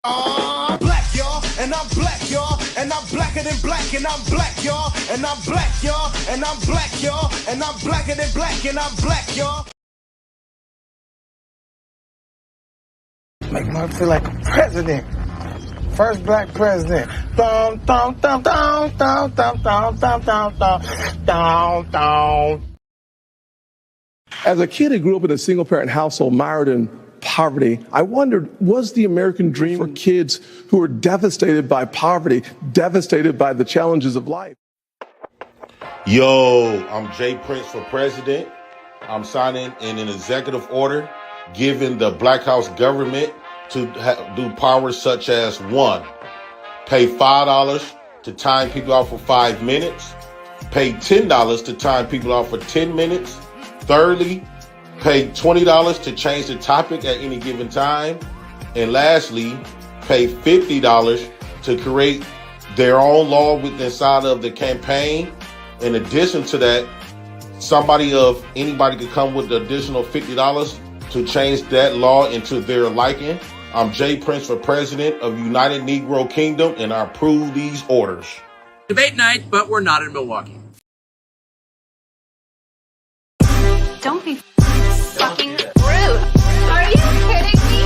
I'm black, y'all, and I'm black, y'all, and I'm blacker than black, and I'm black, y'all, and I'm black, y'all, and I'm black, y'all, and I'm blacker than black, and I'm black, y'all. Make me feel like a president. First black president. Dum, dum, dum, dum, dum, dum, dum, dum, dum, dum, dum, dum. As a kid who grew up in a single-parent household mired in poverty, I wondered, was the American dream for kids who were devastated by poverty, devastated by the challenges of life? Yo, I'm Jay Prince for president. I'm signing in an executive order giving the Black House government to do powers such as: 1, pay $5 to time people out for 5 minutes. Pay $10 to time people out for 10 minutes. Thirdly, pay $20 to change the topic at any given time. And lastly, pay $50 to create their own law inside of the campaign. In addition to that, anybody could come with the additional $50 to change that law into their liking. I'm Jay Prince for president of United Negro Kingdom, and I approve these orders. Debate night, but we're not in Milwaukee. Don't be fucking rude. Are you kidding me?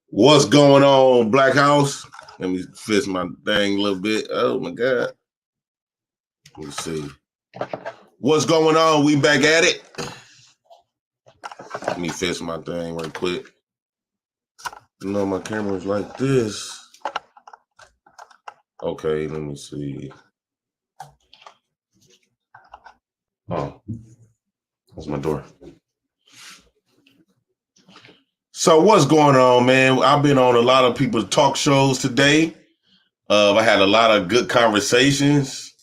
What's going on, Black House? Let me fix my thing a little bit. Oh my God. Let me see. What's going on? We back at it. Let me fix my thing right quick. You know my camera's like this. Okay, let me see. Oh, that's my door. So what's going on, man? I've been on a lot of people's talk shows today. I had a lot of good conversations.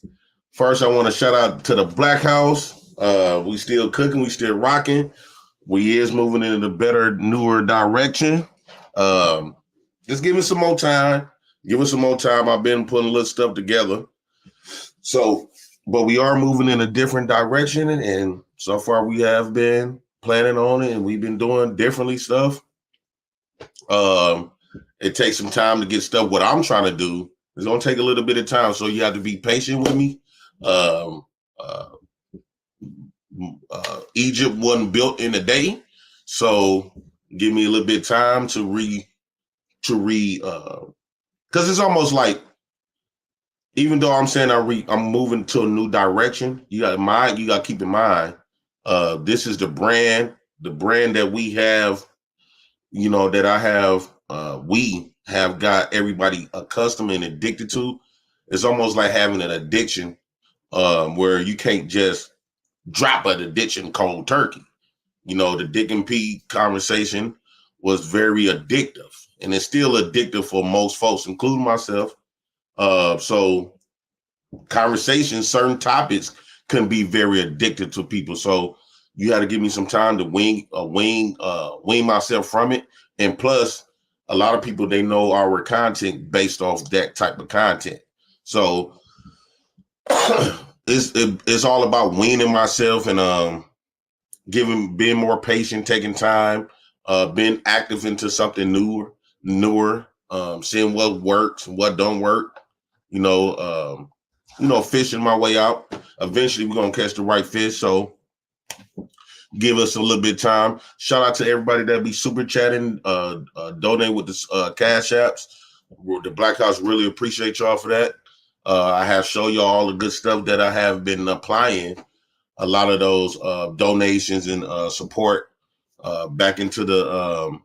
First, I want to shout out to the Black House. We still cooking, we still rocking. We is moving in a better, newer direction. Just give us some more time. Give us some more time. I've been putting a little stuff together. So, but we are moving in a different direction, and so far we have been planning on it, and we've been doing differently stuff. It takes some time to get stuff. What I'm trying to do is gonna take a little bit of time, so you have to be patient with me. Egypt wasn't built in a day, so give me a little bit of time because it's almost like, even though I'm saying I'm moving to a new direction, you got to keep in mind, this is the brand that we have, that I have, we have got everybody accustomed and addicted to. It's almost like having an addiction, where you can't just drop an addiction cold turkey. The Dick and Pete conversation was very addictive, and it's still addictive for most folks, including myself. So conversations, certain topics can be very addictive to people. So you got to give me some time to wean myself from it. And plus, a lot of people, they know our content based off that type of content. So it's all about weaning myself and being more patient, taking time, being active into something newer, seeing what works and what don't work. Fishing my way out. Eventually, we're gonna catch the right fish. So give us a little bit of time. Shout out to everybody that be super chatting, donate with the cash apps. The Black House really appreciate y'all for that. I have shown y'all all the good stuff that I have been applying. A lot of those donations and support back into the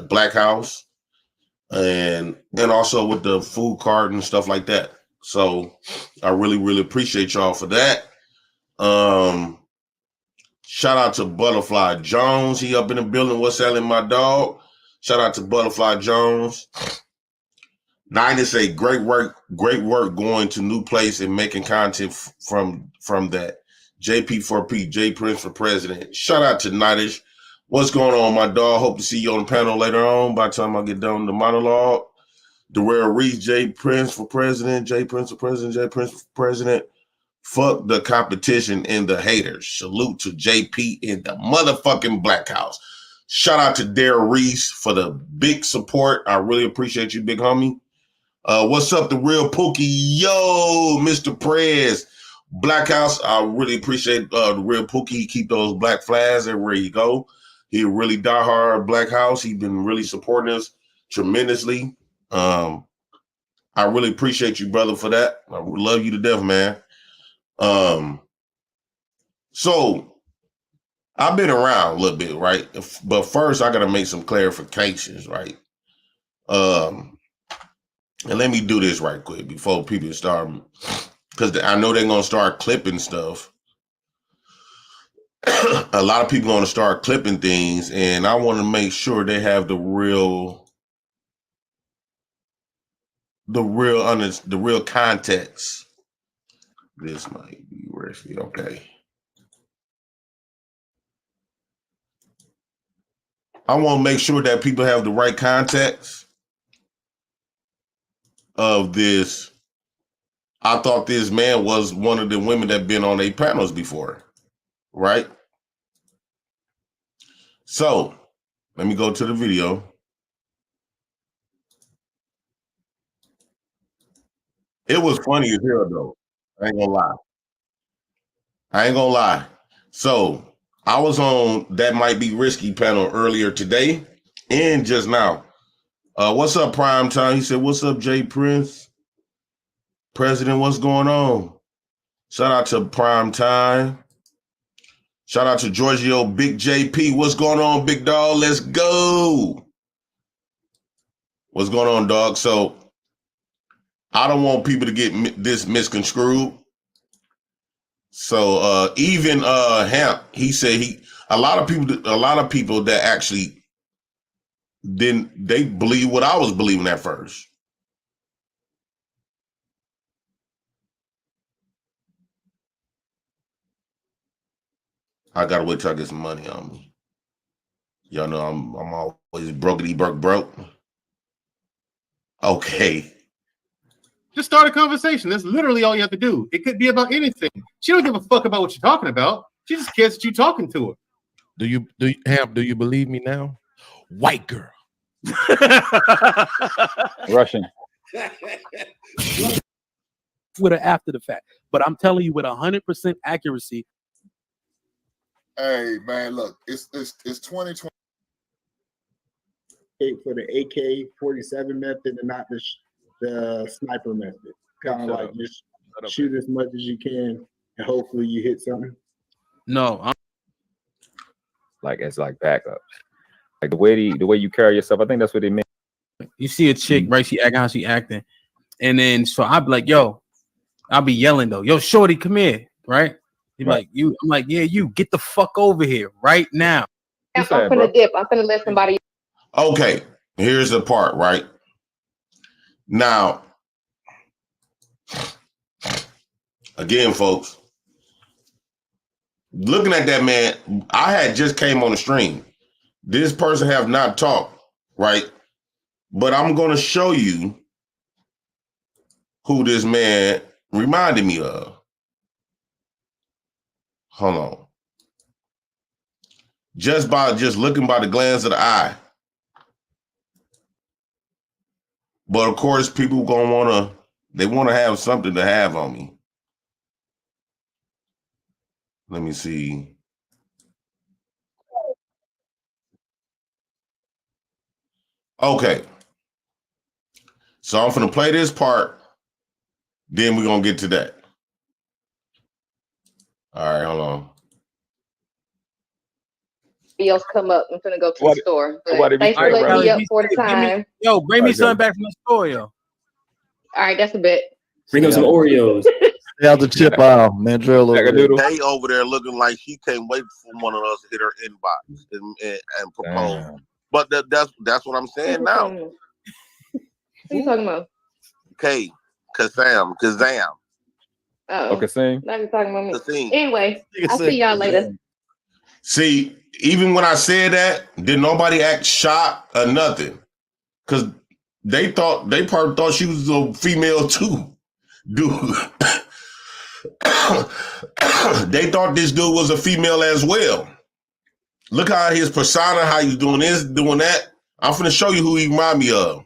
Black House, and also with the food card and stuff like that. So I really, really appreciate y'all for that. Shout out to Butterfly Jones. He up in the building. What's selling, my dog? Shout out to Butterfly Jones. Nina say great work going to new place and making content from that. JP4P, J Prince for president. Shout out to Nightish. What's going on, my dog? Hope to see you on the panel later on. By the time I get done with the monologue, Darrell Reese, J Prince for president, J Prince for president, J Prince for president. Fuck the competition and the haters. Salute to JP in the motherfucking Black House. Shout out to Darrell Reese for the big support. I really appreciate you, big homie. What's up, the real Pookie? Yo, Mr. Prez. Black House, I really appreciate the real Pookie. Keep those black flags everywhere you go. He really diehard Black House. He's been really supporting us tremendously. I really appreciate you, brother, for that. I love you to death, man. So I've been around a little bit, right? But first I got to make some clarifications, right? And let me do this right quick before people start, because I know they're going to start clipping stuff. A lot of people are going to start clipping things, and I want to make sure they have the real context. This might be risky. Okay. I want to make sure that people have the right context of this. I thought this man was one of the women that been on a panels before, right? So let me go to the video. It was funny as hell, though. I ain't gonna lie. So I was on That Might Be Risky panel earlier today and just now. What's up, Prime Time? He said, what's up, J Prince? President, what's going on? Shout out to Prime Time. Shout out to Giorgio Big JP. What's going on, big dog? Let's go. What's going on, dog? So I don't want people to get this misconstrued. So even Hamp, he said a lot of people that actually they believe what I was believing at first. I gotta wait till I get some money on me. Y'all know I'm always brokety broke. Okay. Just start a conversation. That's literally all you have to do. It could be about anything. She don't give a fuck about what you're talking about. She just cares that you're talking to her. Do you believe me now? White girl. Russian. With her after the fact. But I'm telling you with 100% accuracy. Hey man, look, it's 2020 for the AK-47 method and not the sniper method. Kind of like just shoot as much as you can and hopefully you hit something. No, like it's like backup. Like the way you carry yourself, I think that's what it meant. You see a chick, right? She acting how she acting, and then so I'd be like, "Yo," I'll be yelling though, "Yo, shorty, come here," right? He's like, "You," I'm like, "Yeah, you get the fuck over here right now." I'm finna dip. I'm finna let somebody. Okay, here's the part, right? Now, again, folks, looking at that man, I had just came on the stream. This person have not talked, right? But I'm going to show you who this man reminded me of. Hold on. Just looking by the glance of the eye. But of course, people want to have something to have on me. Let me see. Okay. So I'm going to play this part. Then we're going to get to that. All right, hold on. Else come up. I'm gonna go to the store. But thanks for letting me up for the time. Bring me something back from the store, yo. All right, that's a bet. Bring up some Oreos. Stay out the chip aisle, man. Drill over there. They over there looking like she can't wait for one of us to hit her inbox and propose. Damn. But that's what I'm saying now. What are you talking about? Okay, Kazam. Oh, Okay, sing. now you're talking about me. The thing. Anyway, I'll see y'all later. See, even when I said that, did nobody act shocked or nothing? Because they probably thought she was a female too. Dude. They thought this dude was a female as well. Look how his persona, how he's doing this, doing that. I'm finna show you who he remind me of.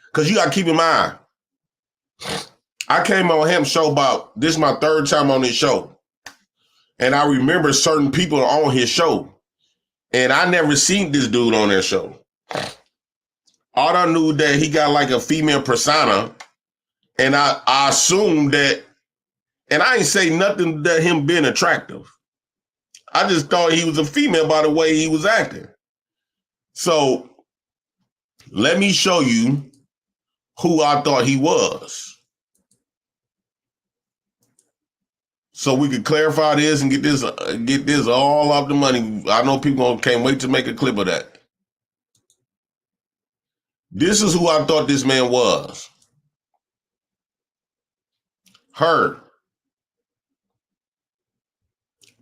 Because you got to keep in mind, I came on him show about, this is my third time on this show. And I remember certain people on his show. And I never seen this dude on their show. All I knew that he got like a female persona. And I assumed that, and I ain't say nothing that him being attractive. I just thought he was a female by the way he was acting. So let me show you who I thought he was. So we could clarify this and get this all off the money. I know people can't wait to make a clip of that. This is who I thought this man was. Her.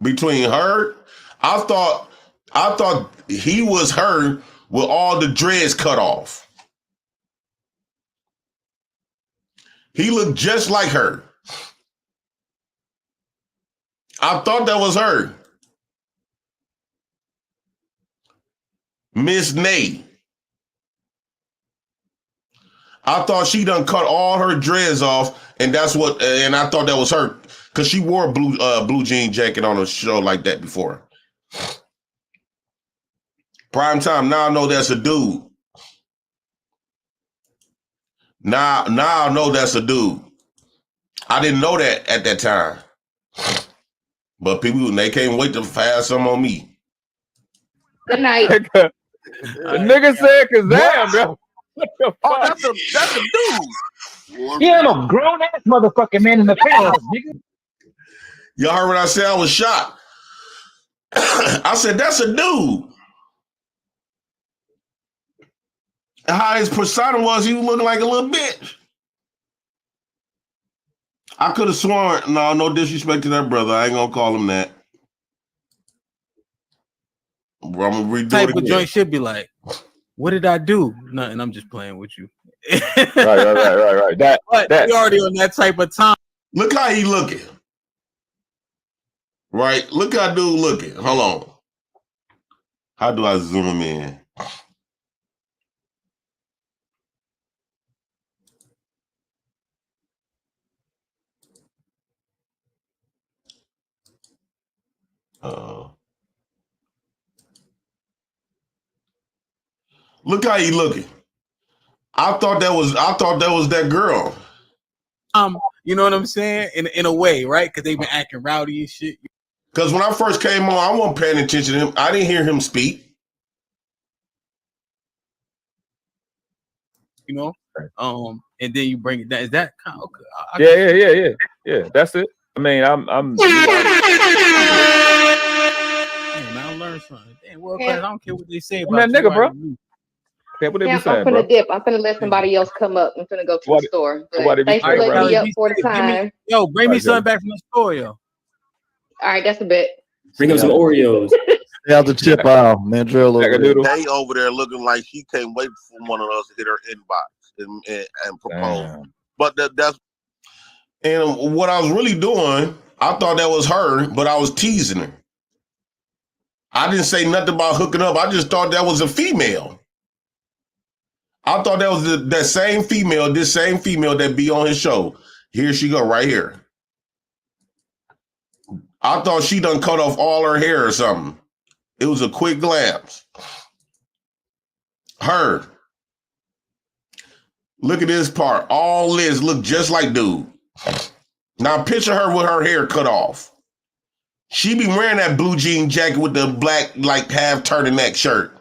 Between her, I thought he was her with all the dreads cut off. He looked just like her. I thought that was her. Miss Nay. I thought she done cut all her dreads off, and I thought that was her. Because she wore a blue jean jacket on a show like that before. Prime time, now I know that's a dude. Now I know that's a dude. I didn't know that at that time. But people, they can't wait to fast some on me. Good night. The nigga said Kazam, bro. What the fuck? Oh, that's a dude. Yeah, I'm a grown ass motherfucking man in the penthouse, nigga. Y'all heard what I said? I was shocked. I said, that's a dude. And how his persona was, he was looking like a little bitch. I could have sworn, no disrespect to that brother. I ain't gonna call him that. I'm gonna redo Type it of again. joint should be like, what did I do? Nothing. I'm just playing with you. Right. That you already on that type of time. Look how he looking. Right? Look how dude looking. Hold on. How do I zoom him in? Look how he looking. I thought that was that girl. You know what I'm saying? In a way, right? Because they've been acting rowdy and shit. Because when I first came on, I wasn't paying attention to him. I didn't hear him speak. You know? And then you bring it down. Is that kind of okay? Yeah. That's it. I mean, I'm Man, I learned something. Damn, well, I don't care what they say about that you, nigga, bro. right? Okay, what they Yeah, be saying, I'm finna bro? dip. I'm finna let somebody else come up. I'm finna go to the store. what they But be thanks for saying, letting me bro? up for the time. Yo, bring me Right, something back from the store, yo. All right, that's a bet. Bring him some Oreos. Stay out the chip aisle, man. Drill over there. They over there looking like she can't wait for one of us to hit her inbox and propose. Damn. But that's and what I was really doing, I thought that was her, but I was teasing her. I didn't say nothing about hooking up. I just thought that was a female. I thought that was this same female that be on his show. Here she go, right here. I thought she done cut off all her hair or something. It was a quick glance. Her. Look at this part. All this look just like dude. Now picture her with her hair cut off. She be wearing that blue jean jacket with the black, like half turtleneck shirt.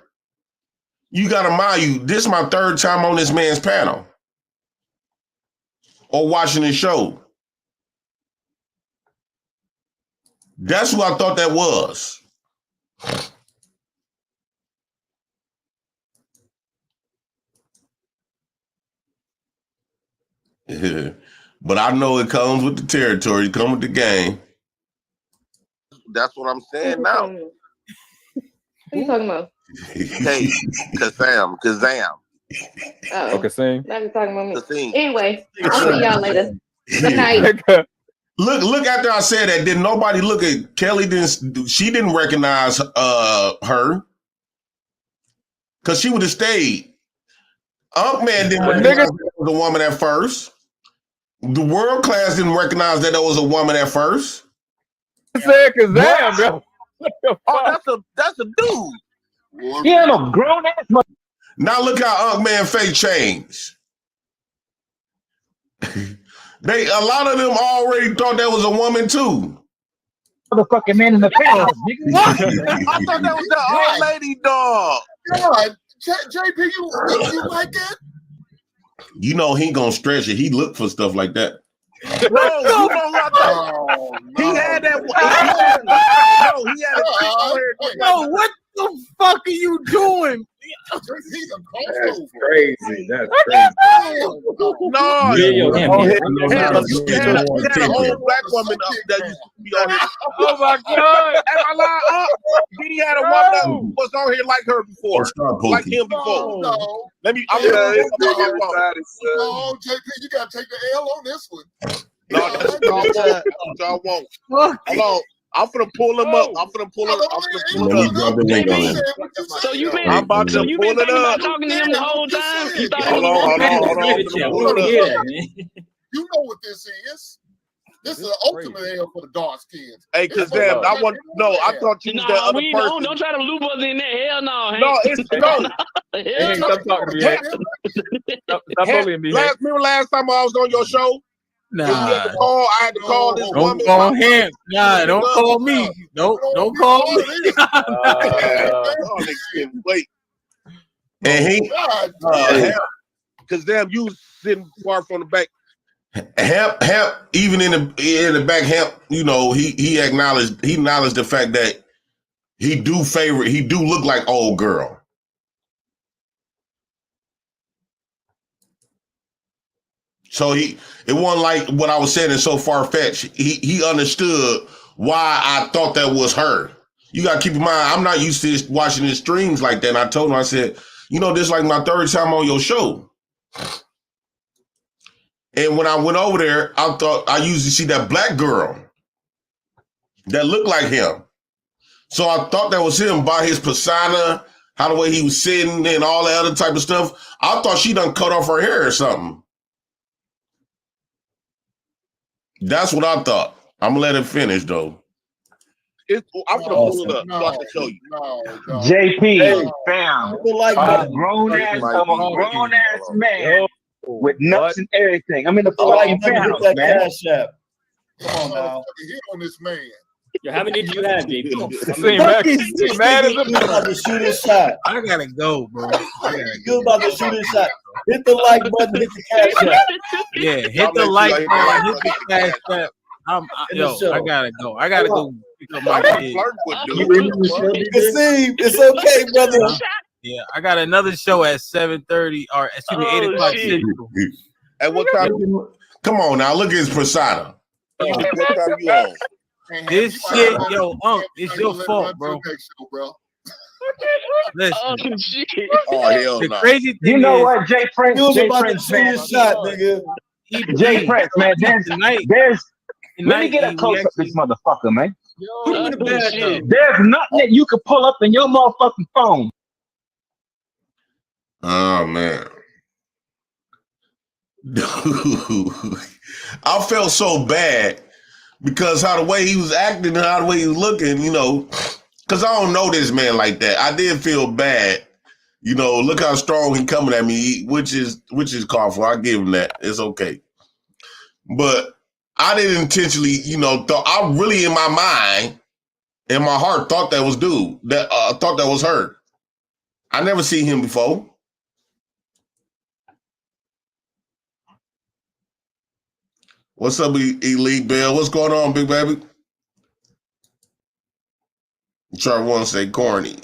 You gotta mind this is my third time on this man's panel. Or watching his show. That's who I thought that was. But I know it comes with the territory. It comes with the game. That's what I'm saying now. Who you talking about? Hey, Kazam. Oh, Okay, sing. now you're talking about me. Kazam. Anyway, I'll see y'all later. Good night. Look after I said that, did nobody look at Kelly? She didn't recognize her because she would have stayed. Man didn't recognize that was a woman at first. The world class didn't recognize that was a woman at first. Said Kazam, bro. Oh, that's a dude. Yeah, I'm a grown ass mother. Now look how Man face changed. A lot of them already thought that was a woman too. Motherfucking man in the penthouse, nigga. I thought that was the old lady dog. God, JP, you like that? You know he gonna stretch it. He looked for stuff like that. Bro, you know what? He had that. He had a No, what the fuck are you doing? That's crazy. That's crazy. No, He had a whole black woman that used to be on here. Oh my God! Am I lying? He had a woman that was on here like her before, like him before. No. Let me. I'm No, JP, you gotta take the L on this one. No, that's y'all won't. Hold on. I'm finna pull him up. I'm finna pull him up. So you been I'm about to pull been it up. talking to him the whole time? Hold on. I'm finna pull it up. You know what this is. This is the ultimate L for the dark skins. Hey, Kazam, I thought you was that other person. Don't try to loop us in there. Hell no. No, it's no. Stop talking to me. Stop bullying me. Last time I was on your show? Nah. I had to call this woman. Don't call him. Nah, don't call me. Don't call me. Wait. And he, Kazam, you was sitting far from the back. Hemp, even in the back, Hemp, you know, he acknowledged the fact that he do look like old girl. So it wasn't like what I was saying is so far-fetched. He understood why I thought that was her. You gotta keep in mind, I'm not used to watching his streams like that. And I told him, I said, you know, this is like my third time on your show. And when I went over there, I thought I usually see that black girl that looked like him. So I thought that was him by his persona, how the way he was sitting and all that other type of stuff. I thought she done cut off her hair or something. That's what I thought. I'm gonna let it finish though. I'm gonna pull it up so I can show you. JP, fam, I'm a grown ass man with nuts and everything. I'm in the fucking penthouse, man. Come on now. Hit on this man. Yo, how many did you have, JP? About to shoot his shot. I gotta go, bro. You about to shoot his shot. Hit the like button, hit the cash app. Yeah, hit the like button, hit the cash app. I gotta go. I gotta go pick up my kid. It's okay, brother. Yeah, I got another show at 7:30 or excuse me, 8 o'clock Central. At what time? Come on now, look at his persona. What time you on? This shit, yo, it's your fault, bro. Listen. Oh hell The no. crazy thing You know is, what, Jay Prince? You was Jay about to Prince, shoot man. his shot, nigga. Jay Prince, man. Let me get a close up this motherfucker, man. There's nothing that you can pull up in your motherfucking phone. Oh man. Dude, I felt so bad because how the way he was acting and how the way he was looking, you know, because I don't know this man like that. I did feel bad. You know, look how strong he coming at me, which is called for. I give him that. It's okay. But I didn't intentionally, you know, I really in my mind, in my heart, thought that was dude. Thought that was her. I never seen him before. What's up, Elite Bell? What's going on, big baby? Try one say corny.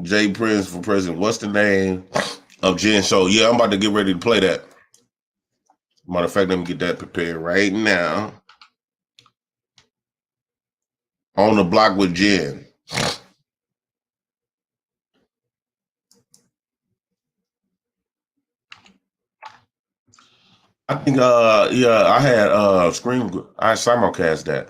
Jay Prince for president. What's the name of Jen. So yeah, I'm about to get ready to play that. Matter of fact, let me get that prepared right now. On the Block with Jen. I think yeah, I had I simulcast that.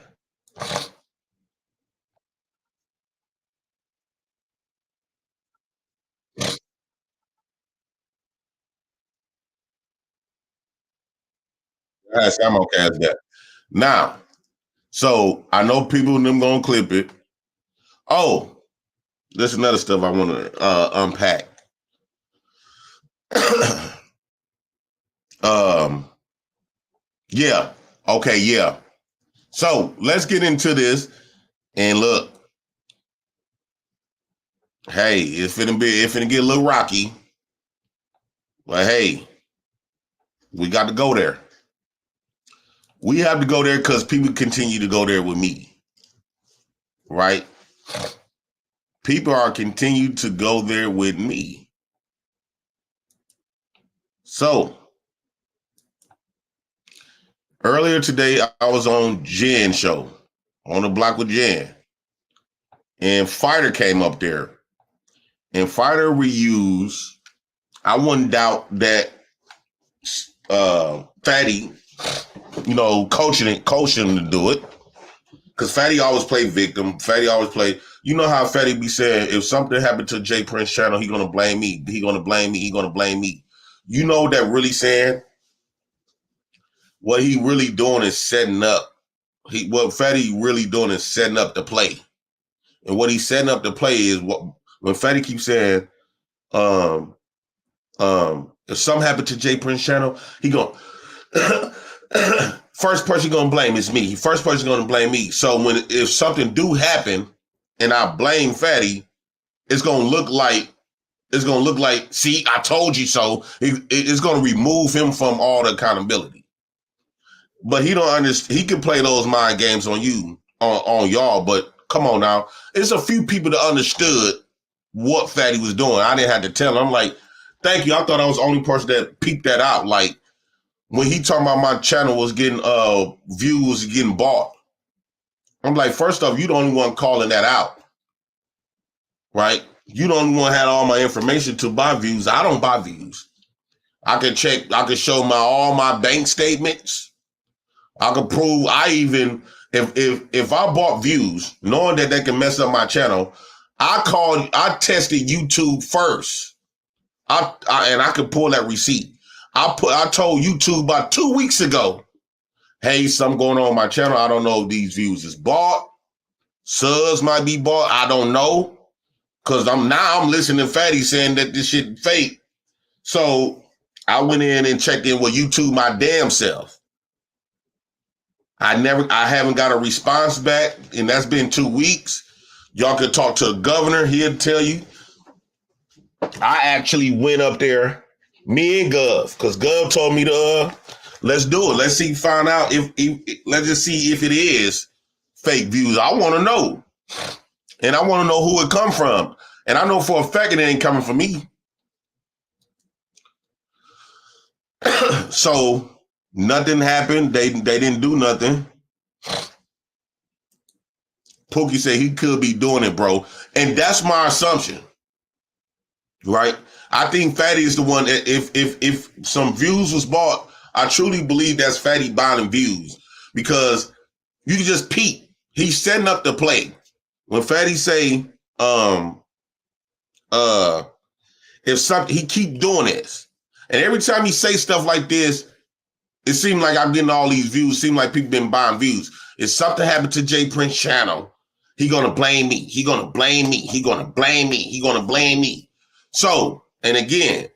I had simulcast that. Now, so I know people them gonna clip it. Oh, there's another stuff I want to unpack. Yeah. Okay, yeah. So let's get into this and look. Hey, it's finna get a little rocky. But hey, we got to go there. We have to go there because people continue to go there with me. Right? People are continuing to go there with me. So earlier today, I was on Jen show, on the Block with Jen. And Fighter came up there. And Fighter reused, I wouldn't doubt that Fatty, coaching him to do it. Because Fatty always play victim. Fatty always play, you know how Fatty be saying, if something happened to Jay Prince channel, he gonna blame me. He gonna blame me. He gonna blame me. You know what that really saying? What he really doing is setting up. What Fatty really doing is setting up the play. And what he's setting up the play is when Fatty keeps saying, if something happened to Jay Prince channel, he going first person gonna blame is me. First person gonna blame me. So if something do happen and I blame Fatty, it's gonna look like, see, I told you so. It's gonna remove him from all the accountability. But he don't understand. He can play those mind games on you, on y'all. But come on now, it's a few people that understood what Fatty was doing. I didn't have to tell him. I'm like, thank you. I thought I was the only person that peeped that out. Like when he talking about my channel was getting views, getting bought. I'm like, first off, you the only one calling that out, right? You the only one had all my information to buy views. I don't buy views. I can check. I can show all my bank statements. I can prove. If I bought views, knowing that they can mess up my channel, I tested YouTube first. And I could pull that receipt. I told YouTube about 2 weeks ago, hey, something going on my channel. I don't know if these views is bought. Subs might be bought. I don't know. Cause I'm listening to Fatty saying that this shit fake. So I went in and checked in with YouTube my damn self. I haven't got a response back, and that's been 2 weeks. Y'all could talk to the governor. He'll tell you. I actually went up there, me and Gov, because Gov told me to let's do it. Let's see, find out let's just see if it is fake views. I want to know. And I want to know who it come from. And I know for a fact it ain't coming from me. So nothing happened. They didn't do nothing. Pookie said he could be doing it, bro. And that's my assumption. Right? I think Fatty is the one that if some views was bought, I truly believe that's Fatty buying views. Because you can just peep. He's setting up the play. When Fatty say, if something, he keep doing this. And every time he say stuff like this, it seems like I'm getting all these views. Seem like people been buying views. If something happened to Jay Prince channel, he gonna blame me. He gonna blame me. He gonna blame me. He gonna blame me. So, and again,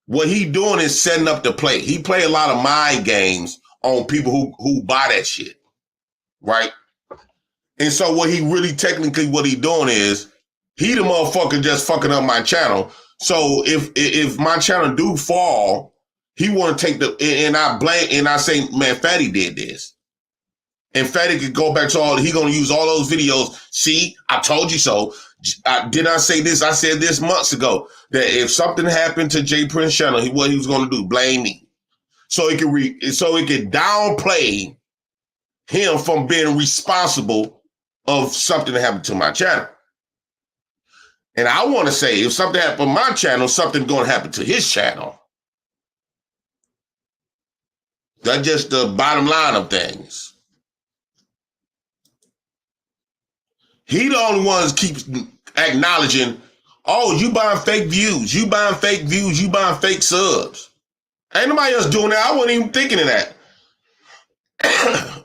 what he doing is setting up the play. He play a lot of mind games on people who buy that shit, right? And so what he really technically what he doing is he the motherfucker just fucking up my channel. So if my channel do fall, he want to take and I blame and I say, man, Fatty did this. And Fatty could go back to he gonna use all those videos. See, I told you so. Did I say this? I said this months ago that if something happened to Jay Prince channel, what he was gonna do? Blame me. So it could downplay him from being responsible of something that happened to my channel. And I want to say, if something happened to my channel, something's going to happen to his channel. That's just the bottom line of things. He the only one keeps acknowledging, oh, you buying fake views, you buying fake views, you buying fake subs. Ain't nobody else doing that. I wasn't even thinking of that.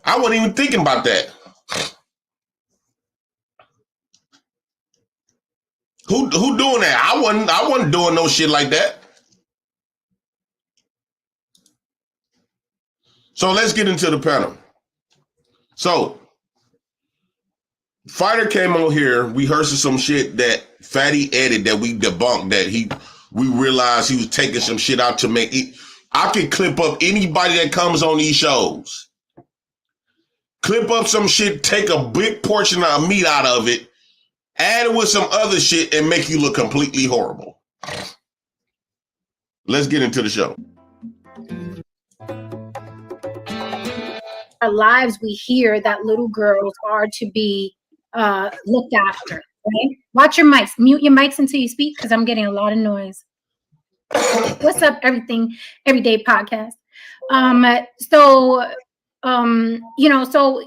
I wasn't even thinking about that. Who doing that? I wasn't doing no shit like that. So let's get into the panel. So Fighter came on here. We heard some shit that Fatty edited that we debunked, that we realized he was taking some shit out to make it. I could clip up anybody that comes on these shows. Clip up some shit, take a big portion of meat out of it, add it with some other shit, and make you look completely horrible. Let's get into the show. Our lives, we hear that little girls are to be looked after, right? Watch your mics. Mute your mics until you speak, because I'm getting a lot of noise. What's up, Everyday Podcast? So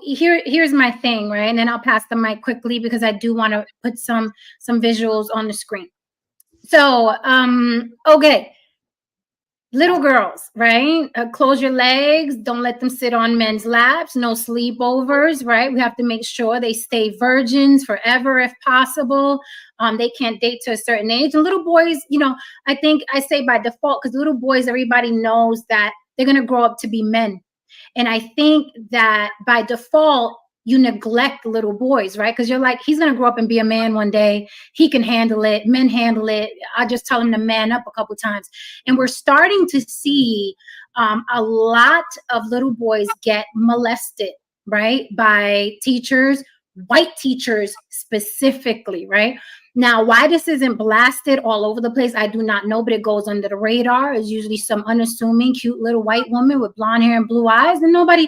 here's my thing, right? And then I'll pass the mic quickly because I do want to put some visuals on the screen. So, okay. Little girls, right? Close your legs. Don't let them sit on men's laps. No sleepovers, right? We have to make sure they stay virgins forever if possible. They can't date to a certain age. And little boys, I think I say by default, because little boys, everybody knows that they're going to grow up to be men. And I think that by default, you neglect little boys, right? Because you're like, he's going to grow up and be a man one day. He can handle it. Men handle it. I just tell him to man up a couple times. And we're starting to see a lot of little boys get molested, right? By teachers, white teachers specifically, right? Now, why this isn't blasted all over the place, I do not know, but it goes under the radar. It's usually some unassuming, cute little white woman with blonde hair and blue eyes, and nobody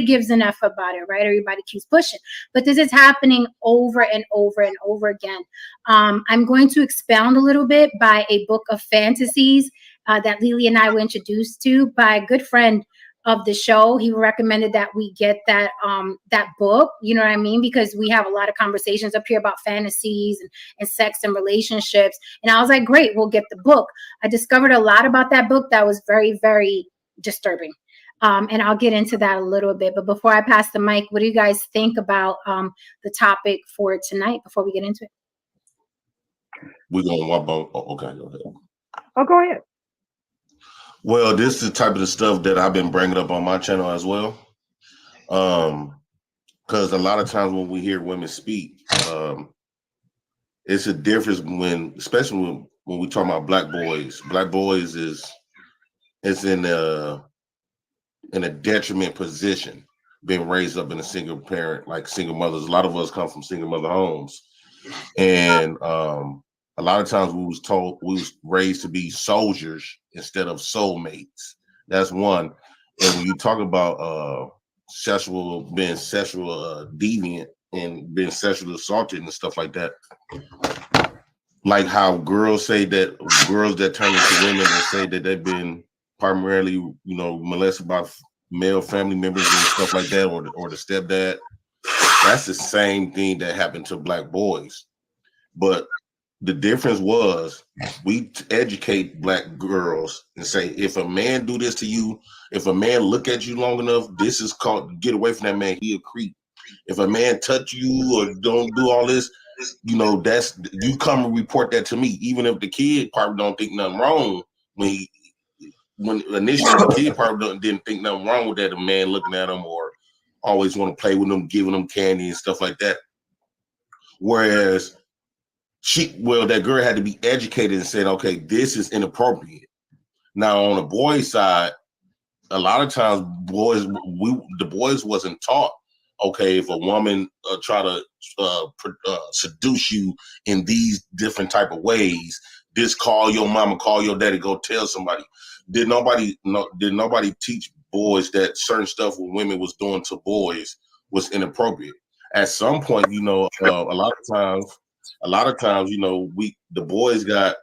gives an F about it, right? Everybody keeps pushing. But this is happening over and over and over again. I'm going to expound a little bit by a book of fantasies that Lily and I were introduced to by a good friend of the show. He recommended that we get that book, you know what I mean? Because we have a lot of conversations up here about fantasies and sex and relationships. And I was like, great, we'll get the book. I discovered a lot about that book that was very, very disturbing. And I'll get into that a little bit. But before I pass the mic, what do you guys think about the topic for tonight before we get into it? We're going to walk on. Okay, go ahead. Oh, go ahead. Well, this is the type of the stuff that I've been bringing up on my channel as well. Because a lot of times when we hear women speak, it's a difference especially when we talk about black boys. Black boys is in a detriment position, being raised up in a single parent, like single mothers. A lot of us come from single mother homes. And a lot of times we was raised to be soldiers instead of soulmates. That's one. And when you talk about being sexual deviant and being sexually assaulted and stuff like that, like how girls that turn into women and say that they've been primarily, molested by male family members and stuff like that, or the stepdad. That's the same thing that happened to black boys. But the difference was we educate black girls and say, if a man do this to you, if a man look at you long enough, this is called, get away from that man, he a creep. If a man touch you or don't do all this, that's, you come and report that to me. Even if the kid probably don't think nothing wrong, when initially the kid probably didn't think nothing wrong with that, a man looking at him or always want to play with them, giving them candy and stuff like that. Whereas that girl had to be educated and said, okay, this is inappropriate. Now on the boys' side, a lot of times the boys wasn't taught okay, if a woman try to seduce you in these different type of ways, just call your mama, call your daddy, go tell somebody. Did nobody teach boys that certain stuff what women was doing to boys was inappropriate? At some point, you know, a lot of times, you know, the boys got,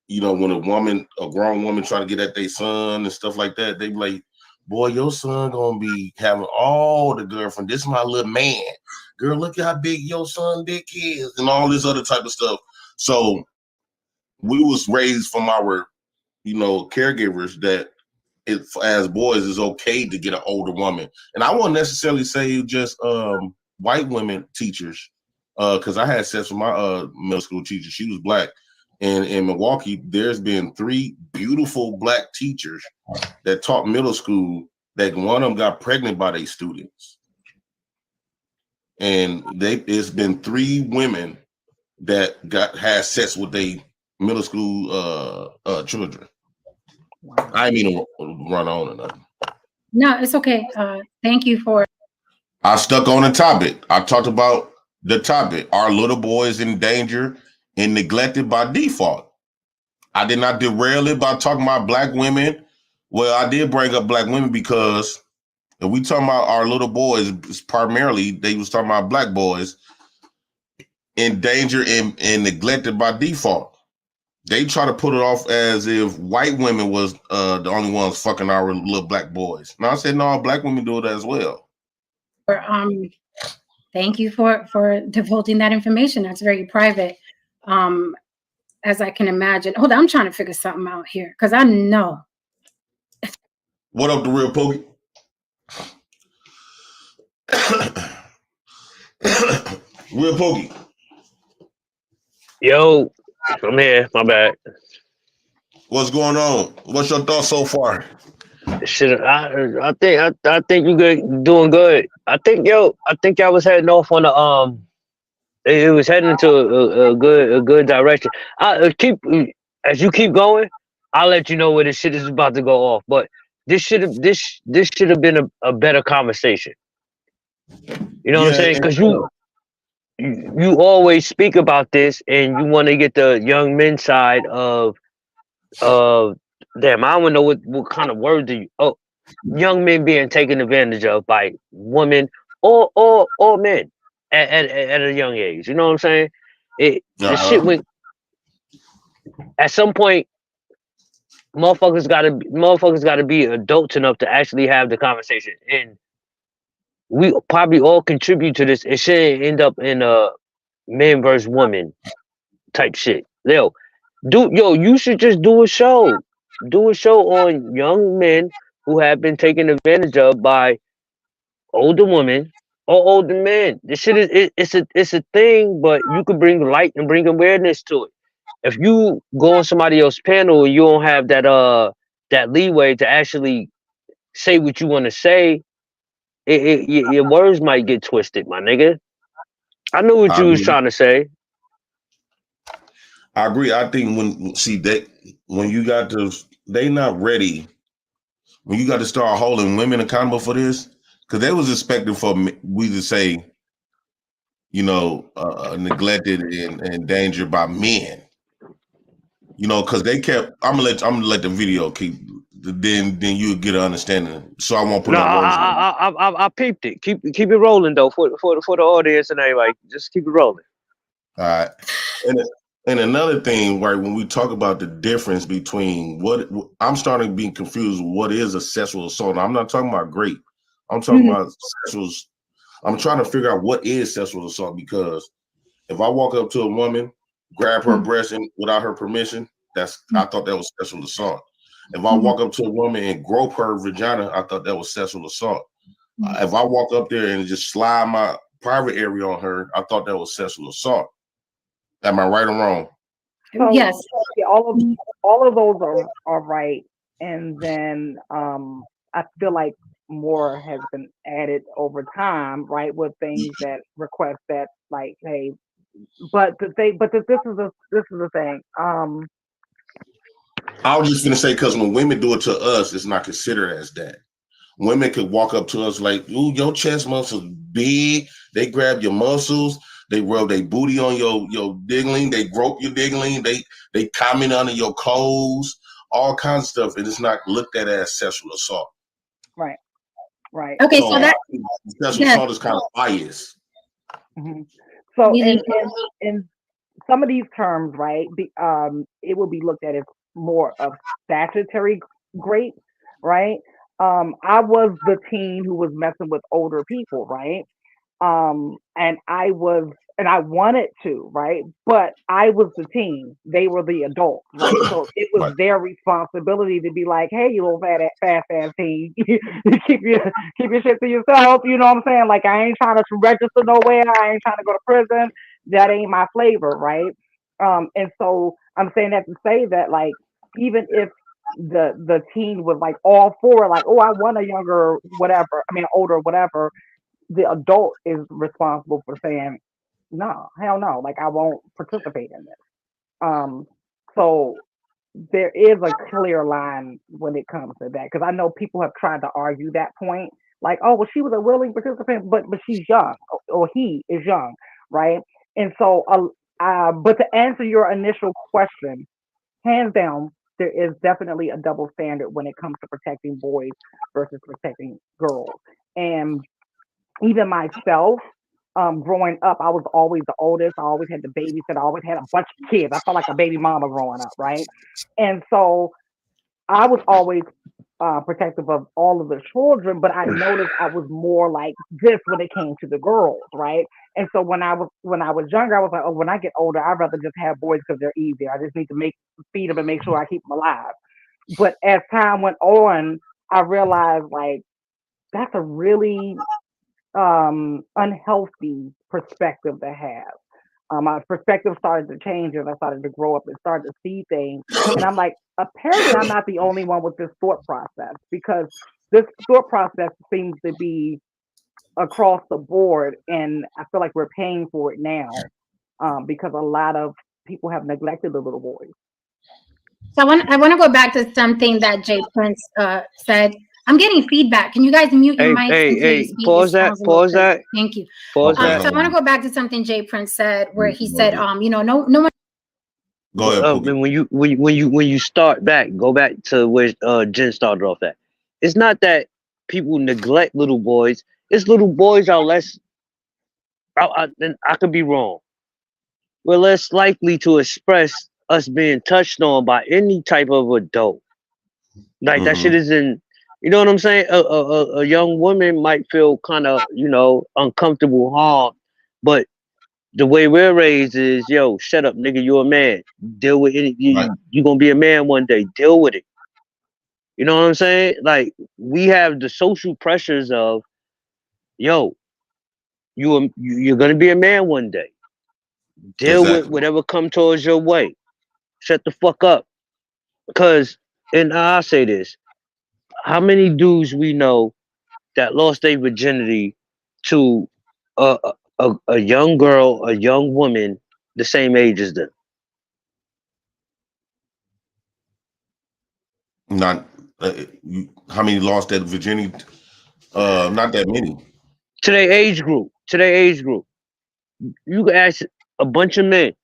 you know, when a grown woman try to get at their son and stuff like that, they be like, boy, your son gonna be having all the girlfriend. This is my little man. Girl, look at how big your son dick is, and all this other type of stuff. So we was raised from our, you know, caregivers that as boys it's okay to get an older woman. And I won't necessarily say just white women teachers, because I had sex with my middle school teacher. She was black. And in Milwaukee, there's been 3 beautiful black teachers that taught middle school that one of them got pregnant by their students. And it's been 3 women that had sex with their middle school children. I didn't mean to run on or nothing. No, it's okay. Thank you for. I stuck on the topic. I talked about the topic. Are little boys in danger and neglected by default? I did not derail it by talking about black women. Well, I did bring up black women because if we talking about our little boys, primarily they was talking about black boys in danger and neglected by default. They try to put it off as if white women was the only ones fucking our little black boys. Now I said no, black women do it as well. Thank you for divulging that information. That's very private. As I can imagine. Hold on, I'm trying to figure something out here because I know. What up, the real Pookie? Real Pookie. Yo, I'm here. My bad. What's going on? What's your thoughts so far? Shit, I think you doing good. I think y'all was heading off on the it was heading into a good direction. As you keep going, I'll let you know where this shit is about to go off. But this should have been a better conversation. You know what I'm saying? Because you always speak about this, and you want to get the young men side of damn. I don't know what kind of word do you? Oh, young men being taken advantage of by women or men. At a young age, you know what I'm saying? The shit went. At some point, motherfuckers gotta be adults enough to actually have the conversation, and we probably all contribute to this. It shouldn't end up in a man versus woman type shit. You should just do a show on young men who have been taken advantage of by older women. Or older men. This shit it's a thing, but you could bring light and bring awareness to it. If you go on somebody else's panel, you don't have that leeway to actually say what you want to say. Your words might get twisted, my nigga. I know what you was trying to say. I agree. I think when you got to, they not ready. When you got to start holding women accountable for this. Because they was expecting for we to say, you know, neglected and endangered by men. You know, because they kept. I'm gonna let the video keep. Then you get an understanding. So I won't put. No, I peeped it. Keep it rolling though for the audience and everybody. Just keep it rolling. All right. And another thing, right? When we talk about the difference between what I'm starting to be confused. What is a sexual assault? I'm not talking about rape. I'm talking about sexual. I'm trying to figure out what is sexual assault, because if I walk up to a woman, grab her breast without her permission, I thought that was sexual assault. If I walk up to a woman and grope her vagina, I thought that was sexual assault. If I walk up there and just slide my private area on her, I thought that was sexual assault. Am I right or wrong? Yes. All of those are right. And then I feel like more has been added over time, right? With things that request that, like, hey, this is the thing. I was just gonna say, because when women do it to us, it's not considered as that. women could walk up to us like, "Ooh, your chest muscles big." They grab your muscles. They rub their booty on your diggling. They grope your diggling. They comment on your clothes, all kinds of stuff, and it's not looked at as sexual assault. Right. Right. Okay, So so that sexual yes. assault is kind of biased. Mhm. So Really- in some of these terms, right, it will be looked at as more of statutory rape, right? I was the teen who was messing with older people, right? And I wanted to, right? But I was the teen. They were the adults, right? So it was their responsibility to be like, hey, you little fast ass teen, you keep your shit to yourself. You know what I'm saying? Like, I ain't trying to register nowhere. I ain't trying to go to prison. That ain't my flavor, right? And so I'm saying that to say that, like, even if the teen was like all for, like, oh, I want a younger whatever, I mean older whatever, the adult is responsible for saying, no, hell no, like, I won't participate in this. So there is a clear line when it comes to that, because I know people have tried to argue that point, like, oh, well, she was a willing participant, but she's young, or he is young, right? And so, but to answer your initial question, hands down, there is definitely a double standard when it comes to protecting boys versus protecting girls. And even myself, growing up, I was always the oldest. I always had the babysit. I always had a bunch of kids. I felt like a baby mama growing up, right? And so I was always protective of all of the children, but I noticed I was more like this when it came to the girls, right? And so when I was younger, I was like, oh, when I get older, I'd rather just have boys because they're easier. I just need to feed them and make sure I keep them alive. But as time went on, I realized, like, that's a really unhealthy perspective to have. My perspective started to change as I started to grow up and started to see things. And I'm like, apparently I'm not the only one with this thought process, because this thought process seems to be across the board. And I feel like we're paying for it now, because a lot of people have neglected the little boys. So I want to go back to something that Jay Prince said. I'm getting feedback. Can you guys mute your mics? until you speak? Pause It that. sounds a little Pause that. crazy. Thank you. Pause So that. I want to go back to something Jay Prince said, where he said, no one. Go ahead. And when you start back, go back to where Jen started off at. It's not that people neglect little boys. It's little boys are less. I could be wrong. We're less likely to express us being touched on by any type of adult. Like that shit isn't. You know what I'm saying? A young woman might feel kind of, uncomfortable, harmed, but the way we're raised is, yo, shut up, nigga, you're a man. Deal with it. You're going to be a man one day. Deal with it. You know what I'm saying? Like, we have the social pressures of, yo, you're going to be a man one day. Deal with whatever come towards your way. Shut the fuck up. Because, and I'll say this, how many dudes we know that lost their virginity to a young girl, a young woman, the same age as them? Not how many lost that virginity? Not that many. To their age group. You can ask a bunch of men,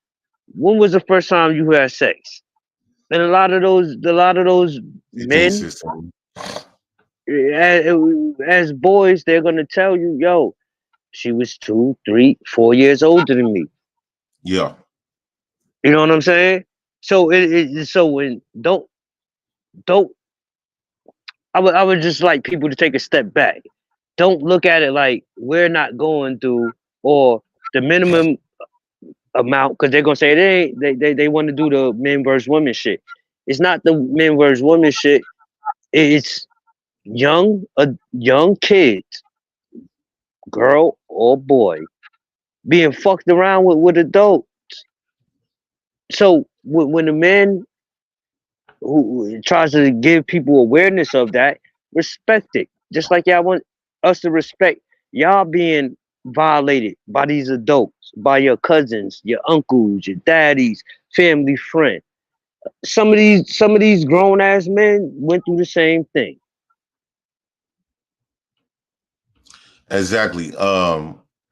when was the first time you had sex? And a lot of those men, as boys, they're gonna tell you, yo, she was 2, 3, 4 years older than me. Yeah. You know what I'm saying? So I would just like people to take a step back. Don't look at it like we're not going through, or the minimum amount, because they're gonna say they want to do the men versus women shit. It's not the men versus women shit. It's young kids, girl or boy, being fucked around with adults. So when a man who tries to give people awareness of that, respect it. Just like y'all want us to respect y'all being violated by these adults, by your cousins, your uncles, your daddies, family friend. Some of these grown ass men went through the same thing. Exactly.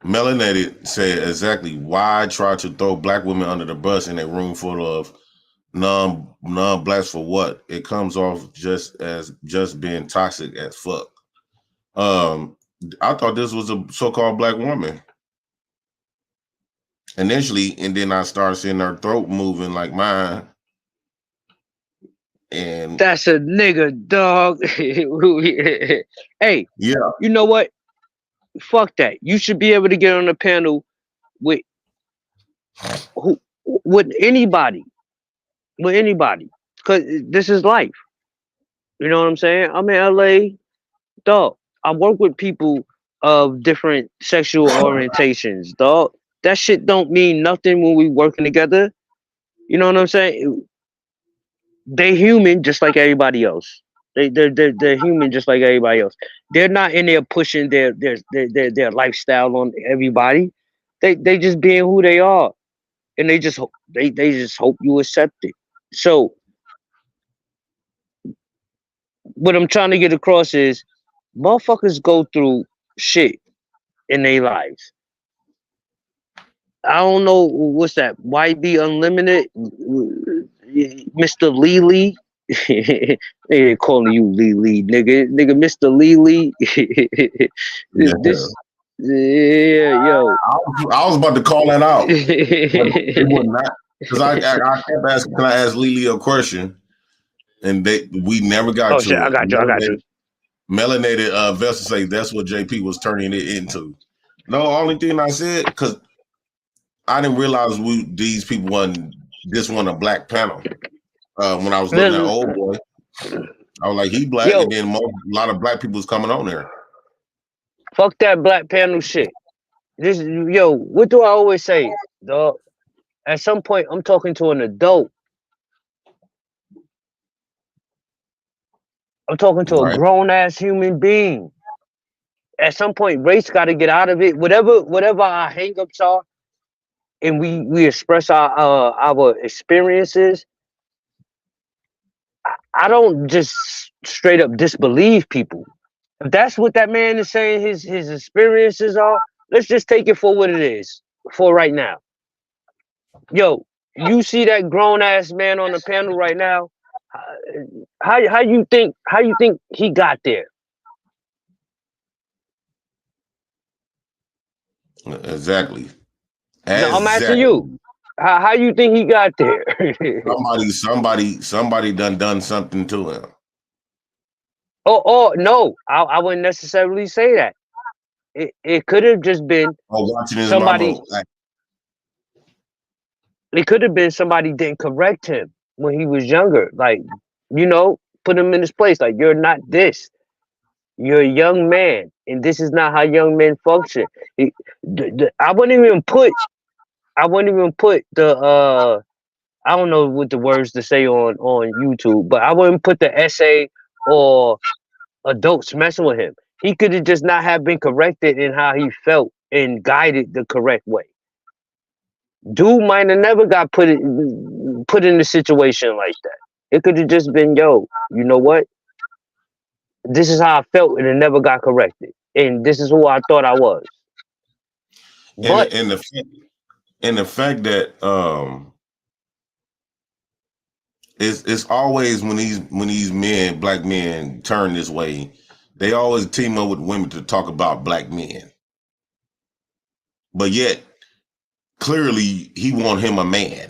Melanated said exactly why try to throw black women under the bus in a room full of non-blacks for what? It comes off just being toxic as fuck. I thought this was a so-called black woman initially, and then I started seeing her throat moving like mine. And that's a nigga, dog. Hey, yeah, you know what? Fuck that. You should be able to get on a panel with anybody, because this is life. You know what I'm saying? I'm in LA, dog. I work with people of different sexual orientations, dog. That shit don't mean nothing when we working together. You know what I'm saying? They human just like everybody else. They're human just like everybody else. They're not in there pushing their lifestyle on everybody. They just being who they are, and they just hope you accept it. So what I'm trying to get across is motherfuckers go through shit in their lives. I don't know what's that. YB Unlimited, Mr. Lily. They calling you Lily, nigga, Mr. Lily. Yo. I was about to call that out. It was not because I kept asking, can I ask Lily a question? And we never got to shit, it. I got you. Melanated Vessel say that's what JP was turning it into. No, only thing I said, because I didn't realize these people wasn't a black panel. When I was looking at Old Boy, I was like, he black, and then a lot of black people was coming on there. Fuck that black panel shit. What do I always say, dog? At some point, I'm talking to an adult. I'm talking to a grown ass human being. At some point, race got to get out of it. Whatever our hangups are, and we express our experiences. I don't just straight up disbelieve people. If that's what that man is saying his experiences are, let's just take it for what it is for right now. Yo, you see that grown ass man on the panel right now? How you think he got there? Exactly. No, I'm asking you. How you think he got there? somebody done something to him. Oh no, I wouldn't necessarily say that. It could have just been watching his somebody. mama. It could have been somebody didn't correct him when he was younger. Like, put him in his place. Like, you're not this. You're a young man, and this is not how young men function. I wouldn't even put the I don't know what the words to say on YouTube, but I wouldn't put the essay or adults messing with him. He could have just not have been corrected in how he felt and guided the correct way. Dude might have never got put in a situation like that. It could have just been, yo, you know what? This is how I felt, and it never got corrected. And this is who I thought I was. And the fact that it's always when these men, black men, turn this way, they always team up with women to talk about black men. But yet, clearly, he want him a man.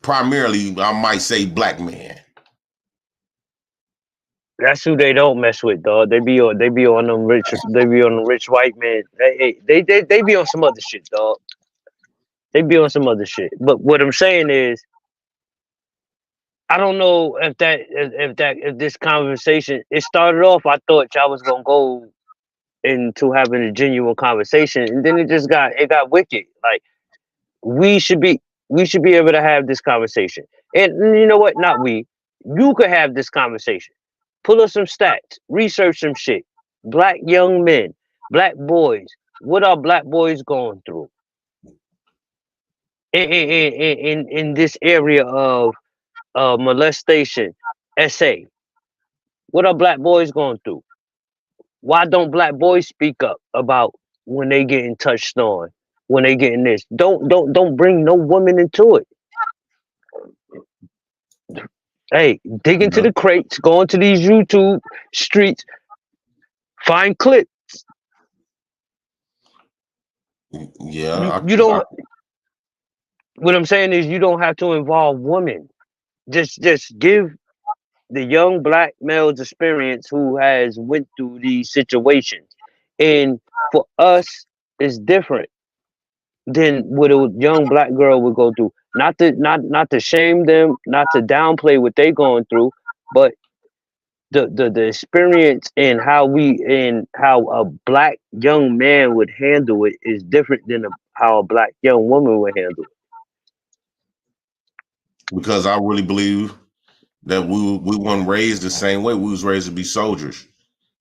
Primarily, I might say black man. That's who they don't mess with, dog. They be on them rich white men. They be on some other shit, dog. They be on some other shit. But what I'm saying is, I don't know if this conversation, it started off, I thought y'all was gonna go into having a genuine conversation, and then it got wicked. Like, we should be able to have this conversation. And you know what? Not we. You could have this conversation. Pull up some stats, research some shit. Black young men, black boys. What are black boys going through in this area of molestation? SA. What are black boys going through? Why don't black boys speak up about when they getting touched on, when they getting this? Don't bring no woman into it. Hey, dig into the crates, go into these YouTube streets, find clips. Yeah, You don't. What I'm saying is, you don't have to involve women. Just give the young black males experience who has went through these situations, and for us, it's different than what a young black girl would go through. Not to shame them, not to downplay what they going through, but the experience and how a black young man would handle it is different than how a black young woman would handle it. Because I really believe that we weren't raised the same way. We was raised to be soldiers,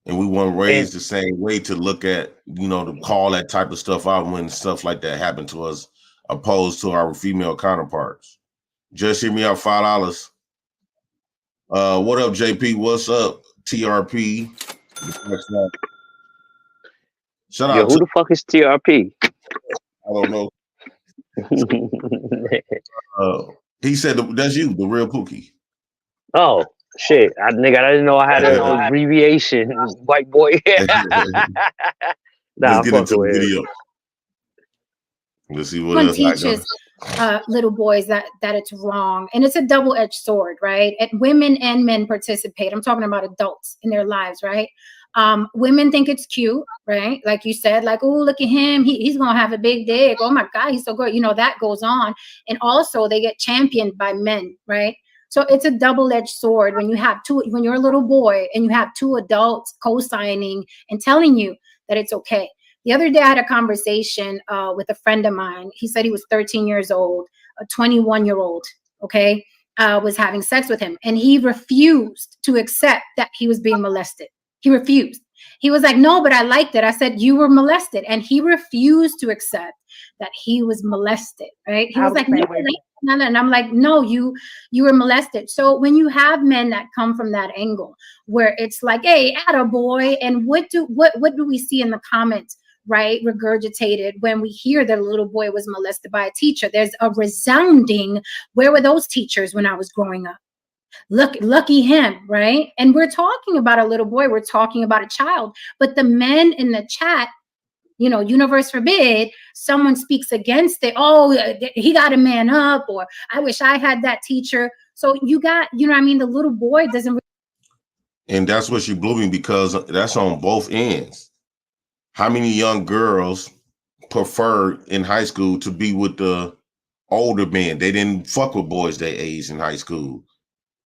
and we weren't raised the same way to look at, to call that type of stuff out when stuff like that happened to us, opposed to our female counterparts. Just hear me out, $5. What up, JP? What's up, TRP? Shout out. Who the fuck is TRP? I don't know. He said that's you, the real Pookie. Oh shit, I didn't know I had an abbreviation. White boy. Let's get into the video. Let's see what else teaches little boys that it's wrong, and it's a double-edged sword, right? And women and men participate. I'm talking about adults in their lives, right? Women think it's cute, right? Like you said, like, oh, look at him, he's gonna have a big dick. Oh my God, he's so good. That goes on, and also they get championed by men, right? So it's a double-edged sword when you're a little boy and you have two adults co-signing and telling you that it's okay. The other day I had a conversation with a friend of mine. He said he was 13 years old, a 21-year-old, okay, was having sex with him. And he refused to accept that he was being molested. He refused. He was like, no, but I liked it. I said, you were molested. And he refused to accept that he was molested, right? He was like, no. And I'm like, no, you were molested. So when you have men that come from that angle where it's like, hey, attaboy, and what do we see in the comments, right? Regurgitated when we hear that a little boy was molested by a teacher. There's a resounding, where were those teachers when I was growing up? Lucky him, right? And we're talking about a little boy, we're talking about a child, but the men in the chat, universe forbid, someone speaks against it. Oh, he got to man up, or I wish I had that teacher. So you got, the little boy doesn't. And that's what you blew me, because that's on both ends. How many young girls prefer in high school to be with the older men? They didn't fuck with boys their age in high school.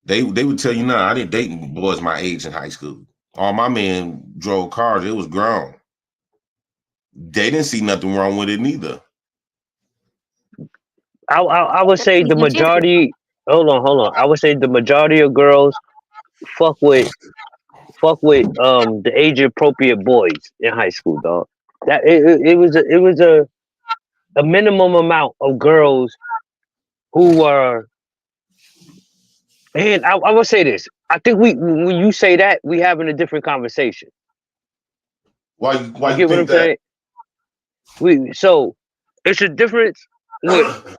They would tell you, I didn't date boys my age in high school. All my men drove cars. It was grown. They didn't see nothing wrong with it neither. I would say the majority. Hold on. I would say the majority of girls fuck with the age appropriate boys in high school, dog. That it was a minimum amount of girls who were. And I will say this. I think when you say that, we having a different conversation. Why you get you what I'm saying? So it's a difference with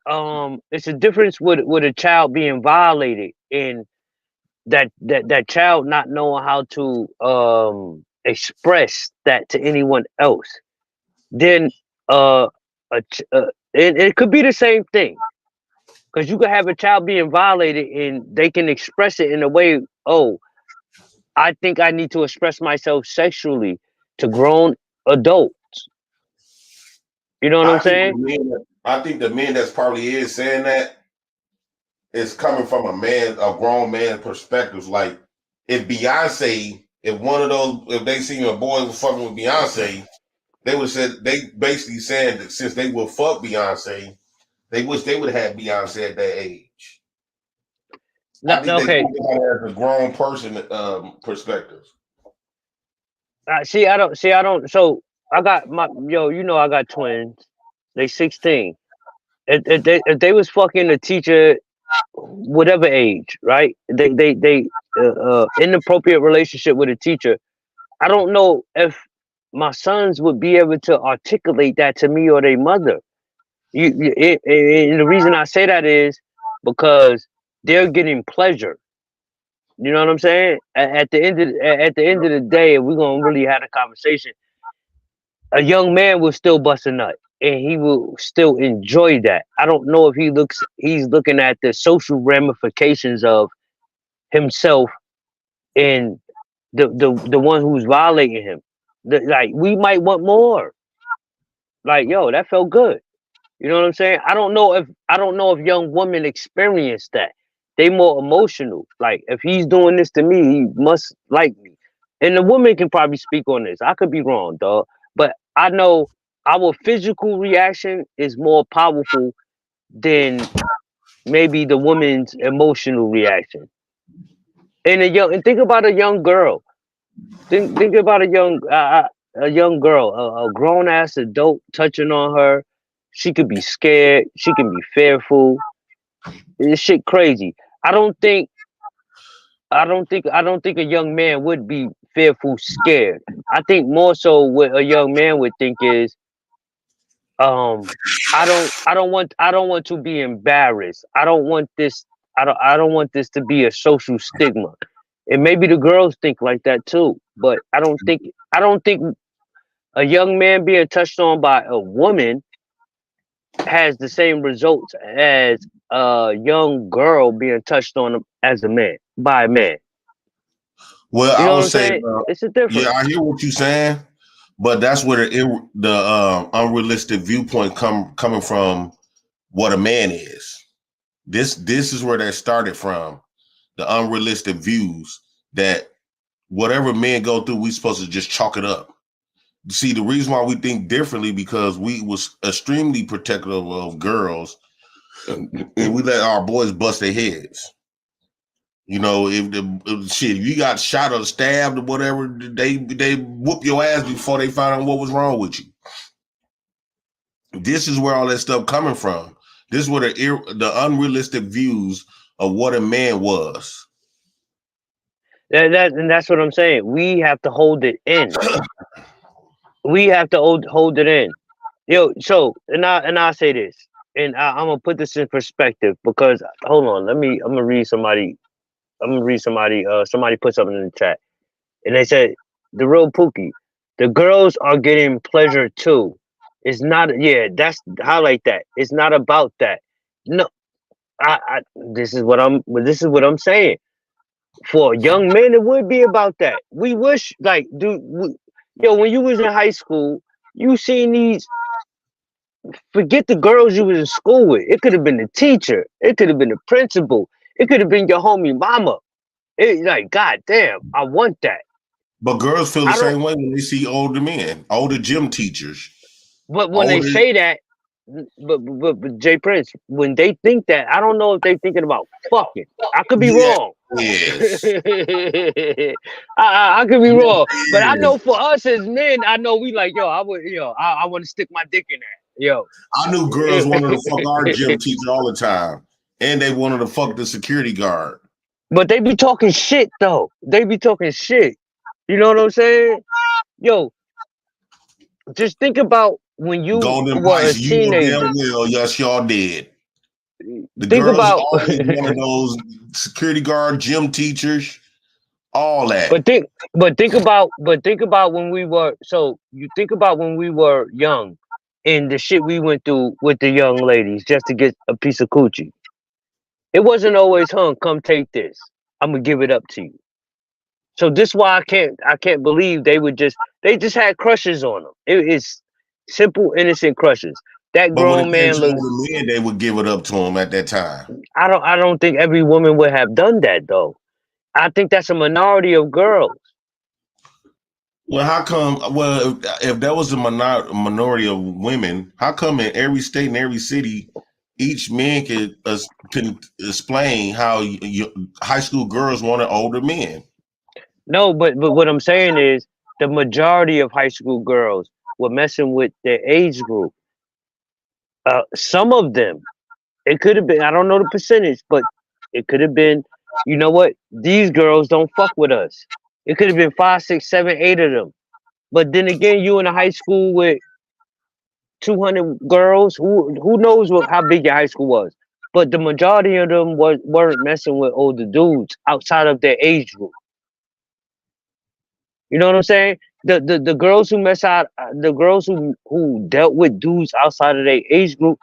with a child being violated, and that child not knowing how to express that to anyone else. Then it could be the same thing. Because you could have a child being violated and they can express it in a way, oh, I think I need to express myself sexually to grown adults. You know what I'm saying? I think the man that's probably is saying that is coming from a grown man perspective. Like if they seen a boy was fucking with Beyonce, they basically saying that since they will fuck Beyonce, they wish they would have had Beyonce at that age. I think they think about it as a grown person perspective. I don't. So I got I got twins. They 16. If they was fucking a teacher, whatever age, right? They inappropriate relationship with a teacher. I don't know if my sons would be able to articulate that to me or their mother. And the reason I say that is because they're getting pleasure. You know what I'm saying? At the end of the day, if we're gonna really have a conversation, a young man will still bust a nut, and he will still enjoy that. I don't know if he's looking at the social ramifications of himself and the one who's violating him. Like, we might want more. Like, yo, that felt good. You know what I'm saying? I don't know if young women experience that. They more emotional. Like, if he's doing this to me, he must like me. And the woman can probably speak on this. I could be wrong, dog. But I know our physical reaction is more powerful than maybe the woman's emotional reaction. And think about a young girl. Think about a young girl, a grown ass adult touching on her. She could be scared. She can be fearful. This shit crazy. I don't think a young man would be fearful, scared. I think more so what a young man would think is, I don't want to be embarrassed. I don't want this to be a social stigma. And maybe the girls think like that too. But I don't think a young man being touched on by a woman has the same results as a young girl being touched on as a man by a man. Well, You know I what would I'm say, saying? It's a difference. yeah, I hear what you're saying, but that's where the unrealistic viewpoint coming from what a man is. This is where that started from. The unrealistic views that whatever men go through, we supposed to just chalk it up. See, the reason why we think differently because we was extremely protective of girls, and we let our boys bust their heads. You know, if you got shot or stabbed or whatever, they whoop your ass before they find out what was wrong with you. This is where all that stuff coming from. This is where the unrealistic views of what a man was. And that's what I'm saying. We have to hold it in. We have to hold it in. Yo, so and I'll say this, and I'm gonna put this in perspective because hold on, I'm gonna read somebody. Somebody put something in the chat, and they said the real Pookie. The girls are getting pleasure too. It's not. Yeah, that's highlight that. It's not about that. No, this is what I'm saying. For young men, it would be about that. We wish, like, when you was in high school, you seen these. Forget the girls you was in school with. It could have been the teacher. It could have been the principal. It could have been your homie mama. Like, goddamn, I want that. But girls feel the same way when they see older men, older gym teachers. But when they say that, but Jay Prince, when they think that, I don't know if they thinking about fucking. I could be wrong. Yes. I could be wrong. But I know for us as men, I know we like, I want to stick my dick in that. Yo. I knew girls wanted to fuck our gym teacher all the time. And they wanted to fuck the security guard. But they be talking shit though. They be talking shit. You know what I'm saying? Yo, just think about when you Golden were Price, a teenager. Yes, y'all did. The Think girls about always one of those security guard, gym teachers, all that. But think about when we were. So you think about when we were young, and the shit we went through with the young ladies just to get a piece of coochie. It wasn't always, come take this. I'm gonna give it up to you. So this is why I can't believe they just had crushes on them. It's simple, innocent crushes. That grown man looks. Men, they would give it up to him at that time. I don't think every woman would have done that though. I think that's a minority of girls. Well, how come? Well, if that was a minority of women, how come in every state and every city, each man can explain how high school girls wanted older men? No, but what I'm saying is the majority of high school girls were messing with their age group. Some of them, it could have been, I don't know the percentage, but it could have been, you know what? These girls don't fuck with us. It could have been 5, 6, 7, 8 of them. But then again, you in a high school with 200 girls. Who knows how big your high school was? But the majority of them weren't messing with older dudes outside of their age group. You know what I'm saying? The girls who the girls who dealt with dudes outside of their age group,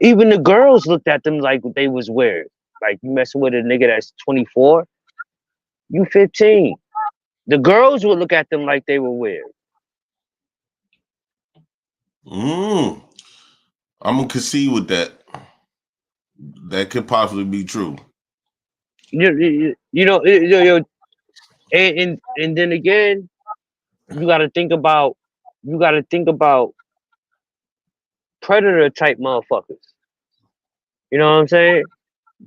even the girls looked at them like they was weird. Like, you messing with a nigga that's 24, you 15. The girls would look at them like they were weird. I'm gonna concede with that. That could possibly be true. And then again, you got to think about predator type motherfuckers. You know what I'm saying?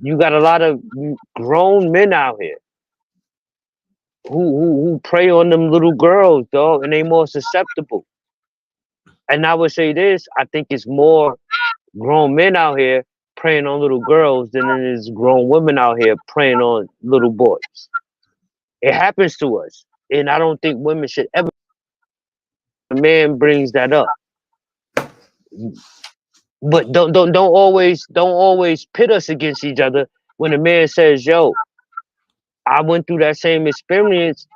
You got a lot of grown men out here who prey on them little girls, dog, and they more susceptible. And I would say this: I think it's more grown men out here preying on little girls than it is grown women out here preying on little boys. It happens to us, and I don't think women should ever. A man brings that up, but don't always pit us against each other. When a man says, "Yo, I went through that same experience,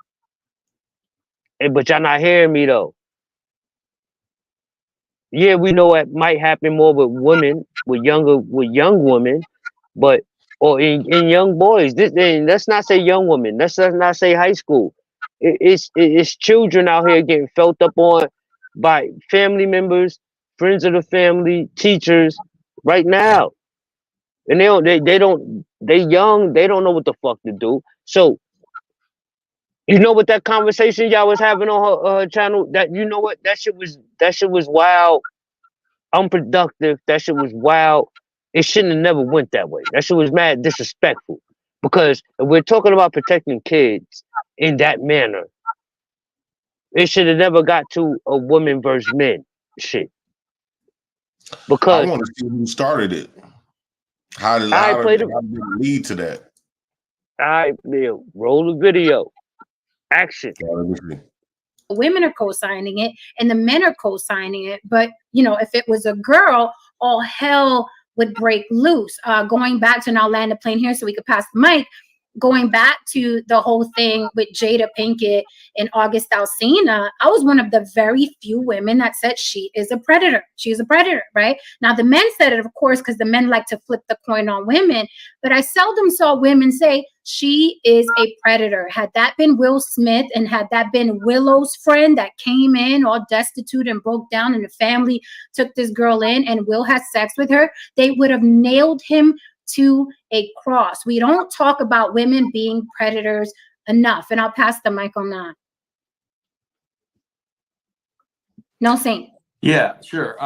but y'all not hearing me though." Yeah, we know it might happen more with women, with young women, but or in young boys. Let's not say young women. Let's not say high school. It's children out here getting felt up on by family members, friends of the family, teachers right now, and they young. They don't know what the fuck to do. So, you know what that conversation y'all was having on her channel? That you know what that shit was wild, unproductive. That shit was wild. It shouldn't have never went that way. That shit was mad disrespectful. Because if we're talking about protecting kids in that manner, it should have never got to a woman versus men shit. Because I want to see who started it. How did it lead to that? All right, Bill, roll the video. Action. Women are co-signing it and the men are co-signing it. But, you know, if it was a girl, all hell would break loose. Going back to, and I'll land the plane here so we could pass the mic. Going back to the whole thing with Jada Pinkett and August Alsina, I was one of the very few women that said she is a predator. She is a predator, right? Now, the men said it, of course, because the men like to flip the coin on women, but I seldom saw women say she is a predator. Had that been Will Smith and had that been Willow's friend that came in all destitute and broke down and the family took this girl in and Will had sex with her, they would have nailed him to a cross. We don't talk about women being predators enough. And I'll pass the mic on that. No, Saint. Yeah, sure.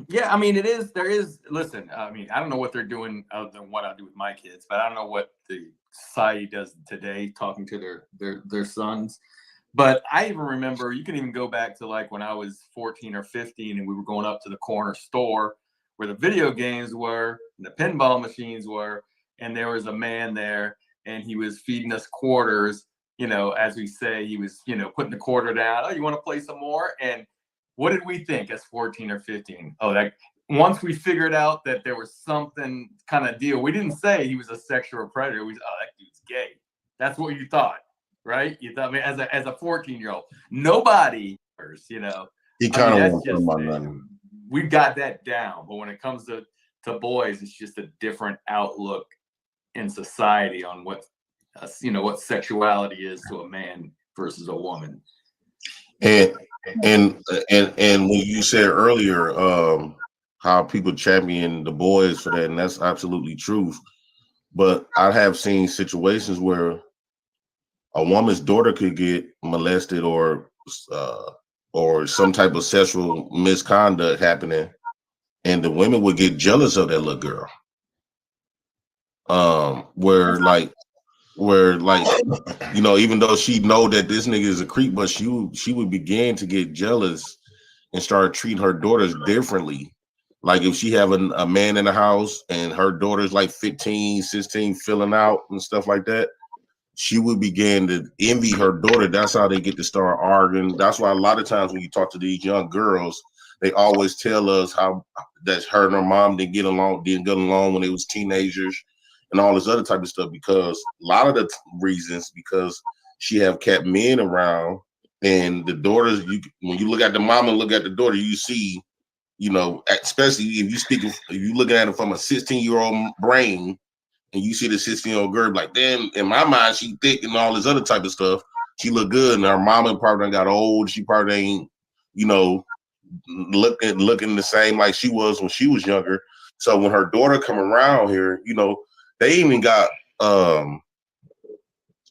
Yeah, I mean, there is, listen, I mean, I don't know what they're doing other than what I do with my kids, but I don't know what the society does today talking to their sons. But I even remember, you can even go back to like when I was 14 or 15 and we were going up to the corner store where the video games were and the pinball machines were, and there was a man there and he was feeding us quarters, you know, as we say, he was, you know, putting the quarter down. Oh, you want to play some more? And what did we think as 14 or 15? Oh, that once we figured out that there was something kind of deal, we didn't say he was a sexual predator. We said, oh, that dude's gay. That's what you thought, right? You thought, I mean, as a 14-year-old, nobody, you know, he kind of wants my money. We've got that down, but when it comes to boys, it's just a different outlook in society on what you know, what sexuality is to a man versus a woman. And when you said earlier how people champion the boys for that, and that's absolutely true. But I have seen situations where a woman's daughter could get molested or some type of sexual misconduct happening, and the women would get jealous of that little girl. Where you know, even though she know that this nigga is a creep, but she would begin to get jealous and start treating her daughters differently. Like if she have a man in the house and her daughter's like 15, 16, filling out and stuff like that, she would begin to envy her daughter. That's how they get to start arguing. That's why a lot of times when you talk to these young girls, they always tell us how that her and her mom didn't get along when they was teenagers and all this other type of stuff, because a lot of the reasons, because she have kept men around, and the daughters, when you look at the mom and look at the daughter, you see, you know, especially if you looking at it from a 16-year-old brain, and you see the 16-year-old girl like, damn, in my mind, she thick and all this other type of stuff. She look good, and her mama probably done got old. She probably ain't, you know, looking the same like she was when she was younger. So when her daughter come around here, you know, they even got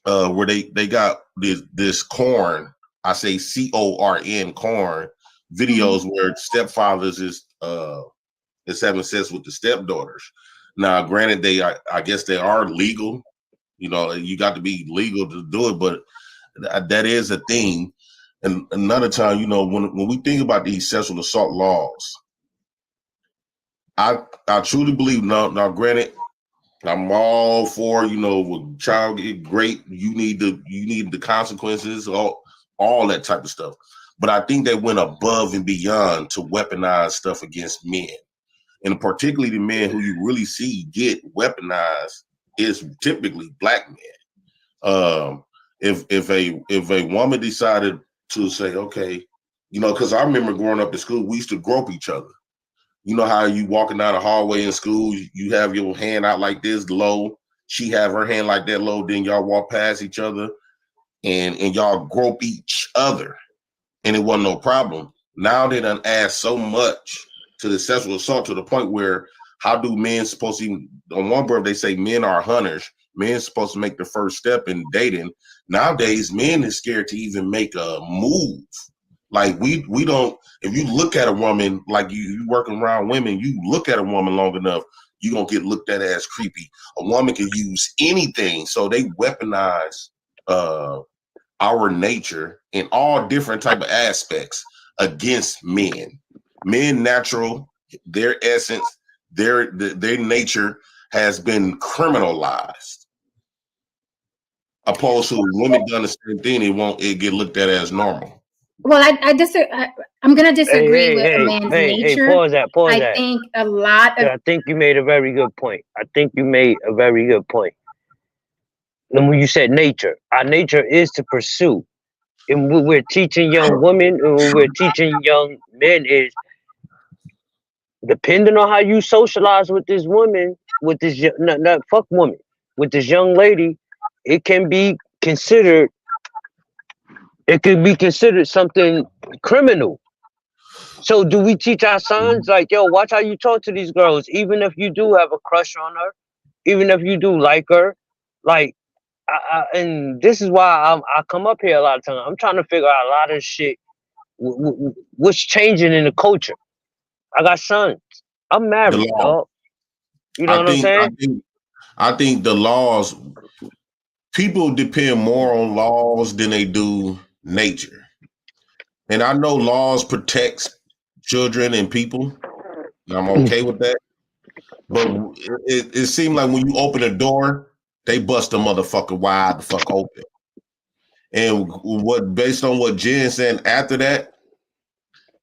where they got this corn. I say CORN, corn videos where stepfathers is having sex with the stepdaughters. Now, granted, I guess they are legal. You know, you got to be legal to do it, but that is a thing. And another time, you know, when we think about these sexual assault laws, I truly believe now granted, I'm all for, you know, when child get raped, you need the consequences, all that type of stuff. But I think they went above and beyond to weaponize stuff against men. And particularly the men who you really see get weaponized is typically black men. If a woman decided to say, okay, you know, because I remember growing up in school, we used to grope each other. You know how you walking down the hallway in school, you have your hand out like this low, she have her hand like that low, then y'all walk past each other and y'all grope each other, and it wasn't no problem. Now they done add so much to the sexual assault to the point where how do men supposed to even, on one birth they say men are hunters, men supposed to make the first step in dating. Nowadays, men is scared to even make a move. Like we don't, if you look at a woman, like you working around women, you look at a woman long enough, you're gonna get looked at as creepy. A woman can use anything. So they weaponize our nature in all different type of aspects against men. Men natural, their essence, their nature has been criminalized. Opposed to women done the same thing, it get looked at as normal. Well, I'm gonna disagree with a man's nature. Pause that. I think a lot of. I think you made a very good point. And when you said nature, our nature is to pursue. And what we're teaching young women, and what we're teaching young men is, depending on how you socialize with this woman, with this not fuck woman, with this young lady, it can be considered. It could be considered something criminal. So do we teach our sons, like, yo, watch how you talk to these girls, even if you do have a crush on her, even if you do like her, like, and this is why I come up here a lot of times. I'm trying to figure out a lot of shit, what's changing in the culture. I got sons. I'm married, dog. You know what I'm saying? I think the laws, people depend more on laws than they do nature. And I know laws protects children and people. And I'm okay with that. But it seems like when you open a door, they bust a motherfucker wide the fuck open. And based on what Jen said after that,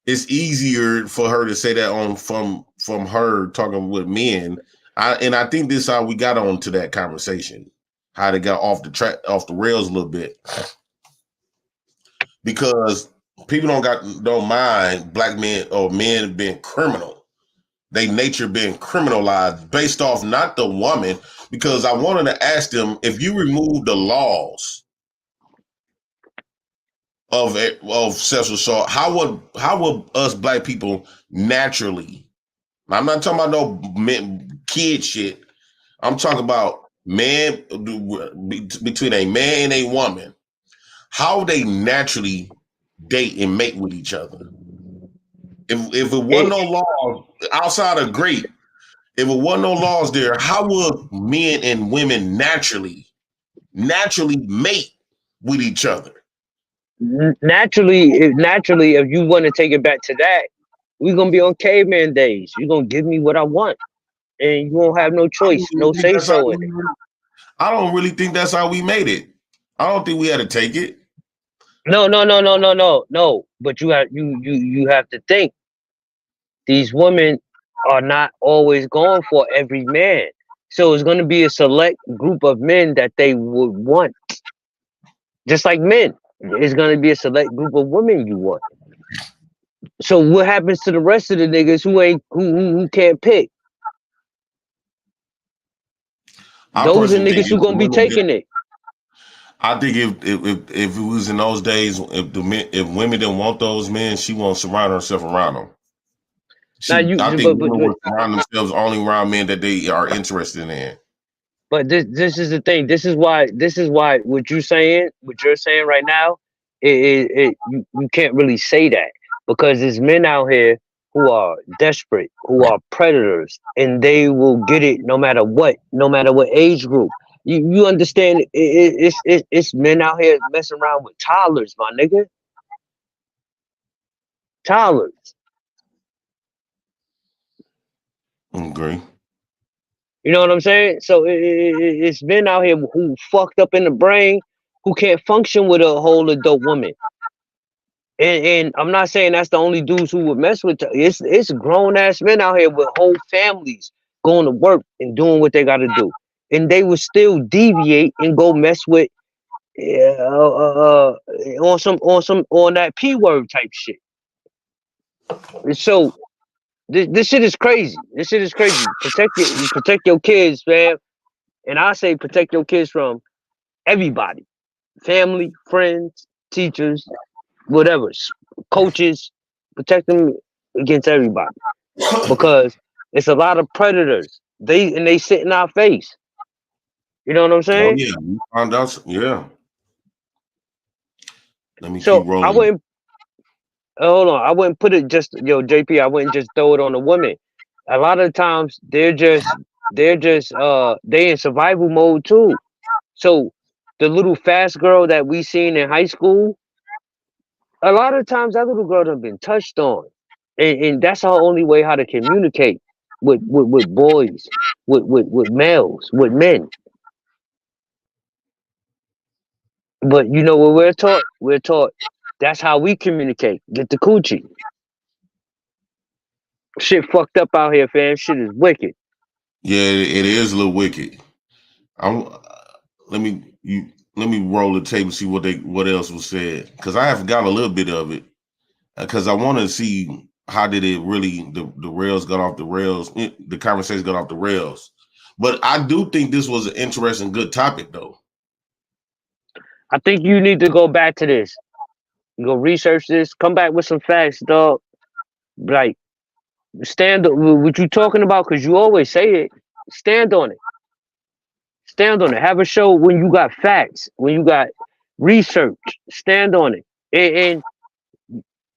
it's easier for her to say that from her talking with men. I think this is how we got on to that conversation, how they got off the rails a little bit. Because people don't mind black men or men being criminal. They nature being criminalized based off not the woman. Because I wanted to ask them, if you remove the laws of sexual assault, how would us black people naturally? I'm not talking about no kid shit. I'm talking about man between a man and a woman. How they naturally date and mate with each other. If it wasn't no law outside of great, if it wasn't no laws there, how would men and women naturally mate with each other? Naturally, if you want to take it back to that, we're gonna be on caveman days. You're gonna give me what I want, and you won't have no choice, no say so in it. I don't really think that's how we made it. I don't think we had to take it. No. But you have to think. These women are not always going for every man. So it's going to be a select group of men that they would want. Just like men. It's going to be a select group of women you want. So what happens to the rest of the niggas who can't pick? Those are niggas who gonna be taking it. I think if it was in those days, if women didn't want those men, she won't surround herself around them. I think women would surround themselves only around men that they are interested in. But this is the thing. This is why what you're saying right now, you can't really say that, because there's men out here who are desperate, who are predators, and they will get it no matter what age group. You understand? It's men out here messing around with toddlers, my nigga. Toddlers. Agree. You know what I'm saying? So it's men out here who fucked up in the brain, who can't function with a whole adult woman. And I'm not saying that's the only dudes who would mess with her. It's grown ass men out here with whole families going to work and doing what they got to do, and they would still deviate and go mess with on that P word type shit. So this shit is crazy. This shit is crazy. Protect your kids, man. And I say protect your kids from everybody, family, friends, teachers, whatever, coaches. Protect them against everybody, because it's a lot of predators. They sit in our face. You know what I'm saying? Oh, yeah, we found out. Yeah. Let me keep rolling. I wouldn't. Hold on. I wouldn't put it just JP. I wouldn't just throw it on the women. A lot of times they in survival mode too. So the little fast girl that we seen in high school, a lot of times that little girl done been touched on, and that's our only way how to communicate with boys, with males, with men. But you know what we're taught? We're taught that's how we communicate. Get the coochie. Shit fucked up out here, fam. Shit is wicked. Yeah, it is a little wicked. Let me roll the tape and see what else was said, because I have got a little bit of it, because I want to see how did it really the rails got off the rails, the conversation got off the rails. But I do think this was an interesting, good topic, though. I think you need to go back to this. You go research this. Come back with some facts, dog. Like, stand on what you talking about, because you always say it. Stand on it. Stand on it. Have a show when you got facts, when you got research. Stand on it. And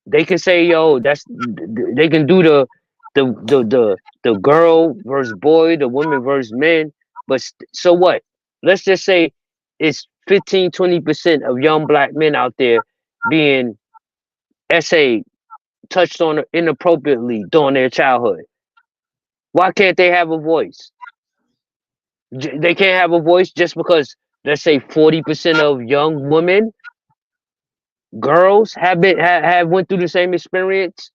they can say, yo, they can do the girl versus boy, the woman versus men. But so what? Let's just say it's 15-20% of young black men out there being touched on inappropriately during their childhood. Why can't they have a voice? They can't have a voice just because, let's say, 40% of young women, girls have went through the same experience.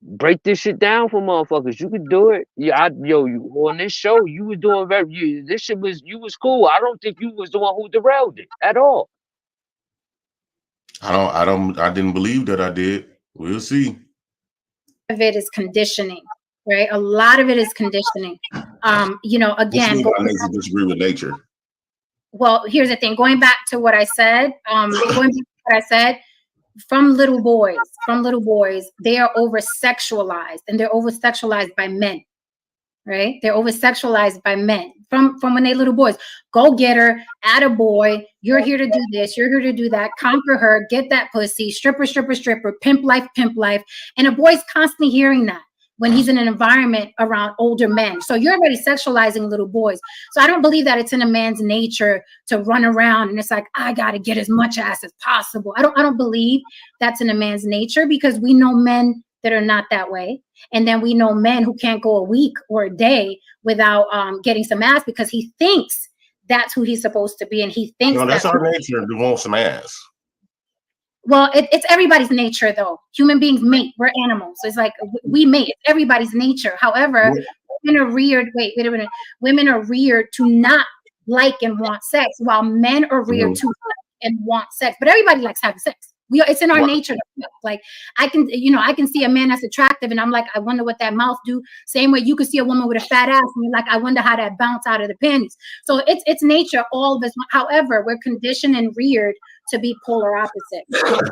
Break this shit down for motherfuckers. You could do it. You on this show, you was doing you was cool. I don't think you was the one who derailed it at all. I didn't believe that I did. We'll see. Of it is conditioning, right? A lot of it is conditioning. Again, I disagree with nature. Well, here's the thing. Going back to what I said, from little boys, they are over sexualized, and they're over sexualized by men, right? They're over sexualized by men from when they're little boys. Go get her, add a boy. You're here to do this. You're here to do that. Conquer her. Get that pussy. Stripper. Pimp life. And a boy's constantly hearing that when he's in an environment around older men. So you're already sexualizing little boys. So I don't believe that it's in a man's nature to run around and it's like, I got to get as much ass as possible. I don't believe that's in a man's nature, because we know men that are not that way. And then we know men who can't go a week or a day without getting some ass because he thinks that's who he's supposed to be, and he thinks that's our nature to want some ass. Well, it's everybody's nature, though. Human beings mate. We're animals. So it's like we mate. It's everybody's nature. However, women are reared. Wait a minute. Women are reared to not like and want sex, while men are reared to like and want sex. But everybody likes having sex. It's in our nature. Like I can see a man that's attractive, and I'm like, I wonder what that mouth do. Same way you could see a woman with a fat ass, and you're like, I wonder how that bounce out of the panties. So it's nature. All of us. However, we're conditioned and reared to be polar opposites.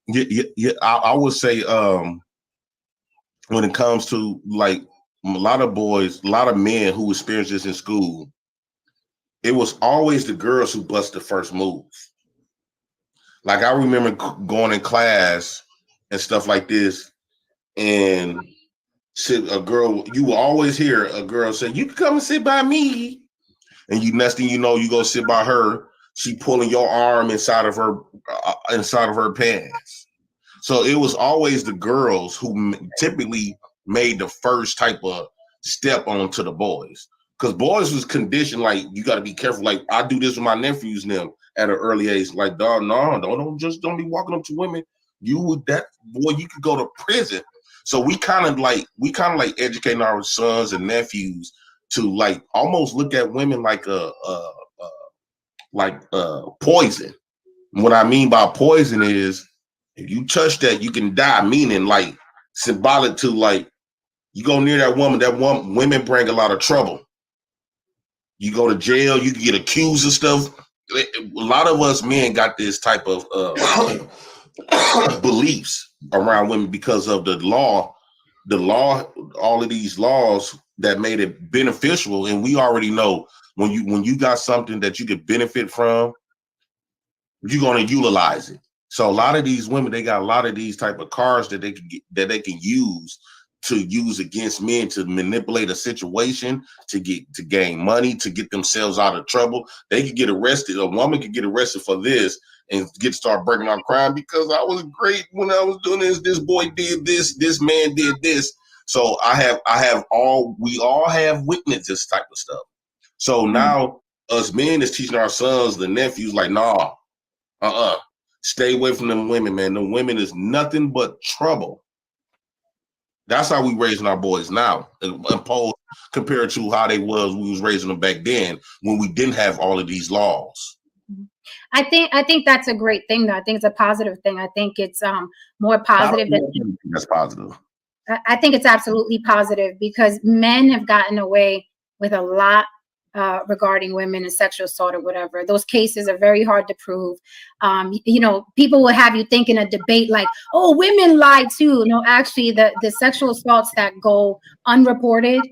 Yeah. I would say when it comes to like a lot of boys, a lot of men who experience this in school, it was always the girls who bust the first move. Like I remember going in class and stuff like this, and a girl, you will always hear a girl say, "You can come and sit by me," and next thing you know, you go sit by her. She pulling your arm inside of her pants. So it was always the girls who typically made the first type of step onto the boys, because boys was conditioned like you got to be careful. Like I do this with my nephews and them. At an early age, like, dog, no, don't be walking up to women. You could go to prison. So we kind of like educating our sons and nephews to like almost look at women like poison. What I mean by poison is if you touch that, you can die. Meaning like symbolic to like you go near that woman. Women bring a lot of trouble. You go to jail. You can get accused of stuff. A lot of us men got this type of beliefs around women because of the law, all of these laws that made it beneficial. And we already know when you got something that you could benefit from, you're going to utilize it. So a lot of these women, they got a lot of these type of cards that they can use against men to manipulate a situation, to gain money, to get themselves out of trouble. They could get arrested. A woman could get arrested for this and start breaking out crime because I was great when I was doing this. This boy did this. This man did this. So we all have witnessed this type of stuff. So now us men is teaching our sons, the nephews, like, nah, stay away from them women, man. The women is nothing but trouble. That's how we raising our boys now, opposed compared to how we was raising them back then when we didn't have all of these laws. I think that's a great thing, though. I think it's a positive thing. I think it's more positive. That's positive. I think it's absolutely positive because men have gotten away with a lot regarding women and sexual assault or whatever. Those cases are very hard to prove. People will have you think in a debate like, oh, women lie too. No, actually, the sexual assaults that go unreported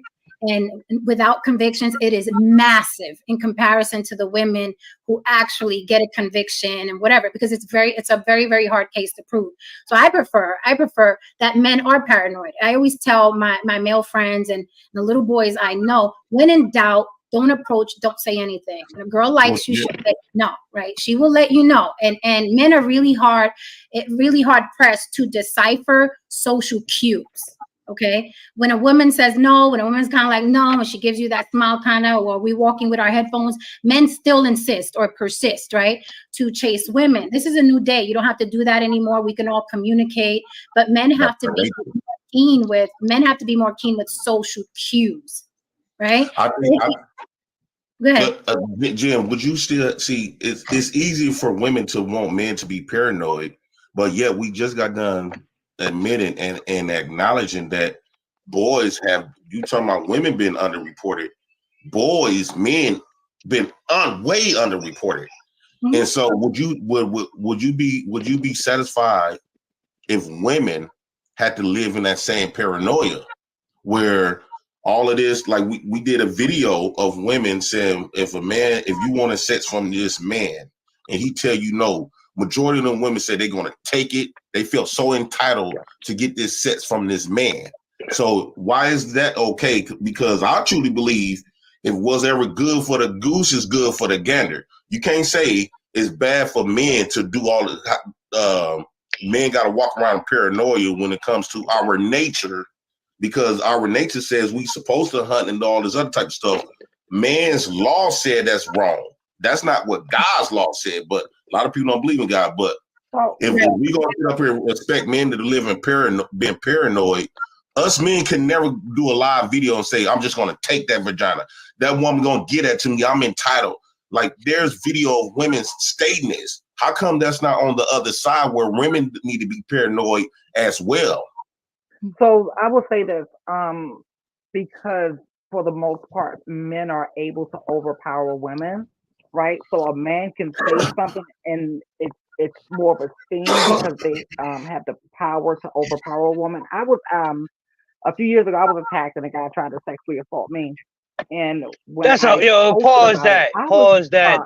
and without convictions, it is massive in comparison to the women who actually get a conviction and whatever, because it's a very, very hard case to prove. So I prefer that men are paranoid. I always tell my male friends and the little boys I know, when in doubt, don't approach, don't say anything. When a girl likes you, she'll let you know, right? She will let you know. And men are really hard pressed to decipher social cues. Okay. When a woman says no, when a woman's kind of like no, and she gives you that smile kind of, or we walking with our headphones, men still insist or persist, right, to chase women. This is a new day. You don't have to do that anymore. We can all communicate, but men have to be more keen with social cues, right? Go ahead. Jim, would you still see it's easy for women to want men to be paranoid, but yet we just got done admitting and acknowledging that boys have, you talking about women being underreported, men been way underreported. Mm-hmm. And so would you be satisfied if women had to live in that same paranoia where all of this, like we did a video of women saying if you want to sex from this man and he tell you no, majority of them women say they're going to take it. They feel so entitled to get this sex from this man. So why is that okay? Because I truly believe if what's ever good for the goose is good for the gander. You can't say it's bad for men to do all men got to walk around paranoia when it comes to our nature, because our nature says we supposed to hunt and all this other type of stuff. Man's law said that's wrong. That's not what God's law said, but a lot of people don't believe in God. But if we gonna get up here and expect men to live in being paranoid, us men can never do a live video and say, I'm just gonna take that vagina. That woman gonna get that to me. I'm entitled. Like, there's video of women stating this. How come that's not on the other side where women need to be paranoid as well? So I will say this, because for the most part, men are able to overpower women, right? So a man can say something and it's more of a thing because they have the power to overpower a woman. I was a few years ago, I was attacked and a guy tried to sexually assault me. And when that's how, yo, pause that,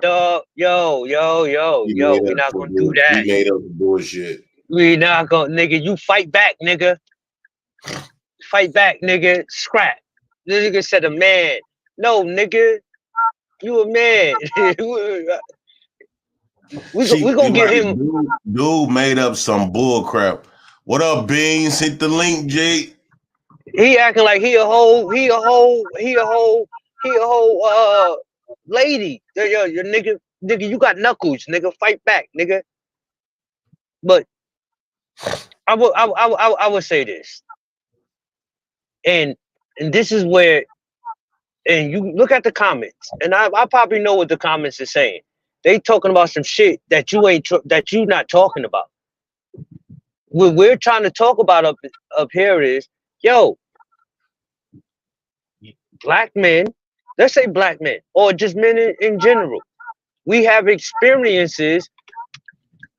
dog. Yo, we're not gonna do that. We made up the bullshit. We not gonna, nigga, you fight back, nigga. Fight back, nigga. Scrap. The nigga said a man. No, nigga, you a man. we gonna get him. Dude made up some bull crap. What up, Beans? Hit the link, Jake. He acting like he a whole lady. Yo, nigga, you got knuckles, nigga. Fight back, nigga. But I would say this, and this is where, and you look at the comments, and I probably know what the comments are saying. They talking about some shit that you not talking about. What we're trying to talk about up here is, yo, black men, let's say black men, or just men in general, we have experiences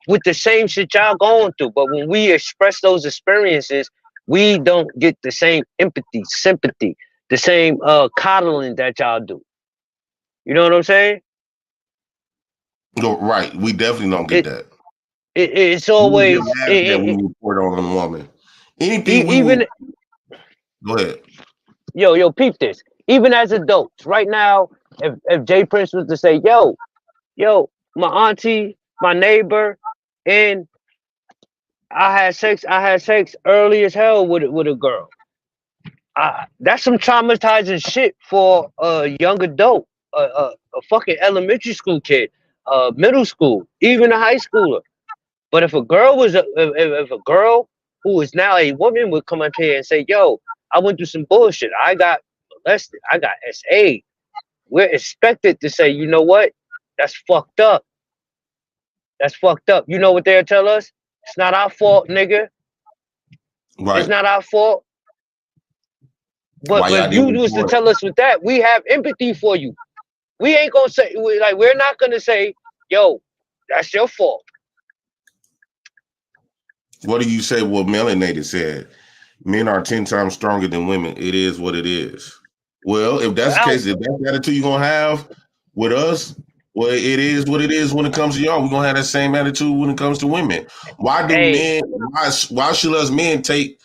with the same shit y'all going through, but when we express those experiences, we don't get the same empathy, sympathy, the same coddling that y'all do. You know what I'm saying? No, right. We definitely don't get that. It's always that we report on a woman. Anything go ahead. Yo, peep this. Even as adults, right now, if Jay Prince was to say, yo, my auntie, my neighbor, and I had sex early as hell with a girl. That's some traumatizing shit for a young adult, a fucking elementary school kid, middle school, even a high schooler. But if a girl if a girl who is now a woman would come up here and say, yo, I went through some bullshit. I got molested. I got SA. We're expected to say, you know what? That's fucked up. That's fucked up. You know what they'll tell us? It's not our fault, nigga. Right. It's not our fault. But if you was to tell us with that, we have empathy for you. We ain't gonna say, we're not gonna say, yo, that's your fault. What do you say what Melanated said? Men are 10 times stronger than women. It is what it is. Well, if that's the case, if that's the attitude you're going to have with us, well, it is what it is when it comes to y'all. We're going to have that same attitude when it comes to women. Why do men, why should us men take,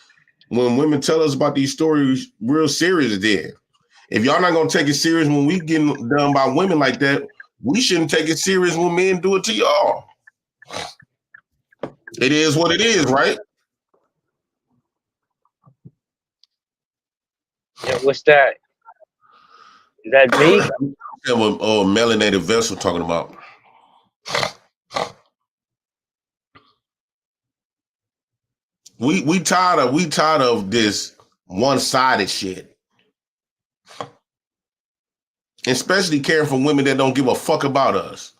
when women tell us about these stories, real serious then? If y'all not going to take it serious when we getting done by women like that, we shouldn't take it serious when men do it to y'all. It is what it is, right? Yeah, what's that? Is that me? Yeah, what Melanated Vessel talking about. We tired of this one-sided shit. Especially caring for women that don't give a fuck about us.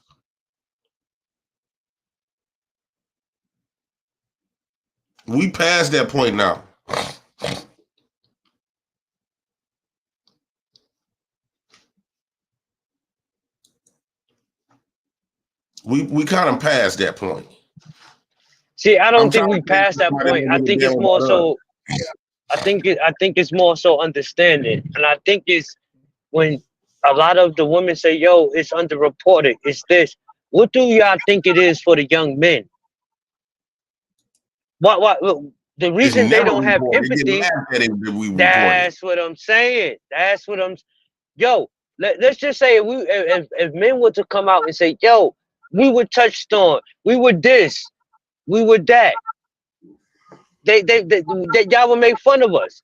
We past that point now. We kind of past that point. See, I don't think we passed that point. I think it's more so. I think it's more so understanding, and I think it's when a lot of the women say, "Yo, it's underreported. It's this." What do y'all think it is for the young men? What? The reason they don't have empathy. That's what I'm saying. That's what I'm. Yo, let's just say if men were to come out and say, "Yo, we were touched on. We were this. We were that." y'all would make fun of us.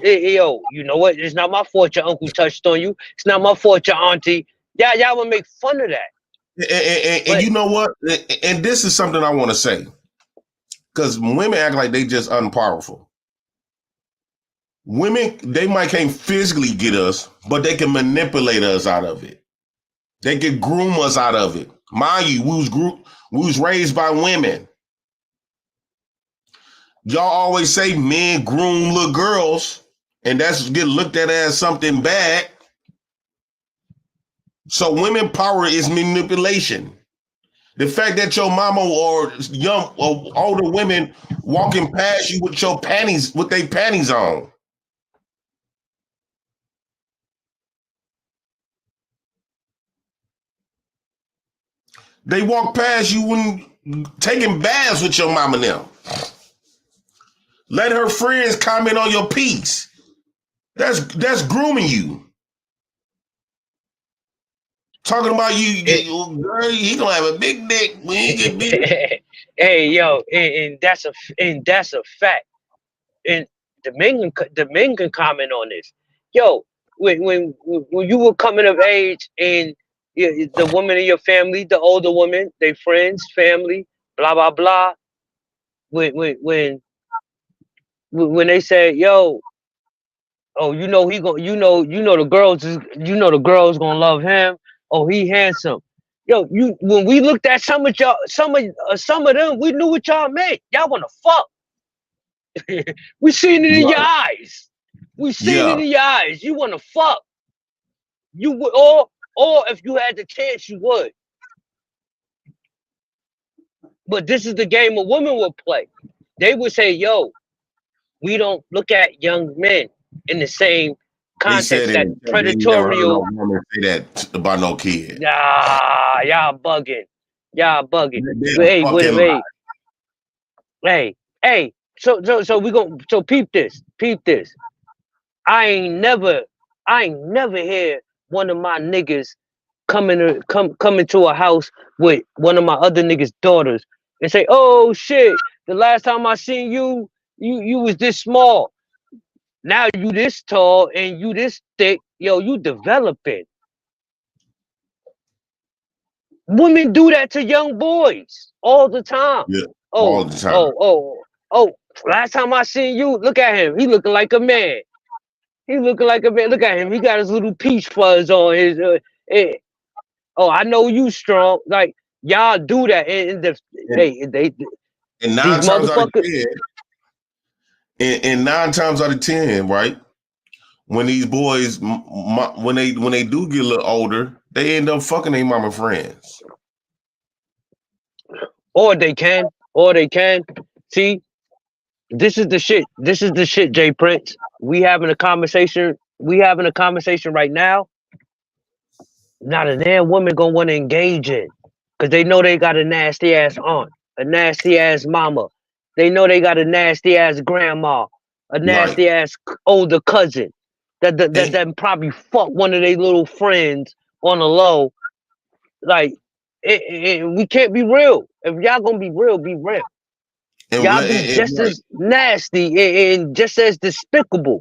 Yo, you know what? It's not my fault your uncle touched on you. It's not my fault your auntie. Y'all would make fun of that. And you know what? And this is something I want to say. Because women act like they just unpowerful. Women, they might can't physically get us, but they can manipulate us out of it. They can groom us out of it. Mind you, we was raised by women. Y'all always say men groom little girls, and that's get looked at as something bad. So women power is manipulation. The fact that your mama or young or older women walking past you with your panties, with their panties on. They walk past you when taking baths with your mama now. Let her friends comment on your piece. That's grooming you. Talking about you, girl, he gonna have a big dick when he get big. Hey, yo, and that's a fact. And the men can comment on this. Yo, when you were coming of age and the woman in your family, the older woman, they friends, family, blah blah blah. When they say, yo, oh, you know the girls gonna love him. Oh, he handsome. Yo, when we looked at some of them, we knew what y'all meant. Y'all wanna fuck. We seen it in your eyes. We seen it in your eyes. You wanna fuck. You would, or if you had the chance, you would. But this is the game a woman would play. They would say, yo, we don't look at young men in the same context that predatory. Woman say that about no kid. Nah, y'all bugging. Hey. So we gonna peep this. I ain't never hear one of my niggas come into a house with one of my other niggas' daughters and say, oh shit, the last time I seen you was this small. Now you this tall and you this thick. Yo, you developing. Women do that to young boys all the time. Yeah, all the time. Oh, last time I seen you, look at him. He looking like a man. Look at him. He got his little peach fuzz on his oh, I know you strong. Like, y'all do that. And nine times out of 10, and 9 times out of 10, right? When these boys, when they do get a little older, they end up fucking their mama friends. Or they can. See, this is the shit, Jay Prince. We having a conversation right now. Not a damn woman gonna want to engage in, because they know they got a nasty ass aunt, a nasty ass mama. They know they got a nasty ass grandma, a nasty ass older cousin that probably fuck one of their little friends on the low. Like, we can't be real. If y'all gonna be real, be real. Y'all be just as nasty and just as despicable.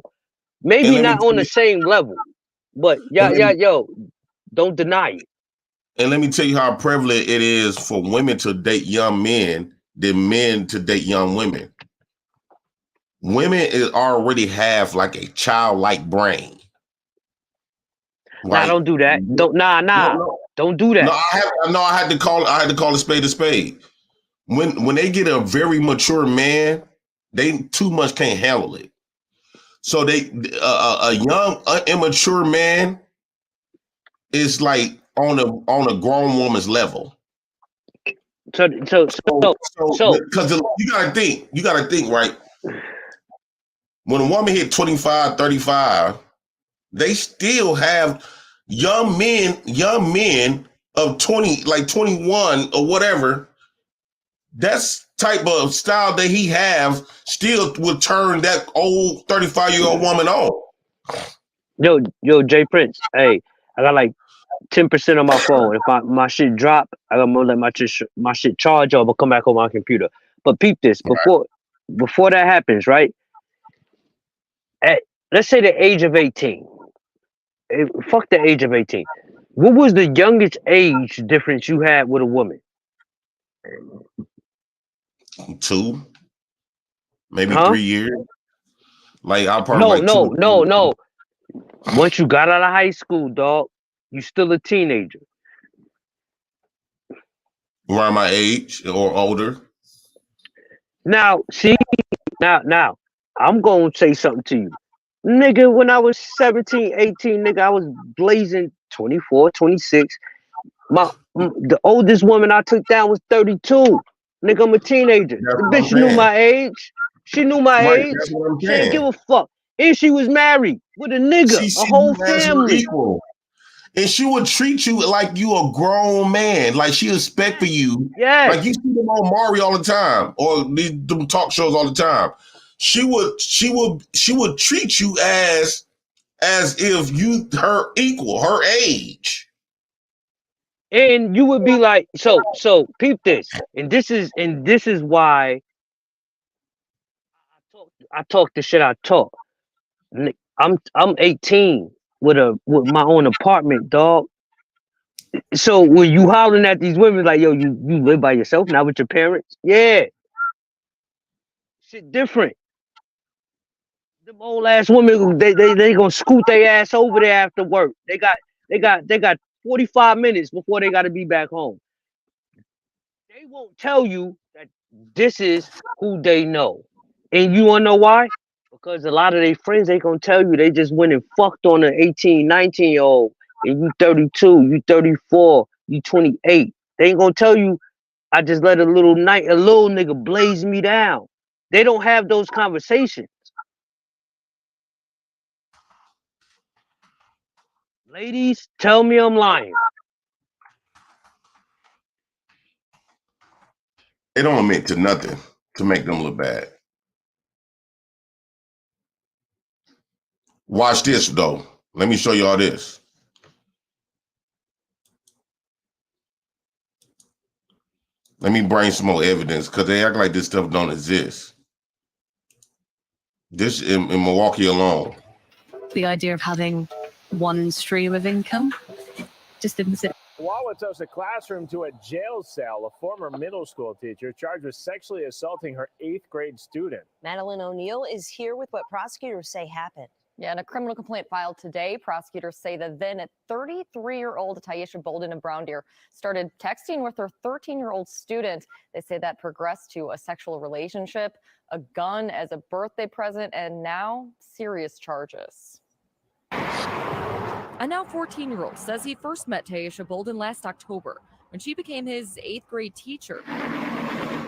Maybe not on the same level, but yo, don't deny it. And let me tell you how prevalent it is for women to date young men than men to date young women. Women already have like a childlike brain. Right? Nah, don't do that. Don't don't do that. I had to call a spade a spade. When they get a very mature man, they too much can't handle it. So a young immature man is like on a grown woman's level. So because you gotta think, right? When a woman hit 25, 35, they still have young men of 20, like 21 or whatever. That's type of style that he have still would turn that old 35-year-old woman on. Yo, Jay Prince. Hey, I got like 10% on my phone. If my shit drop, I'm gonna let my shit charge or I'm gonna come back on my computer. But peep this before that happens, right? At let's say the age of 18. Fuck the age of 18. What was the youngest age difference you had with a woman? 2, maybe 3 years. Like I probably like no. Once you got out of high school, dog, you still a teenager. Around my age or older. Now, see, now, I'm gonna say something to you. Nigga, when I was 17, 18, nigga, I was blazing 24, 26. The oldest woman I took down was 32. Nigga, I'm a teenager. The bitch knew my age. She knew my age. She didn't give a fuck. And she was married with a nigga, a whole family. And she would treat you like you a grown man. Like she expect for you. Yeah. Like you see them on Maury all the time, or them talk shows all the time. She would treat you as if you her equal, her age. And you would be like, so peep this. And this is why I talk the shit I talk. I'm 18 with my own apartment, dog. So when you hollering at these women like, yo, you live by yourself, not with your parents? Yeah. Shit different. Them old ass women, they gonna scoot their ass over there after work. They got 45 minutes before they gotta be back home. They won't tell you that this is who they know. And you wanna know why? Because a lot of their friends ain't gonna tell you they just went and fucked on an 18, 19-year-old, and you 32, you 34, you 28. They ain't gonna tell you I just let a little nigga blaze me down. They don't have those conversations. Ladies, tell me I'm lying. They don't admit to nothing to make them look bad. Watch this though. Let me show y'all this. Let me bring some more evidence because they act like this stuff don't exist. This in Milwaukee alone. The idea of having one stream of income just didn't sit. Wauwatosa classroom to a jail cell. A former middle school teacher charged with sexually assaulting her 8th grade student. Madeline O'Neill is here with what prosecutors say happened. Yeah, in a criminal complaint filed today, prosecutors say that then 33-year-old Taisha Bolden of Brown Deer started texting with her 13-year-old student. They say that progressed to a sexual relationship, a gun as a birthday present, and now serious charges. A now 14-year-old says he first met Taisha Bolden last October when she became his 8th grade teacher.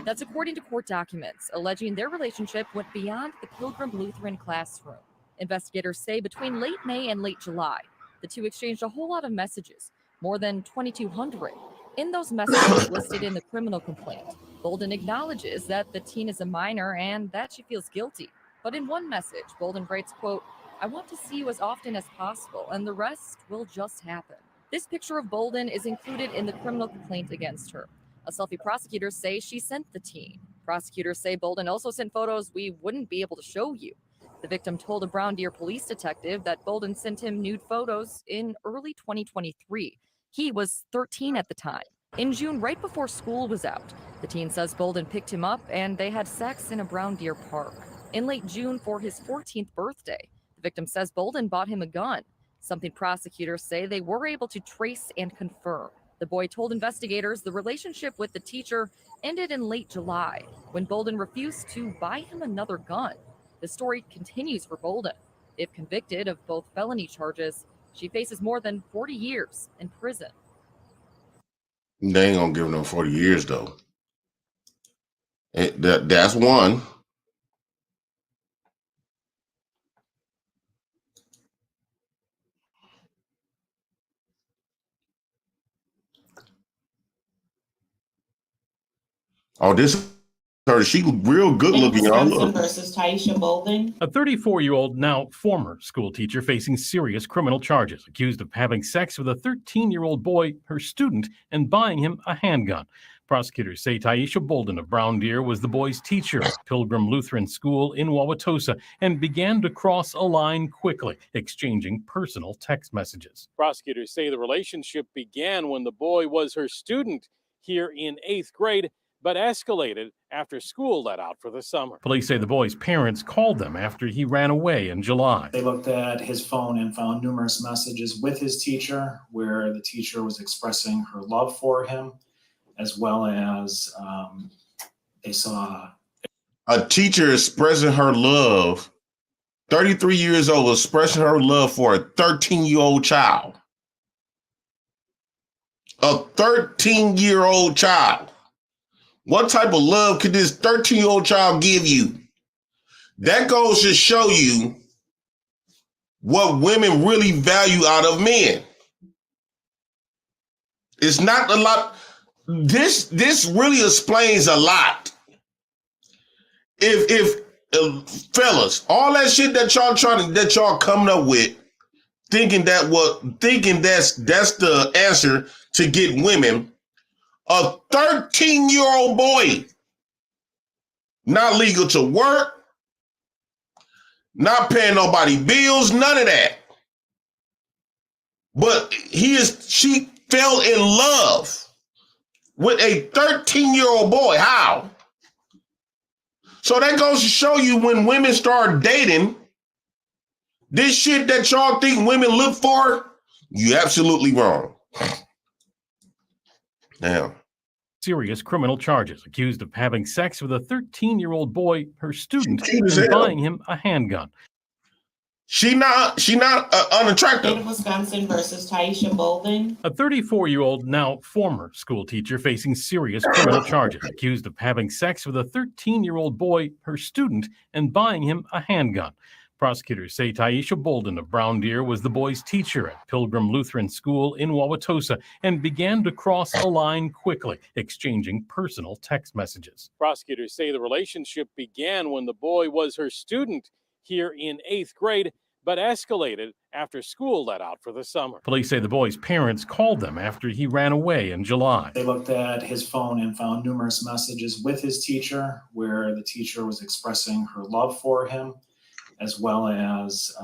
That's according to court documents, alleging their relationship went beyond the Pilgrim Lutheran classroom. Investigators say between late May and late July, the two exchanged a whole lot of messages, more than 2,200. In those messages listed in the criminal complaint, Bolden acknowledges that the teen is a minor and that she feels guilty. But in one message, Bolden writes, quote, "I want to see you as often as possible, and the rest will just happen." This picture of Bolden is included in the criminal complaint against her. A selfie prosecutors say she sent the teen. Prosecutors say Bolden also sent photos we wouldn't be able to show you. The victim told a Brown Deer police detective that Bolden sent him nude photos in early 2023. He was 13 at the time. In June, right before school was out, the teen says Bolden picked him up and they had sex in a Brown Deer park. In late June for his 14th birthday, the victim says Bolden bought him a gun, something prosecutors say they were able to trace and confirm. The boy told investigators the relationship with the teacher ended in late July when Bolden refused to buy him another gun. The story continues for Bolden. If convicted of both felony charges, she faces more than 40 years in prison. They ain't gonna give them 40 years though. That's one. Oh, this her. She real good looking. Y'all look. Versus Taisha Bolden. A 34-year-old, now former school teacher facing serious criminal charges, accused of having sex with a 13-year-old boy, her student, and buying him a handgun. Prosecutors say Taisha Bolden of Brown Deer was the boy's teacher at Pilgrim Lutheran School in Wauwatosa and began to cross a line quickly, exchanging personal text messages. Prosecutors say the relationship began when the boy was her student here in 8th grade, but escalated after school let out for the summer. Police say the boy's parents called them after he ran away in July. They looked at his phone and found numerous messages with his teacher where the teacher was expressing her love for him, as well as they saw a teacher expressing her love, 33 years old, expressing her love for a 13-year-old child. A 13-year-old child. What type of love could this 13-year-old child give you? That goes to show you what women really value out of men. It's not a lot. This really explains a lot. If fellas, all that shit that y'all coming up with, thinking that's the answer to get women. A 13-year-old boy, not legal to work, not paying nobody bills, none of that. But she fell in love with a 13-year-old boy. How? So that goes to show you when women start dating, this shit that y'all think women look for, you absolutely wrong. Damn. Serious criminal charges, accused of having sex with a 13-year-old boy, her student, and buying him a handgun. She not unattractive. In Wisconsin versus Taisha Bolden. A 34-year-old, now former school teacher, facing serious criminal charges, accused of having sex with a 13-year-old boy, her student, and buying him a handgun. Prosecutors say Taisha Bolden of Brown Deer was the boy's teacher at Pilgrim Lutheran School in Wauwatosa and began to cross a line quickly, exchanging personal text messages. Prosecutors say the relationship began when the boy was her student here in 8th grade, but escalated after school let out for the summer. Police say the boy's parents called them after he ran away in July. They looked at his phone and found numerous messages with his teacher where the teacher was expressing her love for him, as well as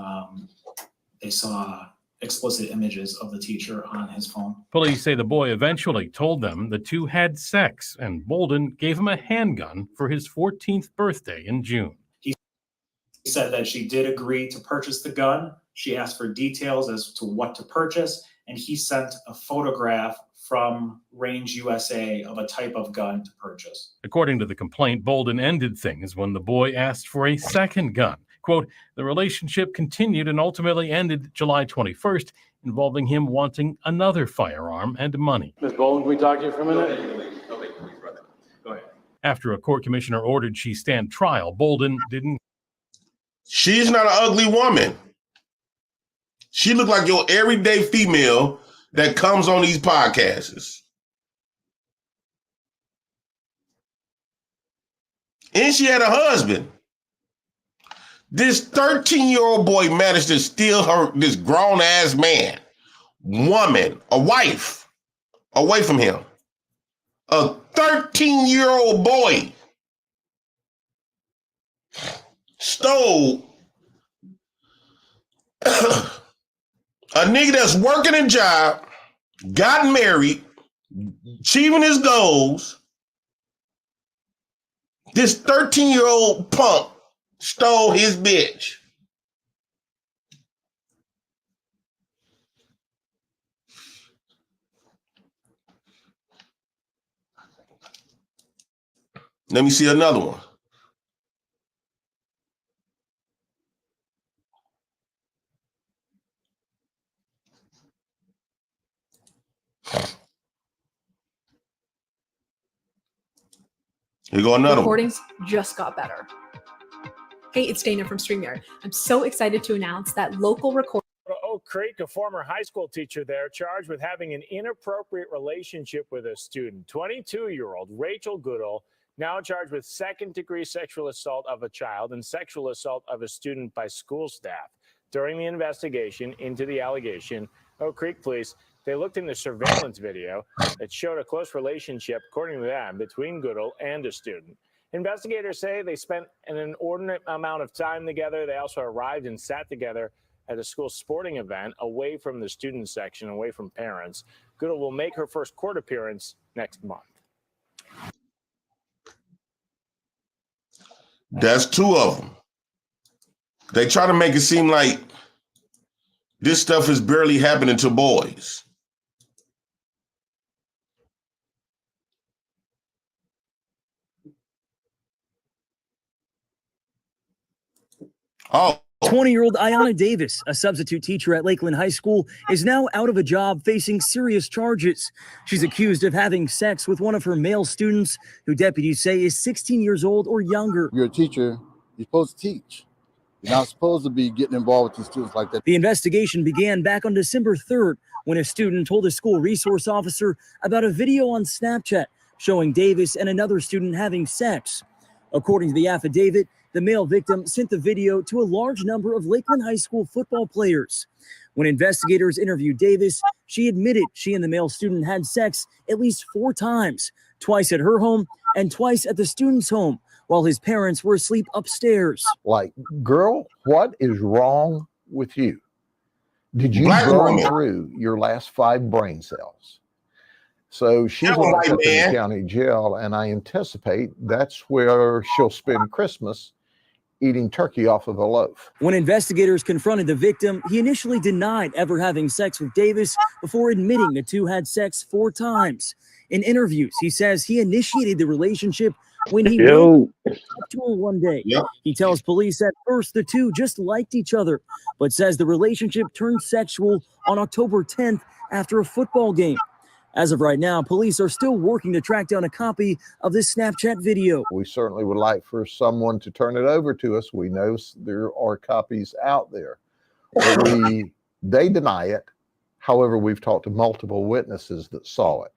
they saw explicit images of the teacher on his phone. Police say the boy eventually told them the two had sex, and Bolden gave him a handgun for his 14th birthday in June. He said that she did agree to purchase the gun. She asked for details as to what to purchase, and he sent a photograph from Range USA of a type of gun to purchase. According to the complaint, Bolden ended things when the boy asked for a second gun. Quote, the relationship continued and ultimately ended July 21st, involving him wanting another firearm and money. Ms. Bolden, can we talk to you for a minute? Okay, please, brother. Go ahead. After a court commissioner ordered she stand trial, Bolden didn't. She's not an ugly woman. She looked like your everyday female that comes on these podcasts. And she had a husband. This 13-year-old boy managed to steal this grown-ass woman, a wife, away from him. A 13-year-old boy stole a nigga that's working a job, got married, achieving his goals. This 13-year-old punk stole his bitch. Let me see another one. Here go another one. Recordings just got better. Hey, it's Dana from StreamYard. I'm so excited to announce that local recording. Oak Creek, a former high school teacher there, charged with having an inappropriate relationship with a student. 22-year-old Rachel Goodall, now charged with second-degree sexual assault of a child and sexual assault of a student by school staff. During the investigation into the allegation, Oak Creek police They looked into surveillance video that showed a close relationship, according to them, between Goodall and a student. Investigators say they spent an inordinate amount of time together. They also arrived and sat together at a school sporting event away from the student section, away from parents. Goodall will make her first court appearance next month. That's two of them. They try to make it seem like this stuff is barely happening to boys. Oh. 20-year-old Ayanna Davis, a substitute teacher at Lakeland High School, is now out of a job facing serious charges. She's accused of having sex with one of her male students, who deputies say is 16 years old or younger. You're a teacher. You're supposed to teach. You're not supposed to be getting involved with these students like that. The investigation began back on December 3rd when a student told a school resource officer about a video on Snapchat showing Davis and another student having sex. According to the affidavit, the male victim sent the video to a large number of Lakeland High School football players. When investigators interviewed Davis, she admitted she and the male student had sex at least 4 times, twice at her home and twice at the student's home, while his parents were asleep upstairs. Like, girl, what is wrong with you? Did you burn through your last 5 brain cells? So she's locked up in the county jail, and I anticipate that's where she'll spend Christmas, eating turkey off of a loaf. When investigators confronted the victim, he initially denied ever having sex with Davis before admitting the two had sex 4 times. In interviews, he says he initiated the relationship when he went up to her one day. He tells police at first the two just liked each other, but says the relationship turned sexual on October 10th after a football game. As of right now, police are still working to track down a copy of this Snapchat video. We certainly would like for someone to turn it over to us. We know there are copies out there. But they deny it. However, we've talked to multiple witnesses that saw it.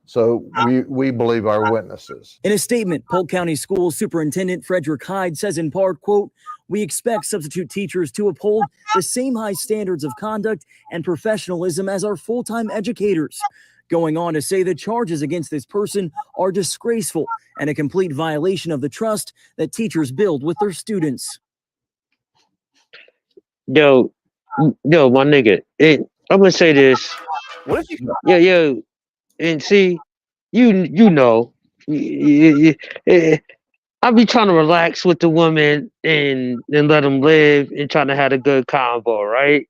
So we believe our witnesses. In a statement, Polk County School Superintendent Frederick Hyde says in part, quote, "We expect substitute teachers to uphold the same high standards of conduct and professionalism as our full-time educators," going on to say the charges against this person are disgraceful and a complete violation of the trust that teachers build with their students. Yo, my nigga, I'm gonna say this. Yo, and see, you know, I be trying to relax with the woman and let them live and trying to have a good convo, right?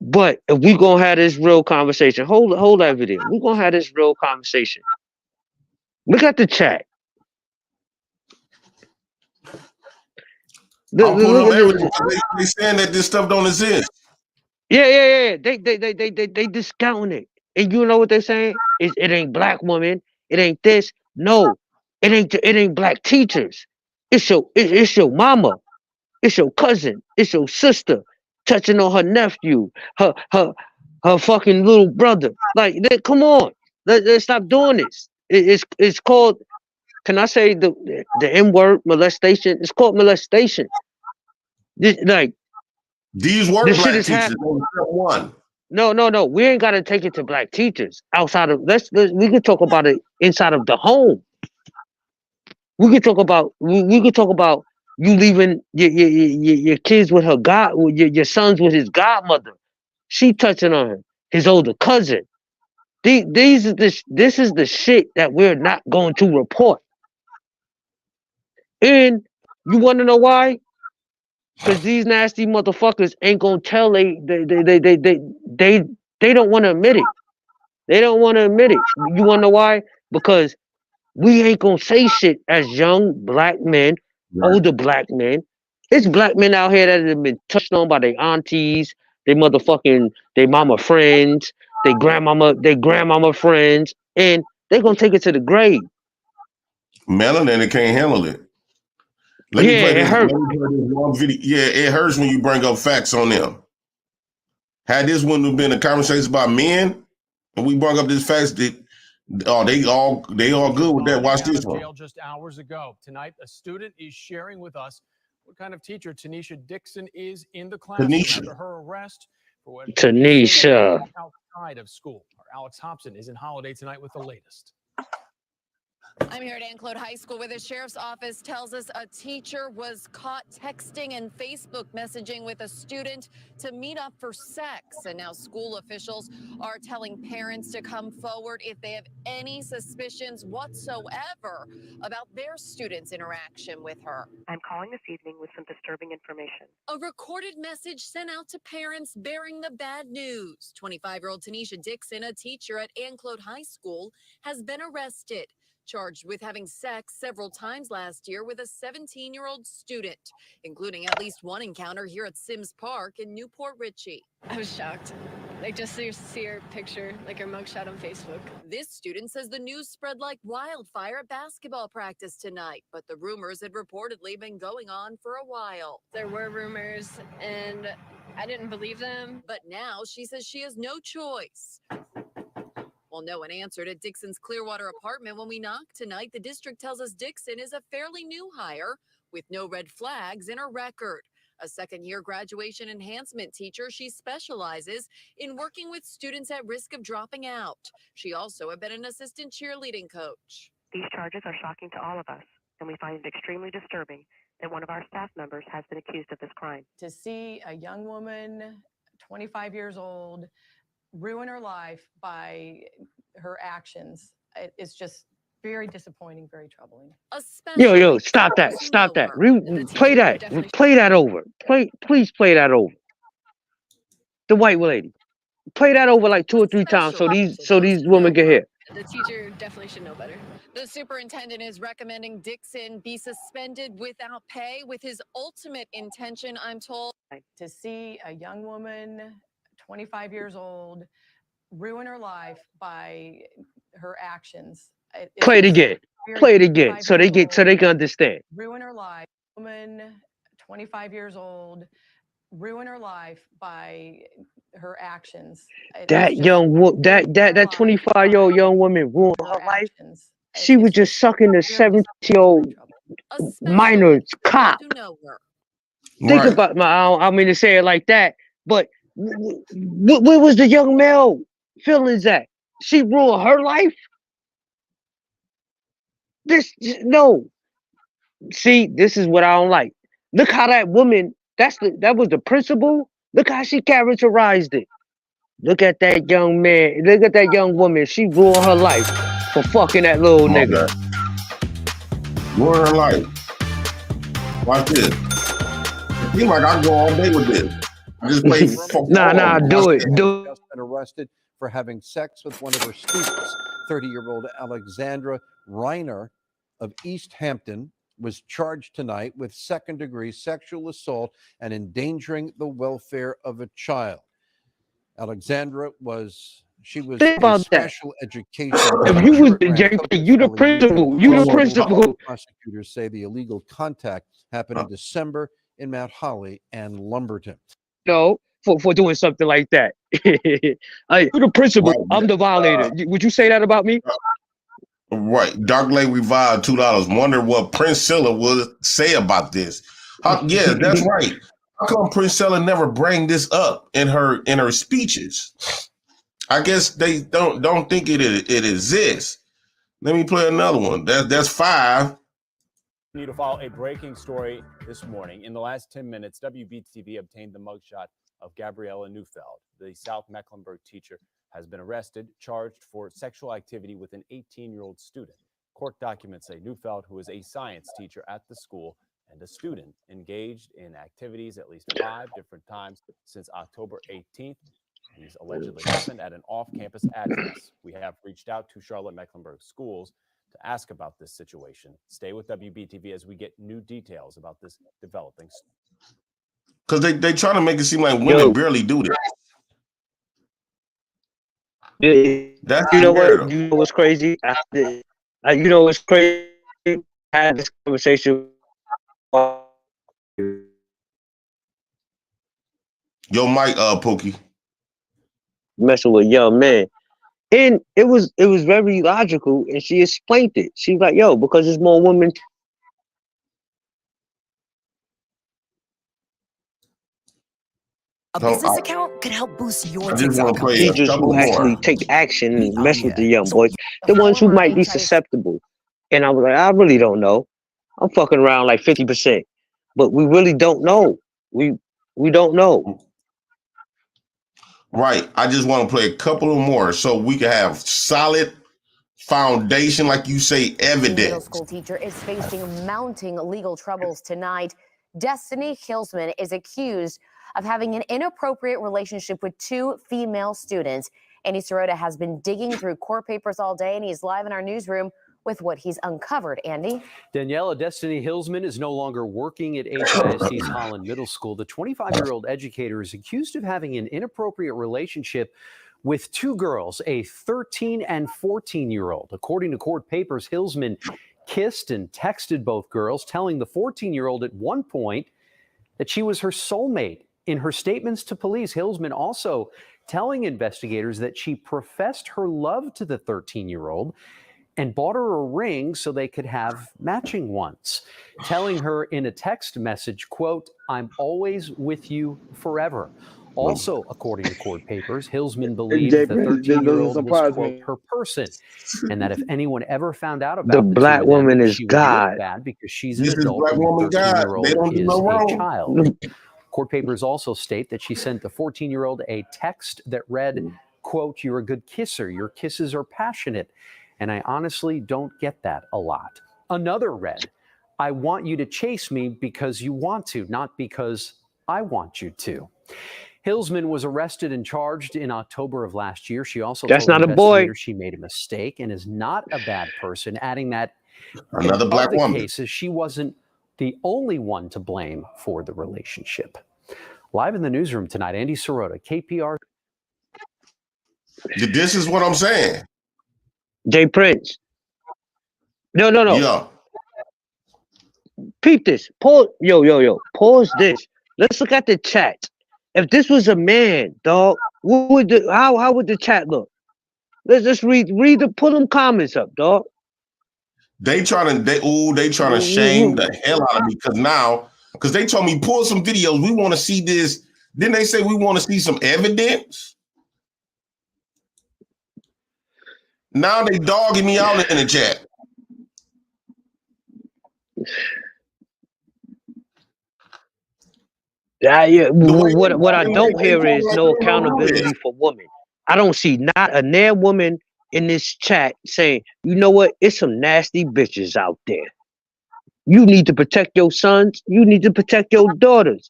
But if we gonna have this real conversation, hold that video. We gonna have this real conversation. Look at the chat. They saying that this stuff don't exist. Yeah. They discounting it. And you know what they're saying? It ain't black woman. It ain't this. No, it ain't black teachers. It's your mama. It's your cousin. It's your sister touching on her nephew, her fucking little brother. Like, come on, let's stop doing this. It's called. Can I say the N-word, molestation? It's called molestation. These were black teachers. One. No. We ain't gotta take it to black teachers. Outside of we can talk about it inside of the home. We could talk about you leaving your kids with your sons with his godmother. She touching on him, his older cousin. This is the shit that we're not going to report. And you want to know why? Because these nasty motherfuckers ain't gonna tell they don't want to admit it. They don't want to admit it. You want to know why? Because we ain't gonna say shit as young black men, older black men. It's black men out here that have been touched on by their aunties, their mama friends, their grandmama friends, and they're gonna take it to the grave. Melanin, it can't handle it. It hurts. It hurts when you bring up facts on them. Had this one have been a conversation about men, and we brought up this facts, they all good with that. Watch this one. Just hours ago. Tonight, a student is sharing with us what kind of teacher Tanisha Dixon is in the classroom after her arrest for what Tanisha. outside of school. Our Alex Hobson is in Holiday tonight with the latest. I'm here at Anclote High School where the sheriff's office tells us a teacher was caught texting and Facebook messaging with a student to meet up for sex. And now school officials are telling parents to come forward if they have any suspicions whatsoever about their student's interaction with her. I'm calling this evening with some disturbing information. A recorded message sent out to parents bearing the bad news. 25-year-old Tanisha Dixon, a teacher at Anclote High School, has been arrested, charged with having sex several times last year with a 17-year-old student, including at least one encounter here at Sims Park in Newport Richey. I was shocked. Like, just to see her picture, like her mugshot on Facebook. This student says the news spread like wildfire at basketball practice tonight, but the rumors had reportedly been going on for a while. There were rumors, and I didn't believe them. But now she says she has no choice. While no one answered at Dixon's Clearwater apartment when we knocked tonight, the district tells us Dixon is a fairly new hire with no red flags in her record. A second-year graduation enhancement teacher, she specializes in working with students at risk of dropping out. She also had been an assistant cheerleading coach. These charges are shocking to all of us, and we find it extremely disturbing that one of our staff members has been accused of this crime. To see a young woman, 25 years old, ruin her life by her actions, it's just very disappointing, very troubling. Yo, stop that. Play that over. Please play that over. The white lady. Play that over like 2 or 3 times so these women can hear. The teacher definitely should know better. The superintendent is recommending Dixon be suspended without pay, with his ultimate intention, I'm told. To see a young woman, 25 years old, ruin her life by her actions. Play it again. So they can understand. Ruin her life. Woman, 25 years old, ruin her life by her actions. That 25-year-old young woman ruined her life. She was just sucking the 17-year-old minor's cock. Think about I mean to say it like that, but where was the young male feelings at? She ruined her life. No. See, this is what I don't like. Look how that woman, that was the principal. Look how she characterized it. Look at that young man. Look at that young woman. She ruined her life for fucking that little nigga. Ruin her life. Watch this. It seems like I go all day with this. I just play do it. Just been arrested for having sex with one of her students. 30-year-old Alexandra Reiner of East Hampton was charged tonight with second-degree sexual assault and endangering the welfare of a child. Alexandra was in special education. If you was the JP, you the principal. You the principal. Prosecutors say the illegal contact happened in December in Mount Holly and Lumberton. No, for doing something like that. You're the principal. Right. I'm the violator. Would you say that about me? Right. Dark Lake Revive, $2. Wonder what Priscilla would say about this. Yeah, that's right. How come Priscilla never bring this up in her speeches? I guess they don't think it exists. Let me play another one. That's 5. Need to follow a breaking story this morning. In the last 10 minutes, WBTV obtained the mugshot of Gabriella Neufeld. The South Mecklenburg teacher has been arrested, charged for sexual activity with an 18-year-old student. Court documents say Neufeld, who is a science teacher at the school, and a student engaged in activities at least 5 different times since October 18th. These allegedly happened at an off-campus address. We have reached out to Charlotte Mecklenburg schools to ask about this situation. Stay with WBTV as we get new details about this developing. Because they try to make it seem like women barely do this. That's you know what's crazy? You know what's crazy? I had this conversation. Yo, Mike, Pookie. Messing with young man. And it was very logical, and she explained it. She was like, yo, because there's more women. A business account could help boost your I just TikTok want to play a Teachers couple who actually more. take action and mess with the young boys, the ones who might be susceptible. And I was like, I really don't know. I'm fucking around like 50%, but we really don't know. We don't know. Right. I just want to play a couple of more so we can have solid foundation, like you say, The middle evidence. school teacher is facing mounting legal troubles tonight. Destiny Hilsman is accused of having an inappropriate relationship with 2 female students. Andy Sirota has been digging through court papers all day, and he's live in our newsroom with what he's uncovered. Andy? Daniela, Destiny Hilsman is no longer working at HIS East Holland Middle School. The 25-year-old educator is accused of having an inappropriate relationship with 2 girls, a 13 and 14-year-old. According to court papers, Hilsman kissed and texted both girls, telling the 14-year-old at one point that she was her soulmate. In her statements to police, Hilsman also telling investigators that she professed her love to the 13-year-old and bought her a ring so they could have matching ones, telling her in a text message, quote, "I'm always with you forever." Also, according to court papers, Hilsman believed the 13-year-old was, quote, her person, and that if anyone ever found out about The two black of them, woman is she would look God. bad because she's This an is adult black and woman the God. 13-year-old They don't do is no a wrong. child. Court papers also state that she sent the 14-year-old a text that read, quote, "You're a good kisser. Your kisses are passionate. And I honestly don't get that a lot." Another read, "I want you to chase me because you want to, not because I want you to." Hilsman was arrested and charged in October of last year. She also That's told not a boy. investigators she made a mistake and is not a bad person, adding that Another in black other woman. cases, she wasn't the only one to blame for the relationship. Live in the newsroom tonight, Andy Sirota, KPR. This is what I'm saying. Jay Prince. No. Yeah. Peep this. Pause. Yo. Pause this. Let's look at the chat. If this was a man, dog, what would how would the chat look? Let's just read put them comments up, dog. They trying to shame the hell out of me because they told me pull some videos. We want to see this. Then they say we want to see some evidence. Now they dogging me out in the chat. Yeah. What I don't hear is no accountability for women. I don't see not a near woman in this chat saying, you know what, it's some nasty bitches out there. You need to protect your sons. You need to protect your daughters.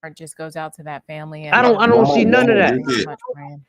It just goes out to that family. And I don't see none of that.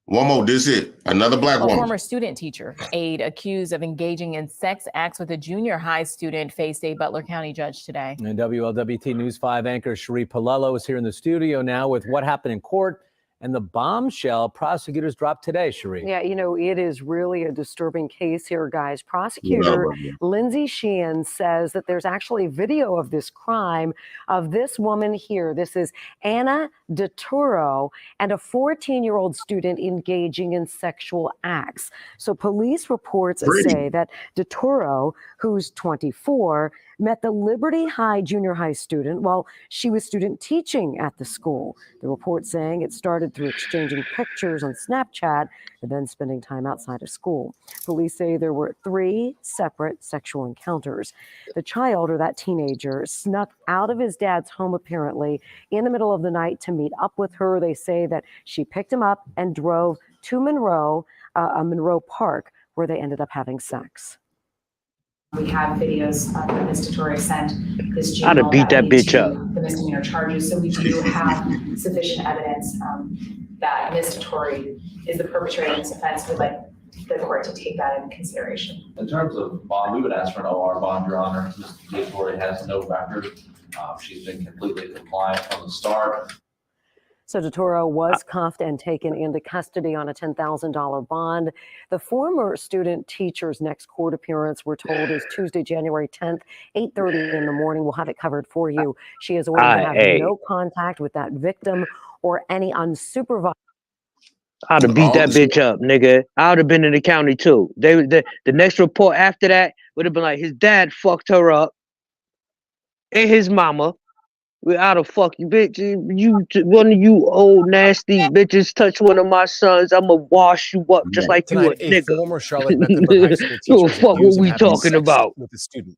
One more, this is it. Another black A woman. former student teacher, aide accused of engaging in sex acts with a junior high student, faced a Butler County judge today. And WLWT News 5 anchor Cherie Palello is here in the studio now with what happened in court and the bombshell prosecutors dropped today, Cherie. Yeah, it is really a disturbing case here, guys. Prosecutor Lindsay Sheehan says that there's actually video of this crime of this woman here. This is Anna DeTuro and a 14-year-old student engaging in sexual acts. So police reports say that DeTuro, who's 24, met the Liberty High junior high student while she was student teaching at the school. The report saying it started through exchanging pictures on Snapchat and then spending time outside of school. Police say there were 3 separate sexual encounters. The child, or that teenager, snuck out of his dad's home apparently in the middle of the night to meet up with her. They say that she picked him up and drove to Monroe Park, where they ended up having sex. We have videos that Ms. DeTore sent this I'd have beat that bitch to up. the misdemeanor charges. So we do have sufficient evidence that Ms. DeTore is the perpetrator of this offense. We'd like the court to take that into consideration. In terms of bond, we would ask for an OR bond, Your Honor. Ms. DeTore has no record. She's been completely compliant from the start. So DeToro was cuffed and taken into custody on a $10,000 bond. The former student teacher's next court appearance, we're told, is Tuesday, January 10th, 8:30 in the morning. We'll have it covered for you. She is ordered to have no contact with that victim or any unsupervised. I'd have beat that bitch up, nigga. I would have been in the county too. The next report after that would have been like his dad fucked her up and his mama. How the fuck you bitch? One of you old nasty bitches touch one of my sons, I'ma wash you up just like you a Tonight, a nigga. former Charlotte Mecklenburg High School So teacher is fuck what accused of we having talking sex about? with a student.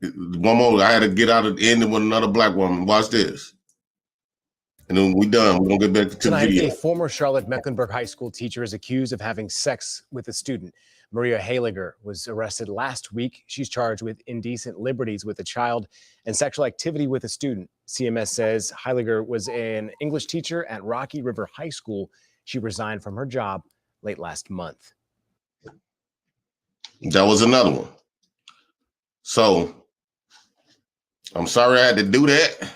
One more. I had to get out of the ending with another black woman. Watch this. And then we done. We're gonna get back to the Tonight, video. a former Charlotte Mecklenburg High School teacher is accused of having sex with a student. Maria Haliger was arrested last week. She's charged with indecent liberties with a child and sexual activity with a student. CMS says Haliger was an English teacher at Rocky River High School. She resigned from her job late last month. That was another one. So I'm sorry I had to do that.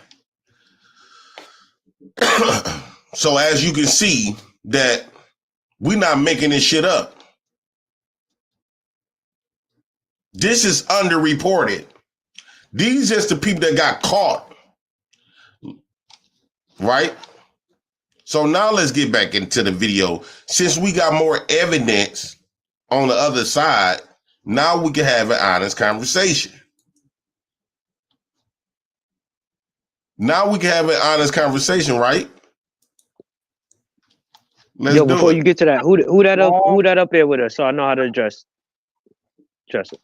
So as you can see that we're not making this shit up. This is underreported. These just the people that got caught. Right? So now let's get back into the video. Since we got more evidence on the other side, now we can have an honest conversation. Now we can have an honest conversation, right? Let's Yo, do before it. you get to that, who that up there with us, so I know how to address it.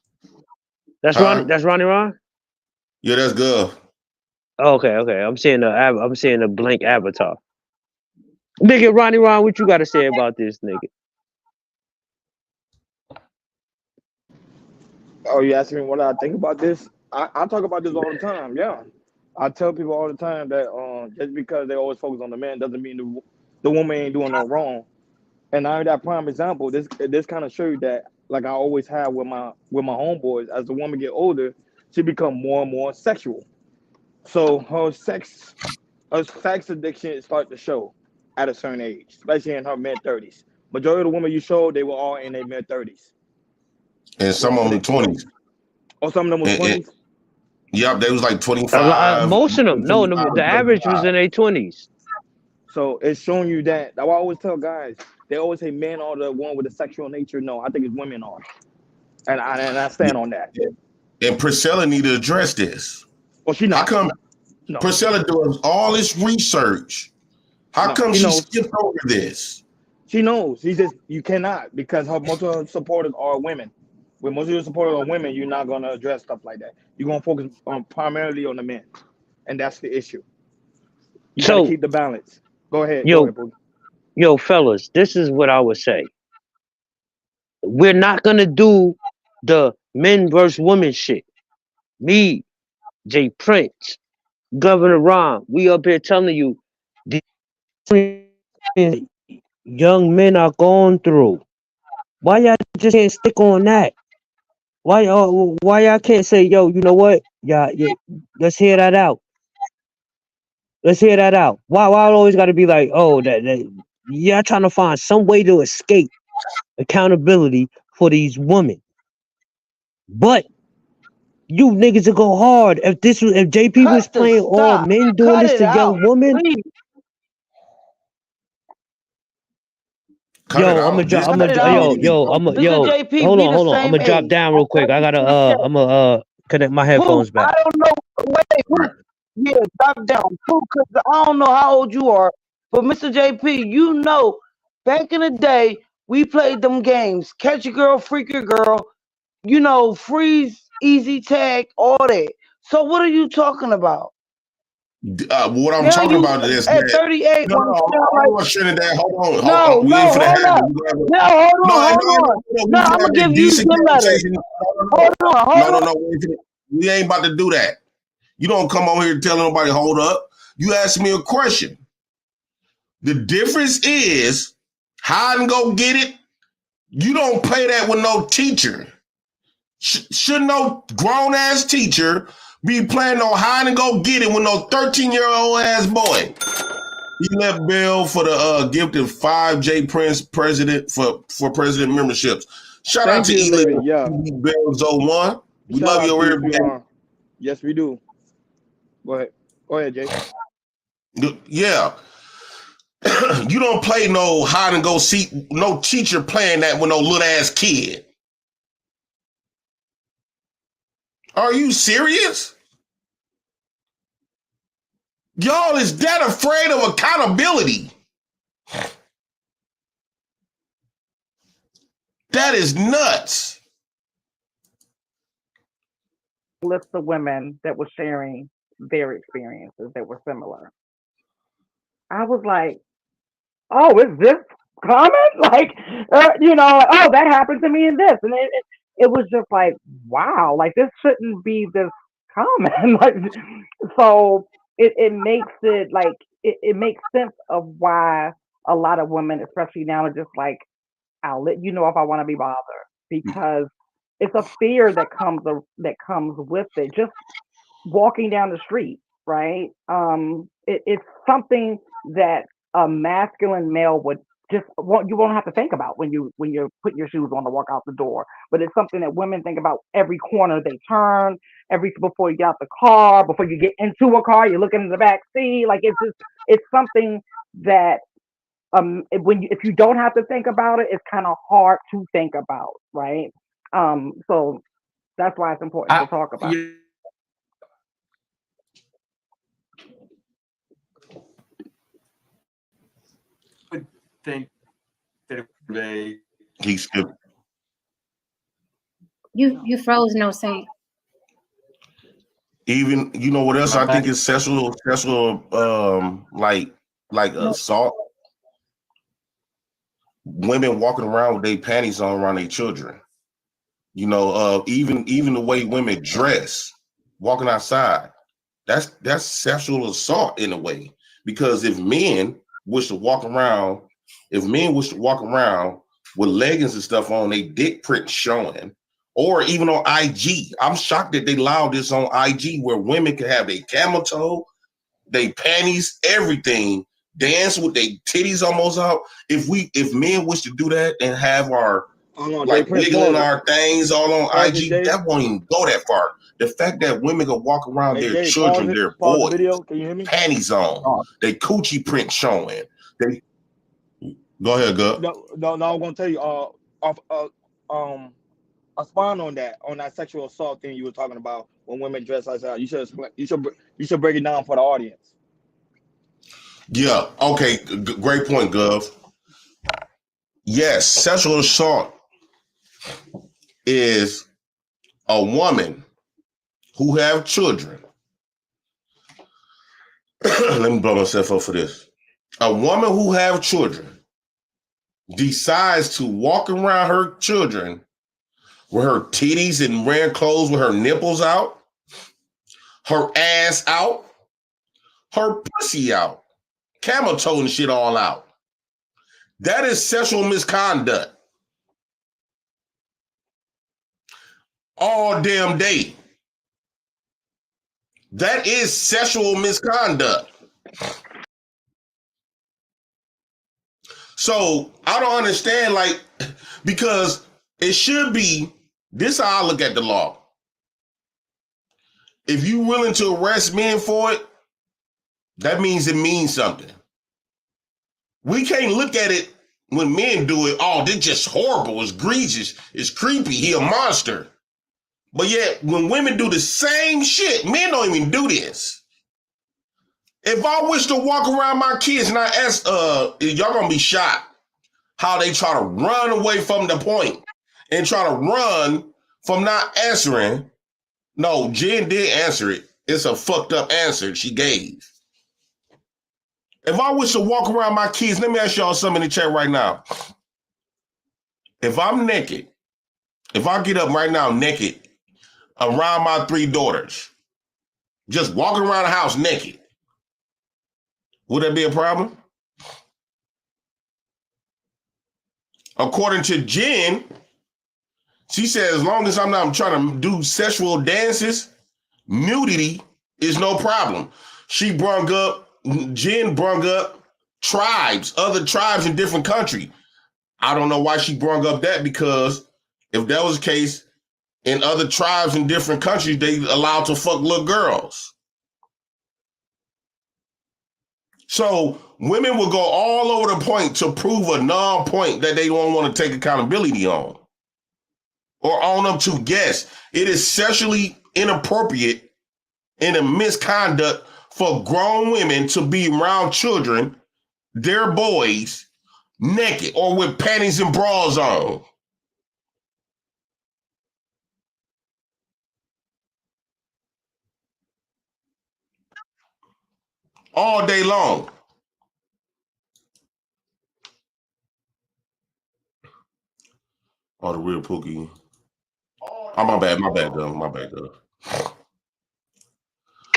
That's Ronnie. That's Ronnie Ron. Yeah, that's good. Oh, okay. I'm seeing a blank avatar. Nigga, Ronnie Ron, what you got to say about this nigga? Oh, you asking me what I think about this? I talk about this all the time. Yeah, I tell people all the time that just because they always focus on the man doesn't mean the woman ain't doing no wrong. And I that prime example. This kind of shows you that, like I always have with my homeboys. As the woman get older, she become more and more sexual. So her sex addiction start to show at a certain age, especially in her mid-30s. Majority of the women you showed, they were all in their mid-30s. And some of them 20s. Oh, some of them was 20s? Yep, they was like 25. Most of them. No, the average was in their 20s. So it's showing you that. I always tell guys, they always say men are the one with the sexual nature. No, I think it's women are. And I stand on that. And Priscilla need to address this. Well, she not. How come Priscilla doing all this research? How come she skipped over this? She knows. You cannot, because most of her supporters are women. When most of your supporters are women, you're not going to address stuff like that. You're going to focus primarily on the men. And that's the issue. You got to keep the balance. Go ahead. Yo, fellas, this is what I would say. We're not going to do the men versus women shit. Me, Jay Prince, Governor Ron, we up here telling you the young men are going through. Why y'all just can't stick on that? Why y'all can't say, yo, you know what? Yeah, let's hear that out. Let's hear that out. Why I always got to be like, oh, that y'all trying to find some way to escape accountability for these women. But you niggas will go hard if JP was playing all men doing this to young women. Hold on. I'm gonna drop down real quick. I gotta connect my headphones back. I don't know. Yeah, drop down. Because I don't know how old you are, but Mr. JP, you know, back in the day, we played them games. Catch a girl, freak your girl, freeze, easy tag, all that. So what are you talking about? What I'm talking about is at 38. Hold on. I'm gonna give you the letter. Hold on. We ain't about to do that. You don't come on here telling nobody hold up. You ask me a question. The difference is hide and go get it. You don't play that with no teacher. Should no grown ass teacher be playing no hide and go get it with no 13-year-old ass boy? He left bail for the gifted 5 J Prince president for president memberships. Shout out to Eli Bells 01. We love you over here. Yes, we do. Go ahead, Jay. Yeah. You don't play no hide and go seek, no teacher playing that with no little ass kid. Are you serious? Y'all is that afraid of accountability? That is nuts. List of women that were sharing their experiences that were similar. I was like, oh, is this common? Like, oh, that happened to me in this. And it was just like, wow, like this shouldn't be this common. Like, so it makes it like, it makes sense of why a lot of women, especially now, are just like, I'll let you know if I want to be bothered, because it's a fear that comes with it. Just walking down the street, right? It's something that a masculine male would you won't have to think about when you're putting your shoes on to walk out the door. But it's something that women think about every corner they turn, before you get out the car, before you get into a car, you're looking in the back seat. Like it's something that if you don't have to think about it, it's kind of hard to think about, right? So that's why it's important to talk about. Think that he skipped. You froze, no say. Even you know what else I think is sexual like assault. Women walking around with their panties on around their children. You know, even the way women dress, walking outside, that's sexual assault in a way. Because if men wish to walk around with leggings and stuff on, they dick print showing, or even on IG. I'm shocked that they allowed this on IG where women can have their camel toe, their panties, everything, dance with their titties almost out. If men wish to do that and have our wiggling our things all on IG, that won't even go that far. The fact that women can walk around their children, their boys, panties on, they coochie print showing. Go ahead, Gus. No, I'm gonna tell you. Expound on that sexual assault thing you were talking about when women dress like that. You should break it down for the audience. Yeah. Okay. Great point, Gov. Yes, sexual assault is a woman who have children. Let me blow myself up for this. A woman who have children decides to walk around her children with her titties and wearing clothes with her nipples out, her ass out, her pussy out, camel toe and shit all out. That is sexual misconduct. All damn day. That is sexual misconduct. So I don't understand, like, because it should be, this is how I look at the law. If you're willing to arrest men for it, that means it means something. We can't look at it when men do it, oh, they're just horrible, it's egregious, it's creepy, he a monster. But yet, when women do the same shit, men don't even do this. If I wish to walk around my kids and I ask, y'all gonna be shocked how they try to run away from the point and try to run from not answering. No, Jen did answer it. It's a fucked up answer she gave. If I wish to walk around my kids, let me ask y'all something in the chat right now. If I'm naked, if I get up right now naked around my 3 daughters, just walking around the house naked, would that be a problem? According to Jen, she said as long as I'm not trying to do sexual dances, nudity is no problem. Jen brung up tribes, other tribes in different countries. I don't know why she brung up that, because if that was the case, in other tribes in different countries, they allowed to fuck little girls. So women will go all over the point to prove a non-point that they don't want to take accountability on or own up to. Guess it is sexually inappropriate and a misconduct for grown women to be around children, their boys, naked or with panties and bras on. All day long. Oh, the real Pookie. Oh, my bad, though.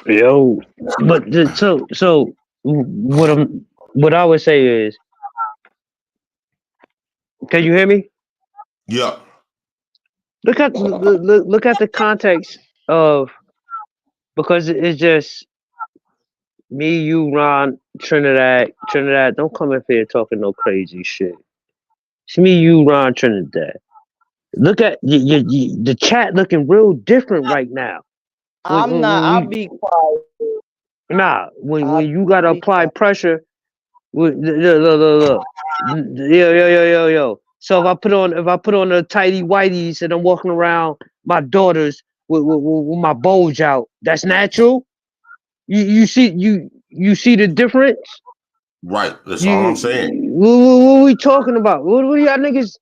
Yo, but so what I would say is, can you hear me? Yeah. Look at the context of, because it's just me, you, Ron, Trinidad. Don't come up here talking no crazy shit. It's me, you, Ron, Trinidad. Look at the chat looking real different right now. I'll be quiet. Nah, when you gotta apply pressure, look. Yo. So if I put on the tighty whities and I'm walking around my daughters with my bulge out, that's natural. You see the difference? Right. That's all I'm saying. What are we talking about? What are y'all niggas?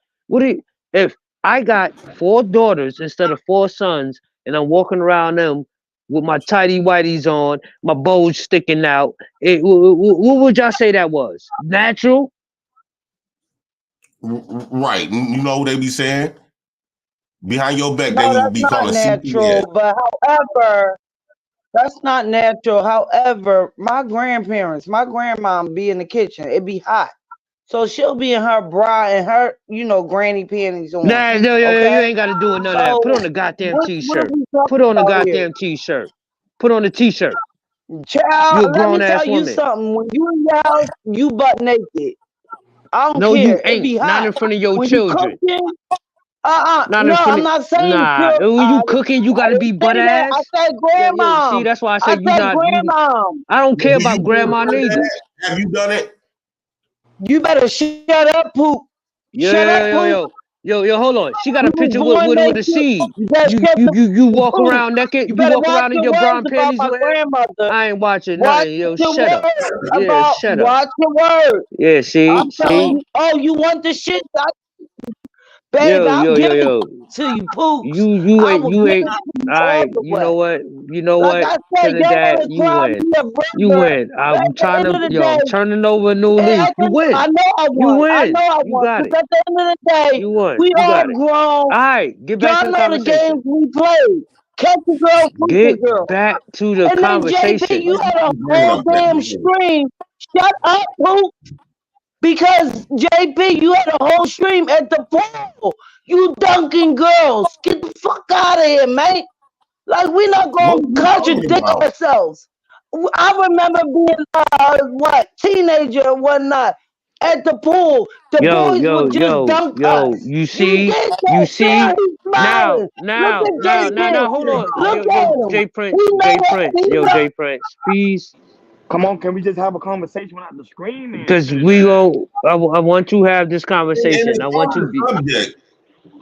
If I got 4 daughters instead of 4 sons and I'm walking around them with my tighty whities on, my bulge sticking out, what would y'all say that was? Natural? Right. You know what they be saying? Behind your back, No, they would be that's calling not natural. But however, that's not natural. However, my grandma be in the kitchen. It be hot. So she'll be in her bra and her, granny panties on. Nah, yo, okay? you ain't got to do none of that. Put on the goddamn t-shirt. Put on the goddamn t-shirt. Put on the t-shirt. Child, You a let me grown tell ass you woman. something. When you in your house, you butt naked. I don't No, care. you It be ain't. hot. Not in front of your when children. You cooking, Not no, in front I'm of, not saying nah. When you cooking, you gotta be butt ass. I said grandma. See, that's why I said you not. grandma. I don't care about grandma neither. Have you done it? You better shut up, poop. Yo, hold on. She got a picture with a seed. You walk around naked. You walk around in your brown panties with her. I ain't watching nothing. Yo, shut up. Yeah, shut up. Watch your word. Yeah, see. Oh, you want the shit? Babe, I'll give it to you, poop. You ain't. All right, you know what? Like I said, Trinidad, you win. You win. I'm trying to, I'm turning over a new leaf. You win. I know I won. You win. I know I You won. got it. Because at the end of the day, You won. we You all got it. grown. All right, get back to the Y'all know the conversation. games we play. Catch a girl, push a Get girl. back to the And then conversation. JP, you had a whole damn stream. Shut up, poop. Because JP, you had a whole stream at the pool. You dunking girls. Get the fuck out of here, man. Like, we're not going to contradict ourselves. I remember being, teenager and whatnot at the pool. The boys would just dunk us. You see? Now, hold on. Look at him. J Prince, please. Come on, can we just have a conversation without the screaming? Because I want to have this conversation. I want to be.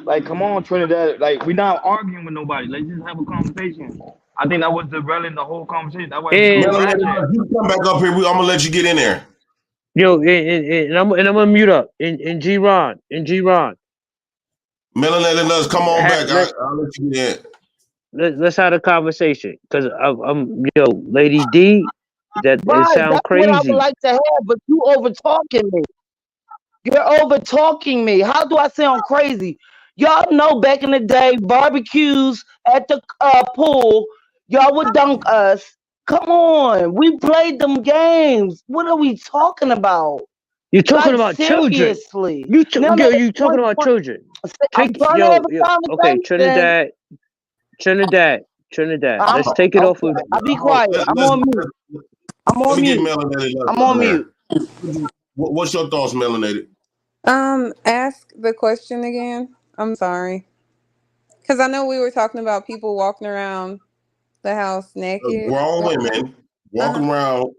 Like, come on, Trinidad. Like, we're not arguing with nobody. Let's just have a conversation. I think that was derailing the whole conversation. That's why you come back up here. I'm gonna let you get in there. Yo, and I'm gonna mute up. And G-Ron. Melanated Nuts, come on back. I'll let you get in. Let's have a conversation. Because I'm Lady D, it sounds crazy. That's what I would like to have, but you over talking me. You're over talking me. How do I sound crazy? Y'all know back in the day, barbecues at the pool, y'all would dunk us. Come on, we played them games. What are we talking about? You're talking about children. You talking about children. Okay, Trinidad. Let's take it off of. I'll be quiet. I'm on mute. What's your thoughts, Melanated? Ask the question again. I'm sorry. Because I know we were talking about people walking around the house naked. Grown women walking around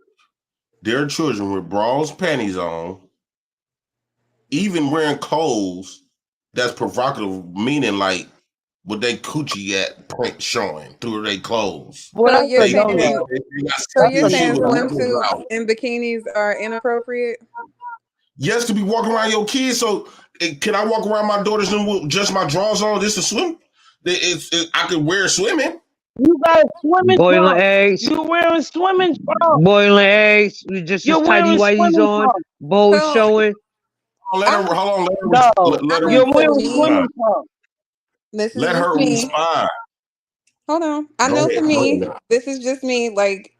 their children with bras, panties on, even wearing clothes that's provocative, meaning like with their coochie at print showing through their clothes. Well, So that's you're a They no saying no. got so you're skin shit saying with nipples swimsuits out. and bikinis are inappropriate? Yes, to be walking around your kids. So can I walk around my daughters and with just my drawers on just to swim? I could wear swimming. You got swimming Boiling trunks. eggs, You're wearing swimming trunks. boiling eggs. We just You're as tidy wearing whities swimming on, trunks. bows So showing. Let her, I hold on, No, let her I you're know for wearing me, swimming trunks. this is let just her me. respond. Hold on. I Go know ahead, for go me, ahead. this is just me. Like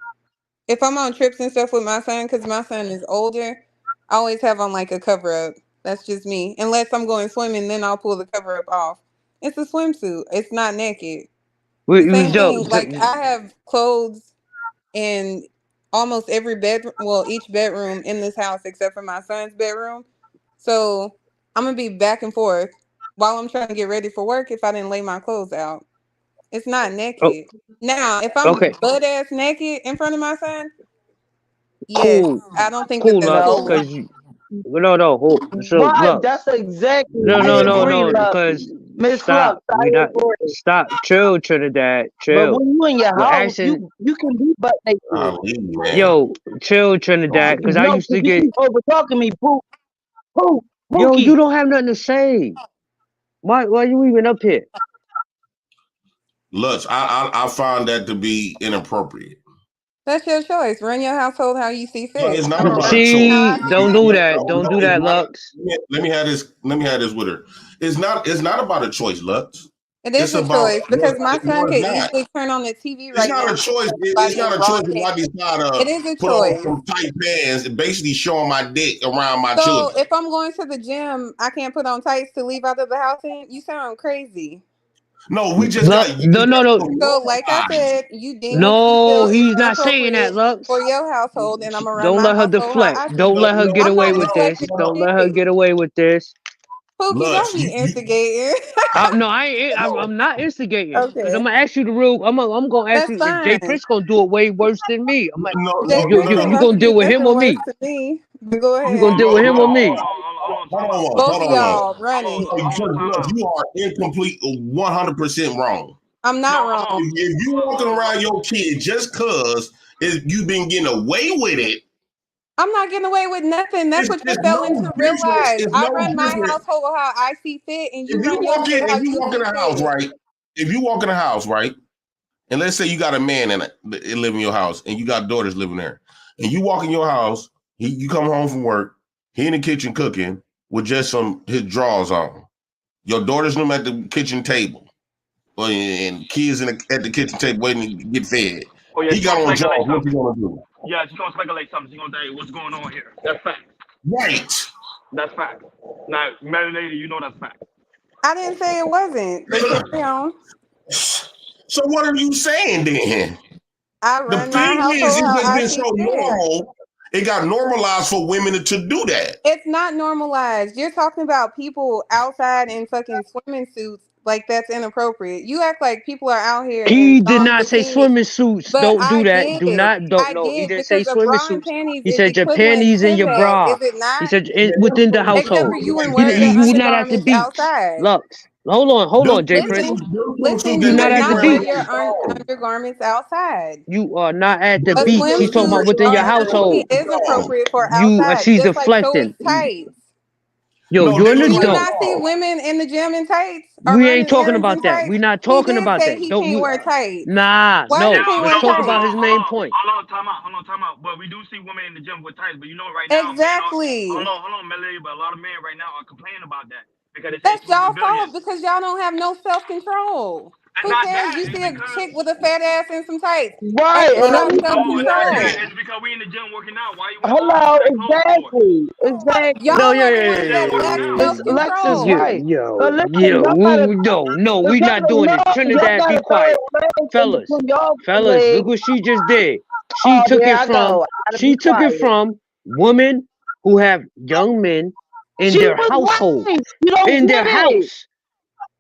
if I'm on trips and stuff with my son, because my son is older, I always have on like a cover up. That's just me. Unless I'm going swimming, then I'll pull the cover up off. It's a swimsuit. It's not naked. The We same don't. thing. Like I have clothes in almost every bedroom, well, each bedroom in this house except for my son's bedroom. So I'm gonna be back and forth while I'm trying to get ready for work if I didn't lay my clothes out. It's not Oh, naked. Now, if I'm okay. butt ass naked in front of my son, yes, Cool. I don't think that Cool, that's Lux, cool. No. because no. So Right. look, That's exactly. no, I no, no, agree, no, Lux. because Miss stop. Lux, I We not agree. stop. Chill, Trinidad. But Chill. when you in your We're house, asking, you can be butt naked. Man. yo, chill, Trinidad, because I No, used to you get. keep over talking me, Pooh. Yo, Pookie. you don't have nothing to say. Why you even up here? Lutz, I find that to be inappropriate. That's your choice. Run your household how you see No, fit. it's not I'm about a running choice. how I See, see don't fit. do that. Don't do it's that, not. Lux. Let me have this. Let me have this with her. It's not about a choice, Lutz. It is It's a about choice because my no, son it's could not. easily turn on the TV It's right not now a and see choice. It's somebody in not a bra choice and if I panties. decide It to is a put on choice. some tight pants and basically showing my dick around my So children. if I'm going to the gym, I can't put on tights to leave out of the house in? You sound crazy. No, we just got No. So like I said, you deem what you No, feel is he's not saying that, inappropriate Lux. for your household, and I'm gonna run Don't my let her household how deflect. I see Don't let fit. her get I'm away not with this. deflecting Don't let her shit. get away with this. Pookie, Lux, don't be instigating. No, I ain't. I'm not instigating. Because I'm Okay, gonna ask you the real. I'm gonna ask that's you. And Jay fine. Prince gonna do it way worse than me. I'm like, Jay Prince is you about gonna to deal do with him nothing or worse me? to me. But go You gonna ahead. deal with him or me? Both of y'all run it. You are incomplete, 100% wrong. I'm not wrong. If you walking around your kid just cause you've been getting away with it, I'm not getting away with nothing. That's what you're it's failing no to difference. realize. It's I no run my different. household how I see fit, and you If you run your walk shit in, how if you you walk in see a house, fit. right? If you walk in a house, right, and let's say you got a man in it live in your house, and you got daughters living there, and you walk in your house, you come home from work, he in the kitchen cooking with just his drawers on. Your daughters them at the kitchen table, and kids at the kitchen table waiting to get fed. Oh yeah, He she's got gonna on speculate drawers. What you something. gonna do? Yeah, she's gonna speculate something. She's gonna say, "What's going on here?" That's fact. Right. That's fact. Now, Melody, you know that's fact. I didn't say it wasn't, but carry on. So what are you saying then? I The run my thing is, household it's how just I been see so fit. normal. It got normalized for women to do that. It's not normalized. You're talking about people outside in fucking swimming suits. Like that's inappropriate. You act like people are out here in He did not say bikini. swimming suits. But Don't do I that. Do did. not. Don't. I No, he did didn't say because a swimming bra and suits. panties He is said your equivalent panties to and your that. bra. Is it He not? said within the Except household. for you wouldn't wear your You were not at the undergarments beach. outside. Lux. Hold on, Jay Prince. Listen, You you not would at the not wear beach. your undergarments outside. You are not at the A beach. He's talking about swimsuit within or your a bikini household. is appropriate for You, outside, she's just like so is deflecting. tights. Yo, No, you're an Do you adult. not see women in the gym in tights or We ain't running talking errands in about that. tights? We're not He talking did about say that. he Don't can't we? wear tights. Nah, Why no. he can't Let's wear talk about tights? his main point. Hold on, time out. But we do see women in the gym with tights. But you know, right now, men are. Exactly. Hold on, Melody. But a lot of men right now are complaining about that because they say That's it's too y'all rebellious. fault because y'all don't have no self-control. It's Who not cares? that. You It's see a because chick with a fat ass and some tights. Right. And let Exercise me tell no, you it's not something. that. self-control. It's because we in the gym working out. Why you in the house Hello. with that clothes for? Exactly. No, Y'all are the We in the ones gym that lack working out. It's Lexus self-control. right. But listen, y'all no, we gotta not doing know, it. y'all Trinidad, be gotta throw quiet. that leg in Fellas, between y'all look legs. what she just did. She Oh, took there it I from, go. I gotta be quiet. women who have young men in She their was household. right. You don't In their get it. house.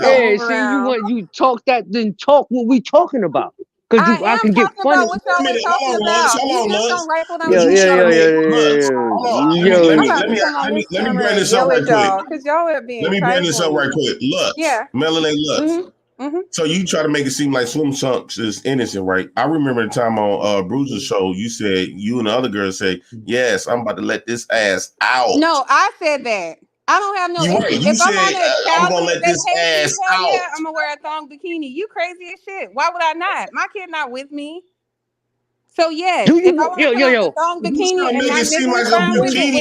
Yeah, see, you talk that, then talk what we talking about. Cause I I am can get talking funny. about what y'all were talking about. You just don't like what I'm Yo, Let me bring this up right quick. Because y'all are being Let me bring this up trifling. right quick. Lux, Yeah. Melanie Lux. So you try to make it seem like swim trunks is innocent, right? I remember the time on Bruiser's show, you said, you and the other girl say, yes, I'm about to let this ass out. No, I said that. I don't have no issue. If I'm on a I'm gonna let this ass out. Yeah, I'm gonna wear a thong bikini. You crazy as shit. Why would I not? My kid not with me. So yes, if I want to put on a thong bikini and my nigga around with it,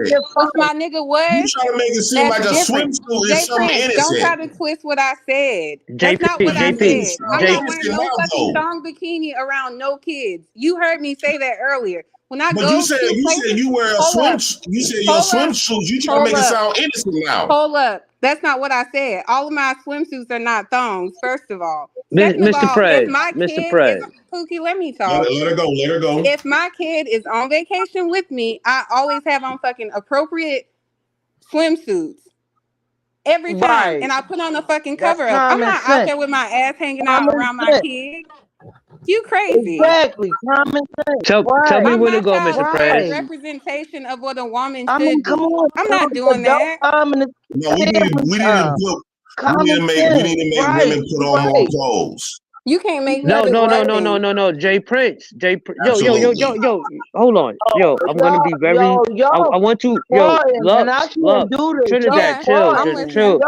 if my nigga was, you trying to make it seem like a swimsuit is something innocent. Don't try to twist what I said. That's not what I said. I'm not wearing no fucking thong bikini around no kids. You heard me say that earlier. When I But you said you wear a swimsuit. You said your swimsuits. You trying to make it sound innocent now. Hold up. That's not what I said. All of my swimsuits are not thongs, first of all. Mr. Prez, Pookie, let me talk. Let her go. If my kid is on vacation with me, I always have on fucking appropriate swimsuits. Every time. And I put on a fucking cover up. I'm not out there with my ass hanging out around my kid. You crazy. Exactly. Common sense. Tell me where to go, Mr. Prez. Representation of what a woman should do. I'm not doing that. No, we need to make women put on more clothes. You can't make no. Jay Prince. Yo. Hold on. Yo, I'm gonna be very. I want to. Love. Trinidad, chill.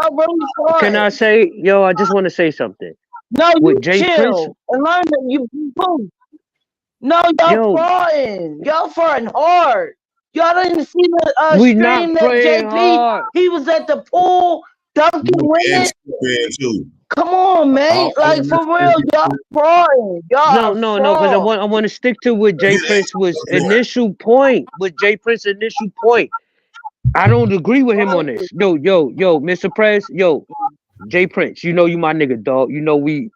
Can I say? Yo, I just want to say something. No, you with Jay chill. Prince. And learn that you. No, y'all farting. Y'all farting hard. Y'all didn't see the stream that JP. Hard. He was at the pool dunking women. Come on, man. Like for real, y'all farting. Y'all No, because I want to stick to what Jay Prince was initial point. I don't agree with him on this. Yo, Mr. Prez, Jay Prince, you know you my nigga, dog. You know we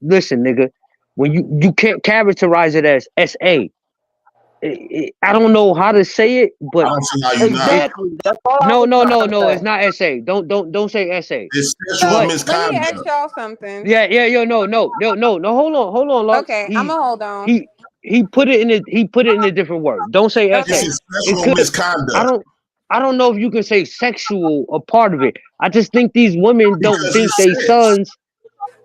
listen, nigga. When you can't characterize it as SA. I don't know how to say it, but exactly. No, it's not SA. Don't say SA. It's sexual misconduct. Let me ask y'all something. No. Hold on. Lux. Okay, I'm gonna hold on. He put it in a different word. Don't say SA. This is sexual misconduct. I don't know if you can say sexual a part of it. I just think these women don't think they sons.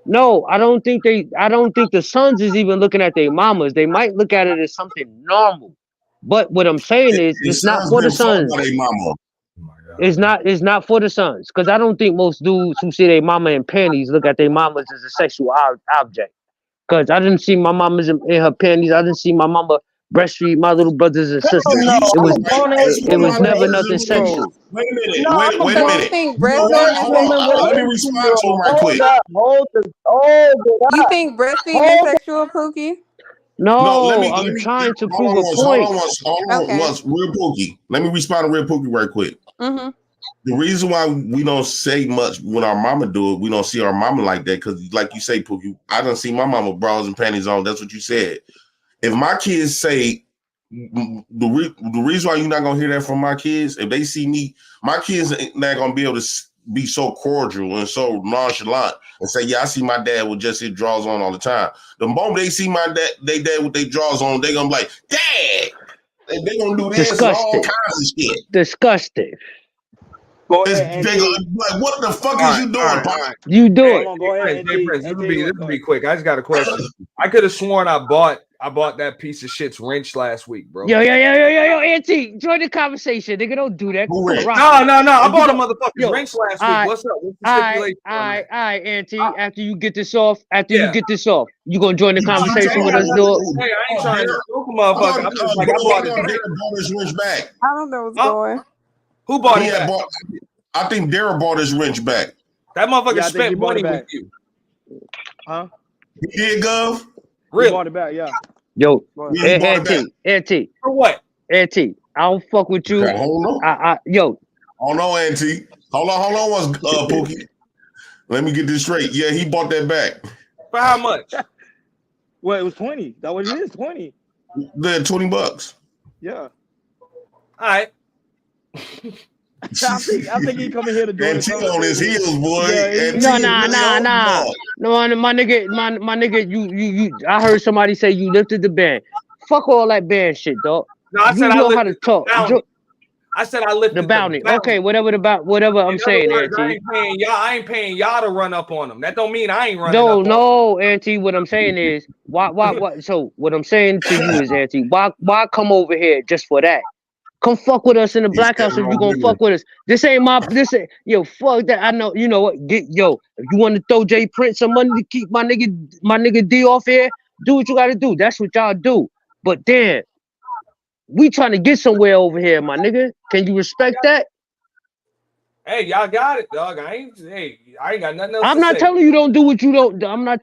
No, I don't think the sons is even looking at their mamas. They might look at it as something normal. But what I'm saying is it's not for the sons. It's not for the sons. Because I don't think most dudes who see their mama in panties look at their mamas as a sexual object. Because I didn't see my mamas in her panties. I didn't see my mama breastfeed my little brothers and sisters. It was never nothing sexual. Wait a minute. Let me respond to him right quick. You think breastfeeding is sexual, Pookie? No, I'm trying to prove a point. Hold on once, real Pookie. Let me respond to real Pookie right quick. Mm-hmm. The reason why we don't say much when our mama do it, we don't see our mama like that, because like you say, Pookie, I don't see my mama bras and panties on. That's what you said. If my kids say, the reason why you're not going to hear that from my kids, if they see me, my kids ain't not going to be able to be so cordial and so nonchalant and say, yeah, I see my dad with just his drawers on all the time. The moment they see my dad, they dad with their drawers on, they're going to be like, Dad! They're going to do this and all kinds of shit. Disgusting. Like, what the fuck is you doing, Pop? You do it. Hey, Prince, this will be quick. I just got a question. I could have sworn I bought that piece of shit's wrench last week, bro. Yo, Auntie, join the conversation. Nigga, don't do that. No. I bought a motherfucking wrench last week. What's up? What's the stipulation? All right, Auntie. After you get this off, you gonna join the conversation with us, dog? Hey, I ain't trying to smoke a motherfucker. I'm just like, I bought his wrench back. I don't know what's going. Who bought it? I think Darren bought his wrench back. That motherfucker spent money with you. Huh? He did, Gov? Really? He bought it back, yeah. Yo, Auntie. For what? Auntie, I don't fuck with you. Okay, hold on. Hold on, Auntie. Hold on once, Pookie. Let me get this straight. Yeah, he bought that back. For how much? Well, it was 20. That was it is 20. Then $20. Yeah. All right. I think he coming here to do it. On his heels, boy. No, my nigga, you. I heard somebody say you lifted the band. Fuck all that band shit, dog. No, I said you know how to talk. I said I lifted The bounty. Okay, whatever I'm saying, words, Auntie. I ain't paying y'all to run up on them. That don't mean I ain't running No, up on them. no, Auntie. What I'm saying is, why? So what I'm saying to you is, Auntie, why come over here just for that? Come fuck with us in the Black House if you gonna fuck with us. This ain't yo, fuck that. I know, you know what? If you want to throw Jay Prince some money to keep my nigga D off here, do what you gotta do. That's what y'all do. But damn, we trying to get somewhere over here, my nigga. Can you respect that? Hey, y'all got it, dog. I ain't got nothing else I'm to not say. telling you don't do what you don't. I'm not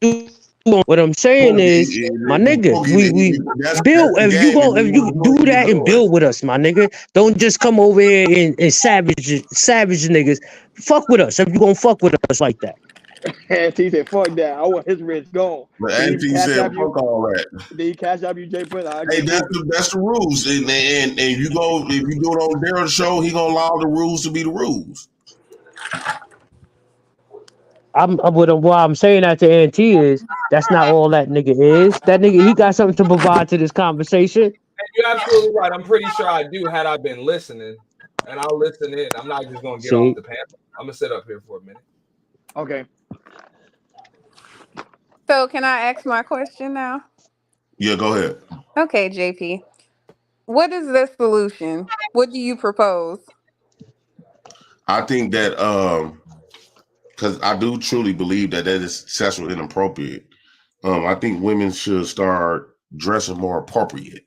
doing. What I'm saying is, my nigga, we build. If you do that and build with us, my nigga, don't just come over here and savage niggas. Fuck with us if you gonna fuck with us like that. Auntie said, "Fuck that! I want his rich gone." But Auntie said, "Fuck all that." Did he cash out you, Jay Prince? Hey, that's the rules, and you go if you do it on Darren's show, he gonna allow the rules to be the rules. What I'm saying that to Auntie is that's not all that nigga is. That nigga, he got something to provide to this conversation. You're absolutely right. I'm pretty sure I do had I been listening, and I'll listen in. I'm not just gonna get off the panel. I'm gonna sit up here for a minute. Okay. So can I ask my question now? Yeah, go ahead. Okay, JP. What is the solution? What do you propose? I think that because I do truly believe that is sexual inappropriate. I think women should start dressing more appropriate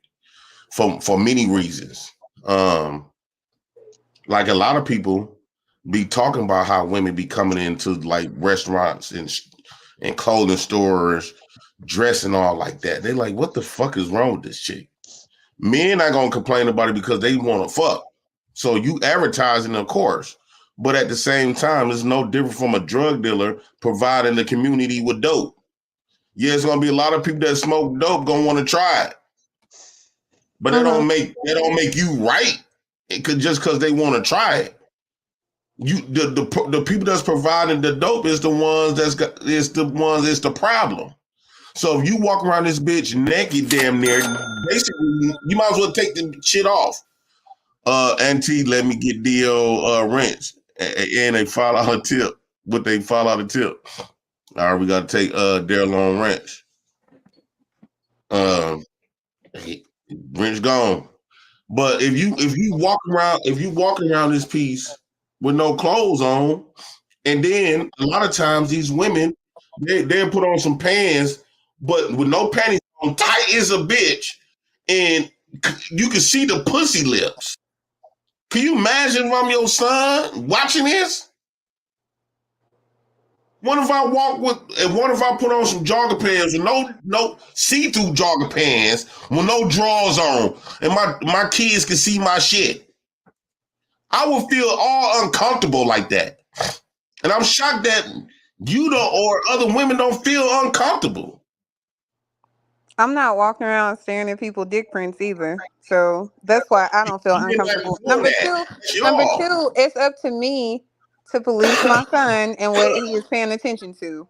for many reasons. Like a lot of people be talking about how women be coming into like restaurants and clothing stores dressing all like that. They're like, what the fuck is wrong with this chick? Men not gonna complain about it because they want to fuck. So you advertising, of course, but at the same time, it's no different from a drug dealer providing the community with dope. Yeah, it's gonna be a lot of people that smoke dope gonna want to try it, but that don't make you right. It could just because they want to try it. The people that's providing the dope is the ones it's the problem. So if you walk around this bitch naked, damn near, basically, you might as well take the shit off. Auntie, let me get DL wrench, and they file out a tip. But they file out a tip. All right, we got to take Daryl on wrench. Wrench gone. But if you walk around this piece with no clothes on, and then a lot of times these women they put on some pants, but with no panties on, tight as a bitch, and you can see the pussy lips. Can you imagine if I'm your son watching this? What if I put on some jogger pants with no see-through jogger pants with no drawers on, and my kids can see my shit? I would feel all uncomfortable like that. And I'm shocked that you don't or other women don't feel uncomfortable. I'm not walking around staring at people's dick prints either. So that's why I don't feel uncomfortable. Number two, it's up to me to police my son and what he is paying attention to.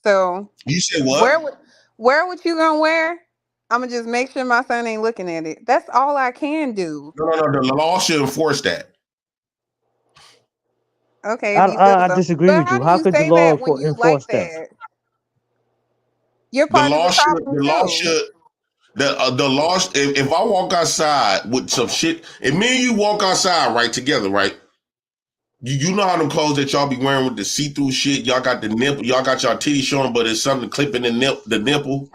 So you said what? Where would you gonna wear? I'm gonna just make sure my son ain't looking at it. That's all I can do. No. The law should enforce that. Okay, I disagree with you. How could the law enforce that? You're part of the problem the law should. The law. If I walk outside with some shit, if me and you walk outside right together, right? You know how them clothes that y'all be wearing with the see-through shit. Y'all got the nipple. Y'all got y'all titties showing, but it's something clipping the nipple.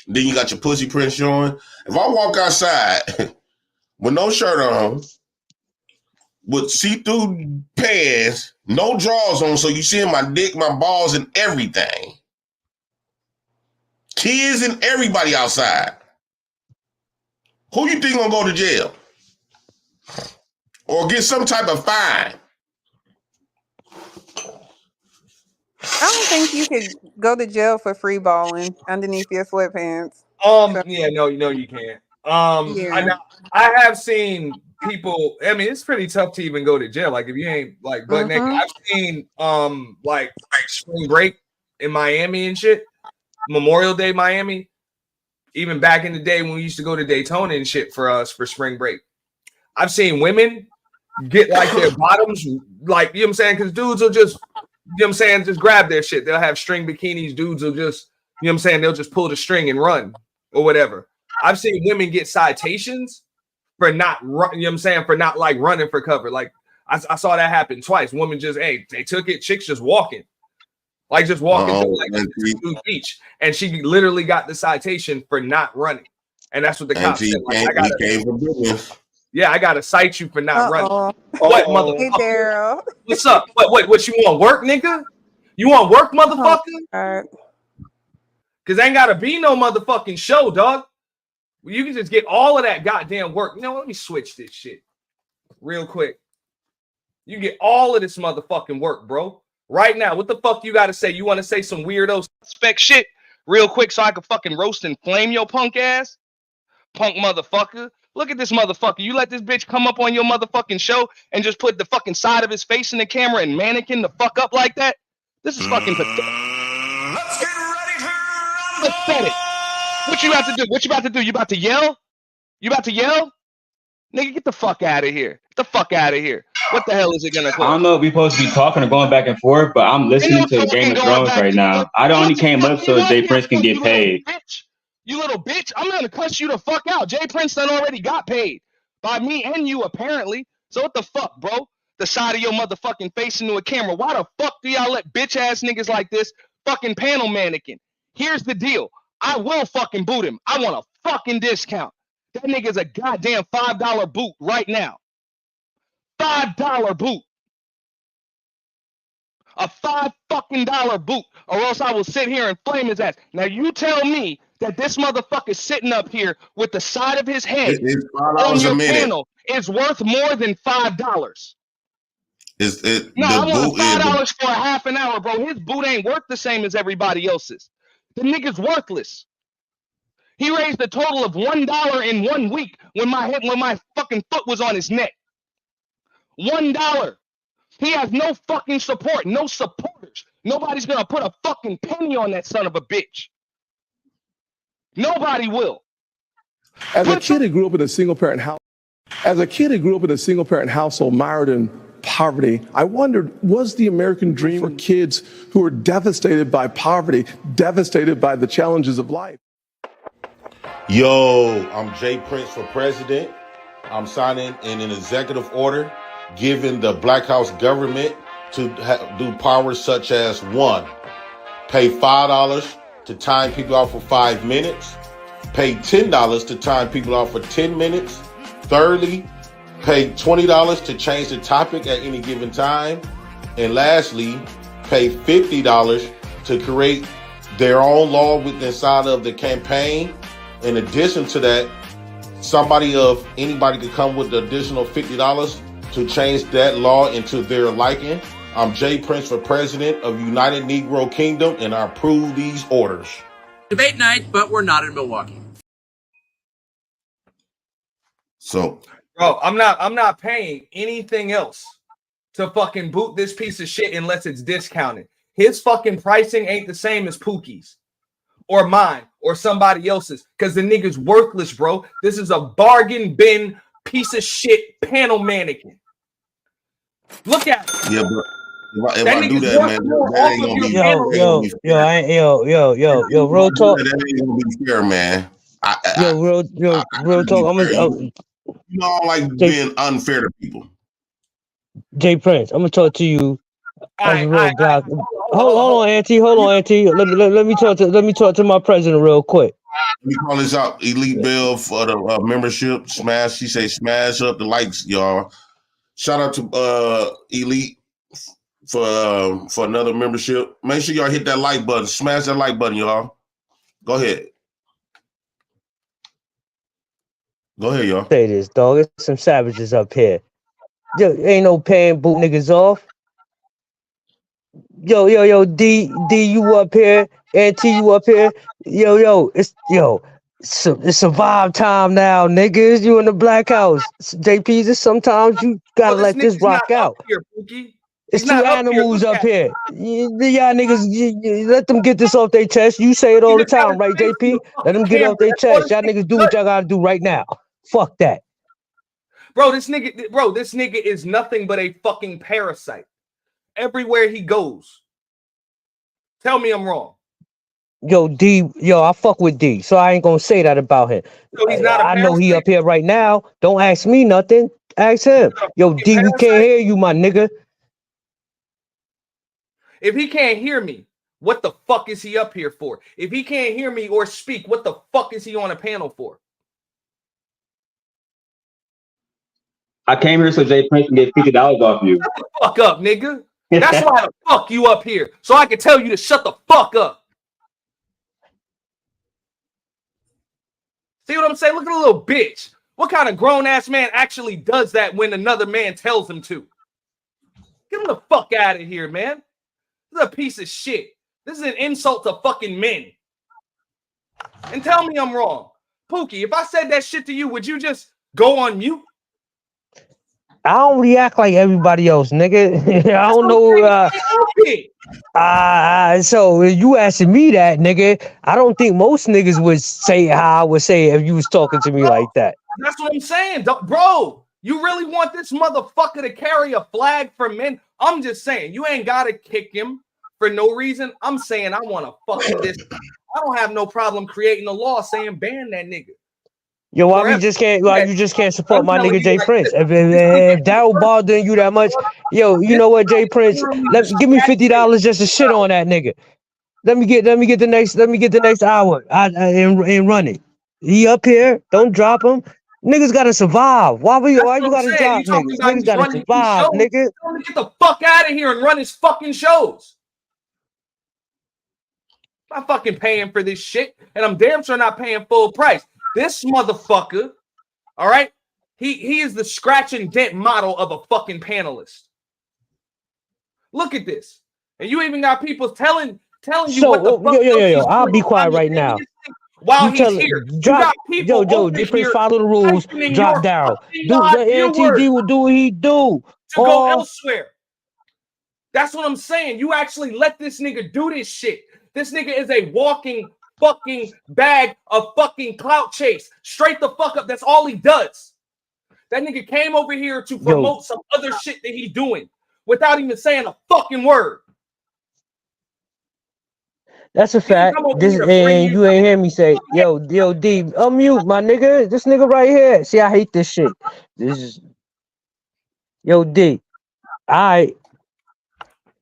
Then you got your pussy print showing. If I walk outside with no shirt on, with see-through pants, no drawers on, so you see my dick, my balls, and everything. Kids and everybody outside. Who you think gonna go to jail? Or get some type of fine? I don't think you could go to jail for free balling underneath your sweatpants. Yeah, no, you can't. Yeah. I have seen people. I mean, it's pretty tough to even go to jail. Like if you ain't like butt naked. I've seen like spring break in Miami and shit. Memorial Day, Miami. Even back in the day when we used to go to Daytona and shit for spring break. I've seen women get like their bottoms, like, you know what I'm saying? Because dudes will just, you know what I'm saying, just grab their shit. They'll have string bikinis. Dudes will just, you know what I'm saying, they'll just pull the string and run or whatever. I've seen women get citations for not run, you know what I'm saying, for not like running for cover. Like I saw that happen twice. Women just, hey, they took it, chicks just walking. Like just walking to like the beach. And she literally got the citation for not running. And that's what the cops said. Like, I gotta cite you for not running. What, motherfucker? Hey, Daryl. What's up? What you want? Work, nigga? You want work, motherfucker? Cause ain't gotta be no motherfucking show, dog. You can just get all of that goddamn work. You know, let me switch this shit real quick. You get all of this motherfucking work, bro. Right now, what the fuck you gotta say? You want to say some weirdo spec shit real quick so I can fucking roast and flame your punk ass? Punk motherfucker. Look at this motherfucker. You let this bitch come up on your motherfucking show and just put the fucking side of his face in the camera and mannequin the fuck up like that? This is fucking pathetic. Let's get ready to rumble. Pathetic. What you about to do? What you about to do? You about to yell? You about to yell? Nigga, get the fuck out of here. Get the fuck out of here. What the hell is it gonna cost? I don't know if we're supposed to be talking or going back and forth, but I'm listening to Game of Thrones right now. I only came up so Jay Prince can get paid. You little bitch, I'm gonna cuss you the fuck out. Jay Prince done already got paid by me and you, apparently. So what the fuck, bro? The side of your motherfucking face into a camera. Why the fuck do y'all let bitch ass niggas like this fucking panel mannequin? Here's the deal. I will fucking boot him. I want a fucking discount. That nigga's a goddamn $5 boot right now. $5 boot. A $5 fucking boot, or else I will sit here and flame his ass. Now you tell me that this motherfucker sitting up here with the side of his head on your panel is worth more than $5. No, I want $5 for a half an hour, bro. His boot ain't worth the same as everybody else's. The nigga's worthless. He raised a total of $1 in 1 week when my fucking foot was on his neck. $1. He has no fucking support, no supporters. Nobody's gonna put a fucking penny on that son of a bitch. Nobody will. As a kid who grew up in a single parent household mired in poverty, I wondered, was the American dream for kids who were devastated by poverty, devastated by the challenges of life? Yo, I'm Jay Prince for president. I'm signing in an executive order giving the Black House government to do powers such as 1, pay $5 to time people off for 5 minutes, pay $10 to time people off for 10 minutes, thirdly, pay $20 to change the topic at any given time, and lastly, pay $50 to create their own law inside of the campaign. In addition to that, anybody could come with the additional $50 to change that law into their liking. I'm Jay Prince for president of United Negro Kingdom, and I approve these orders. Debate night, but we're not in Milwaukee. So, bro, I'm not paying anything else to fucking boot this piece of shit unless it's discounted. His fucking pricing ain't the same as Pookie's or mine or somebody else's, because the nigga's worthless, bro. This is a bargain bin piece of shit panel mannequin. Look at it. Yeah, but if I do that, man, that ain't gonna be real talk. That ain't gonna be fair, man. Real talk. You know, I like being unfair to people. Jay Prince, I'm gonna talk to you as a real guy. Hold on, Auntie. Let me talk to my president real quick. Let me call this out. Elite Bill for the membership. Smash. She say smash up the likes, y'all. Shout out to Elite for another membership. Make sure y'all hit that like button. Smash that like button, y'all. Go ahead. Go ahead, y'all. Say this, dog. It's some savages up here. Yo, ain't no paying boot niggas off. Yo, D, you up here? Auntie, you up here? It's survive time now, niggas. You in the Black House. JP's, sometimes you gotta let this rock out. It's two animals up here. Y'all niggas, you let them get this off their chest. You say it all the time, right, JP? Let them get off their chest. Y'all niggas do what y'all gotta do right now. Fuck that. Bro, this nigga is nothing but a fucking parasite. Everywhere he goes. Tell me I'm wrong. Yo, D, I fuck with D, so I ain't gonna say that about him. So he's not a I know he parasite? up here right now. Don't ask me nothing. Ask him. Yo, D, we can't hear you, my nigga. If he can't hear me, what the fuck is he up here for? If he can't hear me or speak, what the fuck is he on a panel for? I came here so Jay Prince can get $50 off you. Shut the fuck up, nigga. That's why the fuck you up here. So I can tell you to shut the fuck up. See what I'm saying? Look at a little bitch. What kind of grown-ass man actually does that when another man tells him to? Get him the fuck out of here, man. This is a piece of shit. This is an insult to fucking men. And tell me I'm wrong. Pookie, if I said that shit to you, would you just go on mute? I don't react like everybody else, nigga. I don't know. So you asking me that, nigga? I don't think most niggas would say how I would say it if you was talking to me like that. That's what I'm saying, bro. You really want this motherfucker to carry a flag for men? I'm just saying, you ain't gotta kick him for no reason. I'm saying I want to fucking this. I don't have no problem creating a law saying ban that nigga. Yo, why you just can't support my nigga Jay Prince? If that was bothering you that much, yo, you know what, Jay Prince? Give me $50 just to shit on that nigga. Let me get the next hour and run it. He up here, don't drop him. Niggas gotta survive. Why you gotta drop niggas? Niggas gotta survive, nigga. Get the fuck out of here and run his fucking shows. I'm fucking paying for this shit, and I'm damn sure not paying full price. This motherfucker, all right, he is the scratch and dent model of a fucking panelist. Look at this. And you even got people telling you what the fuck. Yo, I'll be quiet right now. While he's here. Drop, yo, Jay Prince, follow the rules. Drop down. The NTD will do what he do. To go elsewhere. That's what I'm saying. You actually let this nigga do this shit. This nigga is a walking fucking bag of fucking clout chase. Straight the fuck up. That's all he does. That nigga came over here to promote some other shit that he's doing without even saying a fucking word. That's a fact. And you ain't hear me say, yo, D, unmute my nigga. This nigga right here. See, I hate this shit. This is D.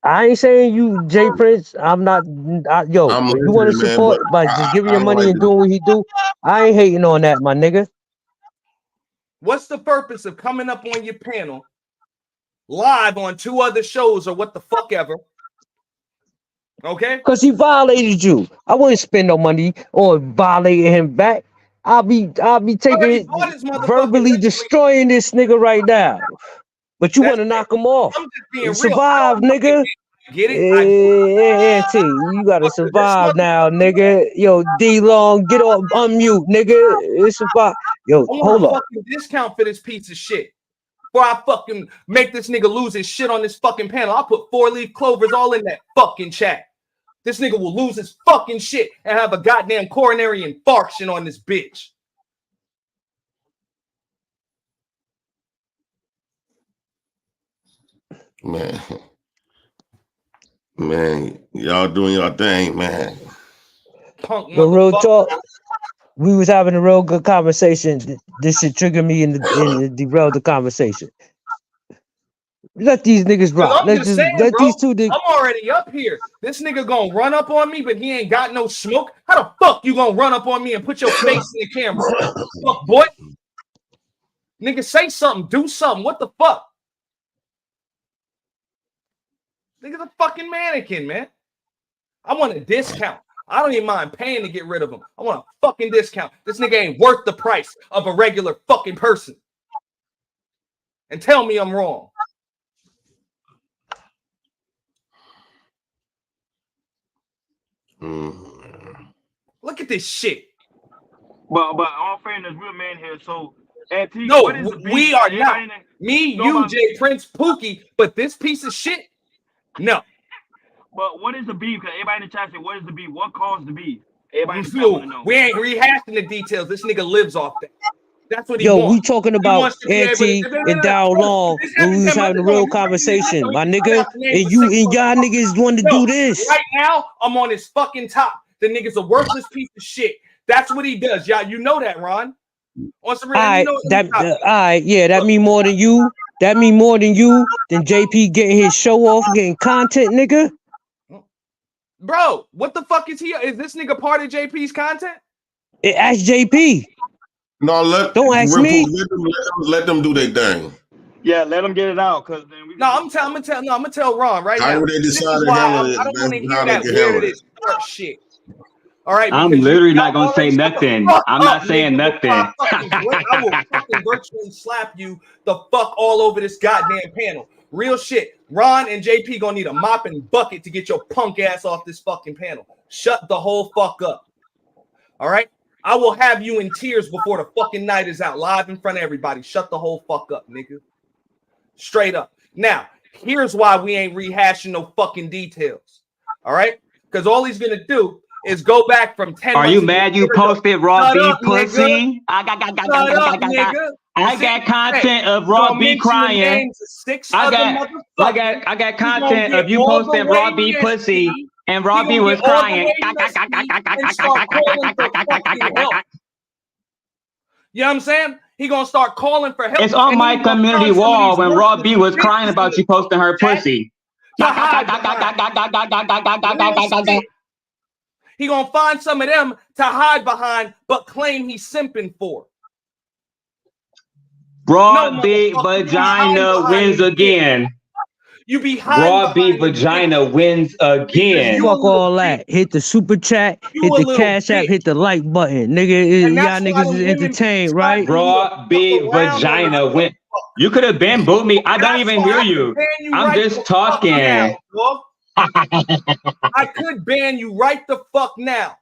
I ain't saying you, Jay Prince. I'm not. You want to support by just giving your money and doing what he do. I ain't hating on that, my nigga. What's the purpose of coming up on your panel live on 2 other shows or what the fuck ever? Okay? Because he violated you. I wouldn't spend no money on violating him back. I'll be taking it, verbally destroying this nigga right now. But you want to knock him off. Survive, nigga. Get it? Auntie, you gotta survive now, nigga. Yo, D Long, get off, unmute, nigga. It's survive. Yo, hold on. Fucking discount for this piece of shit. Before I fucking make this nigga lose his shit on this fucking panel, I'll put 4-leaf clovers all in that fucking chat. This nigga will lose his fucking shit and have a goddamn coronary infarction on this bitch. Man, y'all doing your thing, man. But real talk, we was having a real good conversation. This should trigger me and derail the conversation. Let these niggas rock. Let these 2 niggas. I'm already up here. This nigga gonna run up on me, but he ain't got no smoke. How the fuck you gonna run up on me and put your face in the camera? Fuck, boy. Nigga, say something. Do something. What the fuck? Nigga's a fucking mannequin, man. I want a discount. I don't even mind paying to get rid of him. I want a fucking discount. This nigga ain't worth the price of a regular fucking person. And tell me I'm wrong. Look at this shit. But all fairness, we're men here, so Antique, no, what is the beef? We are not. Me, you, Jay Prince, Pookie, but this piece of shit, no. But what is the beef? Because everybody in the chat said, what is the beef? What caused the beef? Everybody We ain't rehashing the details. This nigga lives off that. That's what he Yo, wants. we talking He about wants to be able to- Auntie and Dow Long when we was having a real conversation, my nigga. And you and y'all niggas want to do this. Right now, I'm on his fucking top. The nigga's a worthless piece of shit. That's what he does, y'all. You know that, Ron. On some real, you Alright, know that yeah, that mean more than you. That mean more than you than JP getting his show off, getting content, nigga. Bro, what the fuck is he? Is this nigga part of JP's content? Ask JP. No, don't ask me. Let them do their thing. Yeah, let them get it out, cause then we. No, I'm gonna tell Ron right I now. already This is decided why how I to- don't want to how hear they that can where handle did it. it start shit. All right, I'm because literally y'all not gonna say always shut the nothing. fuck I'm up, not saying nigga, before nothing. I will fucking virtually slap you the fuck all over this goddamn panel. Real shit. Ron and JP gonna need a mop and bucket to get your punk ass off this fucking panel. Shut the whole fuck up. All right? I will have you in tears before the fucking night is out, live in front of everybody. Shut the whole fuck up, nigga. Straight up. Now, here's why we ain't rehashing no fucking details. All right? Because all he's gonna do is go back from 10 Are months you ago. mad you posted raw Shut beef up, nigga. pussy? Shut up, nigga. I got content of raw beef crying. I got content of you posting raw beef pussy and raw beef was crying. You know what I'm saying? He gonna start calling for help. It's on and my then he gonna community find some of wall these when Raw worthless B was bitches crying about you posting her pussy. to hide behind. Real shit. He gonna find some of them to hide behind, but claim he's simping for. Raw B vagina wins again. You be hiding Raw B vagina wins again. Fuck all that. Hit the super chat, hit a the little cash app, hit the like button. Nigga, y'all niggas is entertained, right? Raw B vagina win. You could have been booed me. I don't even hear you. I'm just talking. I could ban you right the fuck now.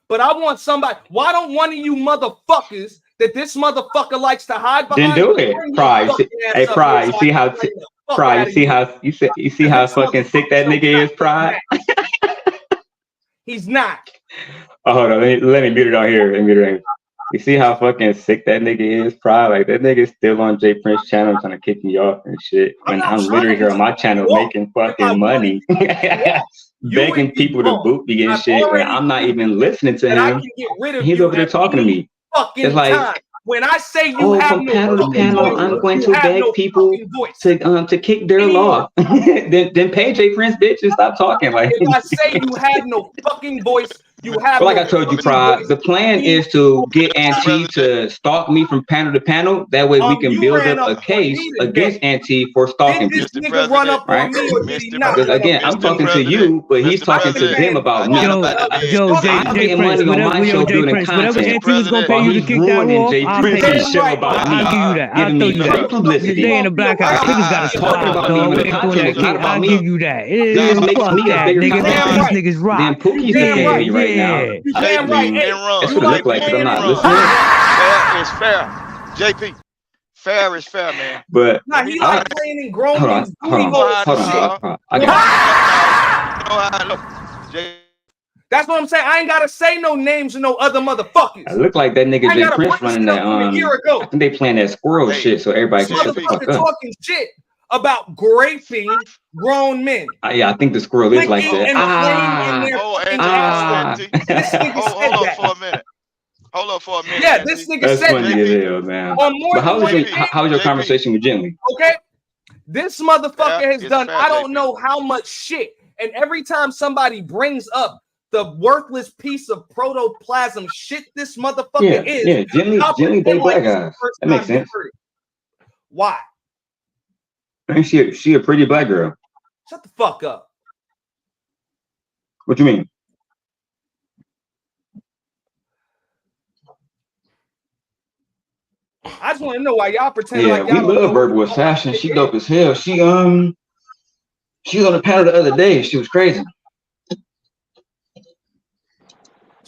But I want somebody. Why don't one of you motherfuckers that this motherfucker likes to hide behind? Then do it, Fry. Hey, Fry. You see how? Fry. You see how? You see how fucking sick that nigga is, Fry? He's not. Oh, hold on. Let me mute it on here. Let me mute it on here. You see how fucking sick that nigga is, Pride? Like that nigga's still on Jay Prince channel trying to kick me off and shit. And I'm literally here on my channel making fucking money. Begging people to boot me and shit. And I'm not even listening to him. He's over there talking to me. It's like, when I say you have from no panel to panel, voice, I'm going you to have beg no people to kick their law. then pay Jay Prince, bitch, and stop talking. Like, if I say you have no fucking voice, you have. Like no I told you, fucking Pride, voice. the plan is to get Auntie to stalk me from panel to panel. That way we can build up a case against Auntie for stalking me. Right? Because again, I'm talking to you, but he's talking to them about me. I'm getting money on my show building content. While he's ruining Jay Prince's show about me, giving me fake publicity. They in the blackout. Niggas gotta Talking about me with content, not about I'll me. give you that. That makes Fuck me a that, bigger nigga. content These niggas rock. than Pookie's defending me right now. Damn right. Hey, That's what it look like because I'm not listening. Fair is fair. JP, fair is fair, man. But nah, he like playing in grown men's booty hold holes on. and shit. That's what I'm saying. I ain't gotta say no names of no other motherfuckers. It look like that nigga I Jay got a Prince bunch of running stuff that. from a year ago. I think they playing that squirrel shit so everybody can shut the fuck Motherfucker up. talking shit about raping grown men. Yeah, I think the squirrel is like that. Hold on for a minute. Hold on for a minute. Yeah, this nigga That's said funny as hell, man. But how was your conversation with Jimmy? Okay, this motherfucker has done I don't know how much shit, and every time somebody brings up the worthless piece of protoplasm shit this motherfucker is, Yeah, Jimmy, they black guys. That makes sense. Why? I mean, she a pretty black girl. Shut the fuck up. What you mean? I just want to know why y'all pretend Yeah, like we y'all don't love know Verbal Assassin. She dope as hell. She was on the panel the other day. She was crazy.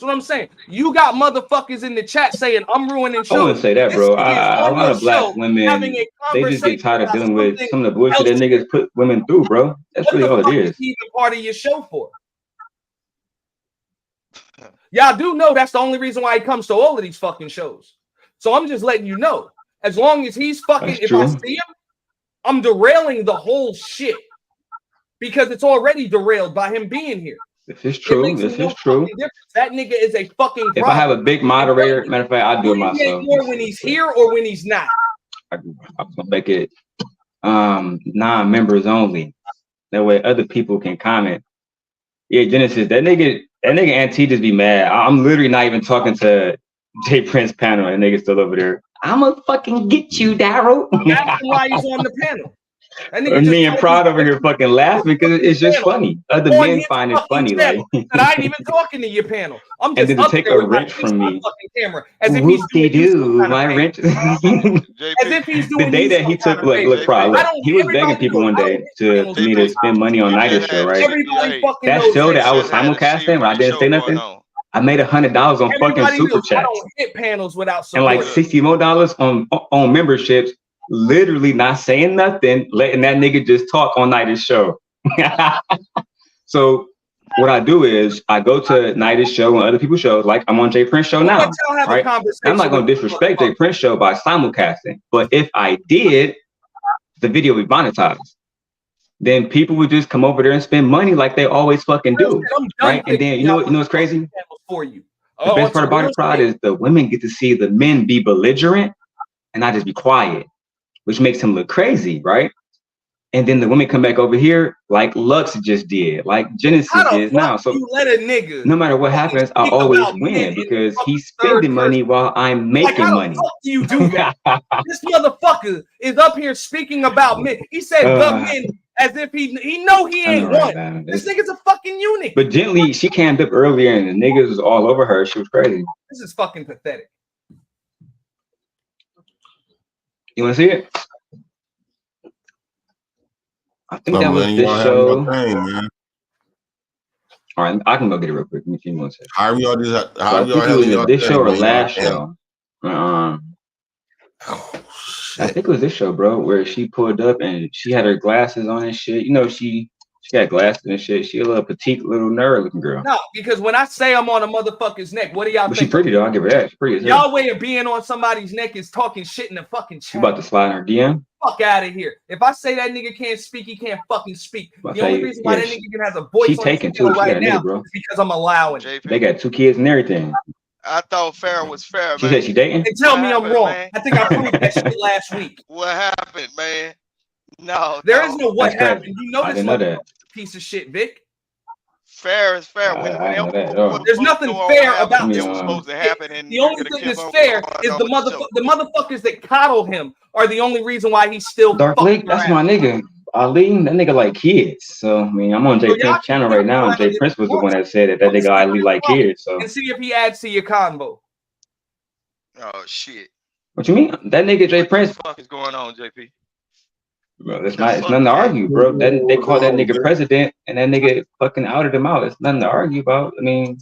That's what I'm saying. You got motherfuckers in the chat saying I'm ruining shows. I wouldn't say that, bro. A lot of black women, having a they just get tired of conversation dealing with about some of the bullshit that niggas put women through, bro. That's really all it is. even part of your show for? Y'all do know that's the only reason why he comes to all of these fucking shows. So I'm just letting you know. As long as he's fucking, That's if true. I see him, I'm derailing the whole shit because it's already derailed by him being here. This is true. This is true. That nigga is a fucking problem. If I have a big moderator, matter of fact, I do it myself. More when he's here or when he's not. I'm gonna make it non-members only. That way other people can comment. Yeah, Genesis, that nigga Auntie just be mad. I'm literally not even talking to J Prince panel and nigga still over there. I'ma fucking get you, Daryl. That's why he's on the panel. Me and Prod over here fucking laughing because it's just funny. Other men find it funny, like. And I ain't even talking to your panel. I'm just and then to take a wrench from me. Camera, as if he's doing my wrench. as if he's doing the day that he took, look, Prod, look, he was begging people one day for me to spend money on Night Show, right? That show that I was simulcasting when I didn't say nothing. I made $100 on fucking super chat. I don't hit panels without and like $60 more on memberships. Literally not saying nothing, letting that nigga just talk on Night's show. So what I do is I go to Night's show and other people's shows, like I'm on J Prince show now. Right? I'm not gonna disrespect J Prince show by simulcasting, but if I did, the video would be monetized. Then people would just come over there and spend money like they always fucking do. Right? And then you know what's crazy? For you. The best part about Prod is the women get to see the men be belligerent and I just be quiet, which makes him look crazy, right? And then the women come back over here like Lux just did, like Genesis is now. So you let a nigga no matter what happens, I always win because he's spending money while I'm making money. How the fuck do you do that? This motherfucker is up here speaking about men. He said the men as if he know he ain't one. This nigga's a fucking eunuch. But Gently, she cammed up earlier and the niggas was all over her. She was crazy. This is fucking pathetic. You want to see it? I think that was this show. All right, I can go get it real quick. Let me see one second. How y'all do that? How y'all having this show or last show? I think it was this show, bro, where she pulled up and she had her glasses on and shit. You know, she got glasses and shit. She a little petite, little nerd looking girl. No, because when I say I'm on a motherfucker's neck, what do y'all But think? she pretty though. I'll give her that. She's pretty as hell. Y'all way of being on somebody's neck is talking shit in the fucking chat. You about to slide in her DM? Fuck out of here. If I say that nigga can't speak, he can't fucking speak. But The only hey, reason why yeah, that nigga even has a voice she on taking his too. She right got a now nigga, bro. is because I'm allowing it. They got 2 kids and everything. I thought fair was fair, She man. said she dating? And tell me I'm happened, wrong. man? I think I proved that shit last week. What happened, man? No, There is no what That's happened. crazy. You know I this didn't know that. piece of shit, Vic. Fair is fair. I didn't know that at all. There's nothing fair about this this. was supposed to happen, and The only thing that's fair is the motherfuckers that coddle him are the only reason why he's still Dark fucking Lake, that's around. my nigga. Ali, that nigga like kids. So I mean, I'm on J So y'all Prince channel right now, and J Prince was the one that said that nigga Ali like kids. So And see if he adds to your combo. Oh shit! what you mean? That nigga J Prince, What the fuck is going on, JP? bro, it's nothing to argue, bro. That they call that nigga president, and that nigga fucking outed him out. It's nothing to argue about. I mean,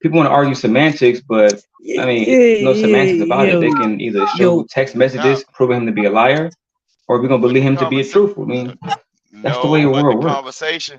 people want to argue semantics, but I mean, there's no semantics about it. They can either show text messages proving him to be a liar, or we're gonna believe him to be a truthful. I mean, that's the way the world works.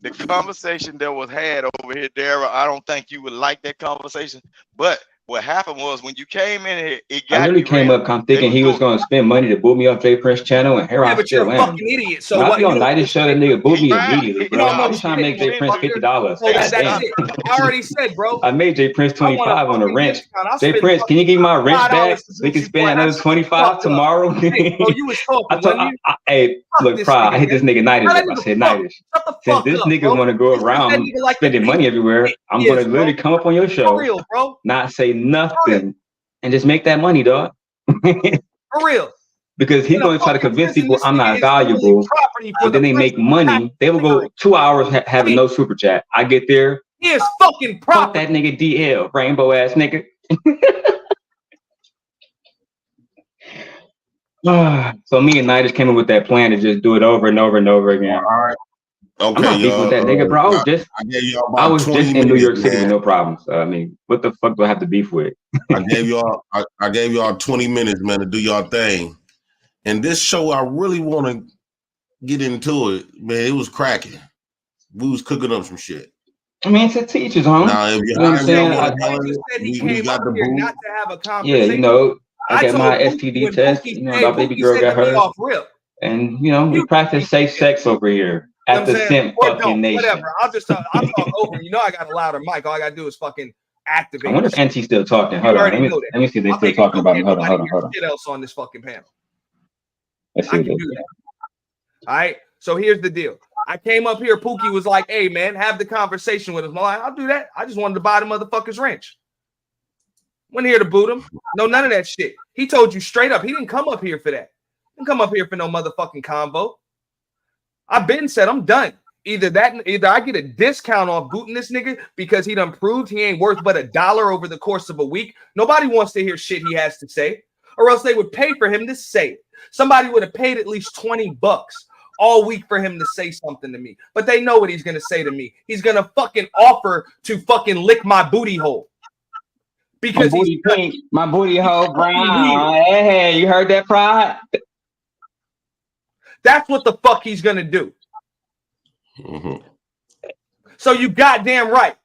The conversation that was had over here, Daryl, I don't think you would like that conversation. But what happened was when you came in here, it got I literally came up, I'm thinking he was going to spend money to boot me off J Prince channel, and here I but still you're a am. fucking idiot. So When I what? be on Night show, that nigga boot me immediately, You bro. know I'm what trying to make J Prince $50. So that's Damn. it. I already said, bro. I made J Prince I want a 25 on a fucking wrench. discount. I'll J spend Prince, can you give me my wrench $5 back to so we can Gucci spend Boy. another 25 tomorrow? Hey, bro, you was talking, wasn't you? Hey, look, this Pride, nigga, I hit this man. nigga Nightish Tell up. that I nigga said fuck. Nightish. Shut the Since fuck this up, nigga bro. want to go That around nigga like the spending money everywhere, I'm is, going to bro. literally come up on your show, For real, bro. not say nothing, and just make that money, dog. For real. Because he's going to try to convince people I'm not valuable, but then they make money. They will go 2 hours having no super chat. I get there. He is fucking Fuck proper. that nigga DL, rainbow ass nigga. So me and Nightish came up with that plan to just do it over and over and over again. All right. I'm Okay, not beefing with that nigga, bro. I was just in New York City with no problems. I mean, what the fuck do I have to beef with? I gave y'all 20 minutes, man, to do y'all thing. And this show, I really want to get into it, man. It was cracking. We was cooking up some shit. I mean, it's a teacher's home. Now, if You know what I'm saying? He just said he came up here not to have a conversation. Yeah, you know, I get my STD test. You know, my baby girl got hers. And you know, we practice safe sex over here at the Simp fucking nation. Whatever. I'll talk over. You know, I got a louder mic. All I gotta do is fucking activate. I wonder if Auntie still talking. Hold on. Let me see if they're still talking about me. Hold on. Shit else on this fucking panel. Let's see. I can do that. All right. So here's the deal. I came up here. Pookie was like, "Hey man, have the conversation with him." I'm like, "I'll do that. I just wanted to buy the motherfucker's wrench. Wasn't here to boot him. No, none of that shit. He told you straight up. He didn't come up here for that. Didn't come up here for no motherfucking convo. I've been said I'm done. Either I get a discount off booting this nigga because he done proved he ain't worth but $1 over the course of a week. Nobody wants to hear shit he has to say, or else they would pay for him to say it. Somebody would have paid at least $20 all week for him to say something to me. But they know what he's gonna say to me. He's gonna fucking offer to fucking lick my booty hole. Because my booty pink, my booty hole brown. Hey, you heard that, Pride? That's what the fuck he's gonna do. Mm-hmm. So you goddamn right.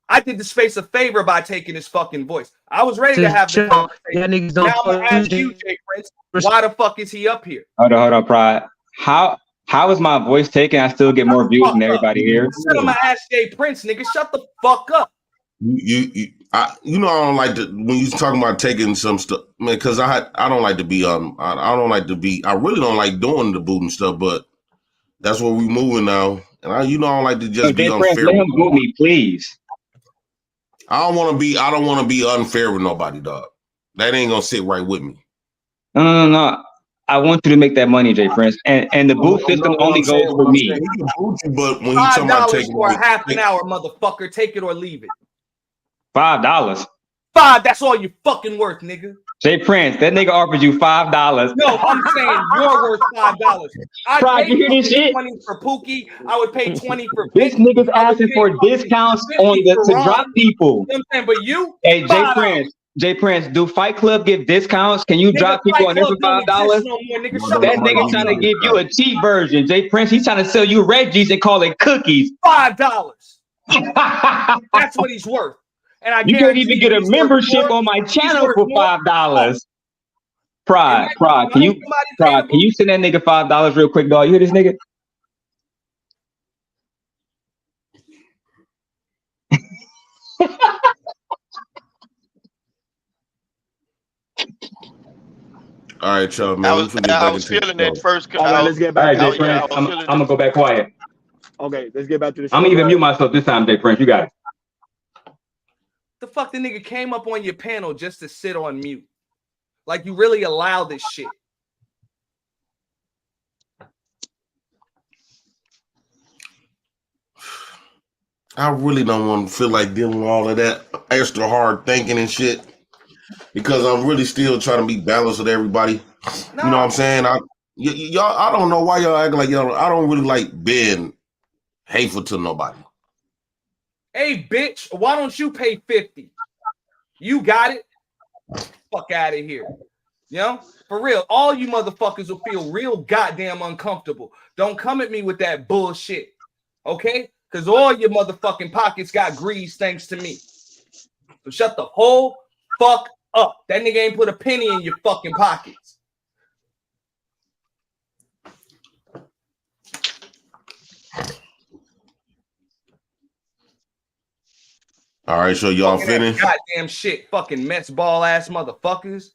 I did the space a favor by taking his fucking voice. I was ready to have the conversation. Now I'm gonna ask you, Jay Prince, why the fuck is he up here? Hold on, Pride. How is my voice taken? I still get more views than everybody here. I'm gonna ask Jay Prince, nigga. Shut the fuck up. I don't like to when you talking about taking some stuff, man. Because I don't like to be I really don't like doing the booting stuff, but that's where we moving now. And I don't like to just be unfair. Let him boot me, please. I don't want to be unfair with nobody, dog. That ain't gonna sit right with me. No. I want you to make that money, Jay Prince, and the boot system only goes for me. But when you talking about taking for half an hour, motherfucker, take it or leave it. $5. That's all you fucking worth, nigga. Jay Prince, that nigga offered you $5. No, I'm saying you're worth $5. Pride, you hear this shit? 20 for Pookie. I would pay 20 for this nigga's asking for discounts to drop people. You know what I'm saying? But you, hey, Jay Prince, do Fight Club give discounts? Can you drop people on there for $5? That nigga trying to give you a cheap version. Jay Prince, he's trying to sell you Reggie's and call it cookies. $5. That's what he's worth. And you can't even get a membership on my channel for $5. Pride, can you send that nigga $5 real quick, dog? You hear this nigga? All right, y'all, man. I was feeling that first. All right, let's get back. All right, Jay Prince, I'm gonna go back quiet. Okay, let's get back to the show. I'm gonna even mute myself this time, Jay Prince. You got it. The fuck, the nigga came up on your panel just to sit on mute. Like you really allow this shit. I really don't want to feel like dealing with all of that extra hard thinking and shit, because I'm really still trying to be balanced with everybody. No. You know what I'm saying? Y'all, I don't know why y'all acting like y'all. I don't really like being hateful to nobody. Hey, bitch, why don't you pay 50? You got it. Fuck out of here. You know, for real. All you motherfuckers will feel real goddamn uncomfortable. Don't come at me with that bullshit. Okay? Because all your motherfucking pockets got grease thanks to me. So shut the whole fuck up. That nigga ain't put a penny in your fucking pockets. All right, so y'all finished? Goddamn shit, fucking mess ball ass motherfuckers.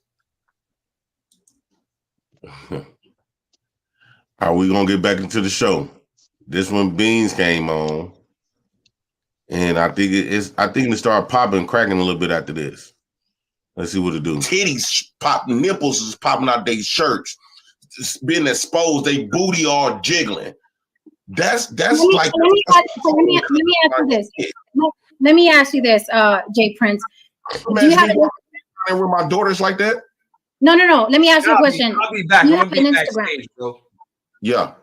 All right, we gonna get back into the show. This one, Beans came on, and I think it started popping, cracking a little bit after this. Let's see what it do. Titties popping, nipples is popping out their shirts, it's being exposed, they booty all jiggling. That's let me ask you this. Let me ask you this, Jay Prince. Do you have with my daughters like that? No. Let me ask you a question. I'll be back. You have an Instagram. Bro. Yeah.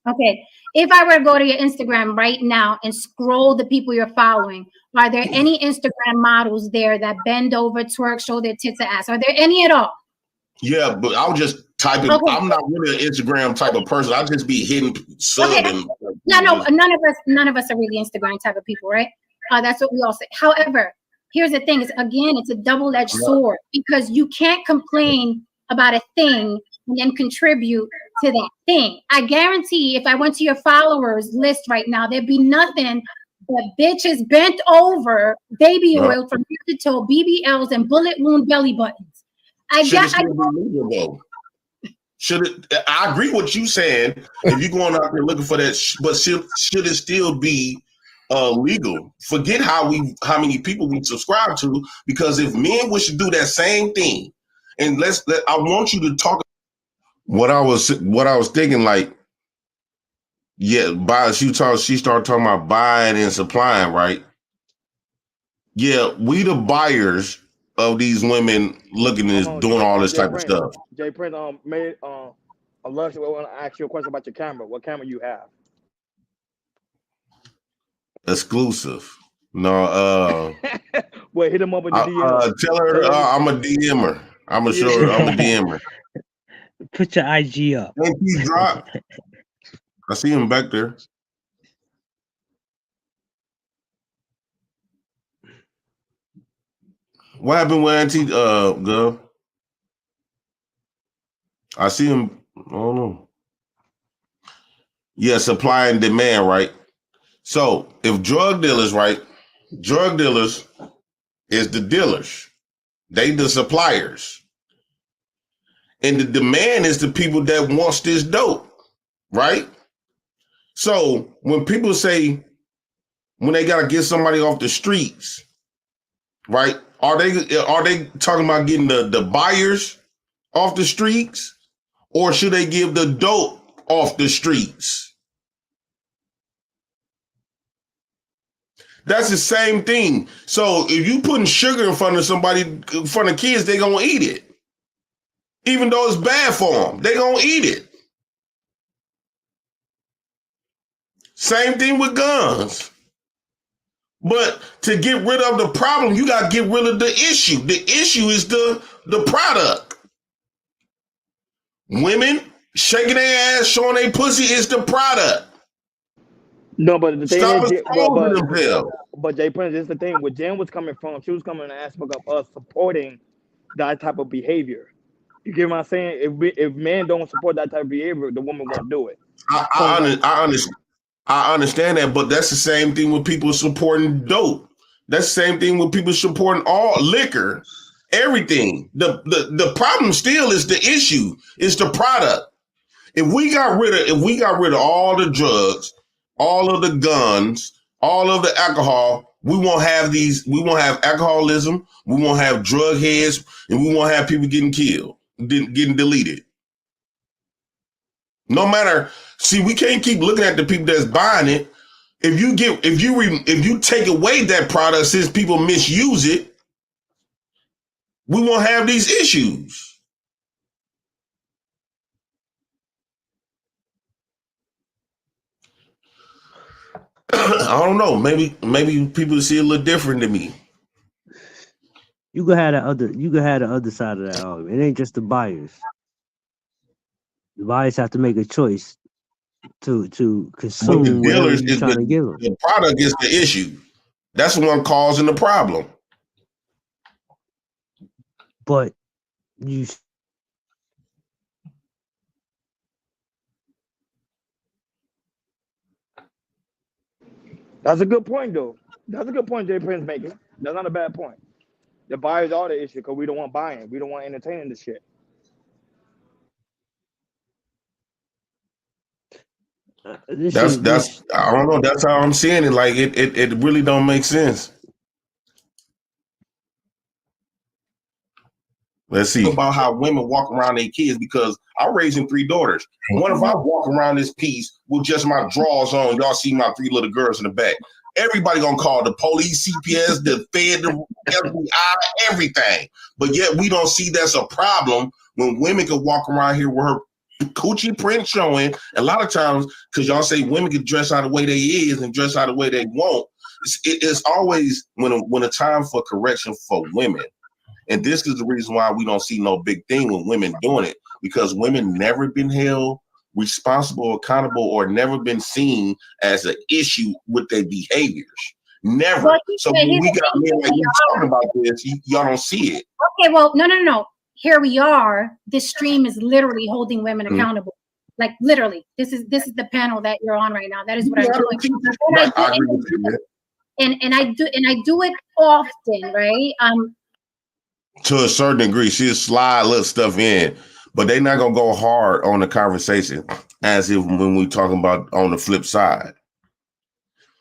Okay. If I were to go to your Instagram right now and scroll the people you're following, are there any Instagram models there that bend over, twerk, show their tits or ass? Are there any at all? Yeah, but I'll just type it. Okay. I'm not really an Instagram type of person. I'll just be hitting sub. Okay. And none of us are really Instagram type of people, right? That's what we all say. However, here's the thing, it's a double-edged sword, because you can't complain about a thing and then contribute to that thing. I guarantee if I went to your followers list right now, there'd be nothing but bitches bent over, baby oil from head to toe, BBLs and bullet wound belly buttons. I agree with what you saying. If you're going out there looking for that, but should it still be legal? Forget how many people we subscribe to, because if men wish to do that same thing, and I want you to talk. What I was thinking, like, yeah, she started talking about buying and supplying, right? Yeah, we the buyers of these women looking at doing all this type of stuff. Jay Prince, I want to ask you a question about your camera. What camera you have? Exclusive. No, well, hit him up in the DM. Tell her I'm a DMer. I'm a DMer. Put your IG up. He dropped. I see him back there. What happened with Auntie girl? I see him. I don't know. Yeah, supply and demand, right? So if drug dealers, right? Drug dealers is the dealers. They the suppliers. And the demand is the people that wants this dope, right? So when people say, when they gotta get somebody off the streets, right? Are they talking about getting the buyers off the streets, or should they give the dope off the streets? That's the same thing. So if you putting sugar in front of somebody, in front of kids, they gonna eat it. Even though it's bad for them, they gonna eat it. Same thing with guns. But to get rid of the problem, you gotta get rid of the issue. The issue is the product. Women shaking their ass, showing their pussy is the product. No, but the thing is, but Jay Prince, this is the thing. Where Jen was coming from, she was coming in the aspect of us supporting that type of behavior. You get what I'm saying? If men don't support that type of behavior, the woman won't do it. I understand that, but that's the same thing with people supporting dope. That's the same thing with people supporting all liquor, everything. The problem still is the issue. It's the product. If we got rid of all the drugs, all of the guns, all of the alcohol, we won't have alcoholism, we won't have drug heads, and we won't have people getting killed, getting deleted. No matter, see, we can't keep looking at the people that's buying it. If you take away that product, since people misuse it, we won't have these issues. I don't know. Maybe people see a little different than me. You could have the other side of that argument. It ain't just the buyers. The buyers have to make a choice to consume the dealers is trying to give them. The product is the issue. That's the one causing the problem. But you. That's a good point, though. That's a good point Jay Prince making. That's not a bad point. The buyers are the issue because we don't want buying. We don't want entertaining this shit. That's I don't know. That's how I'm seeing it. Like it really don't make sense. Let's see about how women walk around their kids, because I'm raising 3 daughters. What if I walk around this piece with just my drawers on? Y'all see my 3 little girls in the back. Everybody gonna call the police, CPS, the Fed, the FBI, everything. But yet we don't see that's a problem when women can walk around here with her coochie print showing. A lot of times, because y'all say women can dress out the way they is and dress out the way they want. It's always when a time for correction for women. And this is the reason why we don't see no big thing with women doing it, because women never been held responsible, accountable, or never been seen as an issue with their behaviors. Never. Well, So when we got men like you talking about this, y'all don't see it. Okay, well, no. Here we are. This stream is literally holding women accountable. Like literally, this is the panel that you're on right now. That is what I'm doing. And I do it often, right? To a certain degree, she'll slide little stuff in, but they're not gonna go hard on the conversation as if when we talking about on the flip side.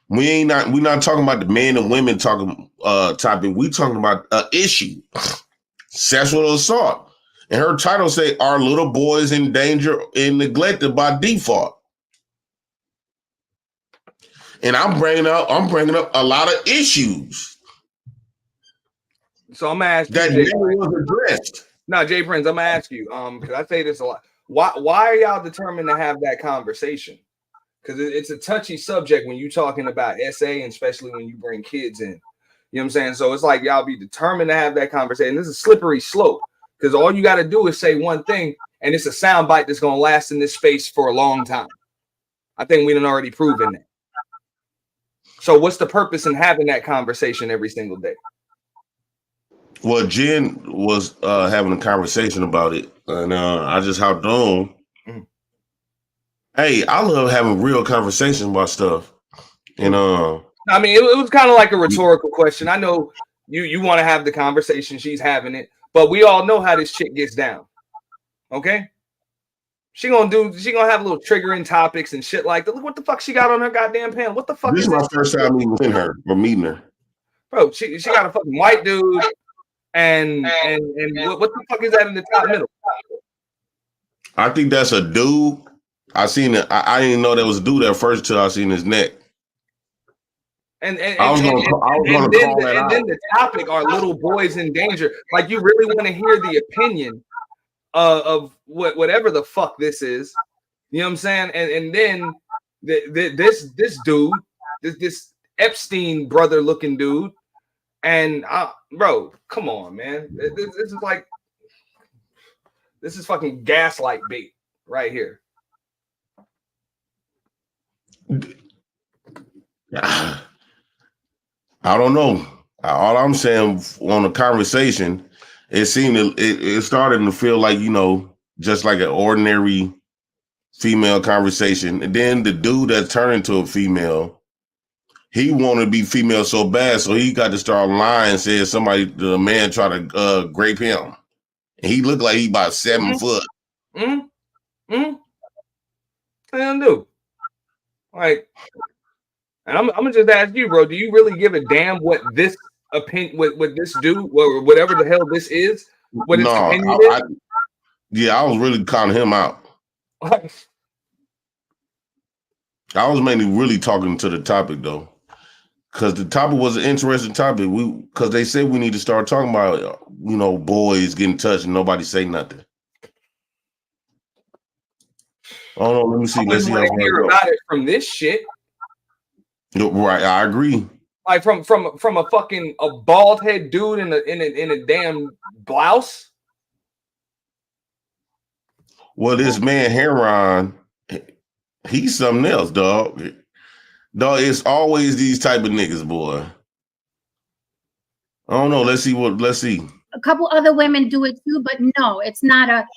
We're not talking about the men and women talking topic. We talking about an issue, sexual assault, and her title say, "Are little boys in danger and neglected by default?" And I'm bringing up a lot of issues. So I'm gonna ask that you, never was addressed. No, Jay Prince, I'm gonna ask you, because I say this a lot. Why are y'all determined to have that conversation? Because it's a touchy subject when you're talking about SA, and especially when you bring kids in. You know what I'm saying? So it's like y'all be determined to have that conversation. This is a slippery slope because all you got to do is say one thing, and it's a soundbite that's gonna last in this space for a long time. I think we done already proven that. So what's the purpose in having that conversation every single day? Well, Jen was having a conversation about it, and I just hopped on. Hey, I love having real conversations about stuff. And I mean, it was kind of like a rhetorical question. I know you want to have the conversation. She's having it, but we all know how this chick gets down. Okay? She gonna have little triggering topics and shit like that. Look what the fuck she got on her goddamn panel. What the fuck this is my first time meeting her or meeting her. Bro, she got a fucking white dude. And what the fuck is that in the top middle? I think that's a dude. I seen it. I didn't know that was a dude at first until I seen his neck. And then the topic are little boys in danger. Like you really want to hear the opinion of whatever the fuck this is. You know what I'm saying? And then this dude, this Epstein brother looking dude. And bro, come on, man. This is fucking gaslight bait right here. I don't know. All I'm saying on the conversation, it started to feel like, just like an ordinary female conversation. And then the dude that turned into a female, he wanted to be female so bad, so he got to start lying, said the man tried to grape him. And he looked like he about 7 foot. What do? Like, and I'm gonna just ask you, bro, do you really give a damn what this opinion, what this do, or whatever the hell this is? What his opinion is? I was really calling him out. I was mainly really talking to the topic though. Because the topic was an interesting topic. Because they said we need to start talking about, boys getting touched and nobody say nothing. Oh no, let me see. Let's see how I hear about it from this shit. Right, I agree. Like from a fucking bald head dude in a damn blouse. Well, this man Heron, he's something else, dog. Dog, it's always these type of niggas, boy. I don't know. Let's see. A couple other women do it too, but no, it's not a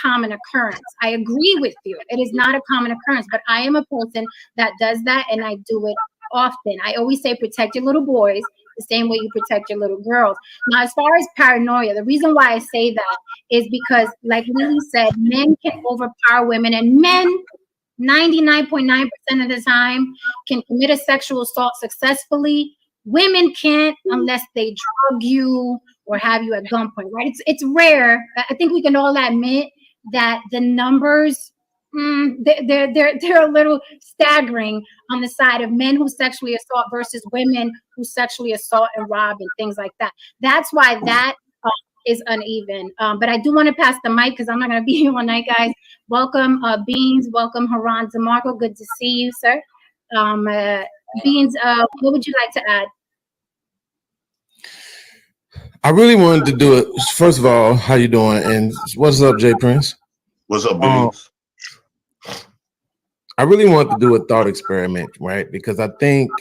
common occurrence. I agree with you. It is not a common occurrence, but I am a person that does that, and I do it often. I always say protect your little boys the same way you protect your little girls. Now, as far as paranoia, the reason why I say that is because, like Lily said, men can overpower women, and men 99.9% of the time can commit a sexual assault successfully. Women can't unless they drug you or have you at gunpoint, right? It's rare. I think we can all admit that the numbers, they're a little staggering on the side of men who sexually assault versus women who sexually assault and rob and things like that. That's why that is uneven. But I do want to pass the mic because I'm not going to be here all night, guys. Welcome, Beans. Welcome, Haran DeMarco. Good to see you, sir. Beans, what would you like to add? I really wanted to do it. First of all, how you doing? And what's up, Jay Prince? What's up, Beans? I really wanted to do a thought experiment, right? Because I think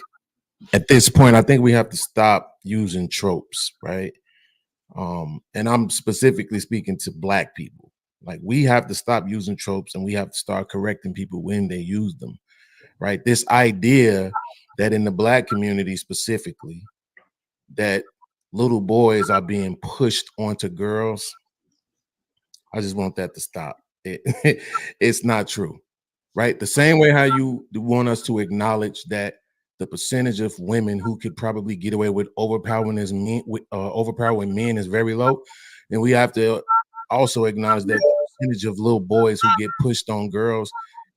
at this point, I think we have to stop using tropes, right? And I'm specifically speaking to Black people. Like, we have to stop using tropes, and we have to start correcting people when they use them, right? This idea that in the Black community specifically, that little boys are being pushed onto girls, I just want that to stop. It's not true, right? The same way how you want us to acknowledge that the percentage of women who could probably get away with overpowering men is very low, and we have to also acknowledge that the percentage of little boys who get pushed on girls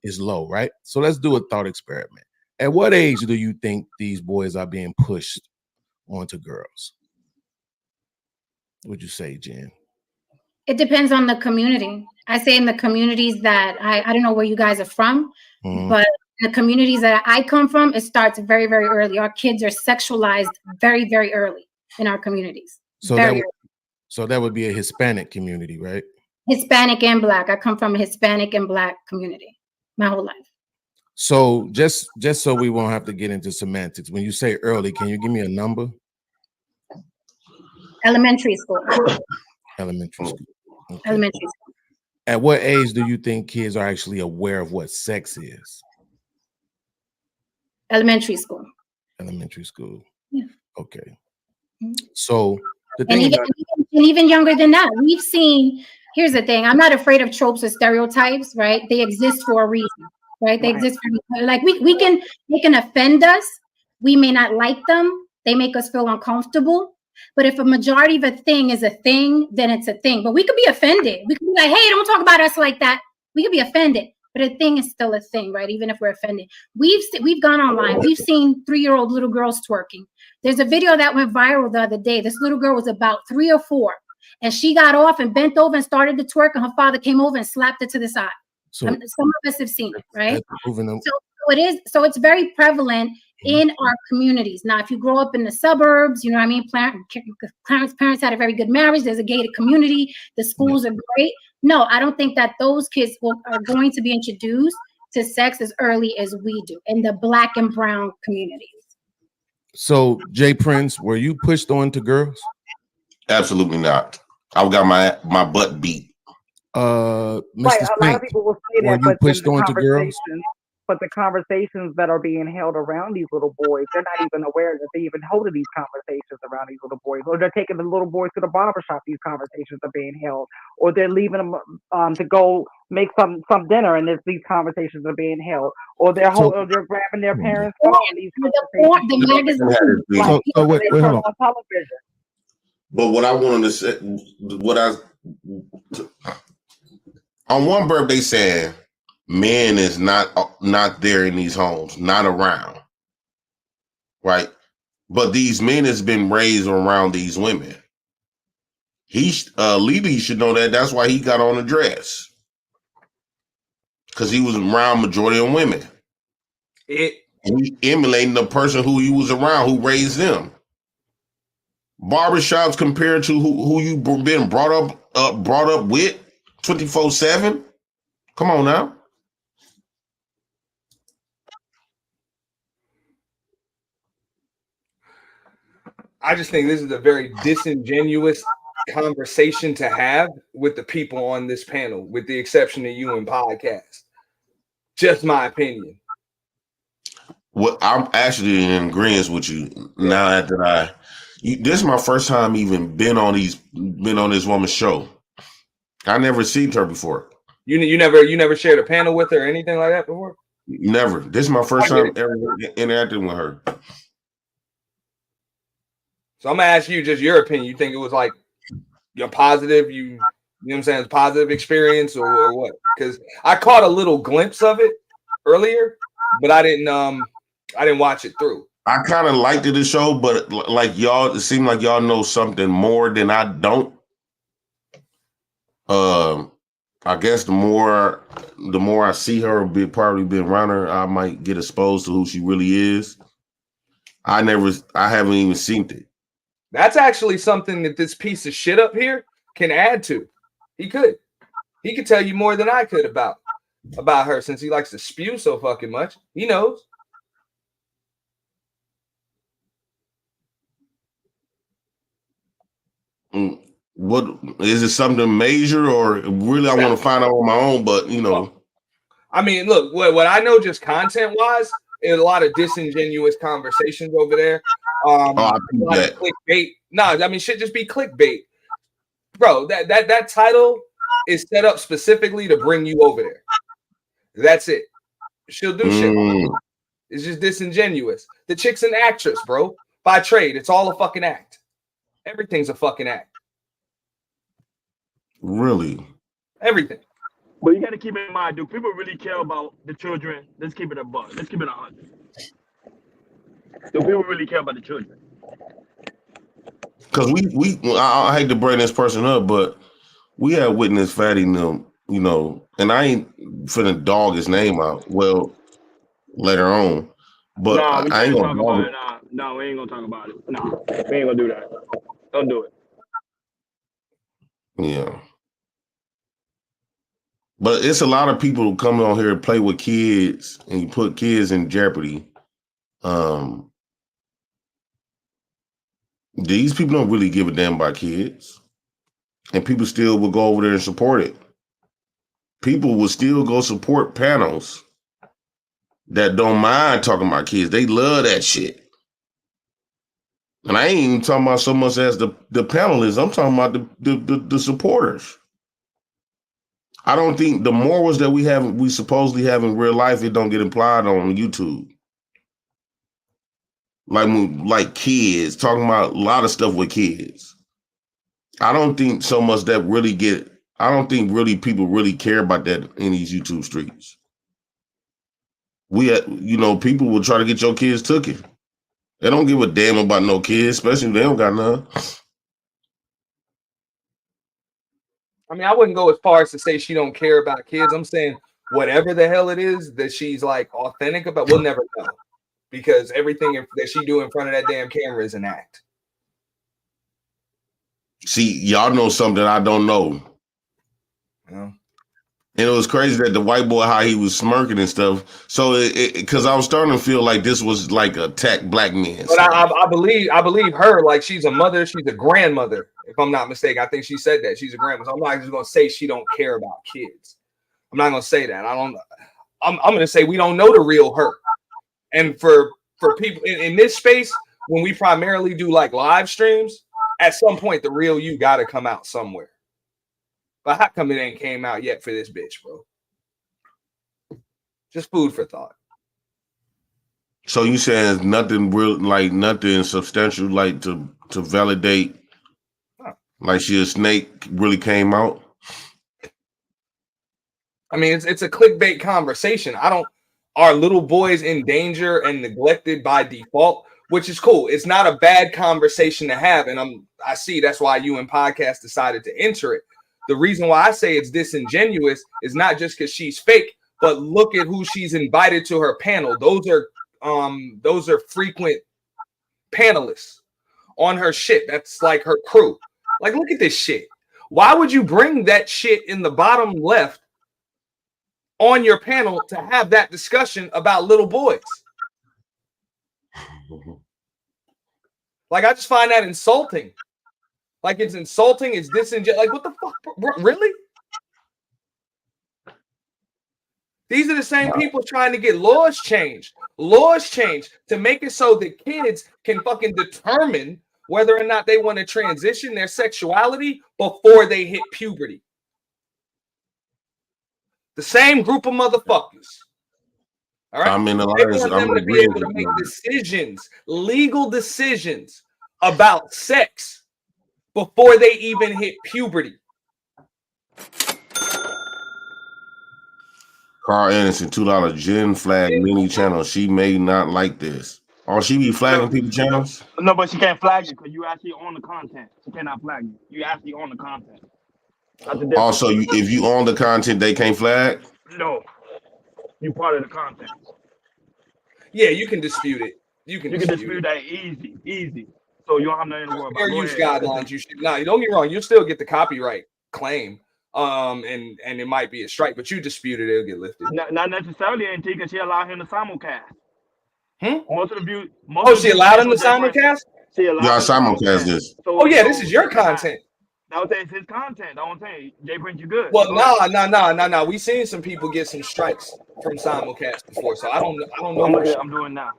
is low, right? So let's do a thought experiment. At what age do you think these boys are being pushed onto girls? Would you say, Jen? It depends on the community. I say in the communities that I don't know where you guys are from, but in the communities that I come from, it starts very, very early. Our kids are sexualized very, very early in our communities. So that would be a Hispanic community, right? Hispanic and Black. I come from a Hispanic and Black community my whole life. So just so we won't have to get into semantics, when you say early, can you give me a number? Elementary school. Elementary school. Okay. Elementary school. At what age do you think kids are actually aware of what sex is? Elementary school. Elementary school. Yeah. Okay. So the And thing even younger than that, we've seen. Here's the thing: I'm not afraid of tropes or stereotypes, right? They exist for a reason, right? They exist for like they can offend us. We may not like them. They make us feel uncomfortable. But if a majority of a thing is a thing, then it's a thing. But we could be offended. We could be like, hey, don't talk about us like that. We could be offended. But a thing is still a thing, right? Even if we're offended. We've gone online. We've seen 3-year-old little girls twerking. There's a video that went viral the other day. This little girl was about 3 or 4. And she got off and bent over and started to twerk. And her father came over and slapped her to the side. So, some of us have seen it, right? So it is. So it's very prevalent in our communities. Now, if you grow up in the suburbs, you know what I mean? Parents had a very good marriage. There's a gated community. The schools are great. No, I don't think that those kids are going to be introduced to sex as early as we do in the Black and brown communities. So, Jay Prince, were you pushed on to girls? Absolutely not. I got my butt beat. Mr. Right, a Spink, lot of people will say were that, you but pushed on to girls? But the conversations that are being held around these little boys, they're not even aware that they even hold these conversations around these little boys, or they're taking the little boys to the barbershop. These conversations are being held, or they're leaving them to go make some dinner, and these conversations are being held, or they're grabbing their parents' phone. These conversations. So wait, hold on. On television. But what I wanted to say, on one birthday saying men is not there in these homes, not around, right? But these men has been raised around these women. Lily should know that. That's why he got on a dress, because he was around majority of women. And he's emulating the person who he was around, who raised them. Barbershops compared to who you've been brought up with 24/7. Come on now. I just think this is a very disingenuous conversation to have with the people on this panel, with the exception of you and podcast. Just my opinion. Well, I'm actually in agreement with you now that this is my first time even been on this woman's show. I never seen her before. You never shared a panel with her or anything like that before? Never. This is my first time ever interacting with her. So I'm gonna ask you just your opinion. You think it was like you're positive, you know what I'm saying, it's a positive experience or what? Because I caught a little glimpse of it earlier, but I didn't watch it through. I kind of liked the show, but like y'all, it seemed like y'all know something more than I don't. I guess the more I see her, probably being around her, I might get exposed to who she really is. I haven't even seen it. That's actually something that this piece of shit up here can add to. He could tell you more than I could about her, since he likes to spew so fucking much. He knows. What is it? Something major, or really? I want to find out on my own. But you know, I mean, look, what I know, just content wise, is a lot of disingenuous conversations over there. A lot of clickbait. Nah, I mean, shit just be clickbait, bro. That title is set up specifically to bring you over there. That's it. She'll do shit. It's just disingenuous. The chick's an actress, bro. By trade, it's all a fucking act. Everything's a fucking act. Really? Everything. But you got to keep in mind, do people really care about the children? Let's keep it a buck. Let's keep it 100. Do people really care about the children? Because I hate to bring this person up, but we have witnessed Fatty them, you know, and I ain't finna dog his name out. Well, later on, but I ain't gonna talk about it. No, we ain't gonna talk about it. No, we ain't gonna do that. Don't do it. Yeah. But it's a lot of people who come on here and play with kids and you put kids in jeopardy. These people don't really give a damn about kids. And people still will go over there and support it. People will still go support panels that don't mind talking about kids. They love that shit. And I ain't even talking about so much as the panelists. I'm talking about the supporters. I don't think the morals that we supposedly have in real life, it don't get implied on YouTube. Like kids, talking about a lot of stuff with kids. I don't think so much that I don't think really people really care about that in these YouTube streets. People will try to get your kids taken. They don't give a damn about no kids, especially if they don't got none. I mean, I wouldn't go as far as to say she don't care about kids. I'm saying whatever the hell it is that she's like authentic about, we'll never know. Because everything that she do in front of that damn camera is an act. See, y'all know something I don't know. Yeah. And it was crazy that the white boy, how he was smirking and stuff. So because I was starting to feel like this was like attack black men. But I believe her, like she's a mother, she's a grandmother. If I'm not mistaken, I think she said that she's a grandmother. So I'm not just gonna say she don't care about kids. I'm not gonna say that. I'm gonna say we don't know the real her. And for people in this space, when we primarily do like live streams, at some point the real you got to come out somewhere. But how come it ain't came out yet for this bitch, bro? Just food for thought. So you saying nothing real, like nothing substantial, like to validate, like she a snake really came out? I mean, it's a clickbait conversation. Are little boys in danger and neglected by default? Which is cool. It's not a bad conversation to have, and I see that's why you and Podcast decided to enter it. The reason why I say it's disingenuous is not just because she's fake, but look at who she's invited to her panel. Those are frequent panelists on her shit. That's like her crew. Like, look at this shit. Why would you bring that shit in the bottom left on your panel to have that discussion about little boys? Like, I just find that insulting. Like, it's insulting. It's disingenuous. Like, what the fuck? Bro, really? These are the same people trying to get laws changed to make it so that kids can fucking determine whether or not they want to transition their sexuality before they hit puberty. The same group of motherfuckers. All right. I'm in They want them to be able to make decisions, legal decisions about sex before they even hit puberty. Carl Anderson, $2 Jen flag mini channel. She may not like this. Or she be flagging people channels? No, but she can't flag you because you actually own the content. She cannot flag you. You actually own the content. Also, if you own the content, they can't flag? No. You part of the content. Yeah, you can dispute it. You can dispute that easy. So you don't have nothing to worry about. Fair use guidelines. You should not. Don't get me wrong. You still get the copyright claim. And it might be a strike, but you dispute it, it'll get lifted. Not necessarily, Auntie, because she allowed him to simulcast. Most of the views. She allowed him to simulcast? Y'all simulcast this. This is your content. I was saying it's his content. I was saying Jay Prince, you good. Well, nah. We seen some people get some strikes from simulcast before, so I don't know. I'm doing now.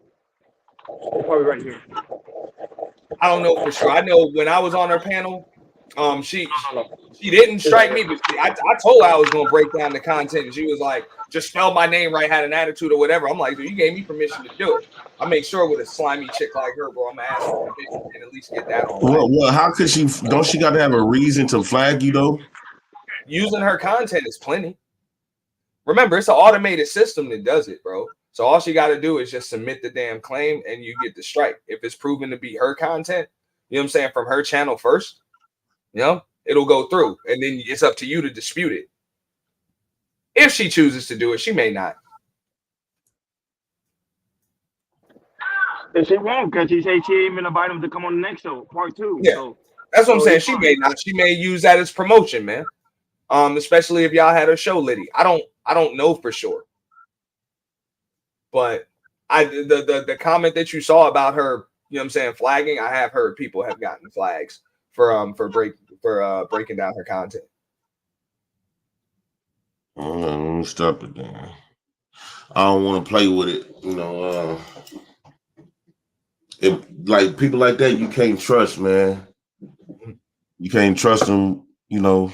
Probably right here. I don't know for sure. I know when I was on her panel, she didn't strike me, but I told her I was gonna break down the content, and she was like, "Just spell my name right, had an attitude or whatever." I'm like, "Dude, you gave me permission to do it." I make sure with a slimy chick like her, bro, I'm gonna ask for permission and at least get that on. Well, how could she? Don't she got to have a reason to flag you though? Using her content is plenty. Remember, it's an automated system that does it, bro. So all she got to do is just submit the damn claim, and you get the strike. If it's proven to be her content, you know what I'm saying, from her channel first, you know, it'll go through, and then it's up to you to dispute it. If she chooses to do it, she may not. And she won't, because she said she ain't even invite him to come on the next show, part 2. Yeah, so, that's what I'm saying. She may not. She may use that as promotion, man. Especially if y'all had her show Liddy. I don't know for sure. But the comment that you saw about her, you know what I'm saying, flagging, I have heard people have gotten flags for breaking down her content. Let me stop it then. I don't want to play with it, you know. If like people like that, you can't trust, man. You can't trust them, you know.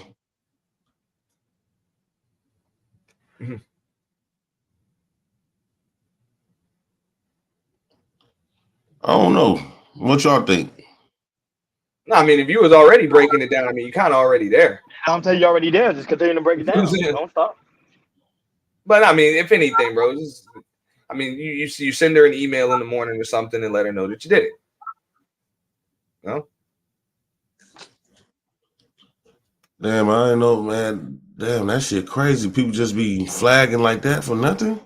Mm-hmm. I don't know. What y'all think? No, I mean, if you was already breaking it down, I mean, you kind of already there. I'm telling you already there. Just continue to break it down. Don't stop. But I mean, if anything, bro, you send her an email in the morning or something and let her know that you did it. No? Damn, I didn't know, man. Damn, that shit crazy. People just be flagging like that for nothing.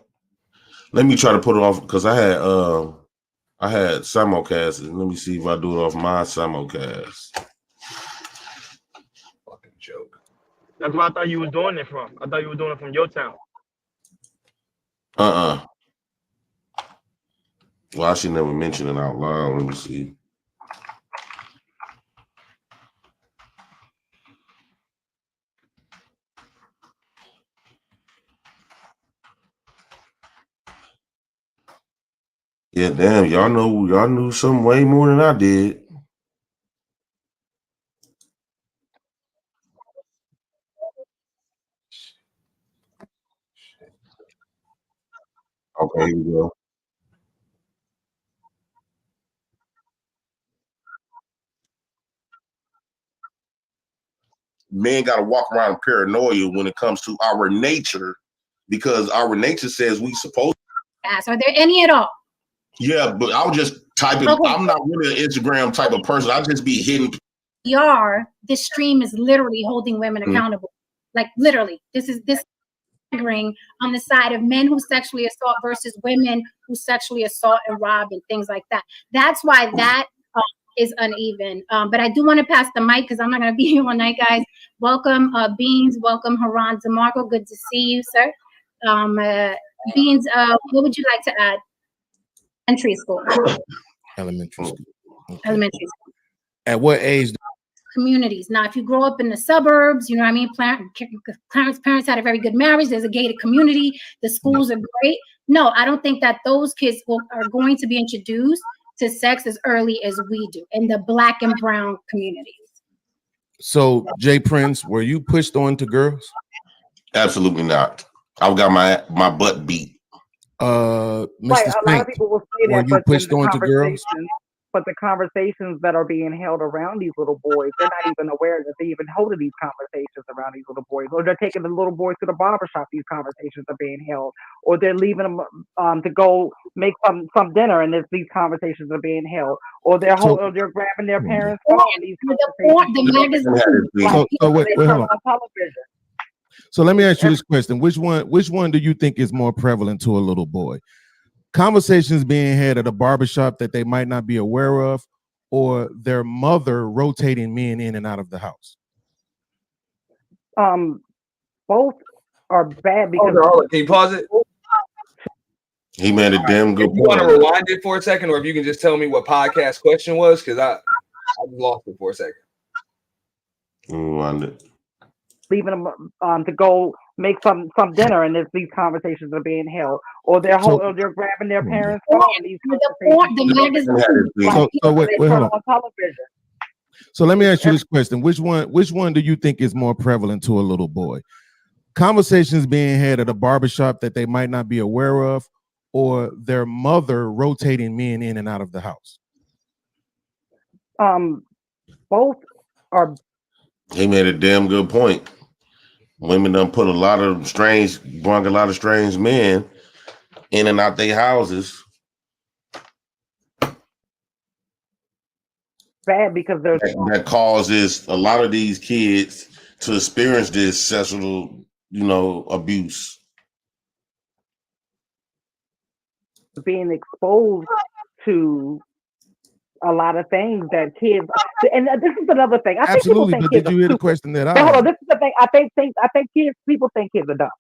Let me try to put it off because I had simulcast. Let me see if I do it off my simulcast. Fucking joke. That's what I thought you was doing it from. I thought you were doing it from your town. Well, I should never mention it out loud. Let me see. Yeah, damn, y'all knew something way more than I did. Okay, here we go. Men got to walk around paranoia when it comes to our nature, because our nature says we supposed. Are there any at all? Yeah, but I was just typing. Okay. I'm not really an Instagram type of person. I just be hitting. This stream is literally holding women accountable. Like literally, this triggering on the side of men who sexually assault versus women who sexually assault and rob and things like that. That's why that is uneven. But I do want to pass the mic because I'm not going to be here all night, guys. Welcome, Beans. Welcome, Haran DeMarco. Good to see you, sir. Beans, what would you like to add? Elementary school. Elementary school. Okay. Elementary school. At what age? Communities. Now, if you grow up in the suburbs, you know what I mean? Parents had a very good marriage. There's a gated community. The schools are great. No, I don't think that those kids are going to be introduced to sex as early as we do in the Black and brown communities. So, Jay Prince, were you pushed on to girls? Absolutely not. I got my butt beat. Mr. Right, a lot of Spink, people will say were that, you but pushed on to girls? But the conversations that are being held around these little boys, they're not even aware that they even holding these conversations around these little boys, or they're taking the little boys to the barbershop. These conversations are being held, or they're leaving them to go make some dinner, and these conversations are being held, or they're grabbing their parents' phone. These television. So let me ask you this question: Which one do you think is more prevalent to a little boy? Conversations being had at a barbershop that they might not be aware of, or their mother rotating men in and out of the house? Both are bad because. Can you pause it? He made a damn good point. You want to rewind it for a second, or if you can just tell me what podcast question was, because I lost it for a second. leaving them to go make some dinner, and these conversations are being held, or they're grabbing their parents' phone. These conversations wait, hold on. on television. So let me ask you this question: Which one do you think is more prevalent to a little boy? Conversations being had at a barbershop that they might not be aware of, or their mother rotating men in and out of the house? Both are. He made a damn good point. Women done put brought a lot of strange men in and out their houses. Bad because there's that causes a lot of these kids to experience this sexual, abuse. Being exposed to a lot of things that kids, and this is another thing. I think people Absolutely, think but kids did you hear the question that I hold on, asked? this is the thing. I think people think kids are dumb.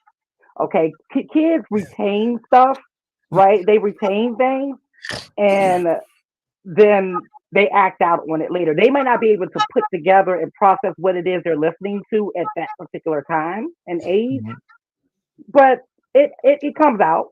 Okay, kids retain stuff, right? They retain things, and then they act out on it later. They might not be able to put together and process what it is they're listening to at that particular time and age, but it comes out.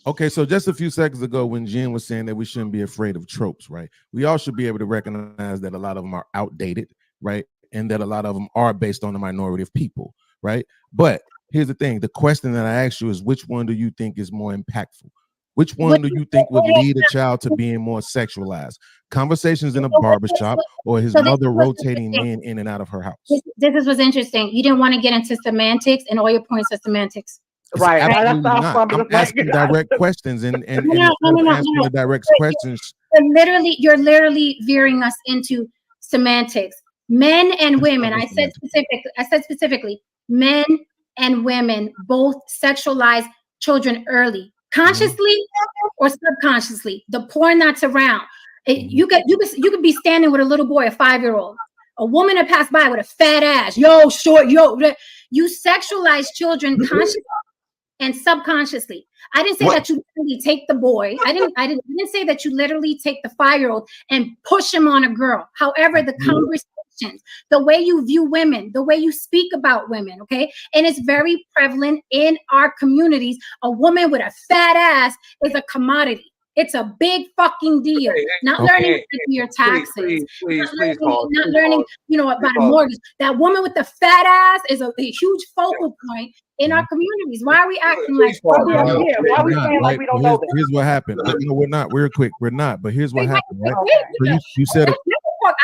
Okay, so just a few seconds ago, when Jen was saying that we shouldn't be afraid of tropes, right? We all should be able to recognize that a lot of them are outdated, right? And that a lot of them are based on the minority of people, right? But here's the thing. The question that I asked you is, which one do you think is more impactful? Which one do you think would lead a child to being more sexualized? Conversations in a barbershop or his mother rotating men in and out of her house? This is what's interesting. You didn't want to get into semantics, and all your points are semantics. Right. Absolutely not. I'm asking direct questions and answering the direct questions. You're literally veering us into semantics. Men and women. I said specifically, men and women both sexualize children early, consciously or subconsciously. The porn that's around. You could be standing with a little boy, a 5-year-old, a woman that passed by with a fat ass. Yo, short, yo. You sexualize children consciously and subconsciously. I didn't say that you literally take the boy. I didn't say that you literally take the 5-year-old and push him on a girl. However, the conversations, the way you view women, the way you speak about women, okay? And it's very prevalent in our communities. A woman with a fat ass is a commodity. It's a big fucking deal. Not learning your taxes. Not learning, about a mortgage. That woman with the fat ass is a huge focal point in our communities. Why are we acting like why are we saying like we don't know this? Here's what happened. No, we're not. We're quick. We're not. But here's what happened, right? So you said it.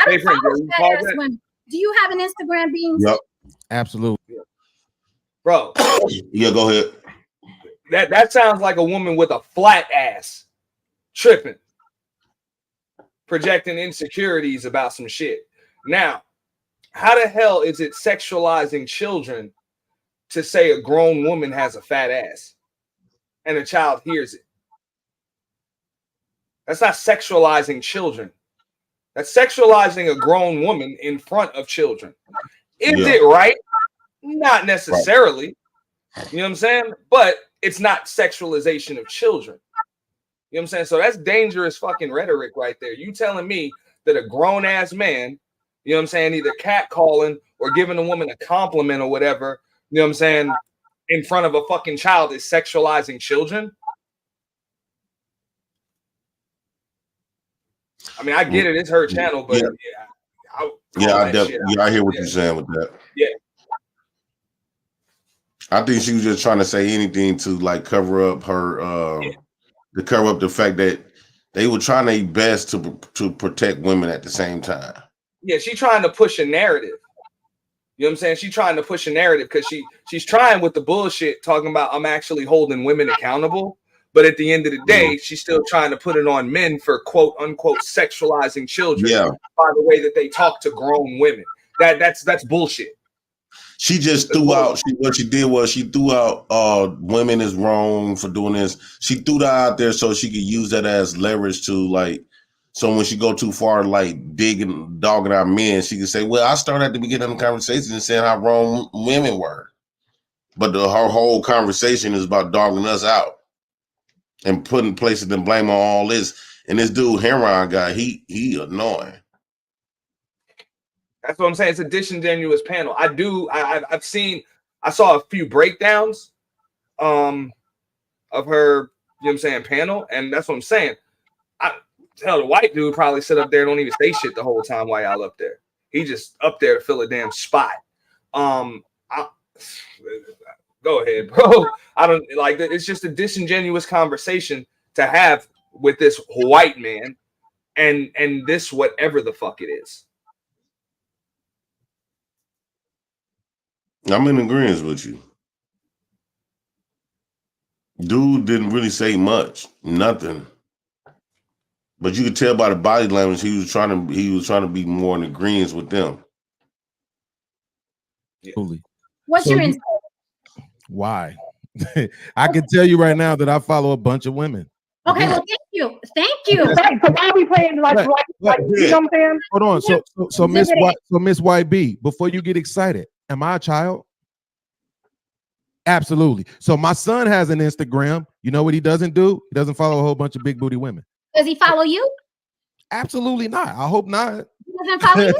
I don't follow fat ass women. Do you have an Instagram, Beans? Yep. Absolutely. Bro. Yeah, go ahead. That sounds like a woman with a flat ass. Tripping, projecting insecurities about some shit. Now, how the hell is it sexualizing children to say a grown woman has a fat ass and a child hears it? That's not sexualizing children. That's sexualizing a grown woman in front of children. Is it right? Not necessarily. You know what I'm saying? But it's not sexualization of children. You know what I'm saying? So that's dangerous fucking rhetoric right there. You telling me that a grown ass man, you know what I'm saying, either catcalling or giving a woman a compliment or whatever, you know what I'm saying, in front of a fucking child is sexualizing children? I mean, I get it. It's her channel, but I hear what you're saying with that. Yeah. I think she was just trying to say anything to like cover up her to cover up the fact that they were trying their best to protect women at the same time. Yeah, she's trying to push a narrative. You know what I'm saying? She's trying to push a narrative because she's trying with the bullshit talking about I'm actually holding women accountable. But at the end of the day, she's still trying to put it on men for quote unquote sexualizing children by the way that they talk to grown women. That's bullshit. She just threw out. What she did was she threw out. Women is wrong for doing this. She threw that out there so she could use that as leverage to like. So when she go too far, like dogging our men, she could say, "Well, I started at the beginning of the conversation and saying how wrong women were," but her whole conversation is about dogging us out and placing the blame on all this. And this dude, Heron guy, he annoying. That's what I'm saying. It's a disingenuous panel. I saw a few breakdowns of her, you know what I'm saying, panel, and that's what I'm saying. The white dude probably sit up there and don't even say shit the whole time while y'all up there. He just up there to fill a damn spot. Go ahead, bro. I don't like that. It's just a disingenuous conversation to have with this white man and this whatever the fuck it is. I'm in agreement with you. Dude didn't really say much, nothing. But you could tell by the body language he was trying to be more in agreement with them. Absolutely. What's your insight? Why? I can tell you right now that I follow a bunch of women. Okay, well, thank you. So why are we playing like you know what I'm saying? Hold on. So Miss YB, before you get excited, am I a child? Absolutely. So my son has an Instagram. You know what he doesn't do? He doesn't follow a whole bunch of big booty women. Does he follow you? Absolutely not. I hope not. He doesn't follow you?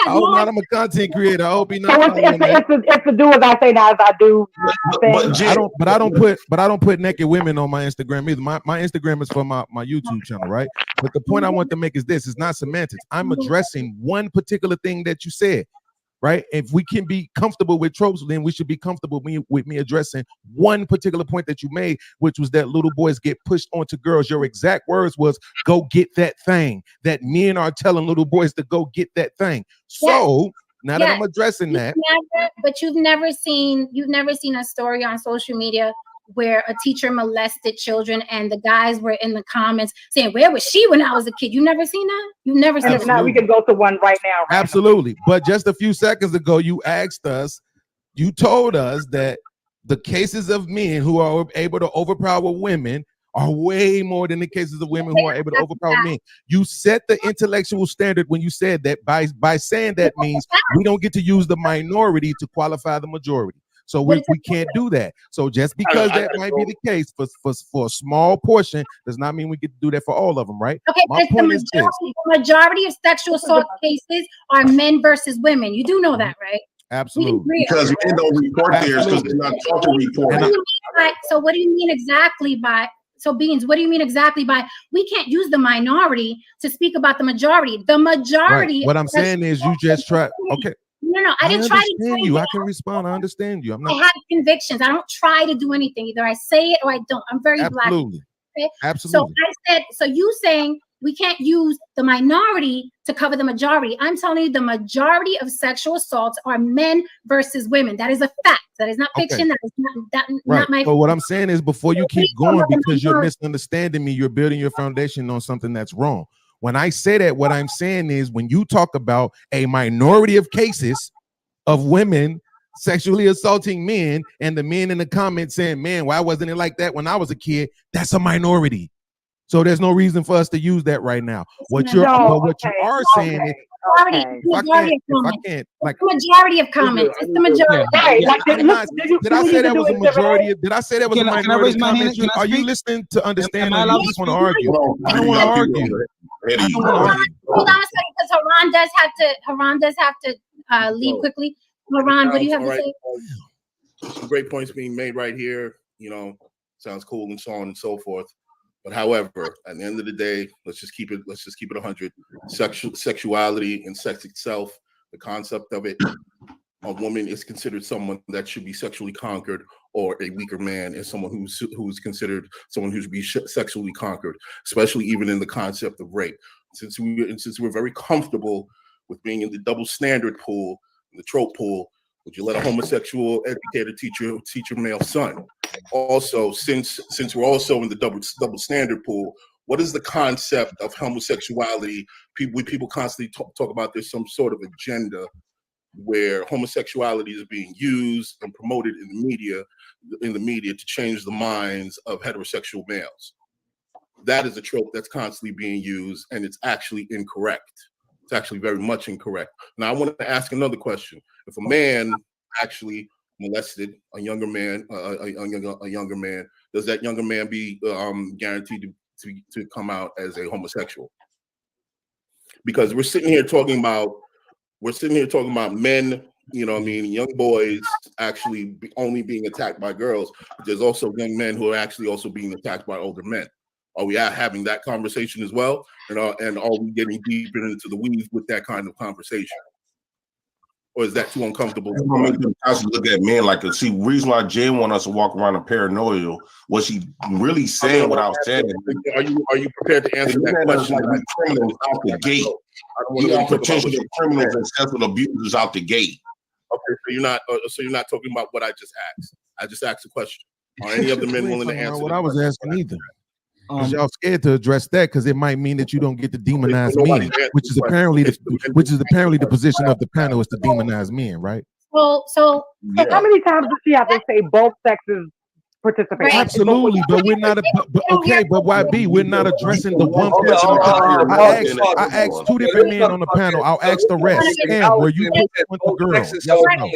I hope not. I'm a content creator. I hope he not. So it's to do as I say, not as I do. But I don't put naked women on my Instagram either. My Instagram is for my YouTube channel, right? But the point I want to make is this: it's not semantics. I'm addressing one particular thing that you said, right? If we can be comfortable with tropes, then we should be comfortable with me addressing one particular point that you made, which was that little boys get pushed onto girls. Your exact words was, go get that thing. That men are telling little boys to go get that thing. So now that I'm addressing that. But you've never seen a story on social media where a teacher molested children and the guys were in the comments saying, where was she when I was a kid? You never seen that? You've never seen that? Now we can go to one right now. Absolutely. But just a few seconds ago, you told us that the cases of men who are able to overpower women are way more than the cases of women who are able to overpower men. You set the intellectual standard when you said that. By saying that means we don't get to use the minority to qualify the majority. So we can't do that. So just because that might be the case for a small portion does not mean we get to do that for all of them, right? Okay, but the majority of sexual assault cases are men versus women. You do know that, right? Absolutely. Because men don't report theirs because they're not taught to report. So what do you mean exactly by? So Beans, what do you mean exactly by we can't use the minority to speak about the majority? The majority. Right. What I'm saying is you just try. Okay. No, I didn't try to understand you. I can respond. I understand you. I have convictions. I don't try to do anything. Either I say it or I don't. I'm very black. Okay? Absolutely. So you saying we can't use the minority to cover the majority. I'm telling you the majority of sexual assaults are men versus women. That is a fact. That is not fiction. That is not my. But what I'm saying is before you keep going, because you're misunderstanding me, you're building your foundation on something that's wrong. When I say that, what I'm saying is when you talk about a minority of cases of women sexually assaulting men and the men in the comments saying, man, why wasn't it like that when I was a kid? That's a minority. So there's no reason for us to use that right now. What you are saying is majority of comments. It's the majority. Did I say that was a majority? Did I say that was a minority of comments? Are you listening to understand? Or you just want to argue? I don't want to argue. Hold on a second, because Haran does have to leave quickly. Haran, what do you have to say? Some great points being made right here. Sounds cool and so on and so forth. But however, at the end of the day, let's just keep it 100. Sexuality and sex itself, the concept of it, a woman is considered someone that should be sexually conquered, or a weaker man is someone who's considered someone who should be sexually conquered, especially even in the concept of rape. Since we're very comfortable with being in the double standard pool, the trope pool, would you let a homosexual educator teach your male son? Also, since we're also in the double standard pool, what is the concept of homosexuality? People constantly talk about there's some sort of agenda where homosexuality is being used and promoted in the media to change the minds of heterosexual males. That is a trope that's constantly being used, and it's actually incorrect. It's actually very much incorrect. Now, I want to ask another question. If a man actually molested a younger man, does that younger man be guaranteed to come out as a homosexual? Because we're sitting here talking about we're sitting here talking about men, you know what I mean, young boys actually only being attacked by girls. There's also young men who are actually also being attacked by older men. Are we having that conversation as well? And are we getting deeper into the weeds with that kind of conversation? Or is that too uncomfortable? It's gonna make them look at men like a see. Reason why Jen want us to walk around a paranoia was she really saying what I was saying. Are you prepared to answer that question? Like criminals out the gate. You are potential criminals and sexual abusers out the gate. Okay, so you're not talking about what I just asked. I just asked a question. Are any of the men willing to answer what I was asking either? Because y'all scared to address that because it might mean that you don't get to demonize men, which is apparently the position of the panel is to demonize men, right? So how many times does she have to say both sexes participate? Absolutely, but we're not. But YB, we're not addressing the one person. I asked two different men on the panel. I'll ask the rest. Cam, were you with the girl? Yes or no?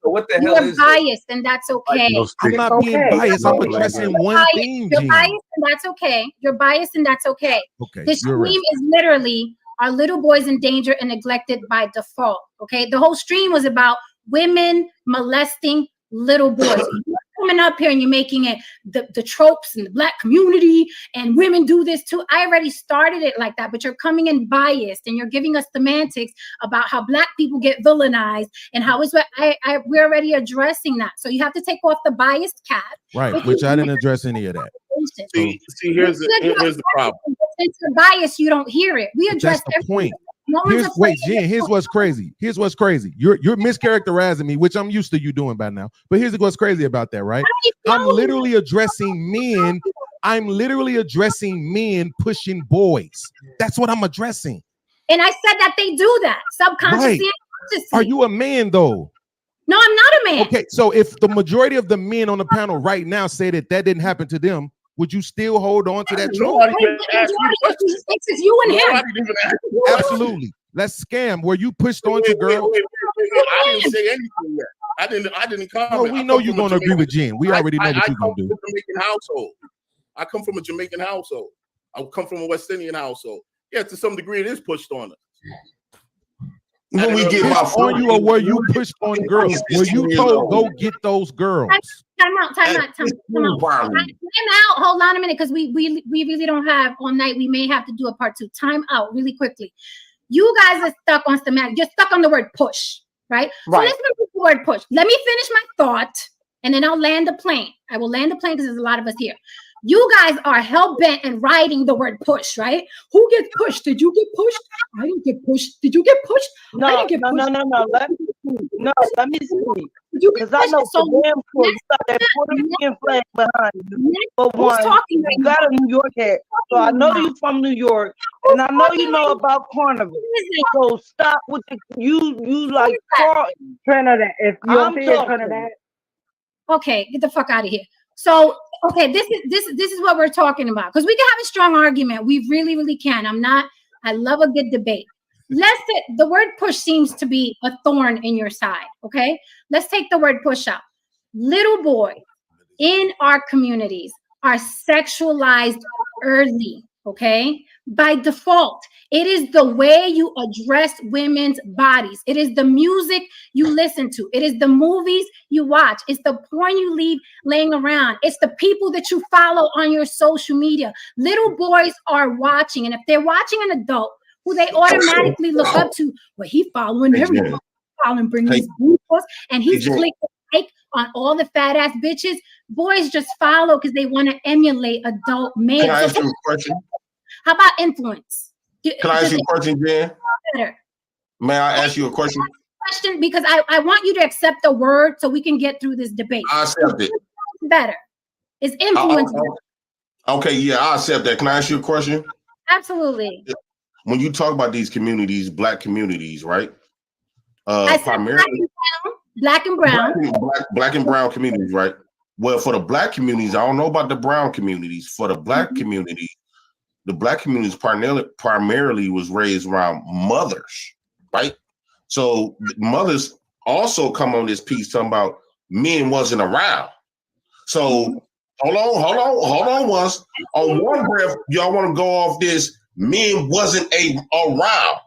So what the you hell are is biased, and that's okay. I'm not being biased. I'm addressing one thing, You're Gene. biased, and that's okay. You're biased, and that's okay. Okay, The you're right. stream is literally are little boys in danger and neglected by default. Okay, the whole stream was about women molesting little boys. You're coming up here and you're making it the tropes in the Black community and women do this too. I already started it like that, but you're coming in biased and you're giving us semantics about how Black people get villainized and how it's we're already addressing that. So you have to take off the biased cap. Right, which I didn't address any of that. See, here's the problem. Since you're biased, you don't hear it. We address That's the point. No one's afraid of Jen, here's what's crazy. You're mischaracterizing me, which I'm used to you doing by now. But here's what's crazy about that, right? I'm literally addressing men. I'm literally addressing men pushing boys. That's what I'm addressing. And I said that they do that subconsciously Right. and consciously. Are you a man though? No, I'm not a man. Okay, so if the majority of the men on the panel right now say that didn't happen to them, would you still hold on to that truth? It's you and him. Absolutely. Let's scam. Were you pushed onto girls? I didn't say anything yet. I didn't comment. No, we know you're going to agree with Jen. We already know what you're going to do. I come from a Jamaican household. I come from a West Indian household. Yeah, to some degree, it is pushed on us. When we get my on you, or were you pushed on girls? Were you told go get those girls? Time out. Time out. Hold on a minute, because we really don't have all night. We may have to do a part 2. Time out really quickly. You guys are stuck on semantics. You're stuck on the word push, right? So let's move to the word push. Let me finish my thought, and then I'll land the plane. I will land the plane because there's a lot of us here. You guys are hell-bent and riding the word push, right? Who gets pushed? Did you get pushed? I didn't get pushed. Did you get pushed? No, I didn't get pushed. No. Let me speak. Because I know so damn sure you got that Puerto Rican flag behind you. But one, you got a New York hat. So I know you from New York, and I know you know about Carnival. So stop with you like Trinidad. If you don't see it, Trinidad. Okay, get the fuck out of here. So, okay, this is what we're talking about, because we can have a strong argument. We really can. I love a good debate. The word push seems to be a thorn in your side. Okay, let's take the word push out. Little boys in our communities are sexualized early. Okay, by default, it is the way you address women's bodies. It is the music you listen to. It is the movies you watch. It's the porn you leave laying around. It's the people that you follow on your social media. Little boys are watching, and if they're watching an adult who they automatically look up to, well, he following everyone, following Bernice Boothos, and he's clicking like on all the fat ass bitches. Boys just follow because they want to emulate adult males. Can I ask you a question? How about influence? Can I ask you a question, Jen? Better. May I ask you a question? Because I want you to accept the word so we can get through this debate. I accept it. Better. Is influence. Okay, yeah, I accept that. Can I ask you a question? Absolutely. When you talk about these communities, Black communities, right? I said Primarily black and brown. Black and brown communities, right? Well, for the Black communities, I don't know about the brown communities. For the Black community, the Black communities primarily was raised around mothers, right? So mothers also come on this piece talking about men wasn't around. So hold on once. On one breath, y'all want to go off this men wasn't around.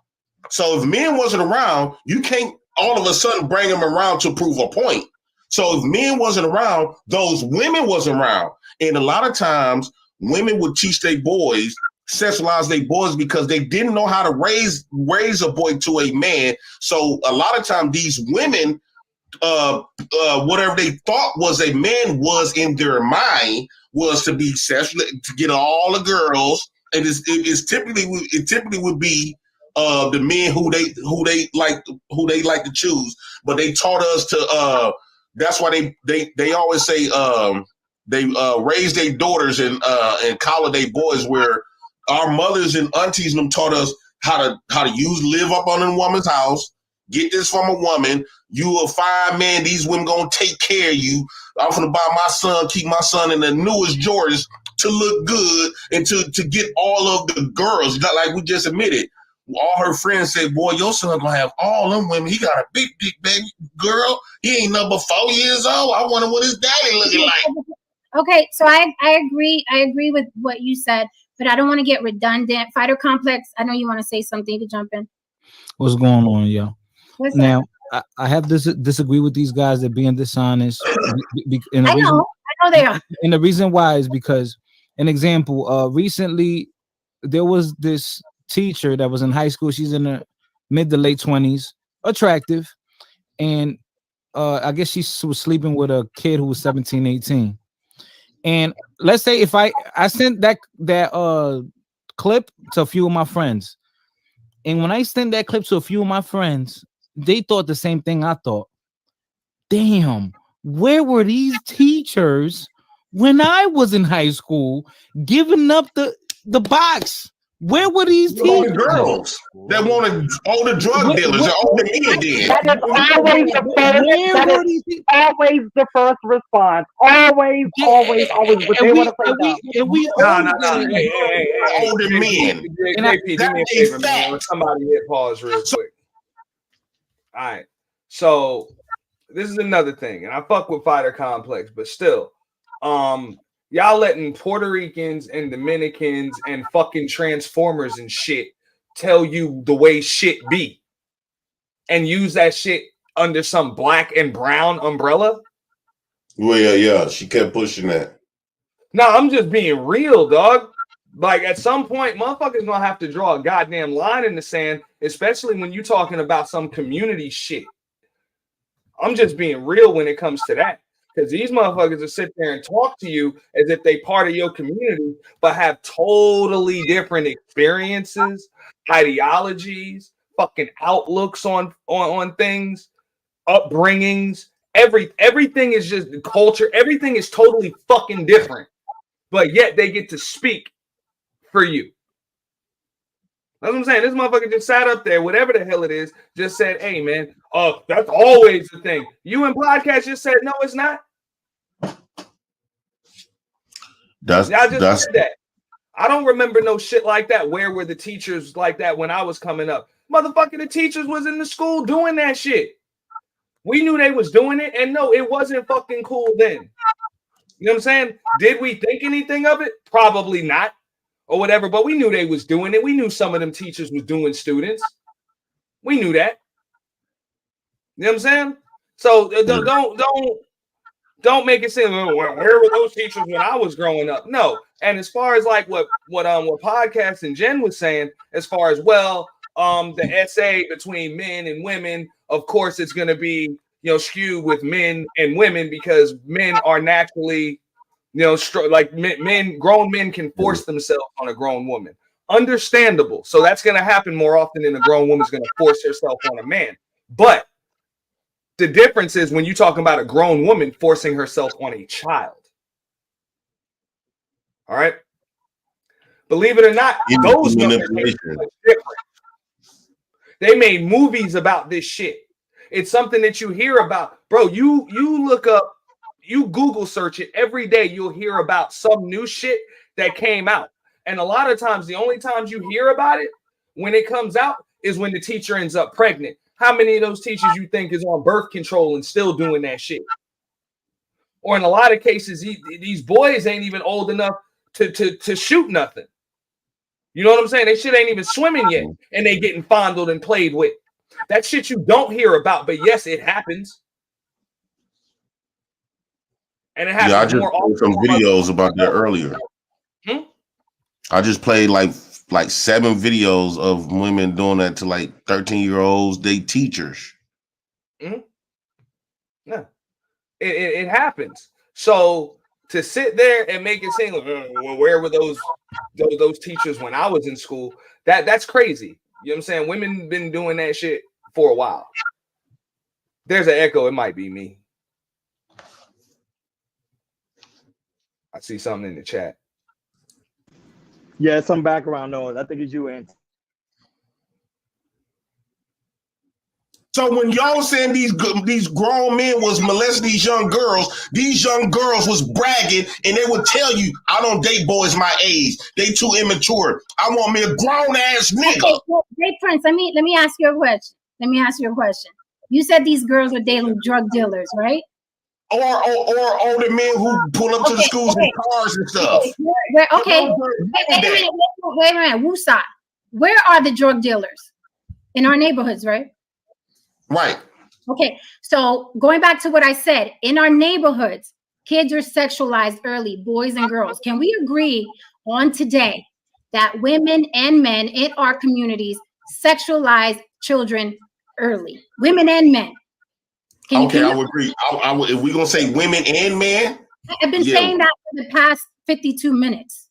So if men wasn't around, you can't all of a sudden bring them around to prove a point. So if men wasn't around, those women wasn't around. And a lot of times women would teach their boys, sexualize their boys because they didn't know how to raise a boy to a man. So a lot of times these women, whatever they thought was a man was in their mind was to be sexual, to get all the girls. And it typically would be the men who they like to choose. But they taught us to that's why they always say they raise their daughters and collar their boys, where our mothers and aunties and them taught us how to live up on a woman's house, get this from a woman. You a fine man, these women gonna take care of you. I'm gonna buy my son, keep my son in the newest Jordans to look good and to get all of the girls. Like we just admitted, all her friends said, boy, your son gonna have all them women. He got a big dick, baby girl. He ain't number 4 years old. I wonder what his daddy looking like. Okay, so I agree. I agree with what you said, but I don't want to get redundant. Fighter complex, I know you want to say something. You can jump in. What's going on, y'all? What's Now, I have disagree with these guys that being dishonest. I know they are. And the reason why is because, an example, recently there was this teacher that was in high school. She's in the mid to late 20s, attractive, and I guess she was sleeping with a kid who was 17, 18. And let's say if I sent that clip to a few of my friends, and when I sent that clip to a few of my friends, they thought the same thing I thought. Damn, where were these teachers when I was in high school giving up the box? Where were these teachers? Girls that wanted all the drug dealers and all the men did. That is always the first response. Always. But they want to play No. Hey. Older men. JP, do me a favor, man. Somebody hit pause real quick. All right. So this is another thing, and I fuck with Fighter Complex, but still, y'all letting Puerto Ricans and Dominicans and fucking Transformers and shit tell you the way shit be, and use that shit under some black and brown umbrella. Well, yeah. She kept pushing that. No, I'm just being real, dog. Like at some point, motherfuckers gonna have to draw a goddamn line in the sand, especially when you talking about some community shit. I'm just being real when it comes to that. Because these motherfuckers will sit there and talk to you as if they part of your community, but have totally different experiences, ideologies, fucking outlooks on things, upbringings. Everything is just culture. Everything is totally fucking different. But yet they get to speak for you. That's what I'm saying. This motherfucker just sat up there, whatever the hell it is, just said, hey, man, that's always the thing. You in podcast just said, no, it's not. Y'all just said that. I don't remember no shit like that. Where were the teachers like that when I was coming up? Motherfucker, the teachers was in the school doing that shit. We knew they was doing it, and no, it wasn't fucking cool then. You know what I'm saying? Did we think anything of it? Probably not. Or whatever, but we knew they was doing it. We knew some of them teachers was doing students. We knew that. You know what I'm saying? So don't make it seem where were those teachers when I was growing up? No. And as far as like what Podcast and Jen was saying, as far as the essay between men and women, of course it's going to be skewed with men and women because men are naturally grown men can force themselves on a grown woman. Understandable. So that's going to happen more often than a grown woman's going to force herself on a man. But the difference is when you're talking about a grown woman forcing herself on a child. All right. Believe it or not, those different. They made movies about this shit. It's something that you hear about. Bro, you look up, you Google search it every day, you'll hear about some new shit that came out. And a lot of times, the only times you hear about it when it comes out is when the teacher ends up pregnant. How many of those teachers you think is on birth control and still doing that shit? Or in a lot of cases, these boys ain't even old enough to shoot nothing. You know what I'm saying? They shit ain't even swimming yet, and they getting fondled and played with. That shit you don't hear about, but yes, it happens. And it happens. Yeah, I just played some videos about that earlier. I just played like 7 videos of women doing that to like 13-year-olds, they teachers. Yeah, it happens. So to sit there and make it seem like, well, where were those teachers when I was in school? That's crazy. You know what I'm saying? Women been doing that shit for a while. There's an echo. It might be me. I see something in the chat. Yeah, some background noise. I think it's you, Ant. So when y'all saying these grown men was molesting these young girls was bragging, and they would tell you, I don't date boys my age. They too immature. I want me a grown ass nigga. Okay, well, hey Prince, let me ask you a question. You said these girls were dating drug dealers, right? Or older men who pull up to the schools in cars and stuff. Wait a minute. Woosah. Where are the drug dealers? In our neighborhoods, right? Right. Okay, so going back to what I said, in our neighborhoods, kids are sexualized early, boys and girls. Can we agree on today that women and men in our communities sexualize children early? Women and men. Okay, I would agree. I would, if we're gonna say women and men, I've been saying that for the past 52 minutes.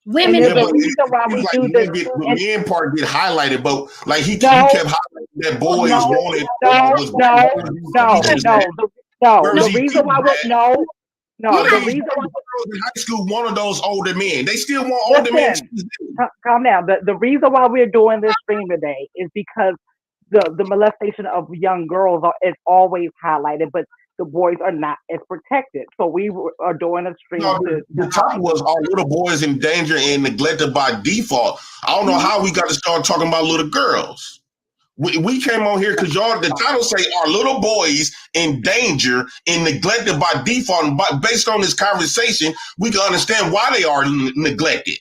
Women, yeah, but the men part get highlighted, but like he kept highlighting that boys wanted. The reason why the reason why in high school wanted those older men. They still want older men. Calm down. The reason why we're doing this stream today is because the molestation of young girls is always highlighted, but the boys are not as protected. So we are doing a stream. No, the topic was are little boys in danger and neglected by default. I don't know how we got to start talking about little girls. We came on here because y'all, the title say, are little boys in danger and neglected by default? And based on this conversation, we can understand why they are neglected.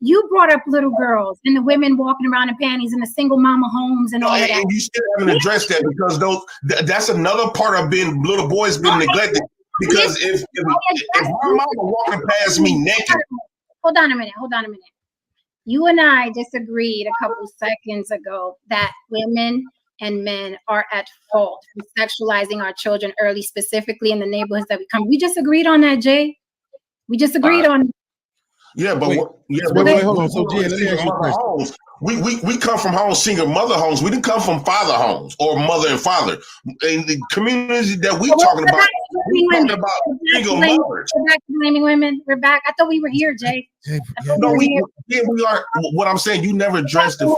You brought up little girls and the women walking around in panties in the single mama homes and all that. And you still haven't addressed that because that's another part of being little boys being neglected. Because if my mama walking past me naked. Hold on a minute. You and I disagreed a couple seconds ago that women and men are at fault for sexualizing our children early, specifically in the neighborhoods that we come. We just agreed on that, Jay. We just agreed on. Yeah, but wait, hold on. So, Jay, let me ask you a question. We come from homes, single mother homes. We didn't come from father homes or mother and father. In the communities that we talking about, single mothers. We're back to blaming women. We're back. I thought we were here, Jay. No, we are. What I'm saying, you never addressed it.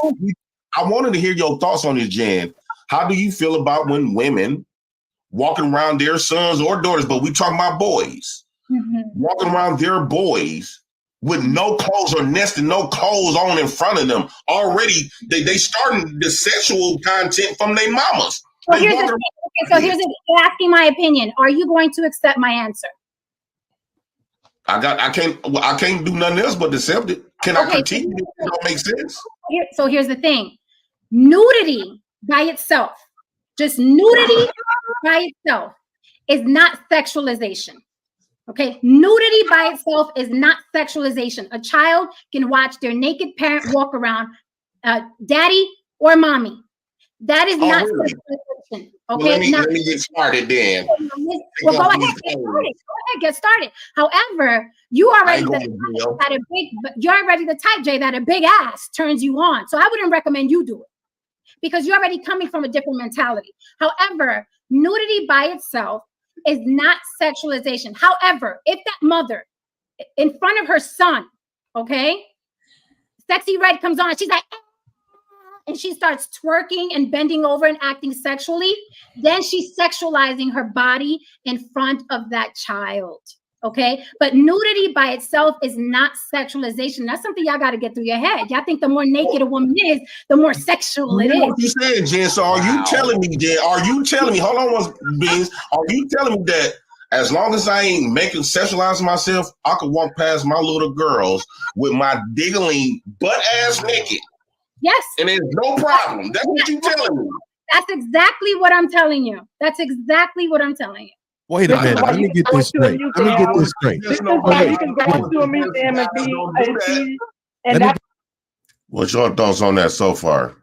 I wanted to hear your thoughts on this, Jan. How do you feel about when women walking around their sons or daughters, but we talking about boys, walking around their boys with no clothes or nesting, no clothes on in front of them. Already, they starting the sexual content from their mamas. So here's it. You're asking my opinion. Are you going to accept my answer? I can't do nothing else but accept it. Can I critique it? It don't make sense. So here's the thing. Nudity by itself, just nudity by itself is not sexualization. Okay, nudity by itself is not sexualization. A child can watch their naked parent walk around, daddy or mommy. That is not sexualization. Okay, well, let me get started then. Well, go ahead, get started. However, you already the type, Jay, that a big ass turns you on. So I wouldn't recommend you do it because you're already coming from a different mentality. However, nudity by itself is not sexualization. However, if that mother in front of her son, okay, Sexy Red comes on, she's like, and she starts twerking and bending over and acting sexually, then she's sexualizing her body in front of that child. Okay, but nudity by itself is not sexualization. That's something y'all got to get through your head. Y'all think the more naked a woman is, the more sexual it is. What you saying, Jen? So are you telling me, Jen? Are you telling me? Hold on, Beans. Are you telling me that As long as I ain't making sexualize myself, I could walk past my little girls with my diggling butt ass naked. Yes. And there's no problem. That's what you're telling me. That's exactly what I'm telling you. That's exactly what I'm telling you. Wait a minute. Let me get this straight. Let me get this straight. This is why you can go to a museum and see, and that's What's your thoughts on that so far?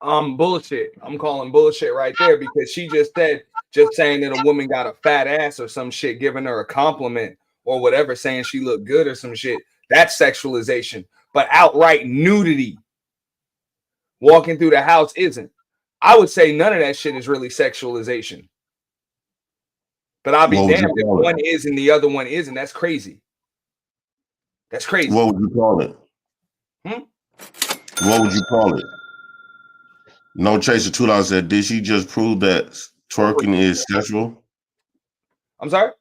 Bullshit. I'm calling bullshit right there because she just said, just saying that a woman got a fat ass or some shit, giving her a compliment or whatever, saying she looked good or some shit. That's sexualization. But outright nudity, walking through the house isn't. I would say none of that shit is really sexualization. But I'll be damned if one is and the other one isn't. That's crazy. That's crazy. What would you call it? What would you call it? No Chaser $2 said, did she just prove that twerking is sexual? I'm sorry?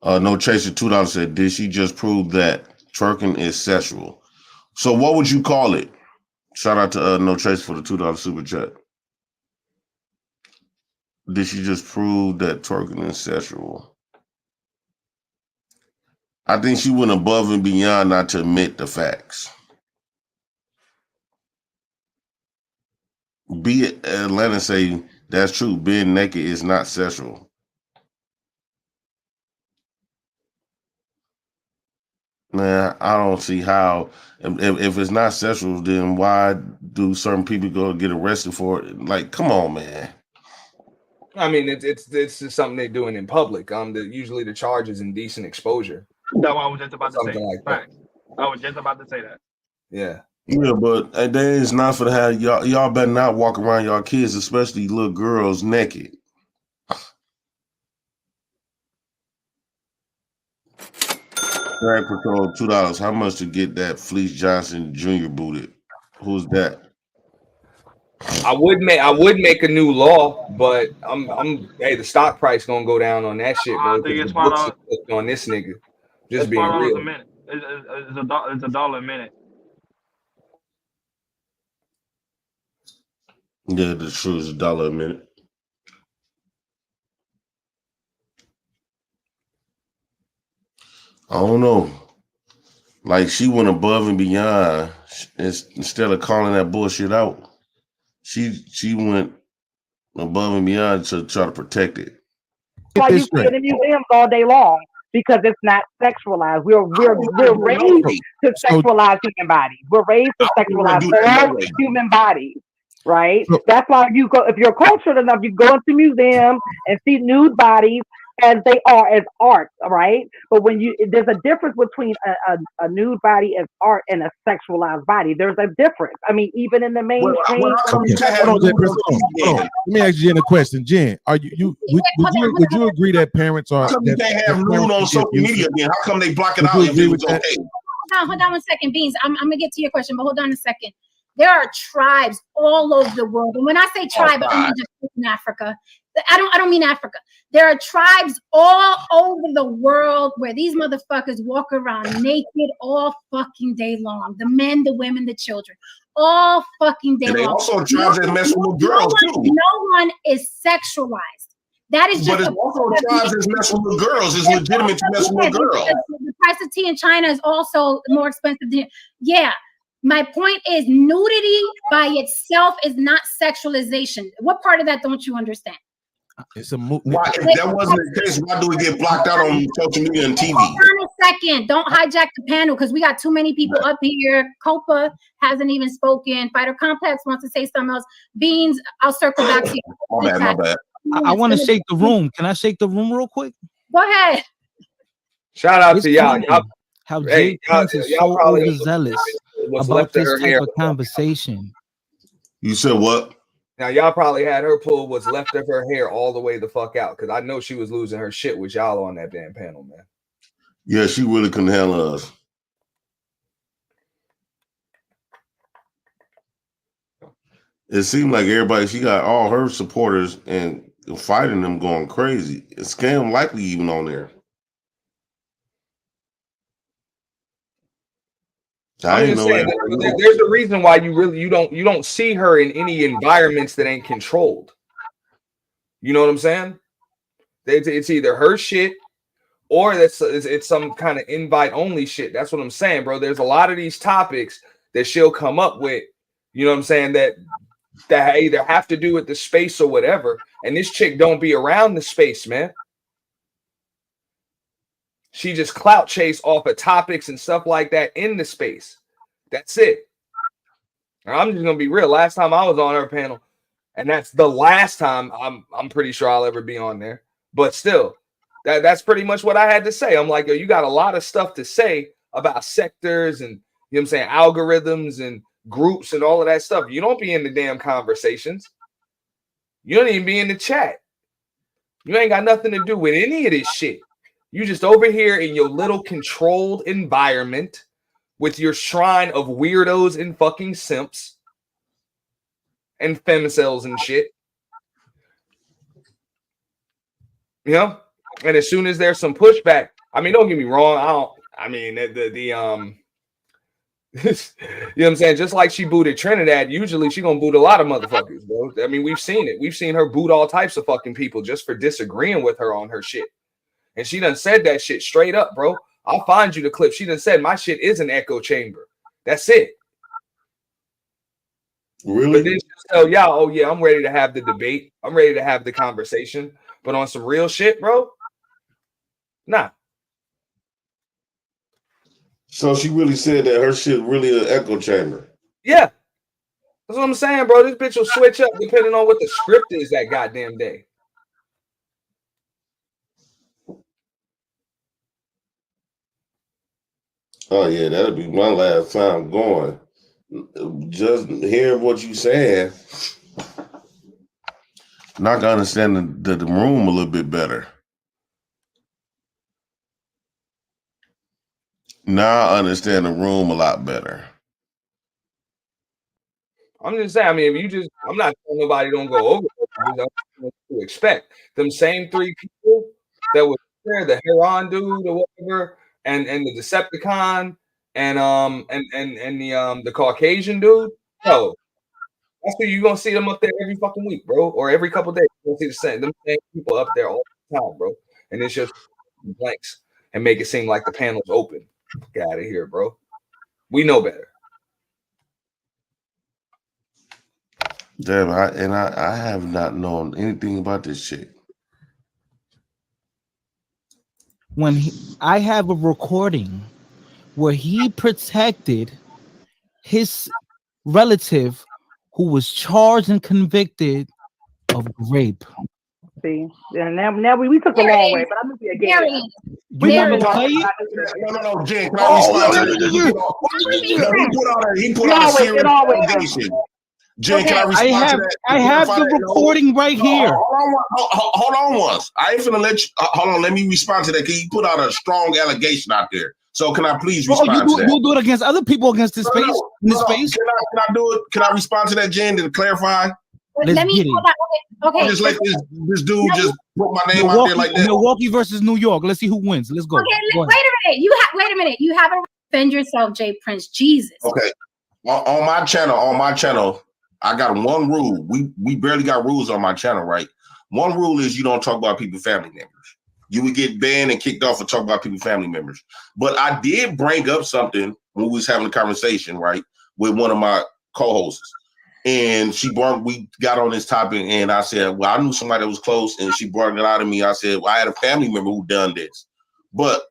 No Chaser $2 said, did she just prove that twerking is sexual? So what would you call it? Shout out to No Chaser for the $2 super chat. Did she just prove that twerking is sexual? I think she went above and beyond not to admit the facts. Be it Atlanta say that's true. Being naked is not sexual. Man, I don't see how. If it's not sexual, then why do certain people go get arrested for it? Like, come on, man. I mean, it's just something they're doing in public. Usually the charge is indecent exposure. That's what I was just about to say. Something like Right. I was just about to say that. Yeah. Yeah, but that is not for the have y'all better not walk around y'all kids, especially little girls, naked. Drag Patrol $2. How much to get that Fleece Johnson Jr. booted? Who's that? I would make a new law, but hey, the stock price gonna go down on that shit, bro. I think it's $5 on this nigga. Just being $5 real. a minute. It's $1 a minute. Yeah, the truth is $1 a minute. I don't know. Like, she went above and beyond. Instead of calling that bullshit out, she went above and beyond to try to protect it. why you sit in museums all day long, because it's not sexualized. We're raised to sexualize human bodies. We're raised to sexualize all human bodies, right? That's why you go, if you're cultured enough, you go into museums and see nude bodies as they are, as art, right? But when there's a difference between a nude body as art and a sexualized body. There's a difference. I mean, even in the mainstream. Hold on. Let me ask Jen a question. Jen, would you agree that parents are? How come you can't have nude on social media then? How come they block it out if it was okay? Hold on 1 second, Beans. I'm gonna get to your question, but hold on a second. There are tribes all over the world, and when I say tribe, I don't mean just in Africa. I don't mean Africa. There are tribes all over the world where these motherfuckers walk around naked all fucking day long. The men, the women, the children, all fucking day long. They also tribes that mess with girls too. No one is sexualized. That is just. But it's also tribes that mess with girls. It's legitimate to mess with girls. The price of tea in China is also more expensive than. Yeah. My point is, nudity by itself is not sexualization. What part of that don't you understand? It's a movie. If that wasn't the case, why do we get blocked out on social media and TV? Hold on a second. Don't hijack the panel because we got too many people up here. Copa hasn't even spoken. Fighter Complex wants to say something else. Beans, I'll circle back to you. My bad. I want to shake the room. Can I shake the room real quick? Go ahead. Shout out to y'all. How Jay Prince is so overzealous about this type of conversation. You said what? Now y'all probably had her pull what's left of her hair all the way the fuck out, because I know she was losing her shit with y'all on that damn panel, man. Yeah, she really couldn't handle us. It seemed like everybody, she got all her supporters and fighting them going crazy. It's Scam Likely even on there. I'm just saying, there's a reason why you don't see her in any environments that ain't controlled. You know what I'm saying? It's either her shit or it's some kind of invite only shit. That's what I'm saying, bro. There's a lot of these topics that she'll come up with, you know what I'm saying, that either have to do with the space or whatever. And this chick don't be around the space, man. She just clout chase off of topics and stuff like that in the space. That's it. I'm just gonna be real. Last time I was on her panel, and that's the last time I'm pretty sure I'll ever be on there. But still, that's pretty much what I had to say. I'm like, yo, you got a lot of stuff to say about sectors and, you know what I'm saying, algorithms and groups and all of that stuff. You don't be in the damn conversations. You don't even be in the chat. You ain't got nothing to do with any of this shit. You just over here in your little controlled environment with your shrine of weirdos and fucking simps and femicels and shit. You know? And as soon as there's some pushback, I mean, don't get me wrong. you know what I'm saying? Just like she booted Trinidad, usually she gonna boot a lot of motherfuckers, bro. I mean, we've seen it. We've seen her boot all types of fucking people just for disagreeing with her on her shit. And she done said that shit straight up, bro. I'll find you the clip. She done said my shit is an echo chamber. That's it. Really? But then she'll tell y'all, oh yeah, I'm ready to have the debate. I'm ready to have the conversation. But on some real shit, bro, nah. So she really said that her shit really an echo chamber. Yeah. That's what I'm saying, bro. This bitch will switch up depending on what the script is that goddamn day. Oh yeah, that'll be my last time going. Just hearing what you saying, not gonna understand the room a little bit better. Now I understand the room a lot better. I'm just saying, I mean, if you just, I'm not telling nobody don't go over it. I don't know what to expect. Them same three people that was there, the Heron dude or whatever, and the Decepticon and the Caucasian dude. Yo, that's who you gonna see them up there every fucking week, bro, or every couple days. You're gonna see them same people up there all the time, bro. And it's just blanks and make it seem like the panel's open. Get out of here, bro. We know better. Damn, I have not known anything about this shit. When I have a recording where he protected his relative who was charged and convicted of rape. See, yeah, now we took a long way, but I'm gonna be again. You want me to play it? No, Jen, can I respond to that? He put out a serious allegation. Jen, can I respond to that? I have the recording right here. Hold on once. I ain't finna let you. Hold on, let me respond to that. Because you put out a strong allegation out there. So can I please respond to that? You'll do it against other people against this space. In this space. Can I do it? Can I respond to that, Jen, to clarify? Let me hold on. Okay. Just let this dude just put my name out there like that. Milwaukee versus New York. Let's see who wins. Let's go. Okay, wait a minute. Wait a minute. You haven't defend yourself, Jay Prince. Jesus. Okay. On my channel, I got one rule. We barely got rules on my channel, right? One rule is you don't talk about people's family members. You would get banned and kicked off for talking about people's family members. But I did bring up something when we was having a conversation, right, with one of my co-hosts. And we got on this topic, and I said, well, I knew somebody that was close, and she brought it out of me. I said, well, I had a family member who done this. But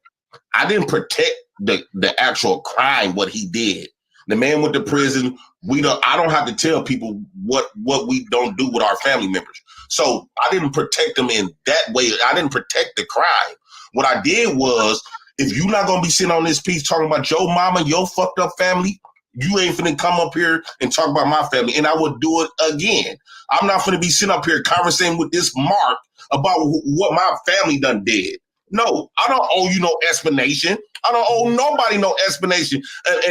I didn't protect the actual crime, what he did. The man went to prison. I don't have to tell people what we don't do with our family members. So I didn't protect them in that way. I didn't protect the crime. What I did was, if you're not gonna be sitting on this piece talking about your mama, your fucked up family, you ain't finna come up here and talk about my family, and I would do it again. I'm not finna be sitting up here conversing with this Mark about what my family done did. No, I don't owe you no explanation. I don't owe nobody no explanation.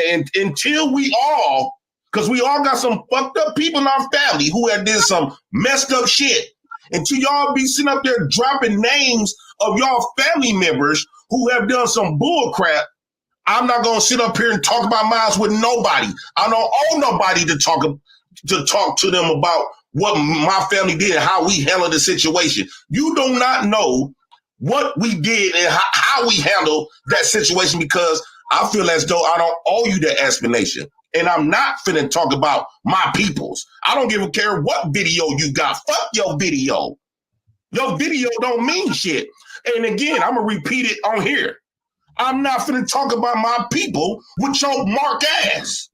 And until we all, because we all got some fucked up people in our family who have did some messed up shit. Until y'all be sitting up there dropping names of y'all family members who have done some bull crap, I'm not gonna sit up here and talk about mine with nobody. I don't owe nobody to talk to them about what my family did and how we handled the situation. You do not know what we did and how we handled that situation, because I feel as though I don't owe you that explanation. And I'm not finna talk about my peoples. I don't give a care what video you got. Fuck your video. Your video don't mean shit. And again, I'm gonna repeat it on here. I'm not finna talk about my people with your mark ass.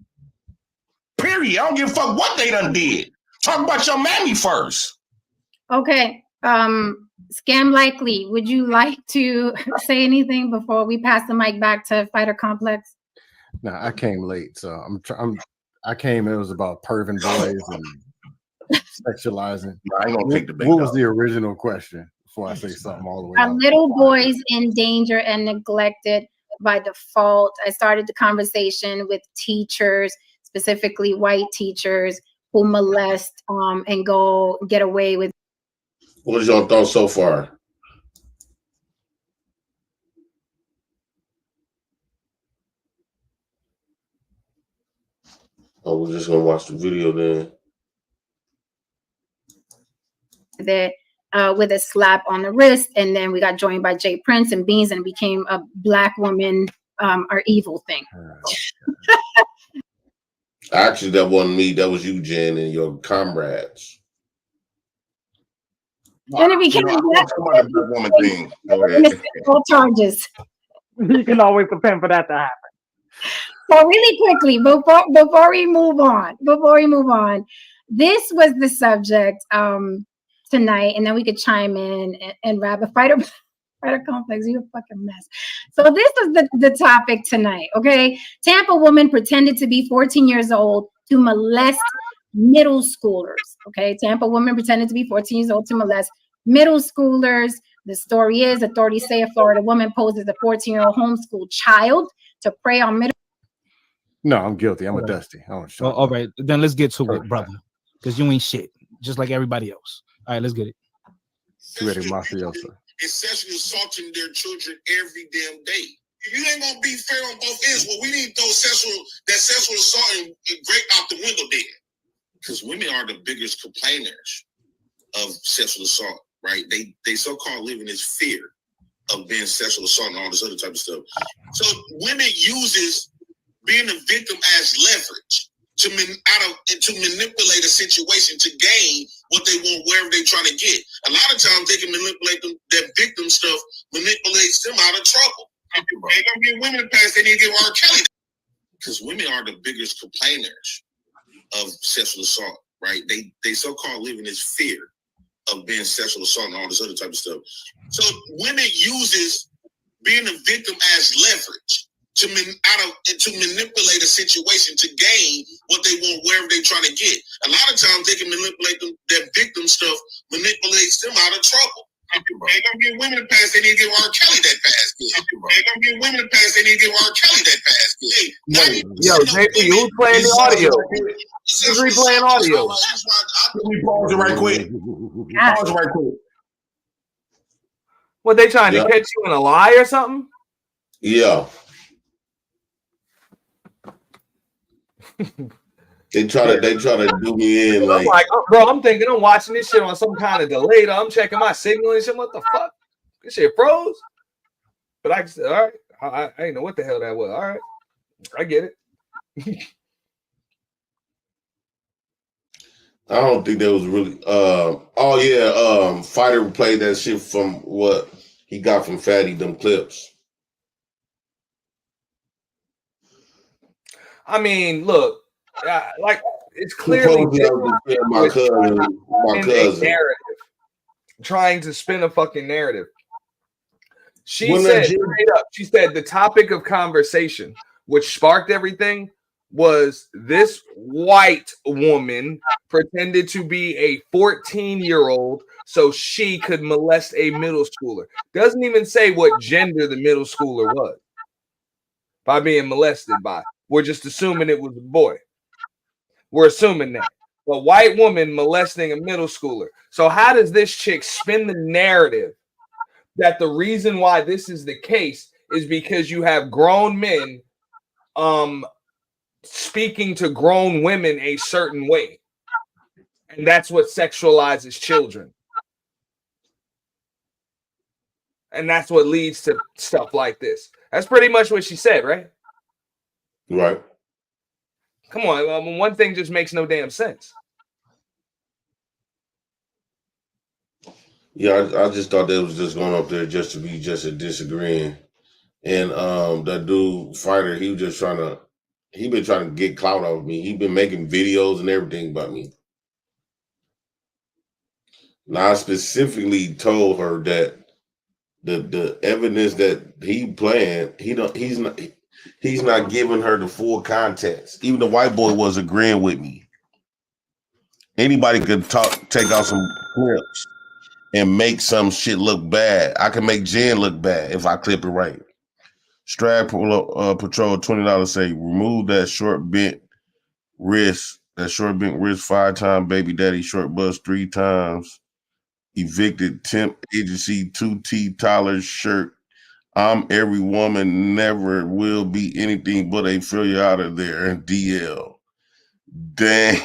Period. I don't give a fuck what they done did. Talk about your mammy first. Okay. Scam Likely, would you like to say anything before we pass the mic back to Fighter Complex? No, I came late, so I came. It was about perving boys and sexualizing. I ain't gonna take the bait. What was the original question before I say something all the way? Are little boys in danger and neglected by default? I started the conversation with teachers, specifically white teachers, who molest and go get away with. What is your thoughts so far? Oh, we're just gonna watch the video then. That with a slap on the wrist, and then we got joined by Jay Prince and Beans, and it became a black woman are evil thing. Actually, that wasn't me. That was you, Jen, and your comrades. Then it became woman thing. All charges. You can always depend for that to happen. So really quickly, before we move on, this was the subject tonight, and then we could chime in and wrap a Fighter Complex. You're a fucking mess. So this is the topic tonight, okay? Tampa woman pretended to be 14 years old to molest middle schoolers, okay? Tampa woman pretended to be 14 years old to molest middle schoolers. The story is, authorities say a Florida woman poses a 14-year-old homeschool child to prey on middle. No, I'm guilty. I'm a Dusty. All right, then let's get to it, brother, because you ain't shit, just like everybody else. All right, let's get it. Ready, Mafiosa. Is sexually assaulting their children every damn day. If you ain't gonna be fair on both ends, well, we need those sexual assault and break out the window there. Because women are the biggest complainers of sexual assault, right? They so-called live in this fear of being sexual assault and all this other type of stuff. So women uses being a victim as leverage to manipulate a situation to gain what they want wherever they're trying to get. A lot of times they can manipulate them, that victim stuff manipulates them out of trouble. They don't get women to pass, they need to get R. Kelly. Because women are the biggest complainers of sexual assault, right? They so-called live in this fear of being sexual assault and all this other type of stuff. So women uses being a victim as leverage to manipulate a situation to gain what they want wherever they're trying to get. A lot of times they can manipulate them, that victim stuff manipulates them out of trouble. They don't get women to pass, they need to give R. Kelly that pass. They don't get women to pass, they need to give R. Kelly that pass. Hey, yo, JP, who's playing the audio? Who's replaying audio? We pause it right quick. Pause it right quick. What, they trying to catch you in a lie or something? Yeah. They try to do me in like, I'm like, oh, bro, I'm thinking I'm watching this shit on some kind of delay. I'm checking my signal and shit. What the fuck? This shit froze. But I said, all right, I didn't know what the hell that was. All right, I get it. I don't think that was really. Fighter played that shit from what he got from Fatty, them clips. I mean, look, like it's clearly my cousin. Narrative, trying to spin a fucking narrative. She said straight up, she said the topic of conversation, which sparked everything, was this white woman pretended to be a 14-year-old so she could molest a middle schooler. Doesn't even say what gender the middle schooler was by being molested by. We're just assuming it was a boy. We're assuming that. A white woman molesting a middle schooler. So how does this chick spin the narrative that the reason why this is the case is because you have grown men speaking to grown women a certain way? And that's what sexualizes children. And that's what leads to stuff like this. That's pretty much what she said, right? Right. Come on. One thing just makes no damn sense. Yeah, I just thought they was just going up there just to be just a disagreeing. And that dude fighter, he was just he been trying to get clout off me. He been making videos and everything about me. Now I specifically told her that the evidence that he playing, he's not giving her the full context. Even the white boy was agreeing with me. Anybody could take out some clips and make some shit look bad. I can make Jen look bad if I clip it right. Strap Patrol $20 say remove that short bent wrist. That short bent wrist 5 times. Baby daddy short bust 3 times. Evicted temp agency 2T Tyler shirt. I'm every woman, never will be anything but a failure out of there. DL. Damn.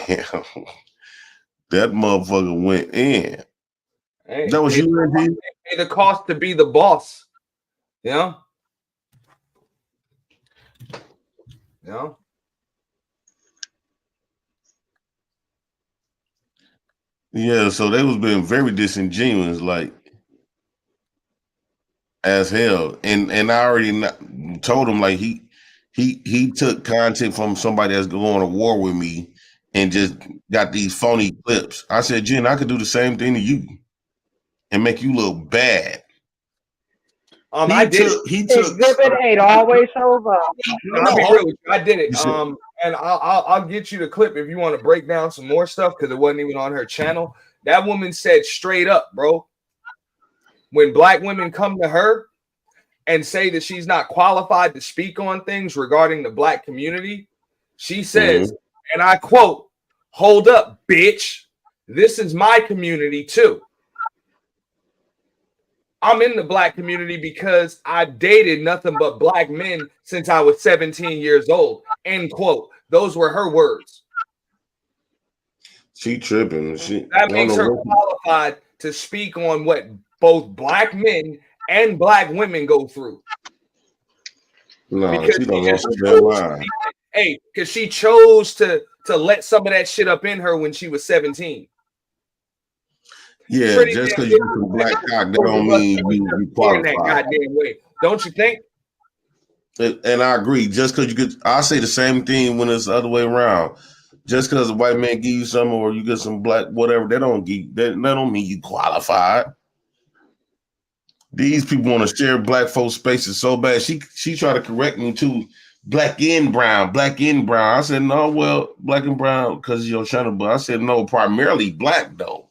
That motherfucker went in. Hey, that was you, Reggie? Pay the cost to be the boss. Yeah. Yeah. Yeah, so they was being very disingenuous, like as hell. And I already told him like he took content from somebody that's going to war with me and just got these phony clips. I said, Jen, I could do the same thing to you and make you look bad. I did. He took Exhibit 8 always shows up. I'll be real with you. I did it. And I'll get you the clip if you want to break down some more stuff because it wasn't even on her channel. That woman said straight up, bro, when black women come to her and say that she's not qualified to speak on things regarding the black community, she says, and I quote, "Hold up, bitch. This is my community too. I'm in the black community because I dated nothing but black men since I was 17 years old." End quote. Those were her words. She tripping. That makes her qualified to speak on what both black men and black women go through. No, because she don't lost that line. Hey, because she chose to let some of that shit up in her when she was 17. Yeah, just because you're some black cock, that don't mean you qualified. That goddamn way, don't you think? And I agree. Just because you get, I say the same thing when it's the other way around. Just because a white man give you some, or you get some black whatever, that don't mean you qualified. These people want to share black folks' spaces so bad. She tried to correct me too. Black and brown. I said no. Well, black and brown because of your channel, but I said no. Primarily black though.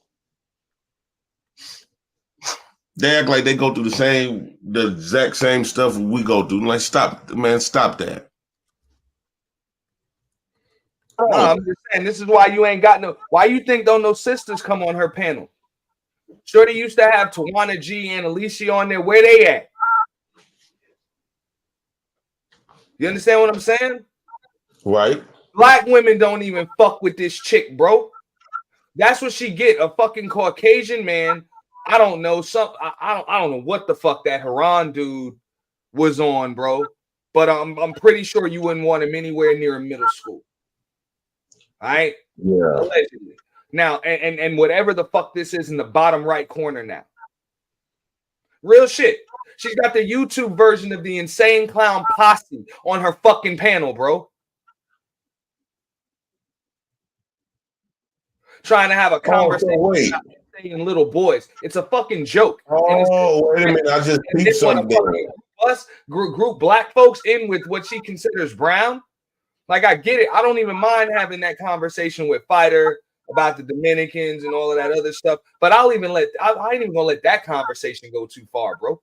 They act like they go through the exact same stuff we go through. Like, stop, man, stop that. No, I'm just saying, this is why you ain't got no. Why you think don't no sisters come on her panel? Shorty used to have Tawana G and Alicia on there. Where they at? You understand what I'm saying? Right. Black women don't even fuck with this chick, bro. That's what she get. A fucking Caucasian man. I don't know. I don't know what the fuck that Haran dude was on, bro. But I'm pretty sure you wouldn't want him anywhere near a middle school. All right? Yeah. Allegedly. Now, and whatever the fuck this is in the bottom right corner now. Real shit. She's got the YouTube version of the Insane Clown Posse on her fucking panel, bro. Trying to have a conversation about saying little boys. It's a fucking joke. Oh, wait a minute. I just peeped something. Plus, group black folks in with what she considers brown. Like, I get it. I don't even mind having that conversation with Fighter about the Dominicans and all of that other stuff. But I ain't even gonna let that conversation go too far, bro.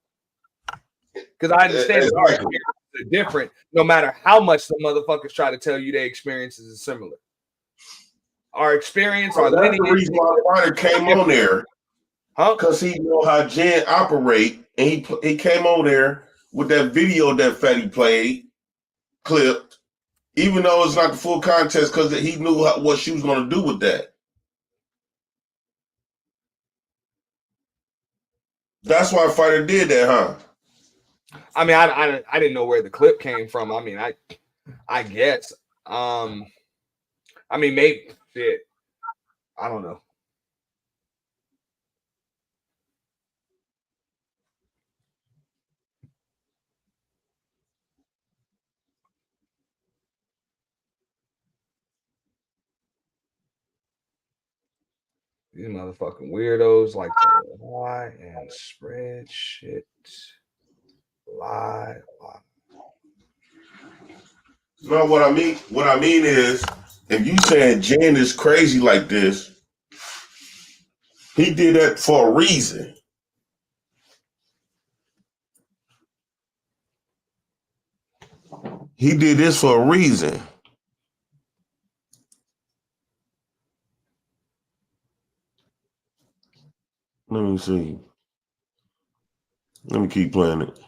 Because I understand that our experiences are different, no matter how much the motherfuckers try to tell you their experiences are similar. Our experience, our that's lineage. The reason why Fighter came on there, because he know how Jen operate, and he came over there with that video that Fatty played, clipped, even though it's not the full context, because he knew what she was going to do with that. That's why Fighter did that, huh? I mean, I didn't know where the clip came from. I mean, I guess. I mean, maybe shit. I don't know. These motherfucking weirdos like to lie and spread shit. Lie. No, what I mean is, if you saying Jen is crazy like this, he did that for a reason. He did this for a reason. Let me see. Let me keep playing it.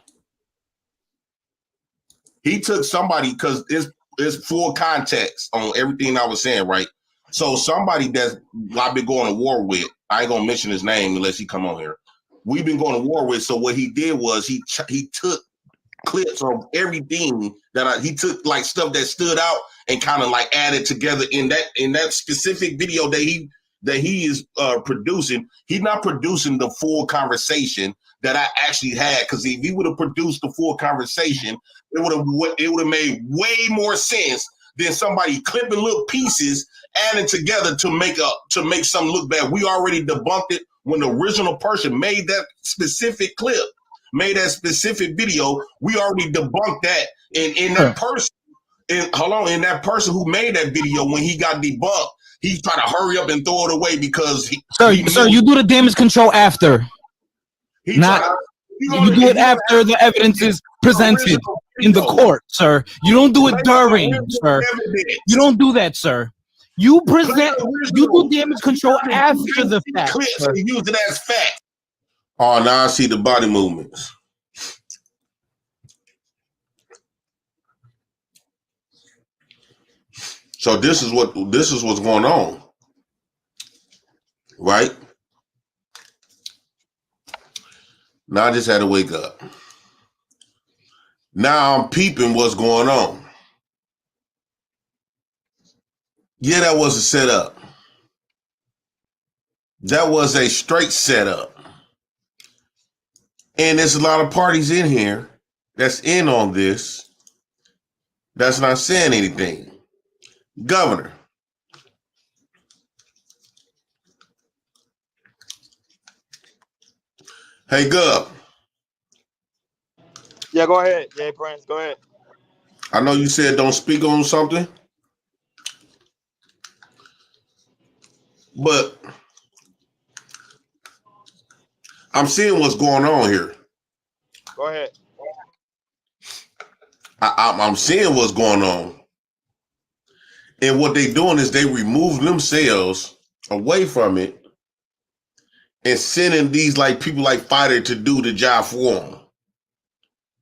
He took somebody, because it's full context on everything I was saying, right? So somebody that I've been going to war with, I ain't gonna mention his name unless he come on here. We've been going to war with. So what he did was he took clips of everything he took, like stuff that stood out and kind of like added together in that specific video that he is producing. He's not producing the full conversation that I actually had, because if he would have produced the full conversation, it would have made way more sense than somebody clipping little pieces, adding together to make something look bad. We already debunked it when the original person made that specific clip, made that specific video. We already debunked that, and in that person, in that person who made that video, when he got debunked, he tried to hurry up and throw it away because Sir, you do the damage control after. You do it after the evidence is presented in the court, sir. You don't do it during, sir. You don't do that, sir. You do damage control after the fact. Sir. Use it as fact. Oh, now I see the body movements. So this is what's going on, right? Now I just had to wake up. Now I'm peeping what's going on. Yeah, that was a setup. That was a straight setup. And there's a lot of parties in here that's in on this that's not saying anything. Governor. Hey, Gov. Yeah, go ahead. Jay Prince, go ahead. I know you said don't speak on something, but I'm seeing what's going on here. Go ahead. I'm seeing what's going on. And what they're doing is they remove themselves away from it and sending these like people like Fighter to do the job for them,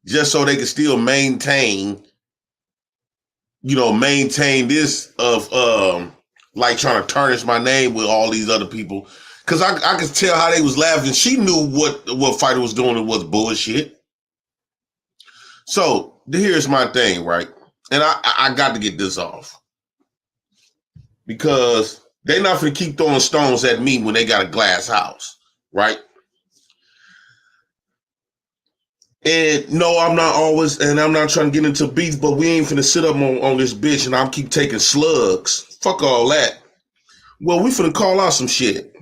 just so they can still maintain this of like trying to tarnish my name with all these other people. Cause I could tell how they was laughing. She knew what Fighter was doing was bullshit. So here's my thing, right? And I got to get this off. Because they're not going to keep throwing stones at me when they got a glass house, right? And no, I'm not always, and I'm not trying to get into beef, but we ain't finna sit up on this bitch and I'll keep taking slugs. Fuck all that. Well, we finna call out some shit,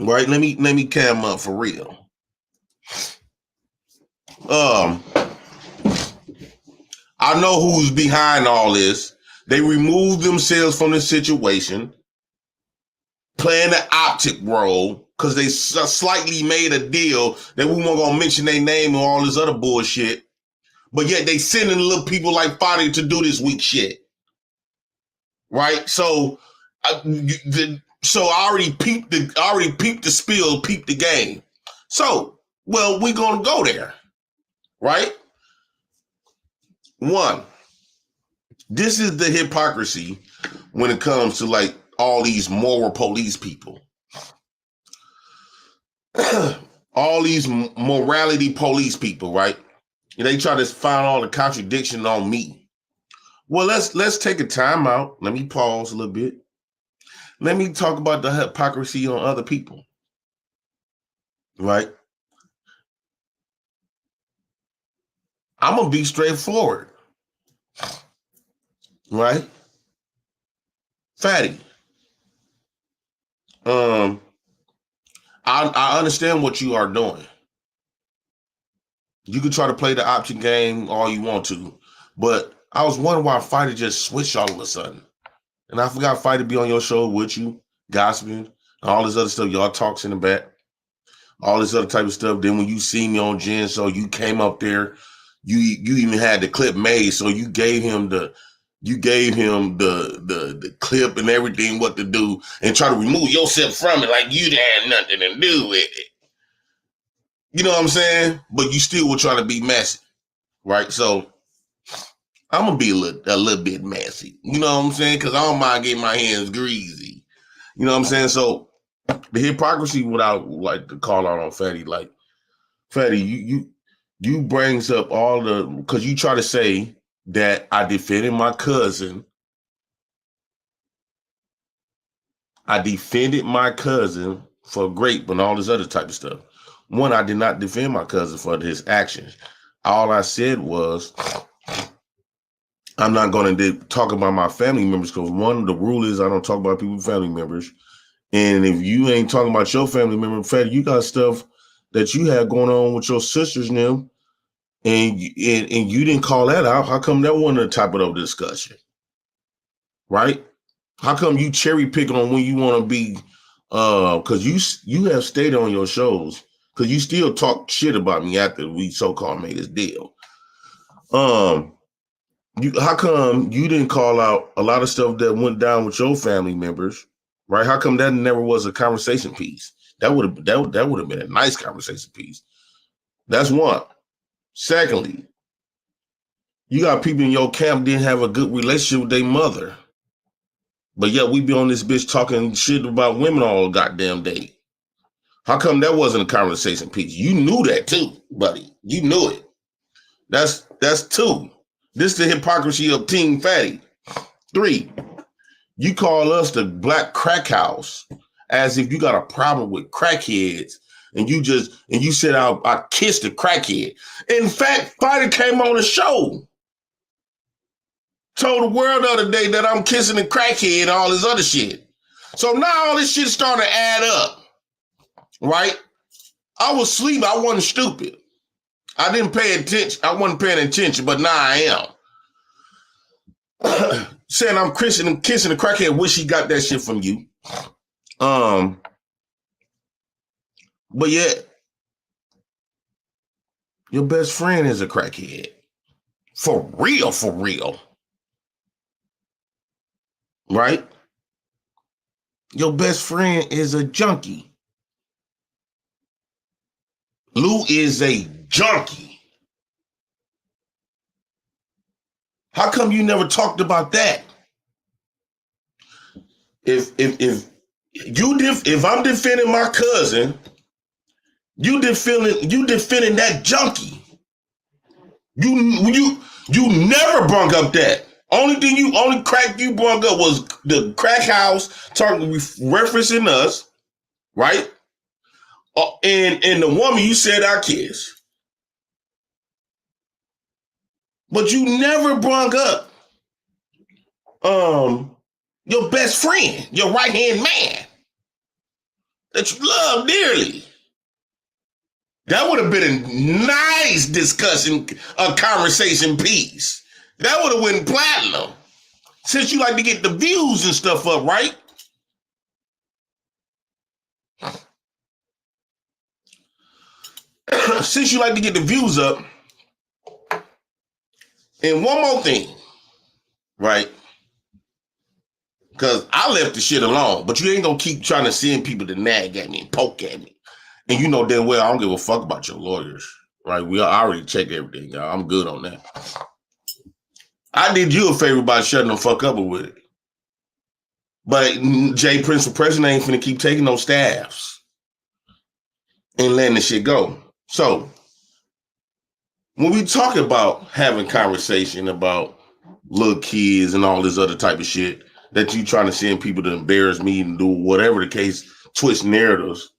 right? Let me cam up for real. I know who's behind all this. They removed themselves from the situation, playing the optic role, because they slightly made a deal that we weren't going to mention their name and all this other bullshit. But yet they sending little people like Fighter to do this weak shit. Right? So I already peeped the spill, peeped the game. So, well, we're going to go there. Right? One. This is the hypocrisy when it comes to like all these moral police people. all these morality police people, right? And they try to find all the contradiction on me. Well, let's take a time out. Let me pause a little bit. Let me talk about the hypocrisy on other people, right? I'm gonna be straightforward, right? Fatty. I understand what you are doing. You can try to play the option game all you want to, but I was wondering why Fighter just switched all of a sudden. And I forgot Fighter be on your show with you, gossiping, and all this other stuff. Y'all talks in the back, all this other type of stuff. Then when you see me on Jen, so you came up there, you even had the clip made, so you gave him the clip and everything, what to do, and try to remove yourself from it like you had nothing to do with it. You know what I'm saying? But you still were trying to be messy, right? So I'm gonna be a little bit messy. You know what I'm saying? Because I don't mind getting my hands greasy. You know what I'm saying? So the hypocrisy, what I would like to call out on Fatty, like Fatty, you brings up all the, because you try to say that I defended my cousin. I defended my cousin for grape and all this other type of stuff. One, I did not defend my cousin for his actions. All I said was, I'm not going to talk about my family members because one, the rule is I don't talk about people's family members. And if you ain't talking about your family member, Fatty, you got stuff that you had going on with your sisters and them, and you didn't call that out. How come that wasn't the topic of discussion? Right? How come you cherry picking on when you want to be, because you have stayed on your shows, because you still talk shit about me after we so-called made this deal. How come you didn't call out a lot of stuff that went down with your family members, right? How come that never was a conversation piece? That would have been a nice conversation piece. That's one. Secondly, you got people in your camp didn't have a good relationship with their mother, but yet we be on this bitch talking shit about women all goddamn day. How come that wasn't a conversation piece? You knew that too, buddy. You knew it. That's two. This is the hypocrisy of Team Fatty. 3, you call us the black crack house as if you got a problem with crackheads, and you said I kissed a crackhead. In fact, Fighter came on the show, told the world the other day that I'm kissing a crackhead and all this other shit. So now all this shit starting to add up, right? I was asleep. I wasn't stupid. I didn't pay attention. I wasn't paying attention, but now I am. Saying I'm kissing a crackhead. Wish he got that shit from you. But yet, your best friend is a crackhead. For real. Right? Your best friend is a junkie. Lou is a junkie. How come you never talked about that? If I'm defending my cousin, you defending that junkie. You never brought up that. Only crack you brought up was the crack house referencing us, right? And the woman you said I kiss. But you never brought up your best friend, your right-hand man that you love dearly. That would have been a nice discussion, a conversation piece. That would have went platinum. Since you like to get the views and stuff up, right? Since you like to get the views up. And one more thing, right? Because I left the shit alone, but you ain't gonna keep trying to send people to nag at me and poke at me. And you know damn well I don't give a fuck about your lawyers, right? I already checked everything, y'all. I'm good on that. I did you a favor by shutting the fuck up with it. But Jay Prince for president ain't finna keep taking no staffs. and letting the shit go. So when we talk about having conversation about little kids and all this other type of shit that you trying to send people to embarrass me and do whatever the case, twist narratives.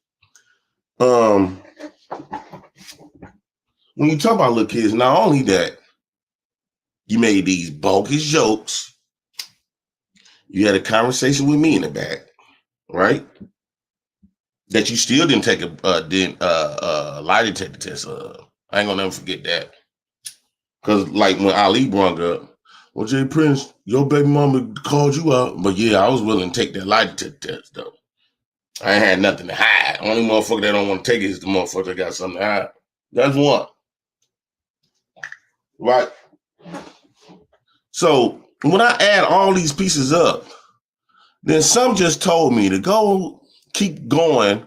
When you talk about little kids, not only that, you made these bogus jokes. You had a conversation with me in the back, right? That you still didn't take a lie detector test of. I ain't gonna never forget that. Cause like when Ali brung up, well, Jay Prince, your baby mama called you out, but yeah, I was willing to take that lie detector test though. I ain't had nothing to hide. Only motherfucker that don't want to take it is the motherfucker that got something to hide. That's one. Right? So when I add all these pieces up, then some just told me to go keep going.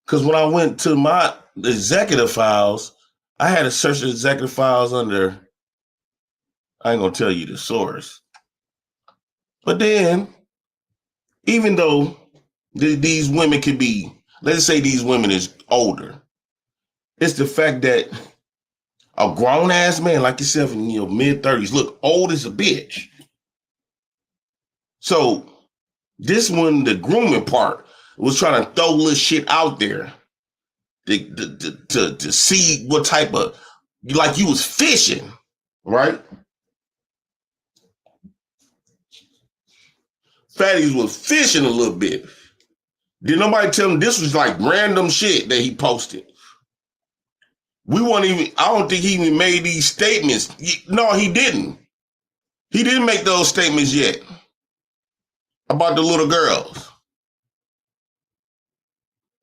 Because when I went to my executive files, I had to search the executive files under, I ain't gonna tell you the source. But then, even though these women could be, let's say these women is older, it's the fact that a grown ass man like yourself in your mid-30s look old as a bitch. So this one, the grooming part, was trying to throw little shit out there to see what type of, like you was fishing, right? Fatties was fishing a little bit. Did nobody tell him this was like random shit that he posted? We weren't even, I don't think he even made these statements. No, he didn't. He didn't make those statements yet about the little girls.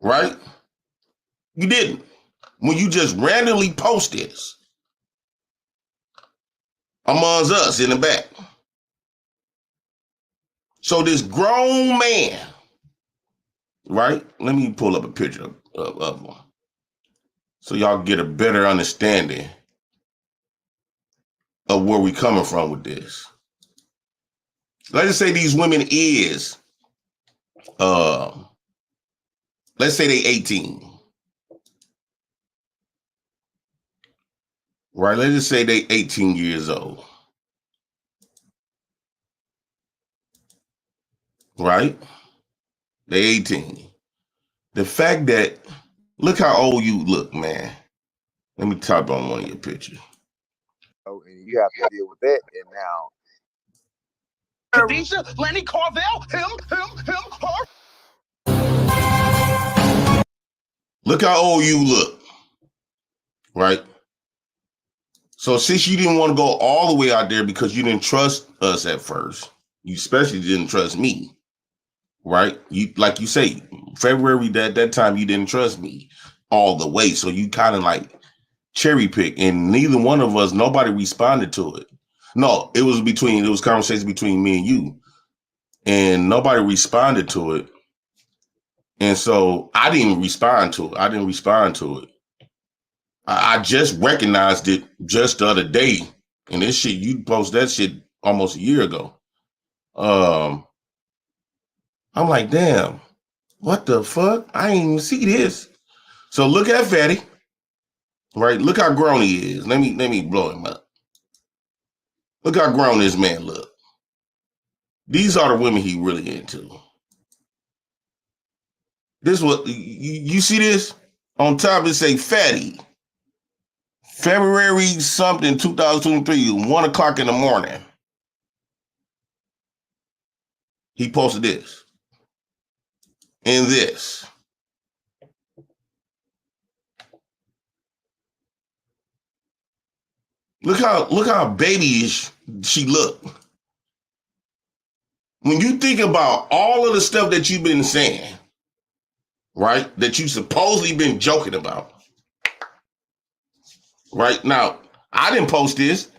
Right? You didn't. When you just randomly post this amongst us in the back. So this grown man, right? Let me pull up a picture of him so y'all get a better understanding of where we coming from with this. Let's just say these women is, let's say they 18. Right, let's just say they 18 years old. Right? They 18. The fact that, look how old you look, man. Let me type on one of your pictures. Oh, and you have to deal with that. And now, Khadijah, Lenny Carvel, him, her. Look how old you look. Right? So since you didn't want to go all the way out there because you didn't trust us at first, you especially didn't trust me. Right? You, like you say, February, that time you didn't trust me all the way. So you kind of like cherry pick, and neither one of us, nobody responded to it. No, it was conversation between me and you, and nobody responded to it. And so I didn't respond to it. I just recognized it just the other day. And this shit, you posted that shit almost a year ago. I'm like, damn, what the fuck? I ain't even see this. So look at Fatty. Right? Look how grown he is. Let me blow him up. Look how grown this man look. These are the women he really into. This what you see this? On top it say Fatty. February something 2023, 1 o'clock in the morning. He posted this. And this. Look how babyish she looked. When you think about all of the stuff that you've been saying, right? That you supposedly been joking about. Right? Now, I didn't post this.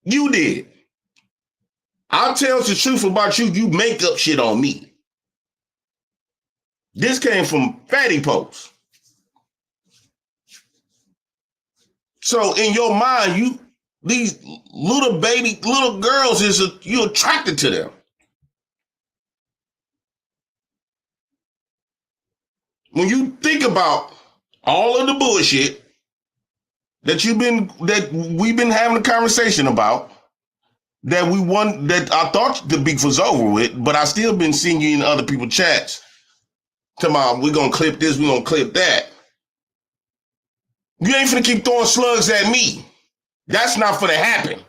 You did. I'll tell the truth about you. You make up shit on me. This came from Fatty Post. So in your mind, these little girls, you're attracted to them. When you think about all of the bullshit that we've been having a conversation about, that I thought the beef was over with, but I still been seeing you in other people's chats. Talking about, we're gonna clip this, we're gonna clip that. You ain't finna keep throwing slugs at me. That's not finna happen.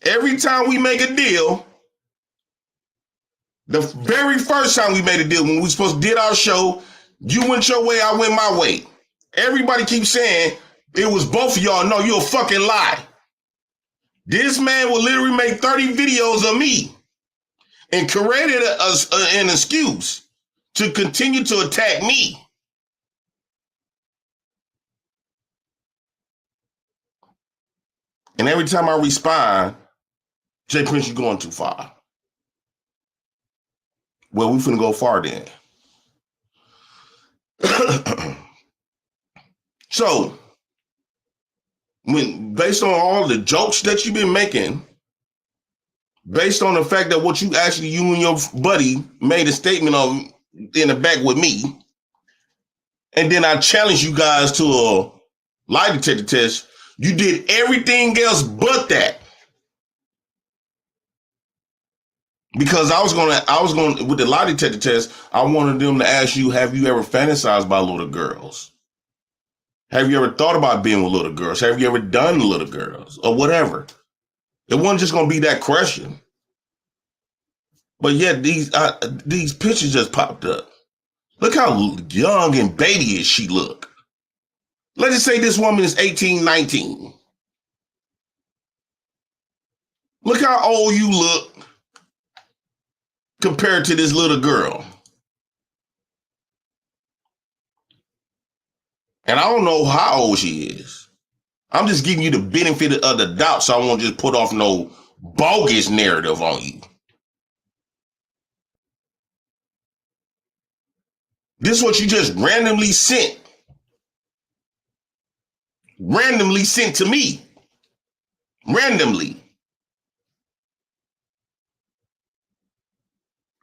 Every time we make a deal, the very first time we made a deal, when we supposed to did our show, you went your way, I went my way. Everybody keeps saying it was both of y'all. No, you're a fucking lie. This man will literally make 30 videos of me and created an excuse to continue to attack me. And every time I respond, J. Prince, you're going too far. Well, we finna go far then. So, based on all the jokes that you've been making, based on the fact that you and your buddy made a statement of in the back with me, and then I challenged you guys to a lie detector test, you did everything else but that. Because I was going with the lie detector test, I wanted them to ask you, have you ever fantasized by little girls? Have you ever thought about being with little girls? Have you ever done little girls or whatever? It wasn't just going to be that question. But yet these pictures just popped up. Look how young and babyish she look. Let's just say this woman is 18, 19. Look how old you look compared to this little girl. And I don't know how old she is. I'm just giving you the benefit of the doubt, so I won't just put off no bogus narrative on you. This is what you just randomly sent. Randomly sent to me. Randomly.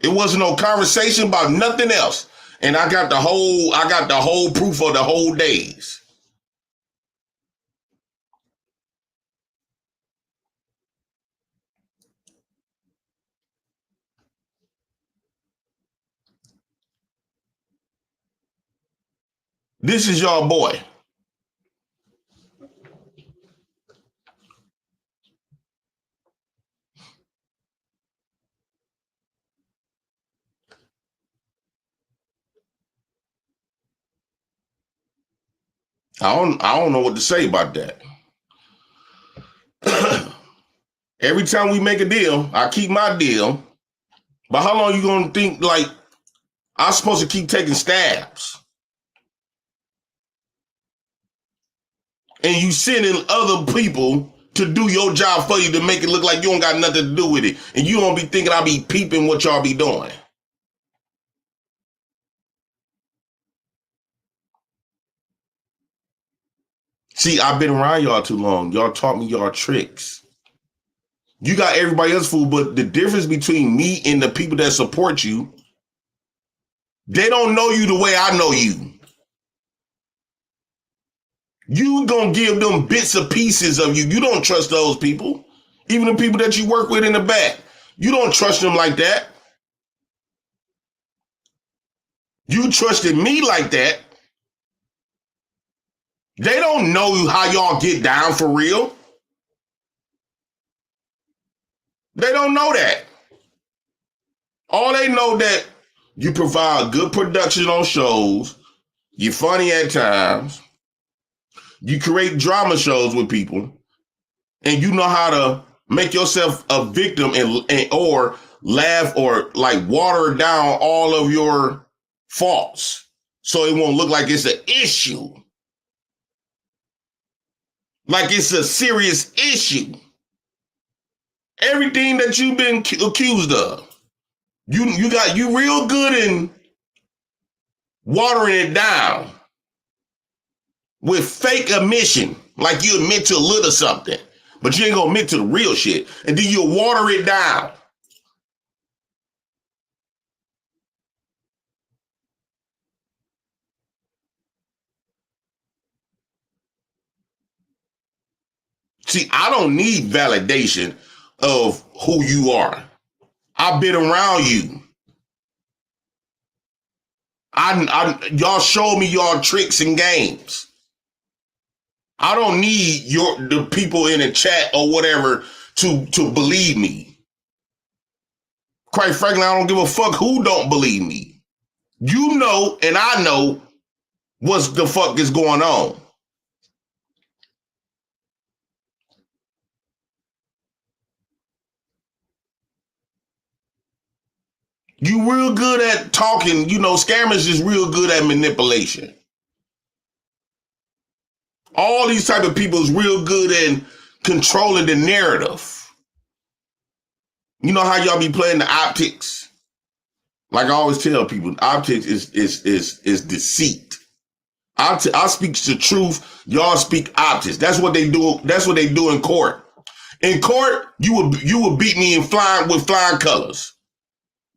It wasn't no conversation about nothing else. And I got the whole proof of the whole days. This is your boy. I don't know what to say about that. Every time we make a deal, I keep my deal. But how long you gonna think like I'm supposed to keep taking stabs? And you sending other people to do your job for you to make it look like you don't got nothing to do with it. And you don't be thinking I be peeping what y'all be doing. See, I've been around y'all too long. Y'all taught me y'all tricks. You got everybody else fooled, but the difference between me and the people that support you, they don't know you the way I know you. You gonna give them bits and pieces of you. You don't trust those people. Even the people that you work with in the back. You don't trust them like that. You trusted me like that. They don't know how y'all get down for real. They don't know that. All they know that you provide good production on shows. You're funny at times. You create drama shows with people. And you know how to make yourself a victim and or laugh or like water down all of your faults so it won't look like it's an issue. Like it's a serious issue. Everything that you've been accused of, you real good in watering it down with fake admission, like you admit to a little something, but you ain't gonna admit to the real shit, and then you water it down. See, I don't need validation of who you are. I've been around you. Y'all show me y'all tricks and games. I don't need the people in the chat or whatever to believe me. Quite frankly, I don't give a fuck who don't believe me. You know, and I know what the fuck is going on. You real good at talking, you know, scammers is real good at manipulation. All these type of people is real good at controlling the narrative. You know how y'all be playing the optics? Like I always tell people, optics is deceit. I speak the truth, y'all speak optics. That's what they do. That's what they do in court. In court, you would beat me with flying colors.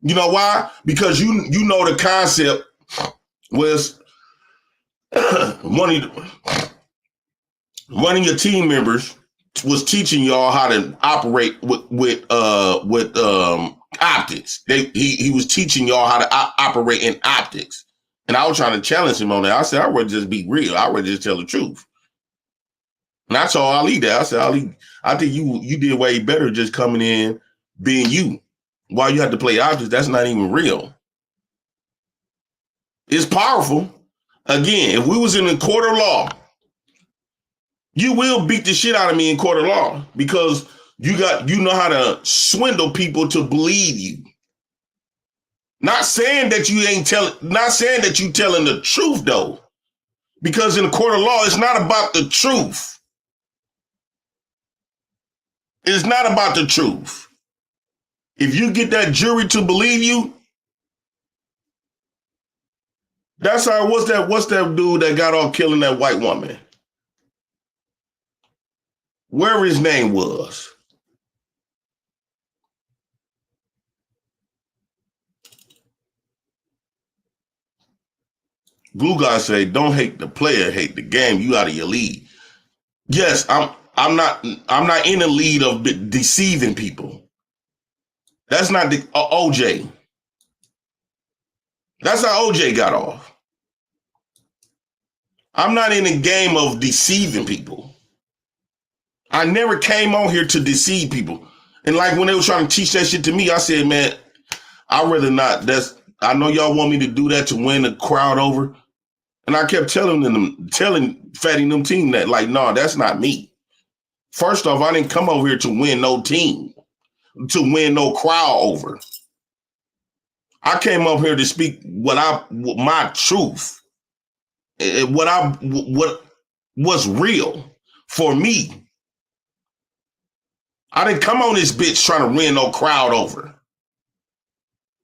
You know why? Because you know the concept was one of your team members was teaching y'all how to operate with optics. He was teaching y'all how to operate in optics, and I was trying to challenge him on that. I said, I would just be real. I would just tell the truth. And I told Ali that. I said, Ali, I think you did way better just coming in being you. Why you have to play optics? That's not even real. It's powerful. Again, if we was in a court of law, you will beat the shit out of me in court of law because you know how to swindle people to believe you. Not saying that you telling the truth though, because in the court of law, it's not about the truth. It's not about the truth. If you get that jury to believe you, that's how. What's that dude that got off killing that white woman? Where his name was. Glue guy say, don't hate the player, hate the game. You out of your league. Yes, I'm not in the lead of deceiving people. That's not the OJ. That's how OJ got off. I'm not in the game of deceiving people. I never came on here to deceive people. And like when they were trying to teach that shit to me, I said, man, I'd rather not. I know y'all want me to do that to win the crowd over. And I kept telling Fatty and them team that, like, no, that's not me. First off, I didn't come over here to win no team, to win no crowd over. I came up here to speak my truth, what's real for me. I didn't come on this bitch trying to win no crowd over.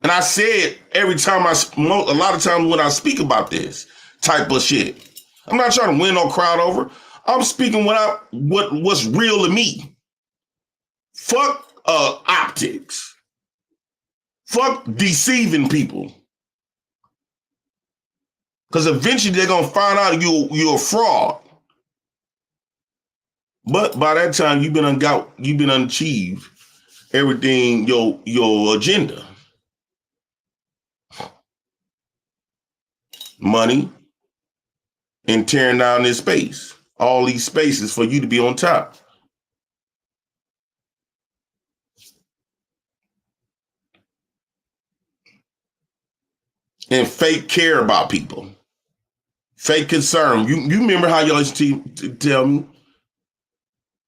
And I said a lot of times when I speak about this type of shit, I'm not trying to win no crowd over. I'm speaking what's real to me. Fuck optics. Fuck deceiving people. Because eventually they're going to find out you're a fraud. But by that time, you've been unachieved everything, your agenda. Money and tearing down this space. All these spaces for you to be on top. And fake care about people. Fake concern. You remember how y'all used to tell me,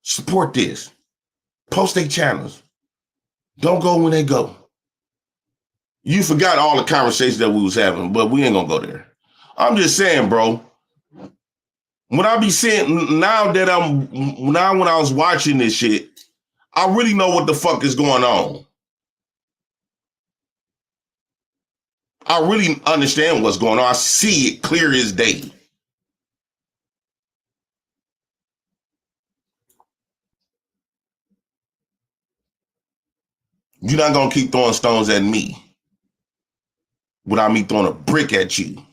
support this. Post their channels. Don't go when they go. You forgot all the conversations that we was having, but we ain't gonna go there. I'm just saying, bro. When I be saying now when I was watching this shit, I really know what the fuck is going on. I really understand what's going on. I see it clear as day. You're not going to keep throwing stones at me without me throwing a brick at you.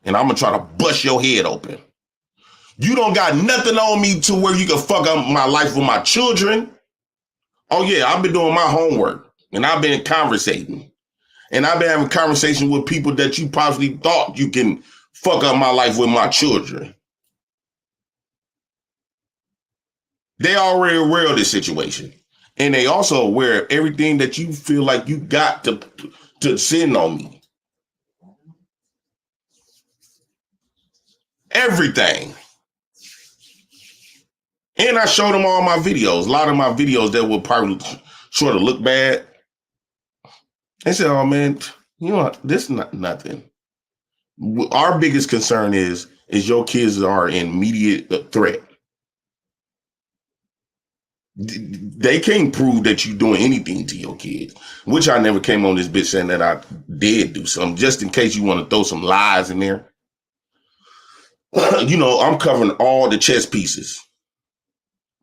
And I'm going to try to bust your head open. You don't got nothing on me to where you can fuck up my life with my children. Oh yeah, I've been doing my homework and I've been conversating. And I've been having conversation with people that you possibly thought you can fuck up my life with my children. They already aware of this situation. And they also aware of everything that you feel like you got to send on me. Everything. And I showed them all my videos. A lot of my videos that would probably sort of look bad. They said, oh man, you know what? This is not nothing. Our biggest concern is your kids are in immediate threat. They can't prove that you're doing anything to your kids, which I never came on this bitch saying that I did do something, just in case you want to throw some lies in there. You know, I'm covering all the chess pieces,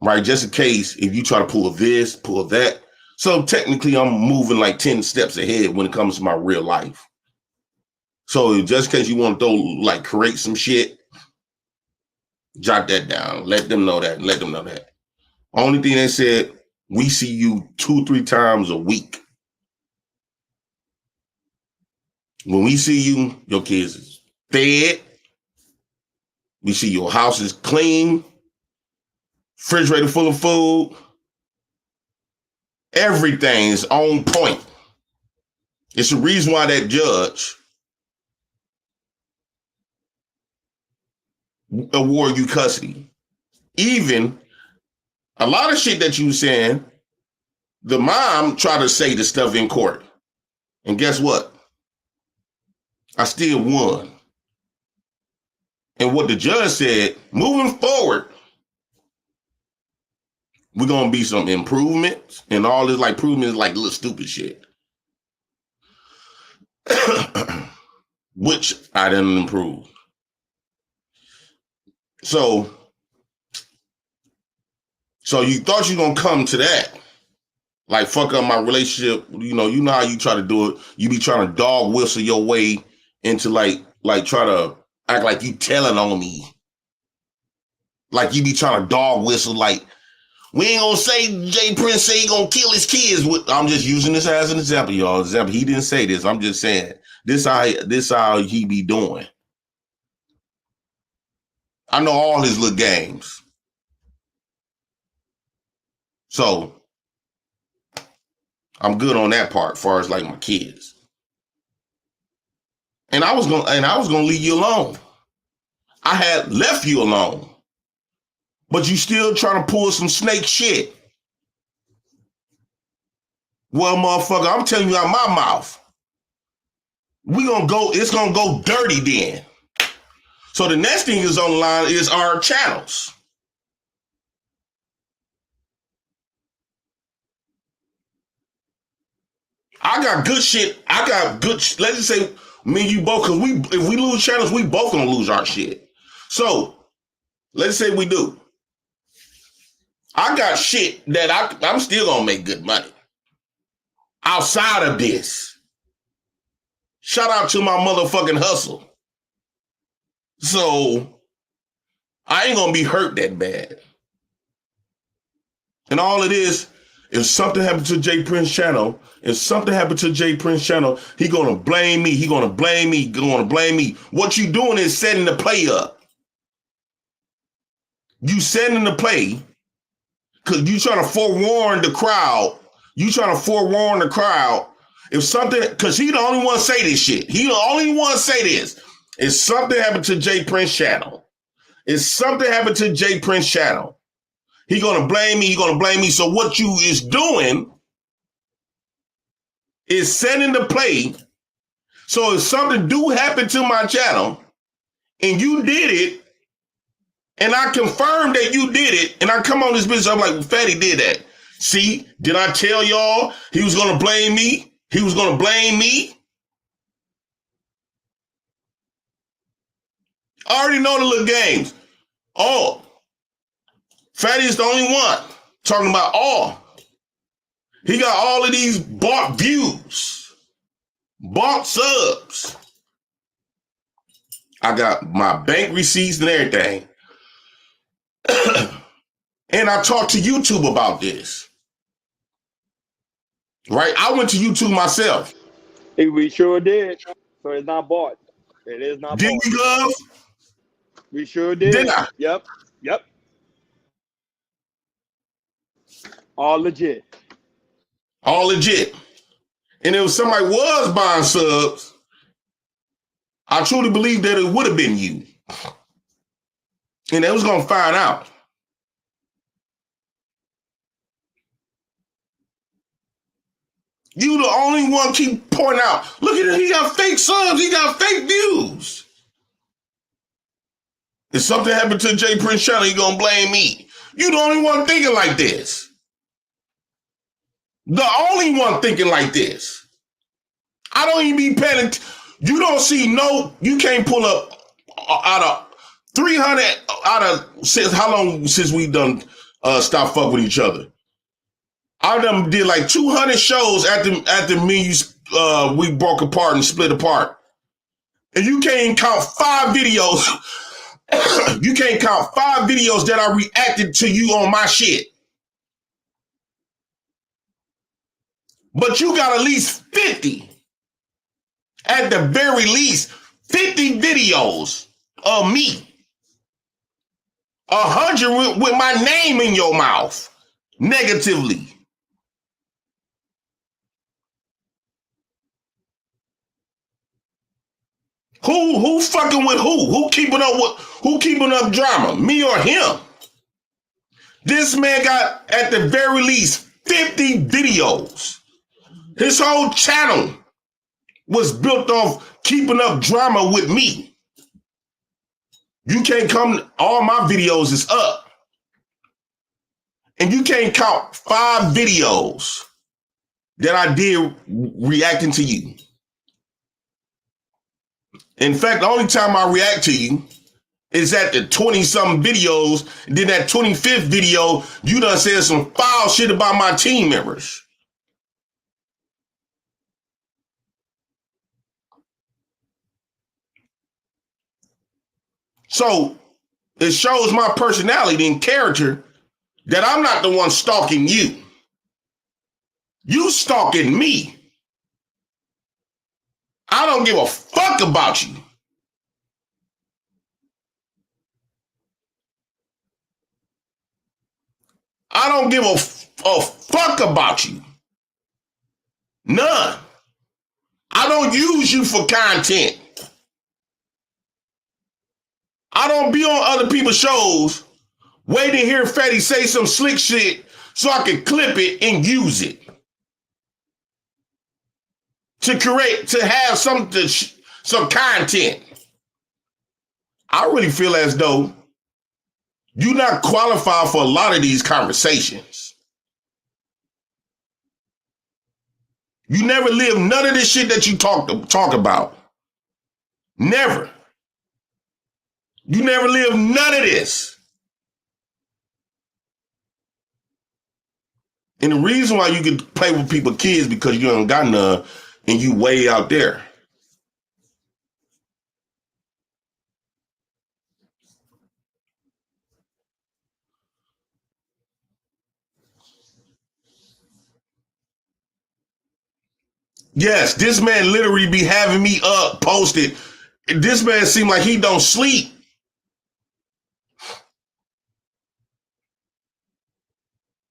right? Just in case if you try to pull this, pull that. So technically I'm moving like 10 steps ahead when it comes to my real life. So just in case you want to throw, like, create some shit, jot that down. Let them know that. Let them know that. Only thing they said, we see you 2-3 times a week. When we see you, your kids is fed. We see your house is clean. Refrigerator full of food. Everything is on point. It's the reason why that judge award you custody. Even a lot of shit that you saying, the mom tried to say the stuff in court. And guess what? I still won. And what the judge said, moving forward, we're going to be some improvements, and all this like improvements like little stupid shit. Which I didn't improve. So you thought you were going to come to that. Like, fuck up my relationship. You know how you try to do it. You be trying to dog whistle your way into like try to act like you telling on me. Like you be trying to dog whistle like, we ain't gonna say Jay Prince say he gonna kill his kids. I'm just using this as an example, y'all. He didn't say this. I'm just saying this how he be doing. I know all his little games. So I'm good on that part as far as like my kids. And I was gonna leave you alone. I had left you alone. But you still trying to pull some snake shit. Well, motherfucker, I'm telling you out my mouth. It's gonna go dirty then. So the next thing is on the line is our channels. I got good shit. Let's just say me and you both, because if we lose channels, we both gonna lose our shit. So let's say we do. I got shit that I'm still gonna make good money outside of this. Shout out to my motherfucking hustle. So I ain't gonna be hurt that bad. And all it is, if something happened to Jay Prince channel, he gonna blame me. He gonna blame me. What you doing is setting the play up. You setting the play. Because you trying to forewarn the crowd. If something, because he the only one say this shit. He the only one say this. If something happened to Jay Prince channel. He gonna blame me. So what you is doing is setting the play. So if something do happen to my channel and you did it, and I confirm that you did it, and I come on this bitch, I'm like, Fatty did that. See, did I tell y'all he was gonna blame me? I already know the little games. Oh, Fatty is the only one talking about all. He got all of these bought views, bought subs. I got my bank receipts and everything. And I talked to YouTube about this. Right? I went to YouTube myself. We sure did. So it's not bought. It is not Didn't bought. you, Glove? We sure did. Did I? Yep. All legit. All legit. And if somebody was buying subs, I truly believe that it would have been you. And they was going to find out. You the only one keep pointing out, look at him, he got fake subs, he got fake views. If something happened to Jay Prince channel, he gonna blame me. You the only one thinking like this. The only one thinking like this. I don't even be paying. You don't see you can't pull up out of 300 since how long since we done stop fuck with each other. I done did like 200 shows after me we broke apart and split apart. And you can't count 5 videos. You can't count 5 videos that I reacted to you on my shit. But you got at least 50. At the very least, 50 videos of me. 100 with my name in your mouth. Negatively. Who fucking with who? Who keeping up drama? Me or him? This man got at the very least 50 videos. His whole channel was built off keeping up drama with me. You can't come, all my videos is up. And you can't count 5 videos that I did reacting to you. In fact, the only time I react to you is at the 20-something videos. Then that 25th video, you done said some foul shit about my team members. So it shows my personality and character that I'm not the one stalking you. You stalking me. I don't give a fuck about you. I don't give a fuck about you. None. I don't use you for content. I don't be on other people's shows waiting to hear Fatty say some slick shit so I can clip it and use it. To have some content. I really feel as though you're not qualified for a lot of these conversations. You never live none of this shit that you talk about. Never. You never live none of this. And the reason why you can play with people's kids because you don't got none and you way out there. Yes, this man literally be having me up posted. This man seem like he don't sleep.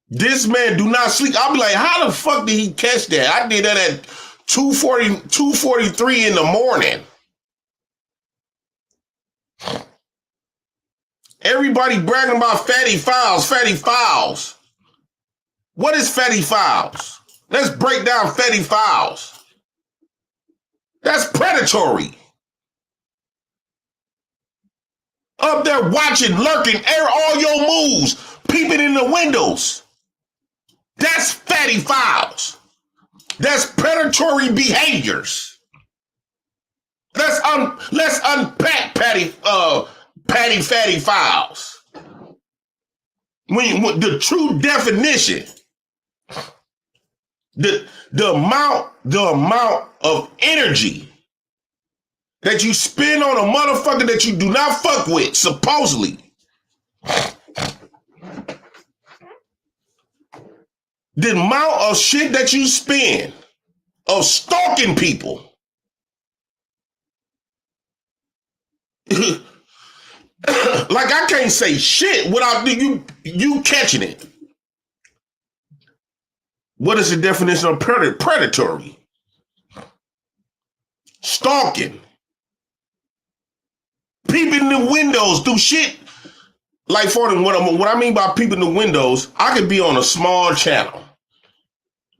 This man do not sleep. I'll be like, how the fuck did he catch that? I did that at 2:43 in the morning. Everybody bragging about fatty files. What is fatty files? Let's break down fatty files. That's predatory. Up there watching, lurking, air all your moves, peeping in the windows. That's fatty files. That's predatory behaviors. Let's unpack fatty files. When the true definition, the amount of energy that you spend on a motherfucker that you do not fuck with, supposedly. The amount of shit that you spend of stalking people. Like I can't say shit without you catching it. What is the definition of predatory? Stalking. Peeping in the windows, do shit. Like for them, what I mean by peeping in the windows, I could be on a small channel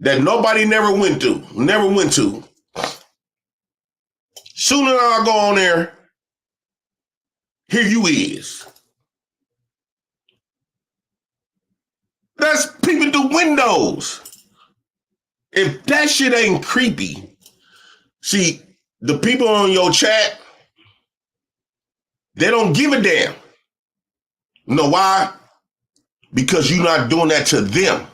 that nobody never went to. Soon as I go on there, here you is. That's peeping through windows. If that shit ain't creepy, see, the people on your chat, they don't give a damn. You know why? Because you're not doing that to them.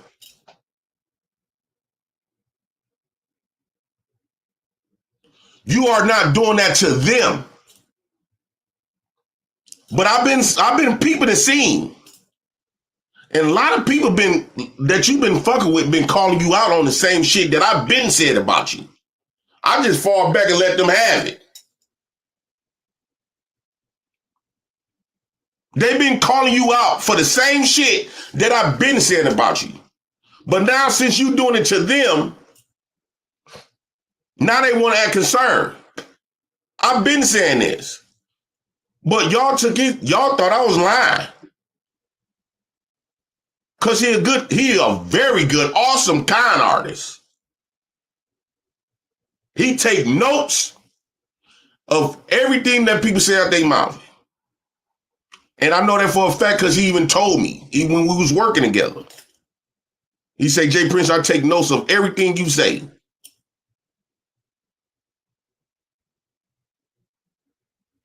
You are not doing that to them. But I've been peeping the scene. And a lot of people that you've been fucking with been calling you out on the same shit that I've been said about you. I just fall back and let them have it. They've been calling you out for the same shit that I've been saying about you. But now since you're doing it to them, now they want to act concerned. I've been saying this. But y'all thought I was lying. Because he a very good, awesome, kind artist. He take notes of everything that people say out their mouth. And I know that for a fact because he even told me, even when we was working together. He said, Jay Prince, I take notes of everything you say.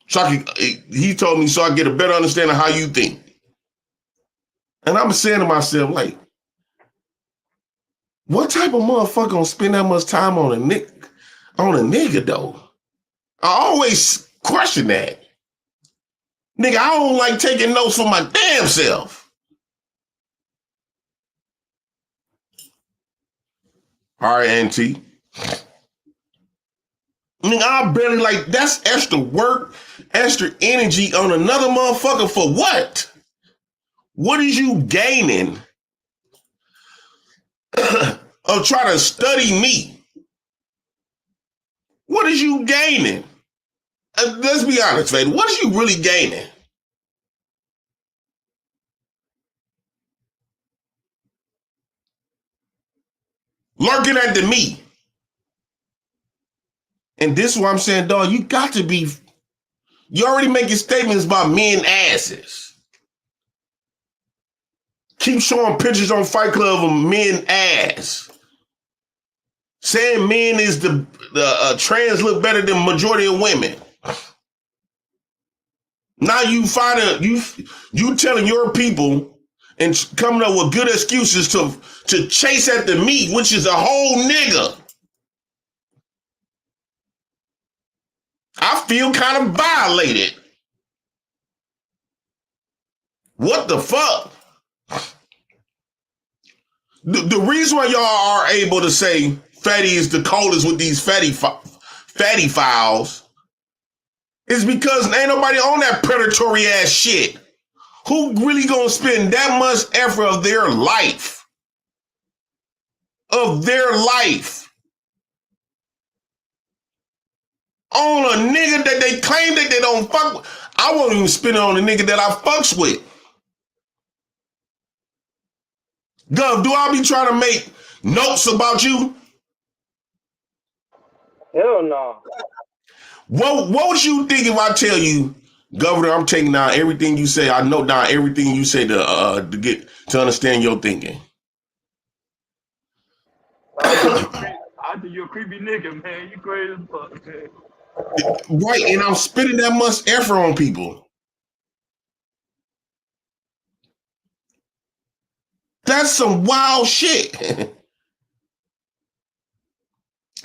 So he told me so I get a better understanding of how you think. And I'm saying to myself, like, what type of motherfucker gonna spend that much time on a nigga though? I always question that. Nigga, I don't like taking notes for my damn self. All right, Auntie. Nigga, I barely like, that's extra work, extra energy on another motherfucker for what? What is you gaining of trying to study me? What is you gaining? Let's be honest, Vader. What is you really gaining? Lurking at the me. And this is what I'm saying, dog, you got to be, you already making statements about men asses. Keep showing pictures on Fight Club of men ass. Saying men is the trans look better than majority of women. Now you telling your people and coming up with good excuses to chase at the meat, which is a whole nigga. I feel kind of violated. What the fuck? The reason why y'all are able to say Fatty is the coldest with these fatty files is because ain't nobody on that predatory ass shit. Who really gonna spend that much effort of their life? On a nigga that they claim that they don't fuck with. I won't even spend it on a nigga that I fucks with. Gov, do I be trying to make notes about you? Hell no. What would you think if I tell you, Governor, I'm taking down everything you say. I note down everything you say to get to understand your thinking. I think you're a creepy nigga, man. You crazy as fuck, man. Right, and I'm spending that much effort on people. That's some wild shit.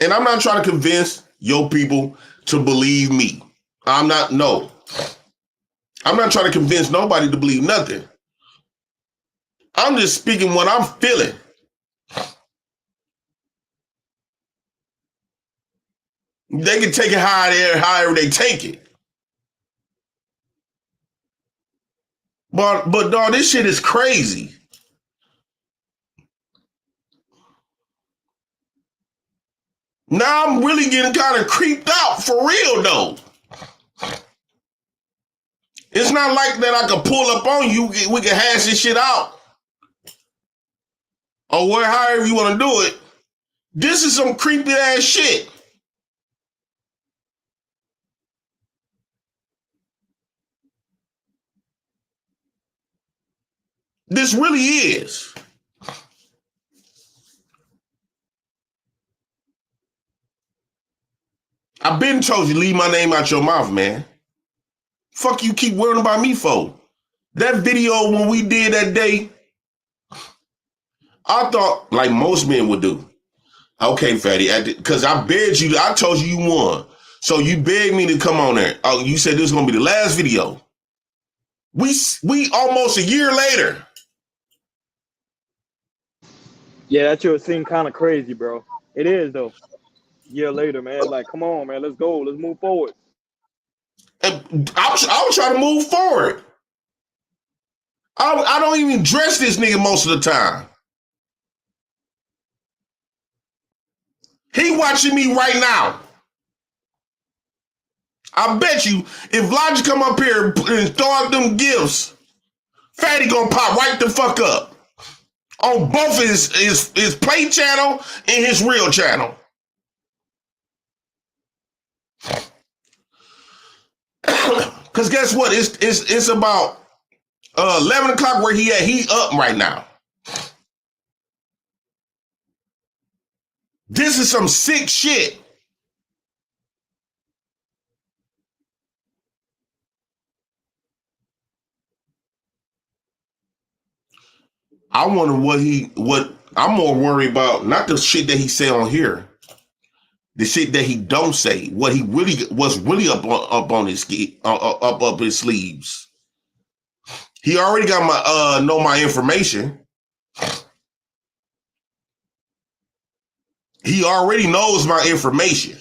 And I'm not trying to convince your people to believe me. I'm not trying to convince nobody to believe nothing. I'm just speaking what I'm feeling. They can take it however they take it. But dog, this shit is crazy. Now I'm really getting kind of creeped out for real though. It's not like that I can pull up on you, we can hash this shit out. Or however you want to do it. This is some creepy ass shit. This really is. I've been told you, leave my name out your mouth, man. Fuck you keep worrying about me for. That video when we did that day, I thought like most men would do. Okay, Fatty, because I begged you, I told you you won. So you begged me to come on there. Oh, you said this was gonna be the last video. We almost a year later. Yeah, that shit seemed kind of crazy, bro. It is though. A year later, man. Like, come on, man. Let's go. Let's move forward. And I was trying to move forward. I don't even dress this nigga most of the time. He watching me right now. I bet you if Logic come up here and throw out them gifts, Fatty gonna pop right the fuck up. On both his play channel and his real channel. Cause guess what? It's about 11 o'clock where he at. He up right now. This is some sick shit. I wonder what I'm more worried about, not the shit that he say on here, the shit that he don't say, what he was really up on his up his sleeves. He already got my know my information. He already knows my information.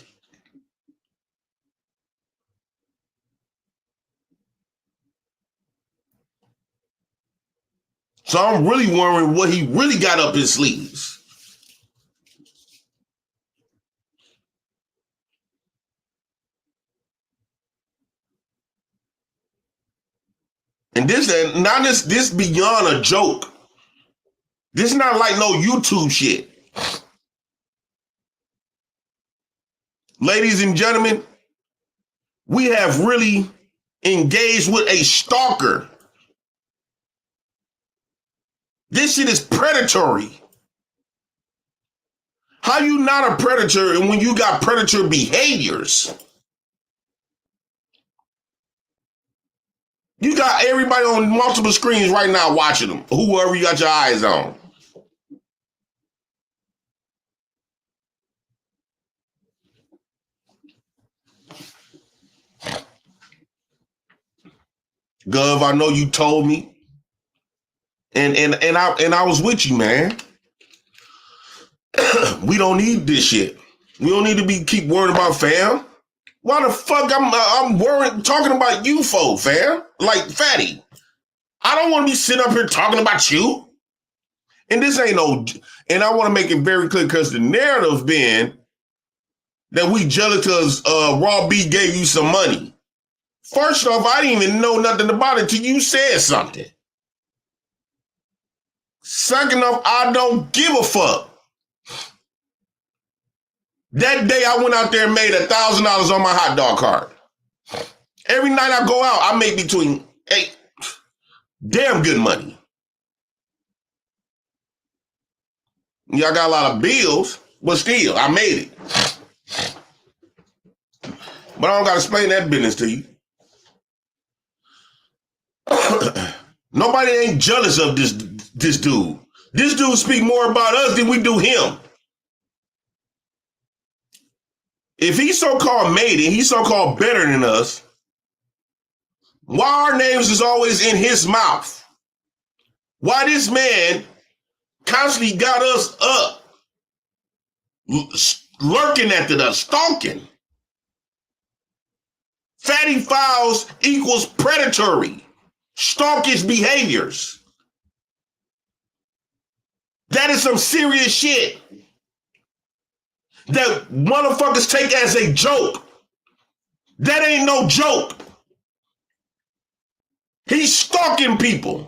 So I'm really wondering what he really got up his sleeves. And this beyond a joke. This is not like no YouTube shit. Ladies and gentlemen, we have really engaged with a stalker. This shit is predatory. How you not a predator and when you got predator behaviors? You got everybody on multiple screens right now watching them, whoever you got your eyes on. Gov, I know you told me. And I was with you, man. We don't need this shit. We don't need to keep worrying about fam. Why the fuck I'm worried talking about you for, fam? Like Fatty. I don't want to be sitting up here talking about you. And this ain't no, and I want to make it very clear because the narrative been that we jealous because Raw B gave you some money. First off, I didn't even know nothing about it till you said something. Second off, I don't give a fuck. That day I went out there and made $1,000 on my hot dog card. Every night I go out, I make between damn good money. Y'all got a lot of bills, but still, I made it. But I don't got to explain that business to you. Nobody ain't jealous of this dude. This dude speak more about us than we do him. If he's so-called made it, he's so-called better than us, why our names is always in his mouth? Why this man constantly got us up, lurking after us, stalking? Fatty fouls equals predatory, stalkish behaviors. That is some serious shit that motherfuckers take as a joke. That ain't no joke. He's stalking people.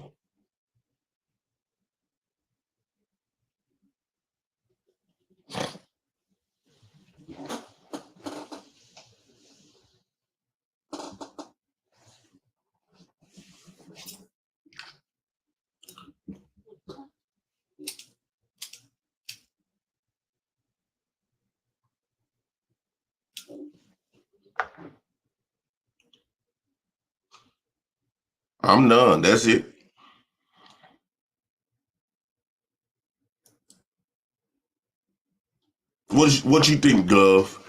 I'm done. That's it. What you think, Glove?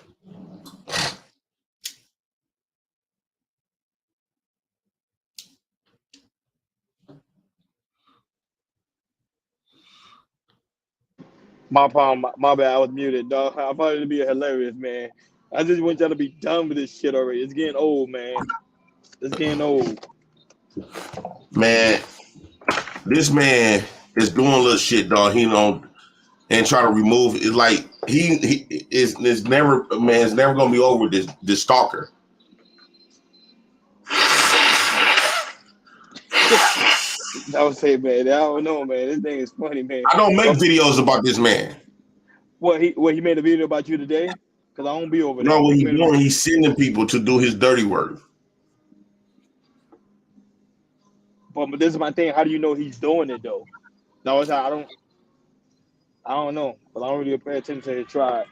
My problem, my bad. I was muted, dog. I thought it'd be hilarious, man. I just want y'all to be done with this shit already. It's getting old, man. It's getting old. Man, this man is doing little shit, dog. He don't and try to remove it. Like he is never, man. It's never gonna be over this stalker. I would say, man. I don't know, man. This thing is funny, man. I don't make videos about this man. What he made a video about you today? Because I don't be over there. No, what he's doing, he's sending people to do his dirty work. But this is my thing. How do you know he's doing it though? No, it's I don't know. But I don't really pay attention to his tribe.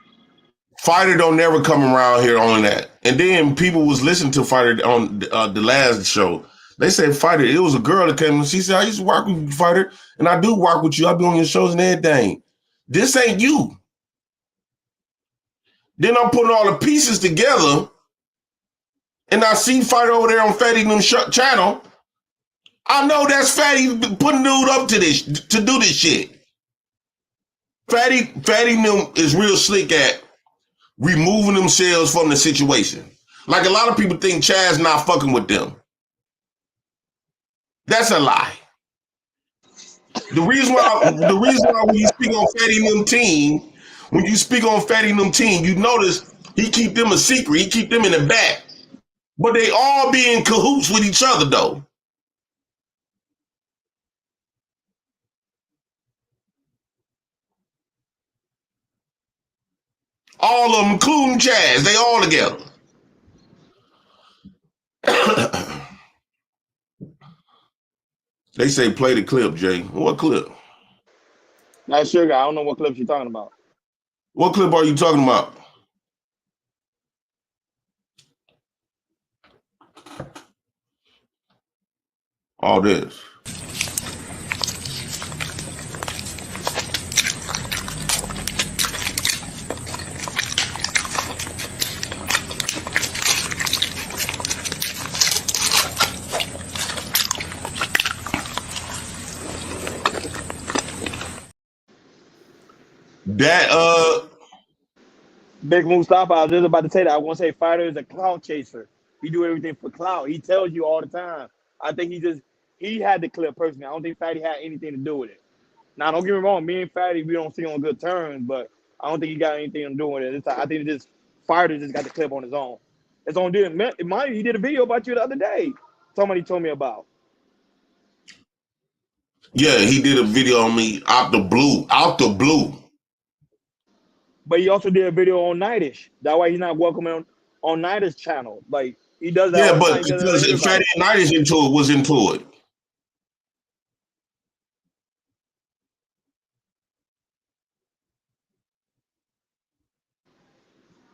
Fighter don't never come around here on that. And then people was listening to Fighter on the last show. They said Fighter, it was a girl that came and she said, I used to work with you, Fighter, and I do work with you. I be on your shows and everything. This ain't you. Then I'm putting all the pieces together and I see Fighter over there on Fatty Noom channel. I know that's Fatty putting dude up to do this shit. Fatty Noom is real slick at removing themselves from the situation. Like a lot of people think Chad's not fucking with them. That's a lie. The reason why when you speak on Fatty Noom team, you notice he keep them a secret. He keep them in the back. But they all be in cahoots with each other though. All of them, including Chaz, they all together. They say play the clip, Jay. What clip? Not Sugar. I don't know what clip you're talking about. What clip are you talking about? All this. That Big Mustafa, I was just about to say that. I want to say Fighter is a clout chaser. He do everything for clout. He tells you all the time. I think he had the clip personally. I don't think Fatty had anything to do with it. Now, don't get me wrong. Me and Fatty, we don't see on good terms, but I don't think he got anything to do with it. I think this Fighter just got the clip on his own. It's on doing. He did a video about you the other day. Somebody told me about. Yeah, he did a video on me out the blue. But he also did a video on Nightish. That's why he's not welcome on Nightish channel. Like he does that. Yeah, but because Fatty and Nightish was into it.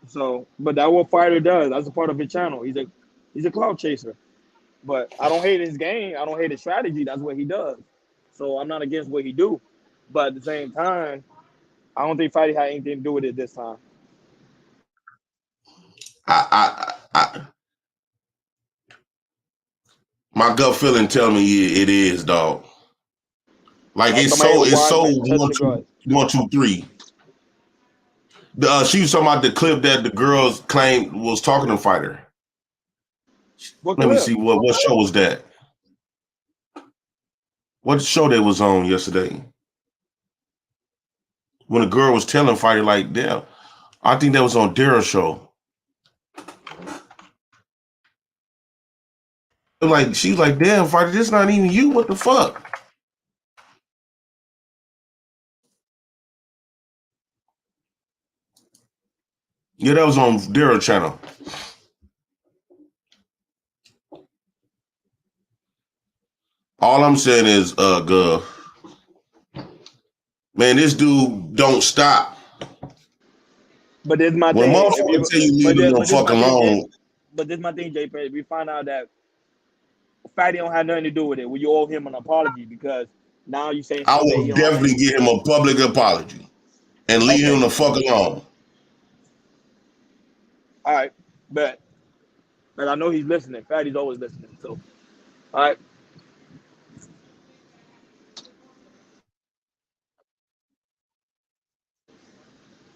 So, but that's what Fighter does. That's a part of his channel. He's a clout chaser. But I don't hate his game. I don't hate his strategy. That's what he does. So I'm not against what he do. But at the same time, I don't think Fighty had anything to do with it this time. My gut feeling tell me it is, dog. Like it's so 1, 2, 3. She was talking about the clip that the girls claimed was talking to Fighter. What Let me clip? see what show was that? What show they was on yesterday? When a girl was telling Fighter like, damn, I think that was on Daryl's show. Like she's like, damn, Fighter, this not even you. What the fuck? Yeah, that was on Daryl channel. All I'm saying is, Gov, man, this dude don't stop. But this is my When thing. motherfuckers tell you leave them the fuck alone. But this is my thing, JP. If we find out that Fatty don't have nothing to do with it, will you owe him an apology? Because now you saying I will definitely give him a public apology and leave him the fuck alone. All right, but I know he's listening. Fatty's always listening. So, all right.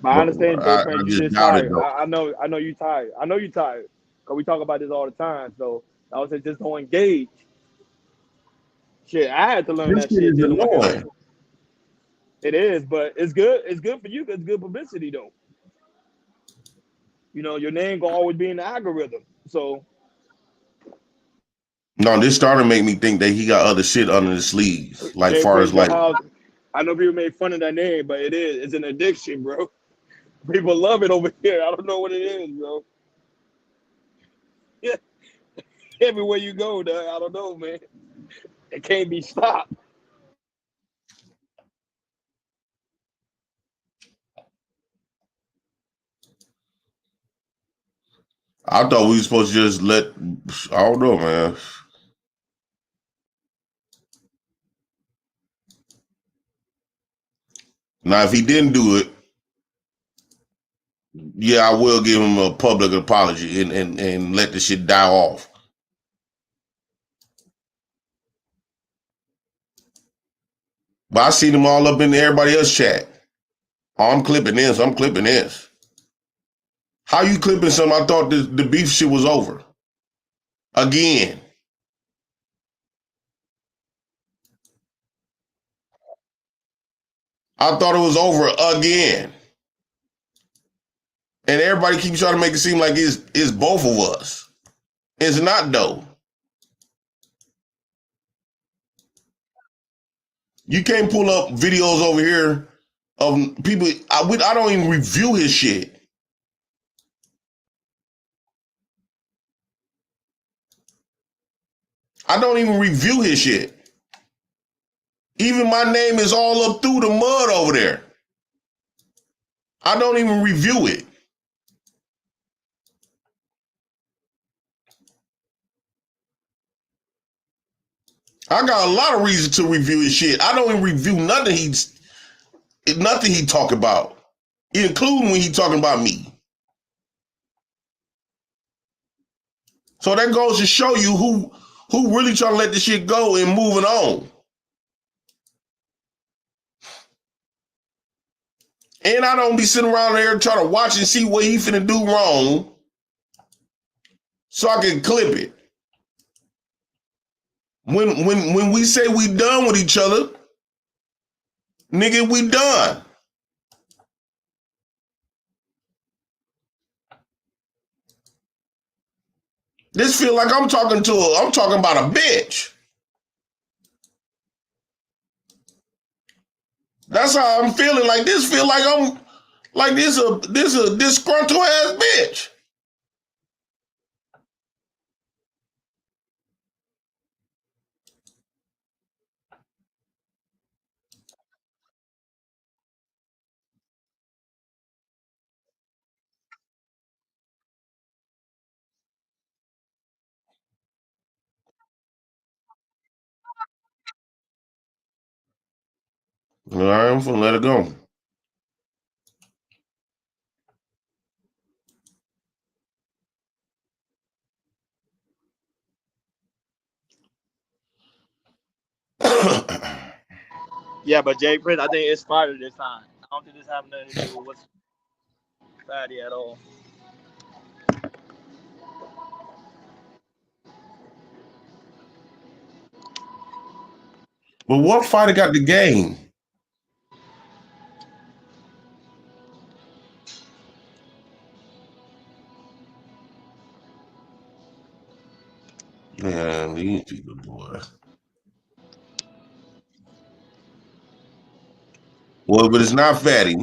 But I understand, Jay Prince, you just tired. I know you tired. I know you tired. Because we talk about this all the time. So I would say just don't engage. Shit, I had to learn This that shit. is annoying. It is, but it's good. It's good for you because it's good publicity, though. You know, your name gonna always be in the algorithm. So no, this started to make me think that he got other shit under the sleeves. Like Jay far Prince, as like I know people made fun of that name, but it is. It's an addiction, bro. People love it over here. I don't know what it is, bro. Yeah. Everywhere you go, dog, I don't know, man. It can't be stopped. I thought we were supposed to just let, I don't know, man. Now, if he didn't do it, yeah, I will give him a public apology and let the shit die off. But I seen them all up in everybody else's chat. Oh, I'm clipping this. I'm clipping this. How you clipping something? I thought the beef shit was over. Again. I thought it was over again. And everybody keeps trying to make it seem like it's both of us. It's not, though. You can't pull up videos over here of people. I don't even review his shit. I don't even review his shit. Even my name is all up through the mud over there. I don't even review it. I got a lot of reasons to review his shit. I don't even review nothing he talk about, including when he talking about me. So that goes to show you who really trying to let this shit go and moving on. And I don't be sitting around there trying to watch and see what he finna do wrong so I can clip it. When we say we done with each other, nigga, we done. This feel like I'm talking about a bitch. That's how I'm feeling. Like this feel like I'm like this a disgruntled ass bitch. All right, I'm gonna let it go. Yeah, but Jay Prince, I think it's smarter this time. I don't think this having nothing to do with what's Fatty at all. But what fighter got the game? Man, these people, boy. Well, but it's not Fatty.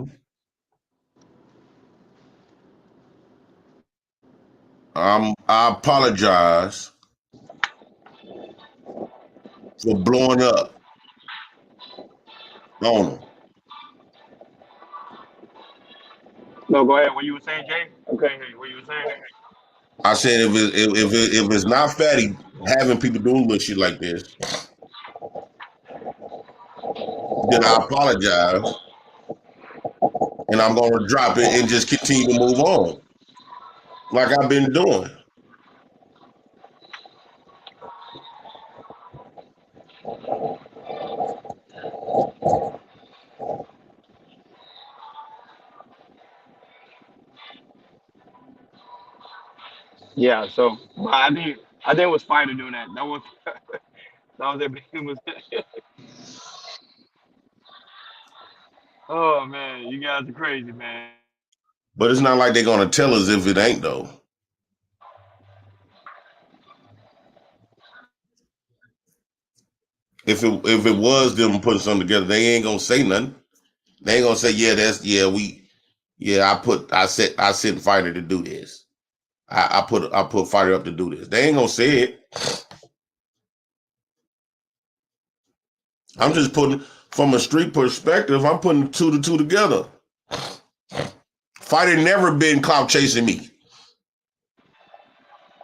I apologize for blowing up on him. No, go ahead. What you were saying, Jay? Okay, what you were saying? I said if it's not Fatty having people doing little shit like this, then I apologize, and I'm gonna drop it and just continue to move on, like I've been doing. Yeah. So, but I think it was Spider doing that. That was that was their biggest mistake. Oh man, you guys are crazy, man. But it's not like they're gonna tell us if it ain't though. If it was them putting something together, they ain't gonna say nothing. They ain't gonna say, I sent Fighter to do this. I put Fighter up to do this. They ain't gonna say it. I'm just putting from a street perspective, I'm putting 2 to 2 together. Fighter never been clout chasing me.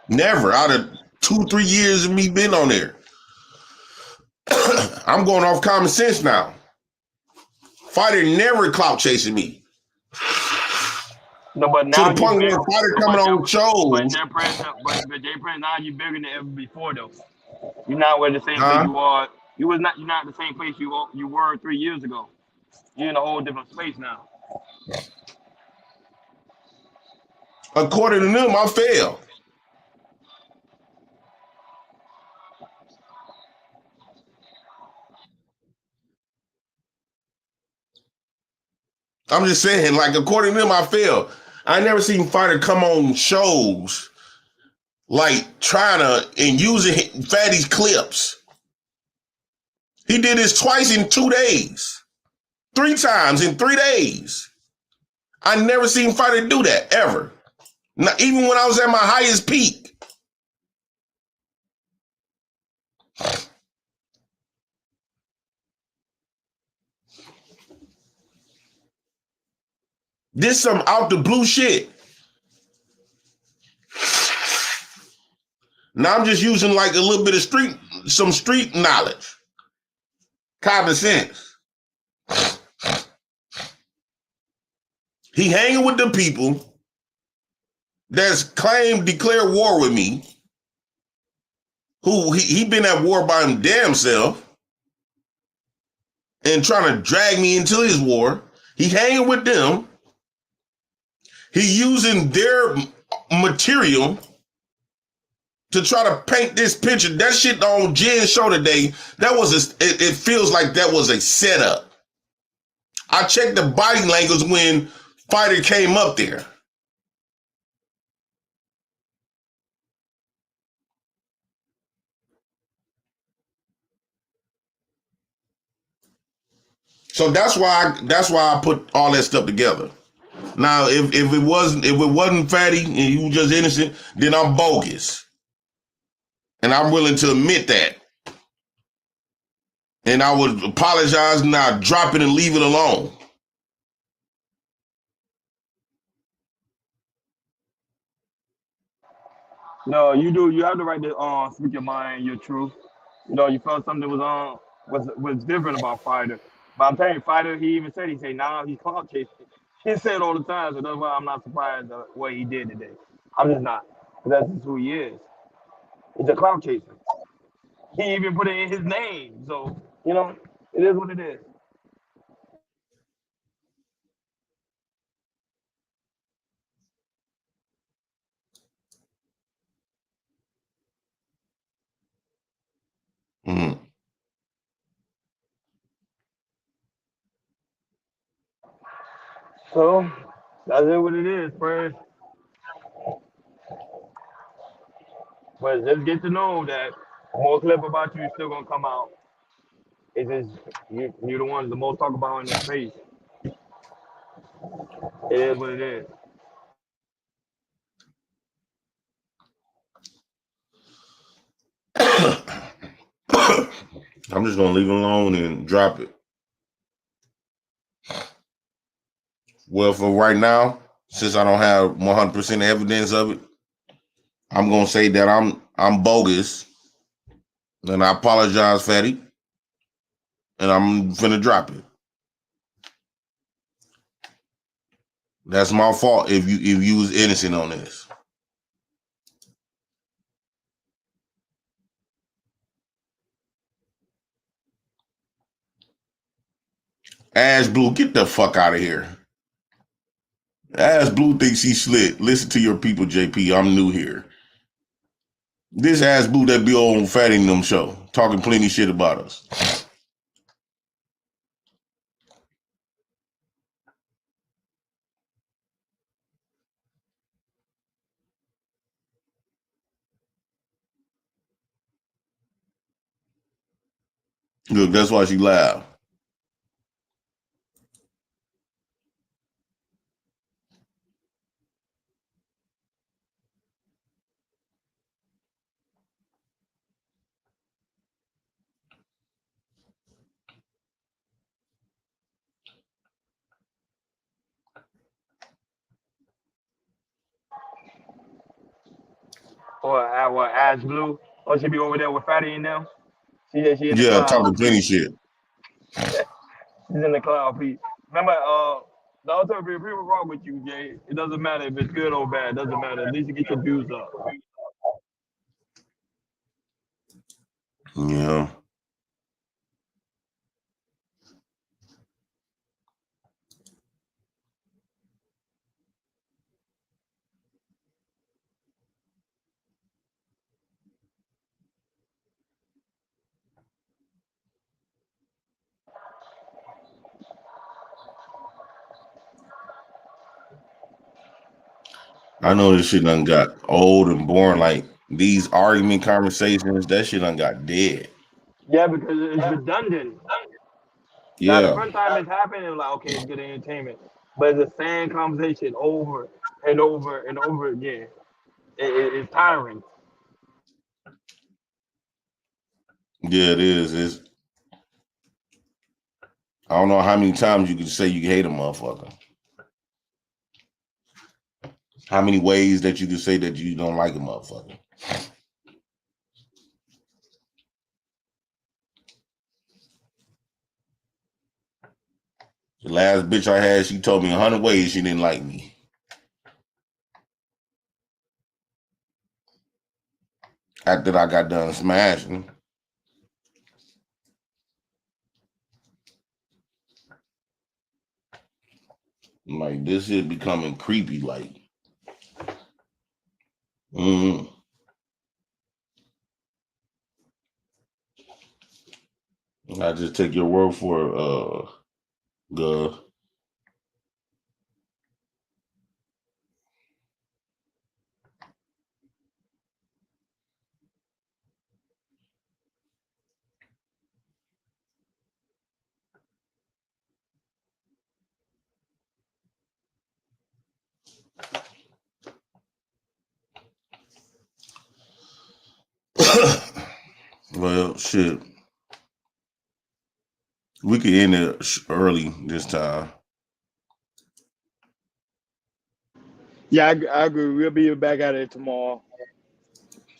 Never. Out of 2-3 years of me being on there. I'm going off common sense now. Fighter never clout chasing me. No, but now to the point where Fighter coming on shows. But Jay Prince, now you bigger than ever before though. You're not where the same place you are. You're not the same place you were 3 years ago. You're in a whole different space now. According to them, I failed. I'm just saying, like, according to them, I failed. I never seen Fighter come on shows like trying to and using Fatty's clips. He did this twice in 2 days. 3 times in 3 days. I never seen Fighter do that, ever. Not even when I was at my highest peak. This some out the blue shit. Now I'm just using like a little bit of some street knowledge. Common sense. He hanging with the people that's declare war with me. Who he been at war by him damn self. And trying to drag me into his war. He hanging with them. He using their material to try to paint this picture. That shit on Jen's show today, it feels like that was a setup. I checked the body language when Fighter came up there. So that's why I put all that stuff together. Now, if it wasn't Fatty and you were just innocent, then I'm bogus. And I'm willing to admit that. And I would apologize and I'd drop it and leave it alone. No, you do. You have the right to speak your mind, your truth. You know, you felt something was different about Fighter. But I'm telling you, Fighter, he said, nah, he's clout chasing. He said it all the time, so that's why I'm not surprised at what he did today. I'm just not. That's just who he is. He's a clout chaser. He even put it in his name. So, you know, it is what it is. Mm-hmm. So that's it. What it is, friends. But just get to know that more clip about you is still gonna come out. It's just you're the one the most talk about in the space. It is what it is. I'm just gonna leave it alone and drop it. Well, for right now, since I don't have 100% evidence of it, I'm gonna say that I'm bogus, and I apologize, Fatty, and I'm finna drop it. That's my fault if you was innocent on this. Ash Blue, get the fuck out of here. Ash Blue thinks he slick. Listen to your people, JP. I'm new here. This Ash Blue that be on Fatty and them show, talking plenty shit about us. Look, that's why she laughed. Or Ash Blue. Or she be over there with Fatty and them. She in the Yeah, cloud. talking plenty shit. She's in the cloud, Pete. Remember, the ultimate people wrong with you, Jay. It doesn't matter if it's good or bad. It doesn't matter. At least you get your views up. Yeah. I know this shit done got old and boring. Like these argument conversations, that shit done got dead. Yeah, because it's redundant. Now the Yeah. first time it's happening, like, okay, it's good entertainment. But it's the same conversation over and over and over again. It's tiring. Yeah, it is. I don't know how many times you can say you hate a motherfucker. How many ways that you can say that you don't like a motherfucker. The last bitch I had, she told me 100 ways she didn't like me. After I got done smashing. Like, this shit becoming creepy, like. I just take your word for it, Gov. Well, shit. We could end it early this time. Yeah, I agree. We'll be back at it tomorrow.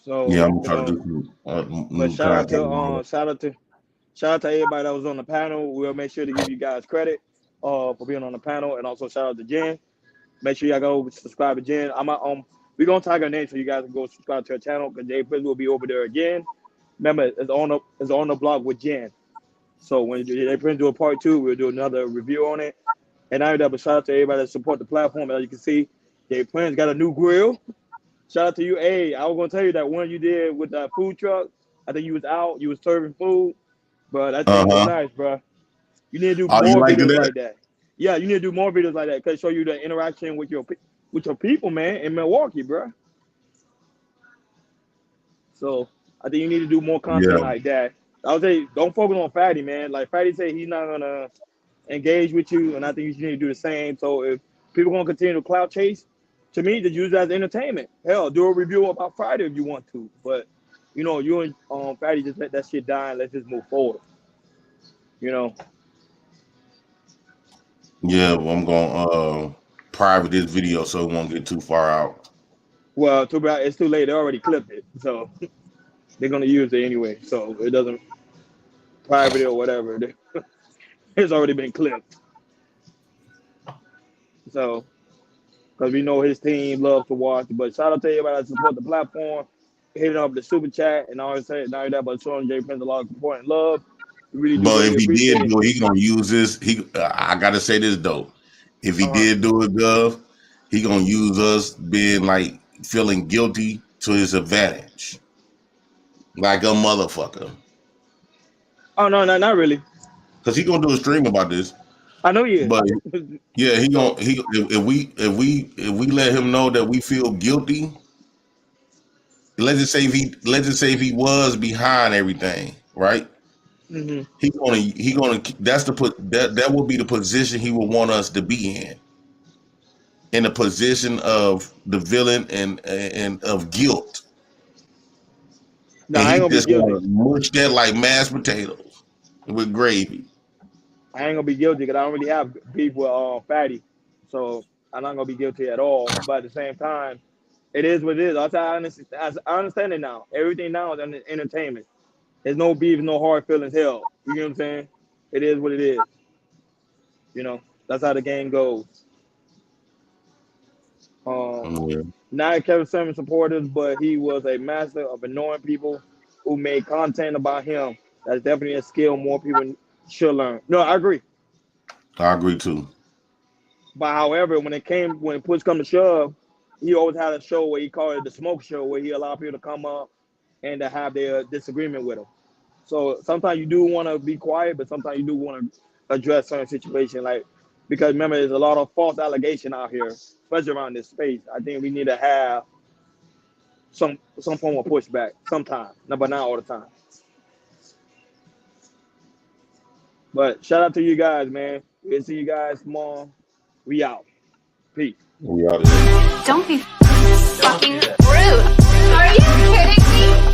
So yeah, I'm trying to do some new shout content. out to everybody that was on the panel. We'll make sure to give you guys credit for being on the panel, and also shout out to Jen. Make sure y'all go subscribe to Jen. We're gonna tag her name so you guys can go subscribe to her channel because Jay Prince will be over there again. Remember, it's on the blog with Jen. So when Jay Prince do a part 2, we'll do another review on it. And I would shout out to everybody that support the platform. As you can see, Jay Prince got a new grill. Shout out to you. Hey, I was gonna tell you that one you did with that food truck. I think you was out, you was serving food, but that thing was nice, bro. You need to do more videos like that. Yeah, you need to do more videos like that because show you the interaction with your people, man, in Milwaukee, bro. So I think you need to do more content like that. I would say don't focus on Fatty, man. Like Fatty said, he's not gonna engage with you, and I think you need to do the same. So if people gonna continue to clout chase, to me, just use it as entertainment. Hell, do a review about Friday if you want to, but you know, you and Fatty just let that shit die and let's just move forward. You know. Yeah, well, I'm gonna private this video so it won't get too far out. Well, too bad it's too late. They already clipped it, so they're gonna use it anyway. So it doesn't private it or whatever. It's already been clipped. So, because we know his team loves to watch. But shout out to everybody that support the platform, hitting up the super chat, and always say not that, but showing Jay Prince a lot of support and love. Really but if he did do it, he gonna use this. I gotta say this though. If he did do it, Gov, he gonna use us being like feeling guilty to his advantage, like a motherfucker. Oh no, not really. Cause he gonna do a stream about this. I know he is. But yeah, if we let him know that we feel guilty. Let's just say if he was behind everything, right? Mm-hmm. He gonna that will be the position he will want us to be in the position of the villain and of guilt. No, I ain't gonna be guilty. Mush that like mashed potatoes with gravy. I ain't gonna be guilty because I don't really have beef with Fatty, so I'm not gonna be guilty at all. But at the same time, it is what it is. I understand it now. Everything now is entertainment. There's no beef, no hard feelings. Hell, you know what I'm saying? It is what it is. You know, that's how the game goes. Not Kevin Samuels supporters, but he was a master of annoying people who made content about him. That's definitely a skill more people should learn. No, I agree. I agree too. But however, when push come to shove, he always had a show where he called it the smoke show, where he allowed people to come up and to have their disagreement with him. So sometimes you do want to be quiet, but sometimes you do want to address certain situations, like because remember, there's a lot of false allegation out here, especially around this space. I think we need to have some form of pushback sometimes, but not all the time. But shout out to you guys, man. We'll see you guys tomorrow. We out. Peace. We out. Don't be fucking rude. Are you kidding me?